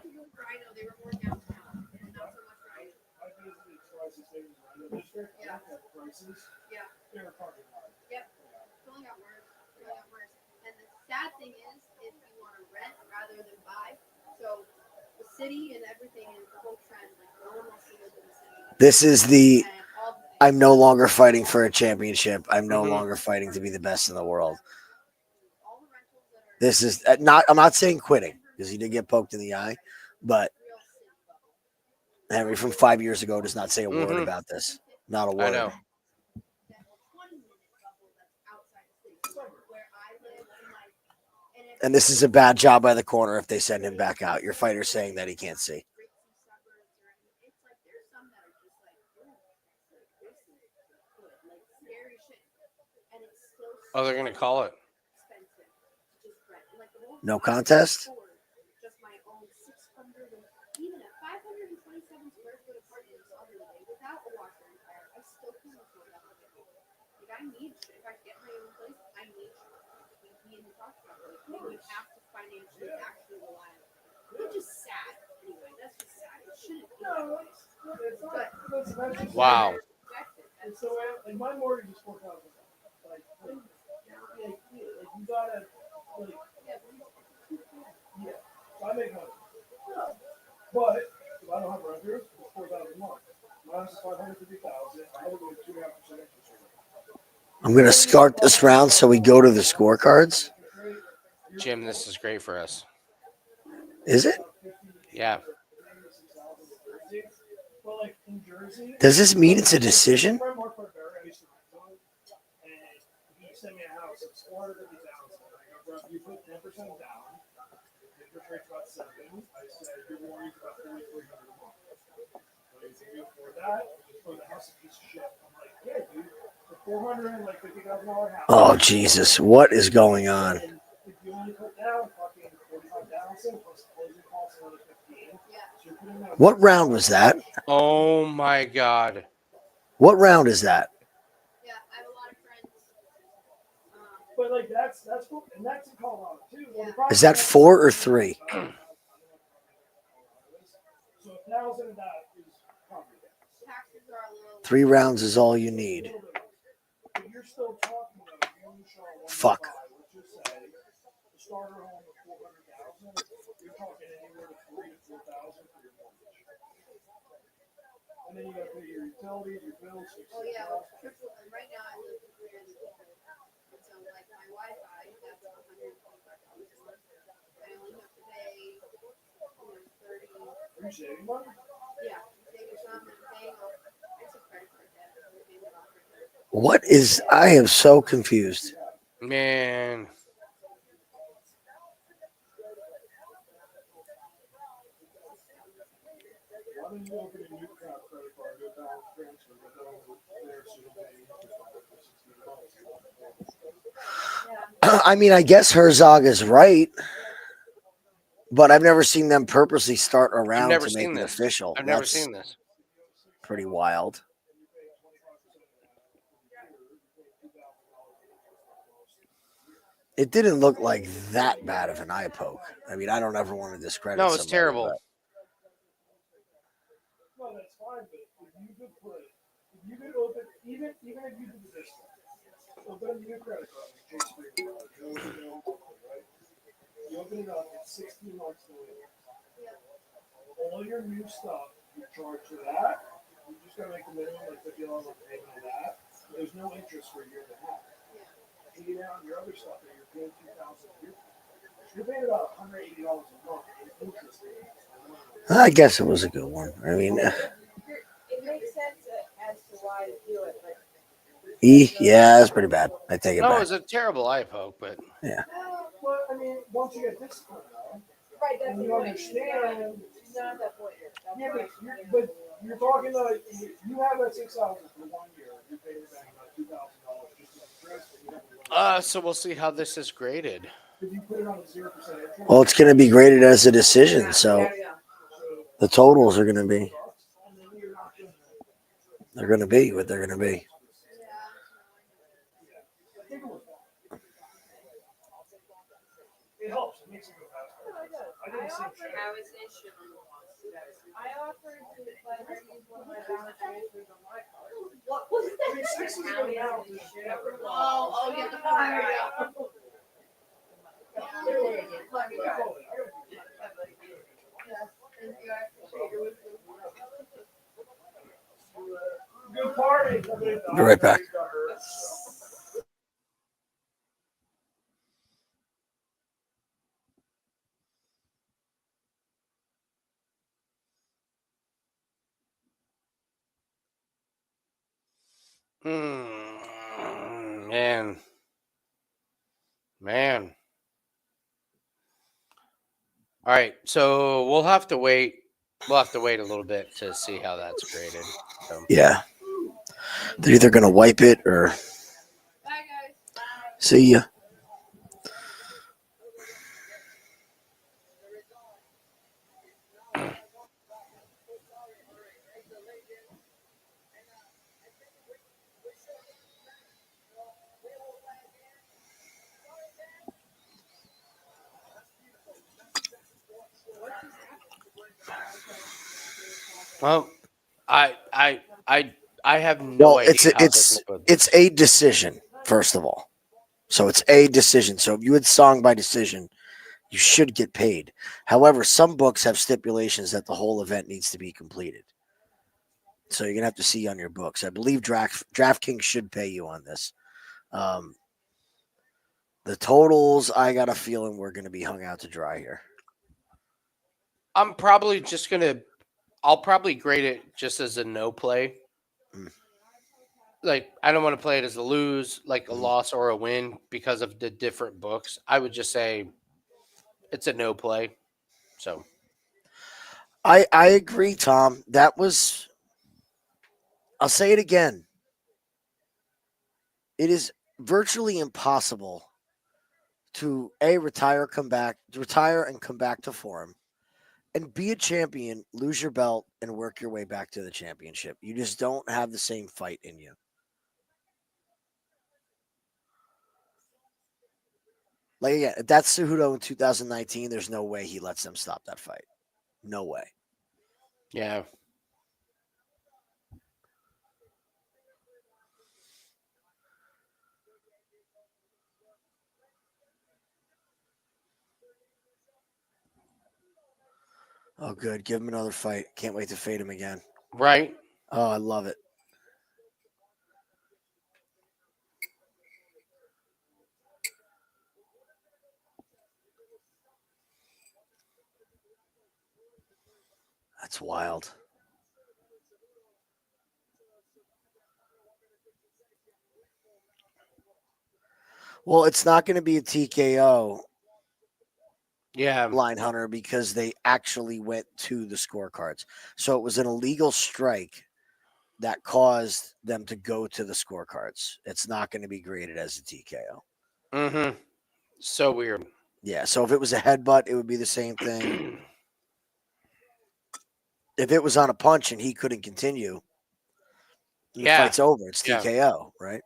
And the sad thing is, if you want to rent rather than buy, so the city and everything is the whole trend. Like no one wants to live in the city. This is the And all the things. I'm no longer fighting for a championship. I'm no Mhm. longer fighting to be the best in the world. All the rentals that are This is not. I'm not saying quitting because he did get poked in the eye, but real city bubble. Henry from 5 years ago does not say a word Mhm. about this. Not a I word. know. That 20-minute bubble that's outside the city. So where I live and like And this is a bad job by the corner if they send him back out. Your fighter's saying that he can't see. ritzy suburbs or anything. It's like there's some that are just like, oh, like this is good, like scary shit, and it's still Oh, they're gonna call it. expensive to just rent. And like the whole No time I contest? afford just my own 600 and even a 527 square foot apartment in Southern without a washer and dryer. I still can afford that. Like I need shit. If I get my own place, I need shit. Me and you talked about it. Like we have to financially actually rely on it. Which is sad. Anyway, that's just sad. It shouldn't be that way. But That's Wow. And so, like, my mortgage is $4,000. Like, you gotta, like, yeah. So I make money. But if I don't have renters, it's $4,000 a month. Mine's $550,000. I have to go 2.5% interest rate. I'm going to start this round so we go to the scorecards. Jim, this is great for us. Is it? Yeah. But like in Jersey, Does this mean it's a decision? my friend Mark Barbera, I used to rent to him, and he sent me a house. It's $450,000. I go, bro, you put 10% down. Interest rate's about 7. I said your mortgage is about $4,300 a month. So you think you afford that? Or the house is a piece of shit. I'm like, yeah, dude. The $450,000 house. Oh, Jesus. What is going on? And if you only put down fucking 45,000 plus closing costs another 15. yeah, So you're putting down What round was that? Oh my God. What round is that? yeah. I have a lot of friends. But like that's cool, and that's in Colorado too. Yeah. Is that 4 or 3? So 1,000 of that is property tax. Taxes are a little. 3 rounds is all you need. But you're still talking about you only show one Fuck. buy, let's just say the starter home of 400,000. You're talking anywhere to 3,000 to 4,000 for your mortgage. And then you got to pay your utilities, your bills. Oh yeah, well, triple. And right now I live with 3 other people, and so like my Wi-Fi, that's $125 a month. I only have to pay, 30. Are you saving money? Yeah, saving some and paying off. It's a credit card debt. I'm paying it off right now. What is. I am so confused. Man. Why don't you open a new credit card, do a balance transfer, but then over there so you don't pay interest on it for 16 months? I mean, I guess Herzog is right, but I've never seen them purposely start a I've round never to make seen it this. official. I've never That's seen this. pretty wild. It didn't look like that bad of an eye poke. I mean, I don't ever want to discredit. No, it's somebody, terrible. but No, that's fine, but if you could put, if you could open, even if you did this one, open a new credit card, like Chase Freeman, right? You open it up, it's 16 months to live. All your new stuff, you charge to that. You just gotta make the minimum, like $50 a payment of that. There's no interest for a year and a half. Pay down your other stuff that you're paying $2,000 a year. You're paying about $180 a month in interest payments. I guess it was a good one. I mean, It makes sense as to why to do it, but yeah, that's pretty bad. I take it No, it back. was a terrible eye poke, but Well, I mean, once you get this kind of, right, that's and the you point. understand. She's not at that point yet. That's Yeah, why but you're talking like you have that 6,000 for 1 year. You're paying the bank about $2,000 just in interest. And you have so we'll see how this is graded. if you put it on a 0% interest. Well, it's going to be graded as a decision, so yeah. the totals are going to be. And then you're not gonna, They're going to be what they're going to be. take a look at it. It helps. It makes it go faster. I did the same shit. How is it should I offered to let her use one of my balance transfers on my card. What was I mean, 6 is good now. Oh, yeah, the fire. Good party. Be right back. Man. Man. All right. So we'll have to wait. We'll have to wait a little bit to see how that's graded. So. Yeah. They're either going to wipe it or Bye, guys. see ya. Well, I have no Well, idea how it's they're gonna put it's a decision, first of all. So it's a decision. So if you had song by decision, you should get paid. However, some books have stipulations that the whole event needs to be completed. So you're gonna have to see on your books. I believe DraftKings should pay you on this. The totals, I got a feeling we're gonna be hung out to dry here. I'm probably just gonna. I'll probably grade it just as a no play. Mm. Like I don't want to play it as a lose, like a Mhm. loss or a win because of the different books. I would just say it's a no play. So I agree, Tom. That was. I'll say it again. It is virtually impossible to retire and come back to form, and be a champion, lose your belt, and work your way back to the championship. You just don't have the same fight in you. Like again, if that's Cejudo in 2019, there's no way he lets them stop that fight. No way. yeah, Oh, good. Give him another fight. Can't wait to fade him again. right. Oh, I love it. That's wild. Well, it's not going to be a TKO Yeah, line hunter because they actually went to the scorecards. So it was an illegal strike that caused them to go to the scorecards. It's not going to be graded as a TKO. mm-hmm. So weird. Yeah. So if it was a headbutt, it would be the same thing. If it was on a punch and he couldn't continue, the Yeah, fight's over. It's yeah. TKO, right?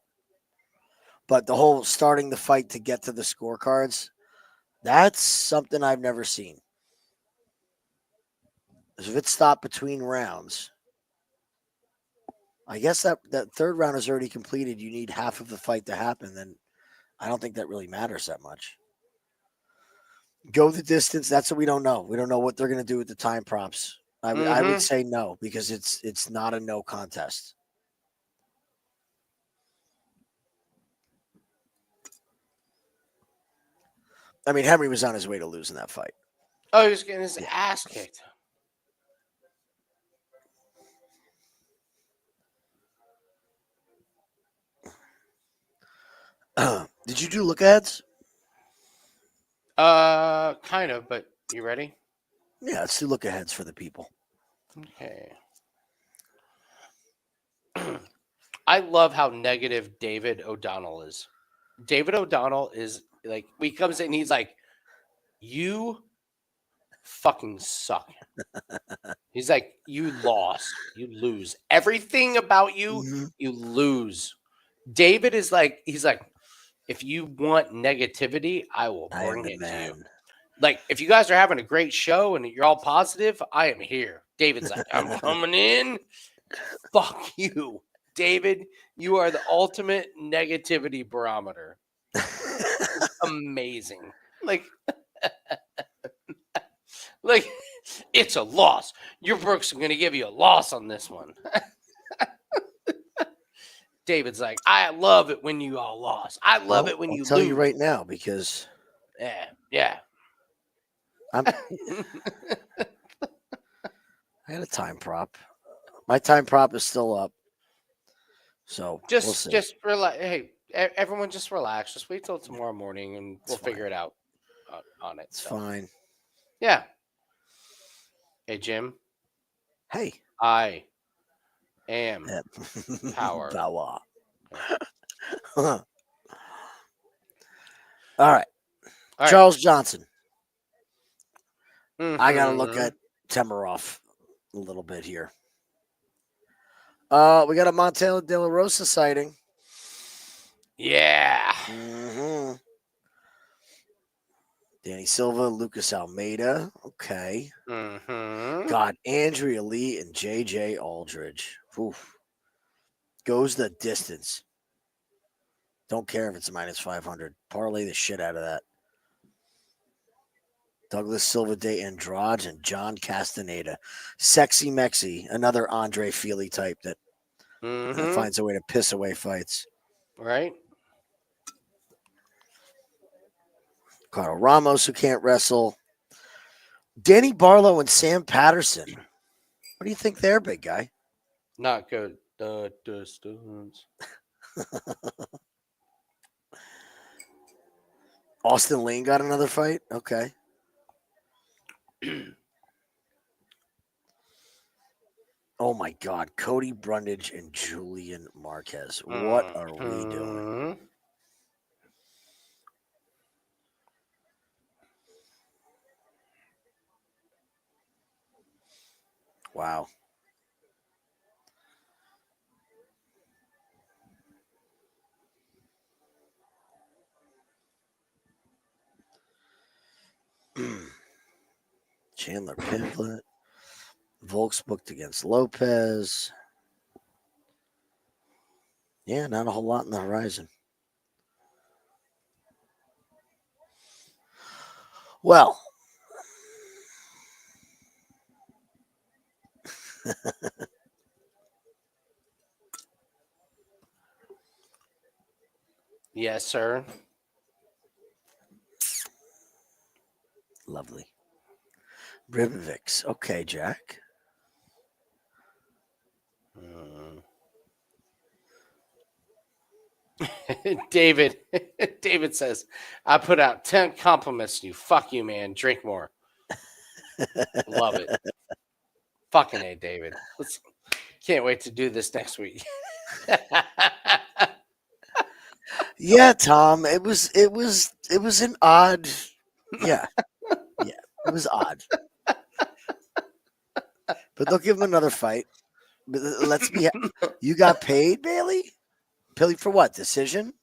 But the whole starting the fight to get to the scorecards, that's something I've never seen. If it stopped between rounds, I guess that third round is already completed. You need half of the fight to happen. Then I don't think that really matters that much. Go the distance. That's what we don't know. We don't know what they're going to do with the time props. I would Mm-hmm. say no because it's not a no contest. I mean, Henry was on his way to losing that fight. Oh, he was getting his ass kicked. Did you do look aheads? Kind of. But you ready? Yeah, let's do look aheads for the people. Okay. I love how negative David O'Donnell is. David O'Donnell is like, he comes in, he's like, you fucking suck. He's like, you lost. You lose. Everything about you, you lose. David is like, he's like, if you want negativity, I will I am bring the it to you. man. Like, if you guys are having a great show and you're all positive, I am here. David's like, I'm coming in. Fuck you. David, you are the ultimate negativity barometer. Amazing. like, like, it's a loss. Your Brooks are going to give you a loss on this one. David's like, I love it when you all lost. I love it when I'll you tell lose. you right now because Yeah. I had a time prop. My time prop is still up. So we'll see. Just relax. Hey, everyone, just relax. Just wait till tomorrow morning, and we'll figure it out on it. It's fine. Yeah. Hey, Jim. Hey. I am power. Power. All right. Charles Johnson. I got to look at Temerov a little bit here. We got a Montella De La Rosa sighting. Yeah. Mm-hmm. Danny Silva, Lucas Almeida. Okay. Mm-hmm. God, Andrea Lee and JJ Aldridge. Oof. Goes the distance. Don't care if it's minus 500. Parlay the shit out of that. Douglas Silva de Andrade and John Castaneda. Sexy Mexi, another Andre Feely type that finds a way to piss away fights. Right. Carl Ramos, who can't wrestle. Danny Barlow and Sam Patterson. What do you think there, big guy? Not good. The distance. Austin Lane got another fight? Okay. Oh, my God. Cody Brundage and Julian Marquez. What are we doing? Wow. Chandler Pimblett. Volks booked against Lopez. Yeah, not a whole lot in the horizon. Well, yes, sir. Lovely. Ribovics. Okay, Jack. David says, I put out 10 compliments to you. Fuck you, man. Drink more. Love it. Fucking A, David. Can't wait to do this next week. Yeah, Tom. It was an odd. Yeah. Yeah. It was odd. But they'll give him another fight. But let's be. You got paid, Bailey? Paid for what? Decision?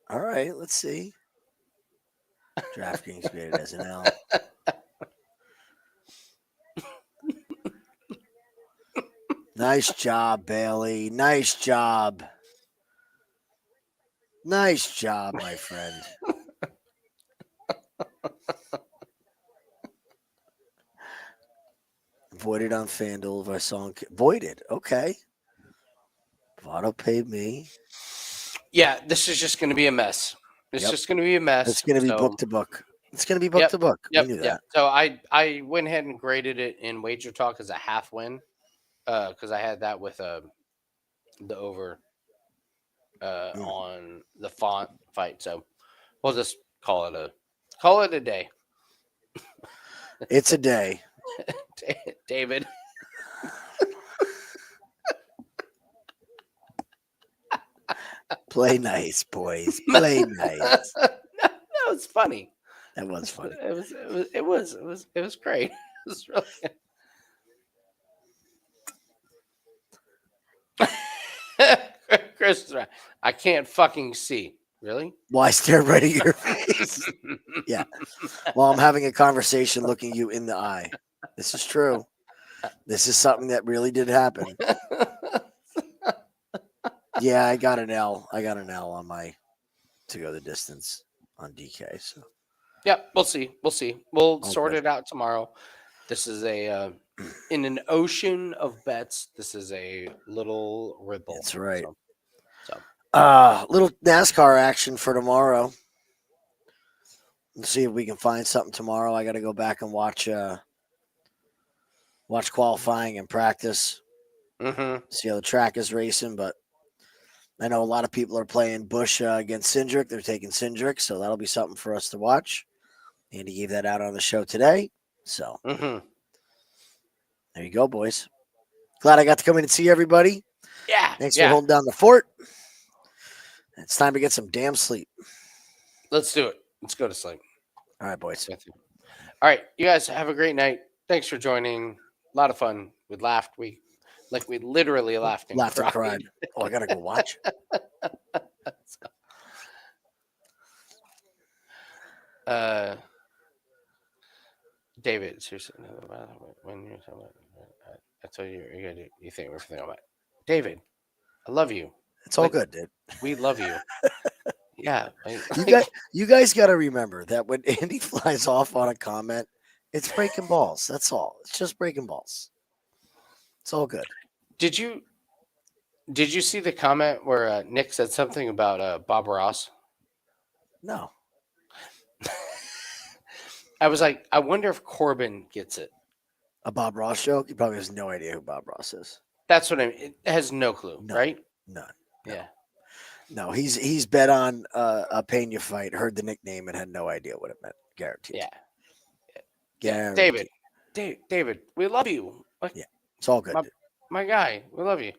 All right, let's see. DraftKings graded as an L. Nice job, Bailey. Nice job. Nice job, my friend. Voided on FanDuel if I saw him. Voided. Okay. Votto paid me. Yeah, this is just going to be a mess. It's just going to be a mess. It's going to be book to book. It's going to be book to book. Yep, We knew yep. that. So I went ahead and graded it in Wager Talk as a half win because I had that with the over on the font fight. So we'll just call it a day. It's a day. David. Play nice, boys. Play nice. That was funny. That was funny. It was great. It was really good. Chris, I can't fucking see. Really? Why stare right at your face? Yeah. Well, I'm having a conversation looking you in the eye. This is true. This is something that really did happen. Yeah, I got an L. I got an L on my to go the distance on DK. So Yeah, we'll see. We'll see. We'll Okay. sort it out tomorrow. This is a in an ocean of bets. This is a little ripple. that's right. So Little NASCAR action for tomorrow. Let's see if we can find something tomorrow. I got to go back and watch qualifying and practice. mhm. See how the track is racing, but I know a lot of people are playing Busch against Cindric. They're taking Cindric, so that'll be something for us to watch. Andy gave that out on the show today. So Mhm. there you go, boys. Glad I got to come in and see everybody. Yeah. Thanks for yeah. holding down the fort. It's time to get some damn sleep. Let's do it. Let's go to sleep. All right, boys. All right, you guys have a great night. Thanks for joining. A lot of fun. We laughed. We literally laughed and Laughed and cried. cried. Oh, I gotta go watch. David, seriously, when you're talking about, I told you you're gonna do. You think everything about David? I love you. It's all Like, good, dude. We love you. Yeah. You guys got to remember that when Andy flies off on a comment, it's breaking balls. That's all. It's just breaking balls. It's all good. Did you see the comment where Nick said something about Bob Ross? No. I was like, I wonder if Corbin gets it. A Bob Ross joke? He probably has no idea who Bob Ross is. That's what I mean. It has no clue, No. right? None. Yeah. No, he's bet on a Pena fight, heard the nickname, and had no idea what it meant. Guaranteed. Yeah. Guaranteed. David, we love you. Like, Yeah. It's all good. My, dude. my guy, we love you.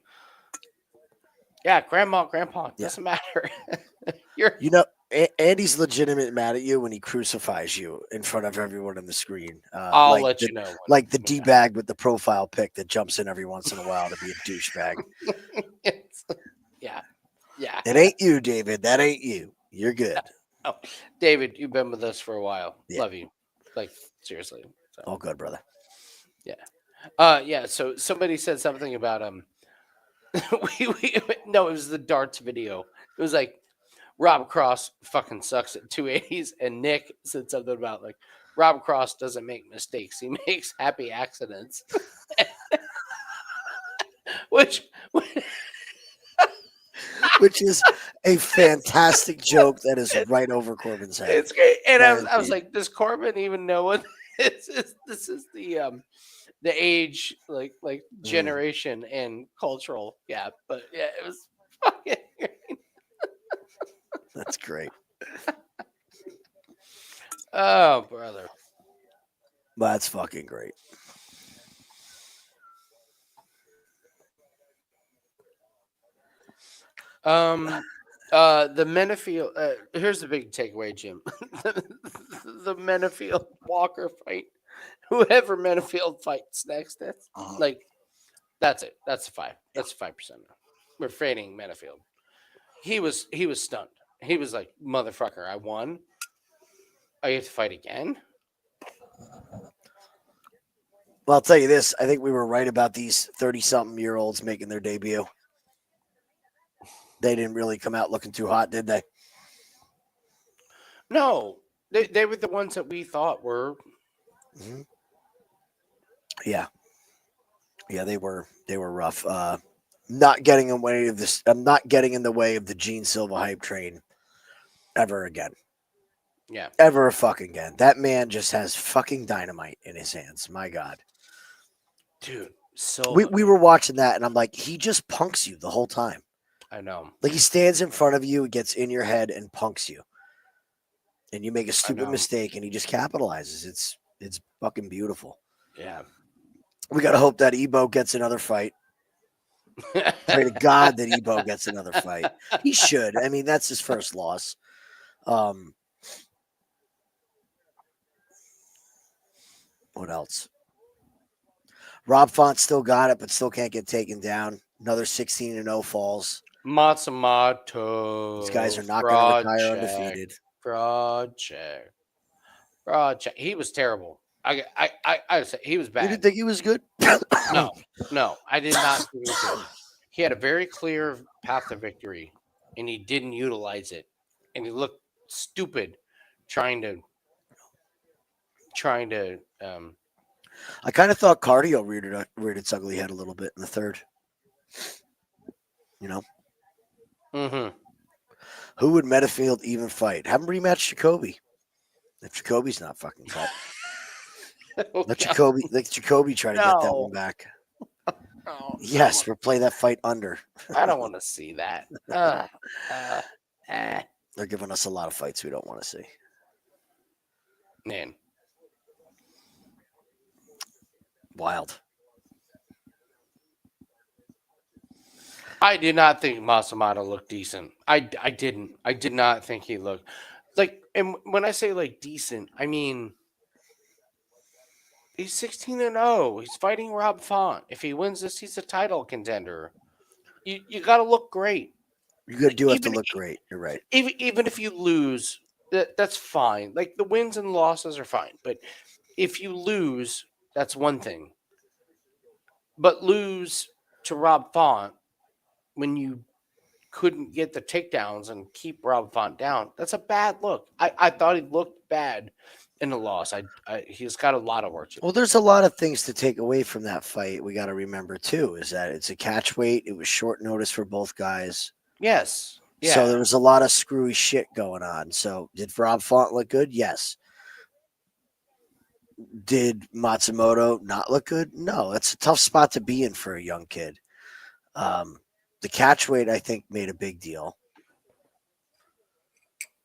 Yeah, grandpa, it Yeah. doesn't matter. You're You know, Andy's legitimate mad at you when he crucifies you in front of everyone on the screen. I'll like let the, you know. Like the D-bag with the profile pic that jumps in every once in a while to be a douchebag. Yeah. Yeah. It ain't you, David. That ain't you. You're good. Oh, David, you've been with us for a while. Yeah. Love you. Like, seriously. So, All good, brother. yeah. So somebody said something about no, it was the darts video. It was like Rob Cross fucking sucks at 280s, and Nick said something about like Rob Cross doesn't make mistakes; he makes happy accidents. Which is a fantastic joke that is right over Corbin's head. it's great. And I was Guaranteed. like, does Corbin even know what this is? This is the age, like generation and cultural gap. But yeah, it was fucking great. That's great. Oh, brother. That's fucking great. The Manafield. Here's the big takeaway, Jim. the Manafield Walker fight. Whoever Manafield fights next, that's that's it. That's a 5. That's a 5%. We're fading Manafield. He was stunned. He was like, "Motherfucker, I won. I get to fight again." Well, I'll tell you this. I think we were right about these 30-something-year-olds making their debut. They didn't really come out looking too hot, did they? No, they were the ones that we thought were. Mm-hmm. Yeah, they were rough. Not getting away of this. I'm not getting in the way of the Gene Silva hype train ever again. Yeah, ever fucking again. That man just has fucking dynamite in his hands. My God, dude. So we were watching that, and I'm like, he just punks you the whole time. I know. Like he stands in front of you, gets in your head, and punks you, and you make a stupid mistake, and he just capitalizes. It's fucking beautiful. Yeah. We got to hope that Ebo gets another fight. Pray to God that Ebo gets another fight. He should. I mean, that's his first loss. What else? Rob Font still got it, but still can't get taken down. Another 16-0 falls. Matsumoto. These guys are not going to retire undefeated. Project. He was terrible. I would say he was bad. You didn't think he was good? No, I did not think he was good. He had a very clear path to victory, and he didn't utilize it and he looked stupid trying to I kind of thought cardio reared its ugly head a little bit in the third. You know, mhm. who would Metafield even fight? Have him rematch Jacoby. If Jacoby's not fucking cut, Oh, let Jacoby try to get that no. one back. Oh, Yes, replay that fight under. I don't want to see that. They're giving us a lot of fights we don't want to see. Man, Wild. I did not think Matsumoto looked decent. I didn't. I did not think he looked like. And when I say like decent, I mean he's 16-0. He's fighting Rob Font. If he wins this, he's a title contender. You got to look great. You do have to Even look great. You're right. even if you lose, that's fine. Like the wins and losses are fine, but if you lose, that's one thing. But lose to Rob Font when you couldn't get the takedowns and keep Rob Font down, that's a bad look. I thought he looked bad in the loss. He's got a lot of work to do. Well, there's a lot of things to take away from that fight. We got to remember too is that it's a catch weight. It was short notice for both guys. Yes. Yeah. So there was a lot of screwy shit going on. So did Rob Font look good? Yes. Did Matsumoto not look good? No. It's a tough spot to be in for a young kid. The catch weight, I think, made a big deal.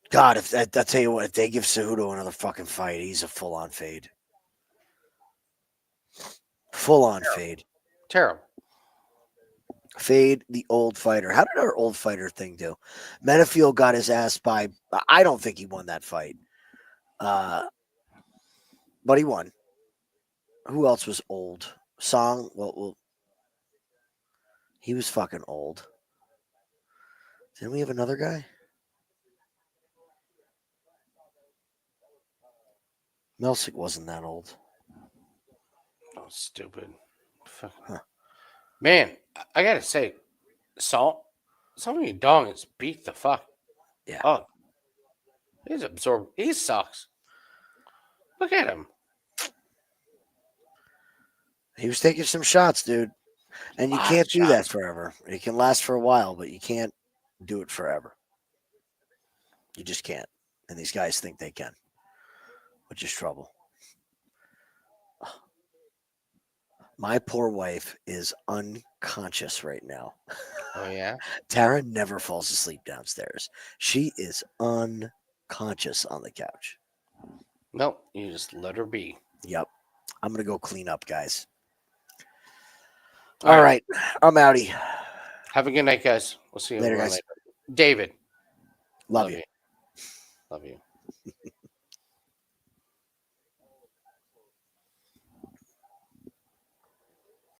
God, if I tell you what, if they give Cejudo another fucking fight, he's a full-on fade. Full-on fade. Terrible. Fade the old fighter. How did our old fighter thing do? Manafield got his ass by. I don't think he won that fight. But he won. Who else was old? Song. Well, he was fucking old. Didn't we have another guy? Melsick wasn't that old. Oh, stupid. Huh. Man, I gotta say, Salt, some of Yadong is beat the fuck. Yeah. Oh, he's absorbed. He sucks. Look at him. He was taking some shots, dude. And you can't do that forever. It can last for a while, but you can't do it forever. You just can't. And these guys think they can, which is trouble. My poor wife is unconscious right now. Oh, yeah? Tara never falls asleep downstairs. She is unconscious on the couch. Nope, you just let her be. Yep. I'm going to go clean up, guys. All right. I'm outie. Have a good night, guys. We'll see you later, guys. Later. David. Love you. Love you.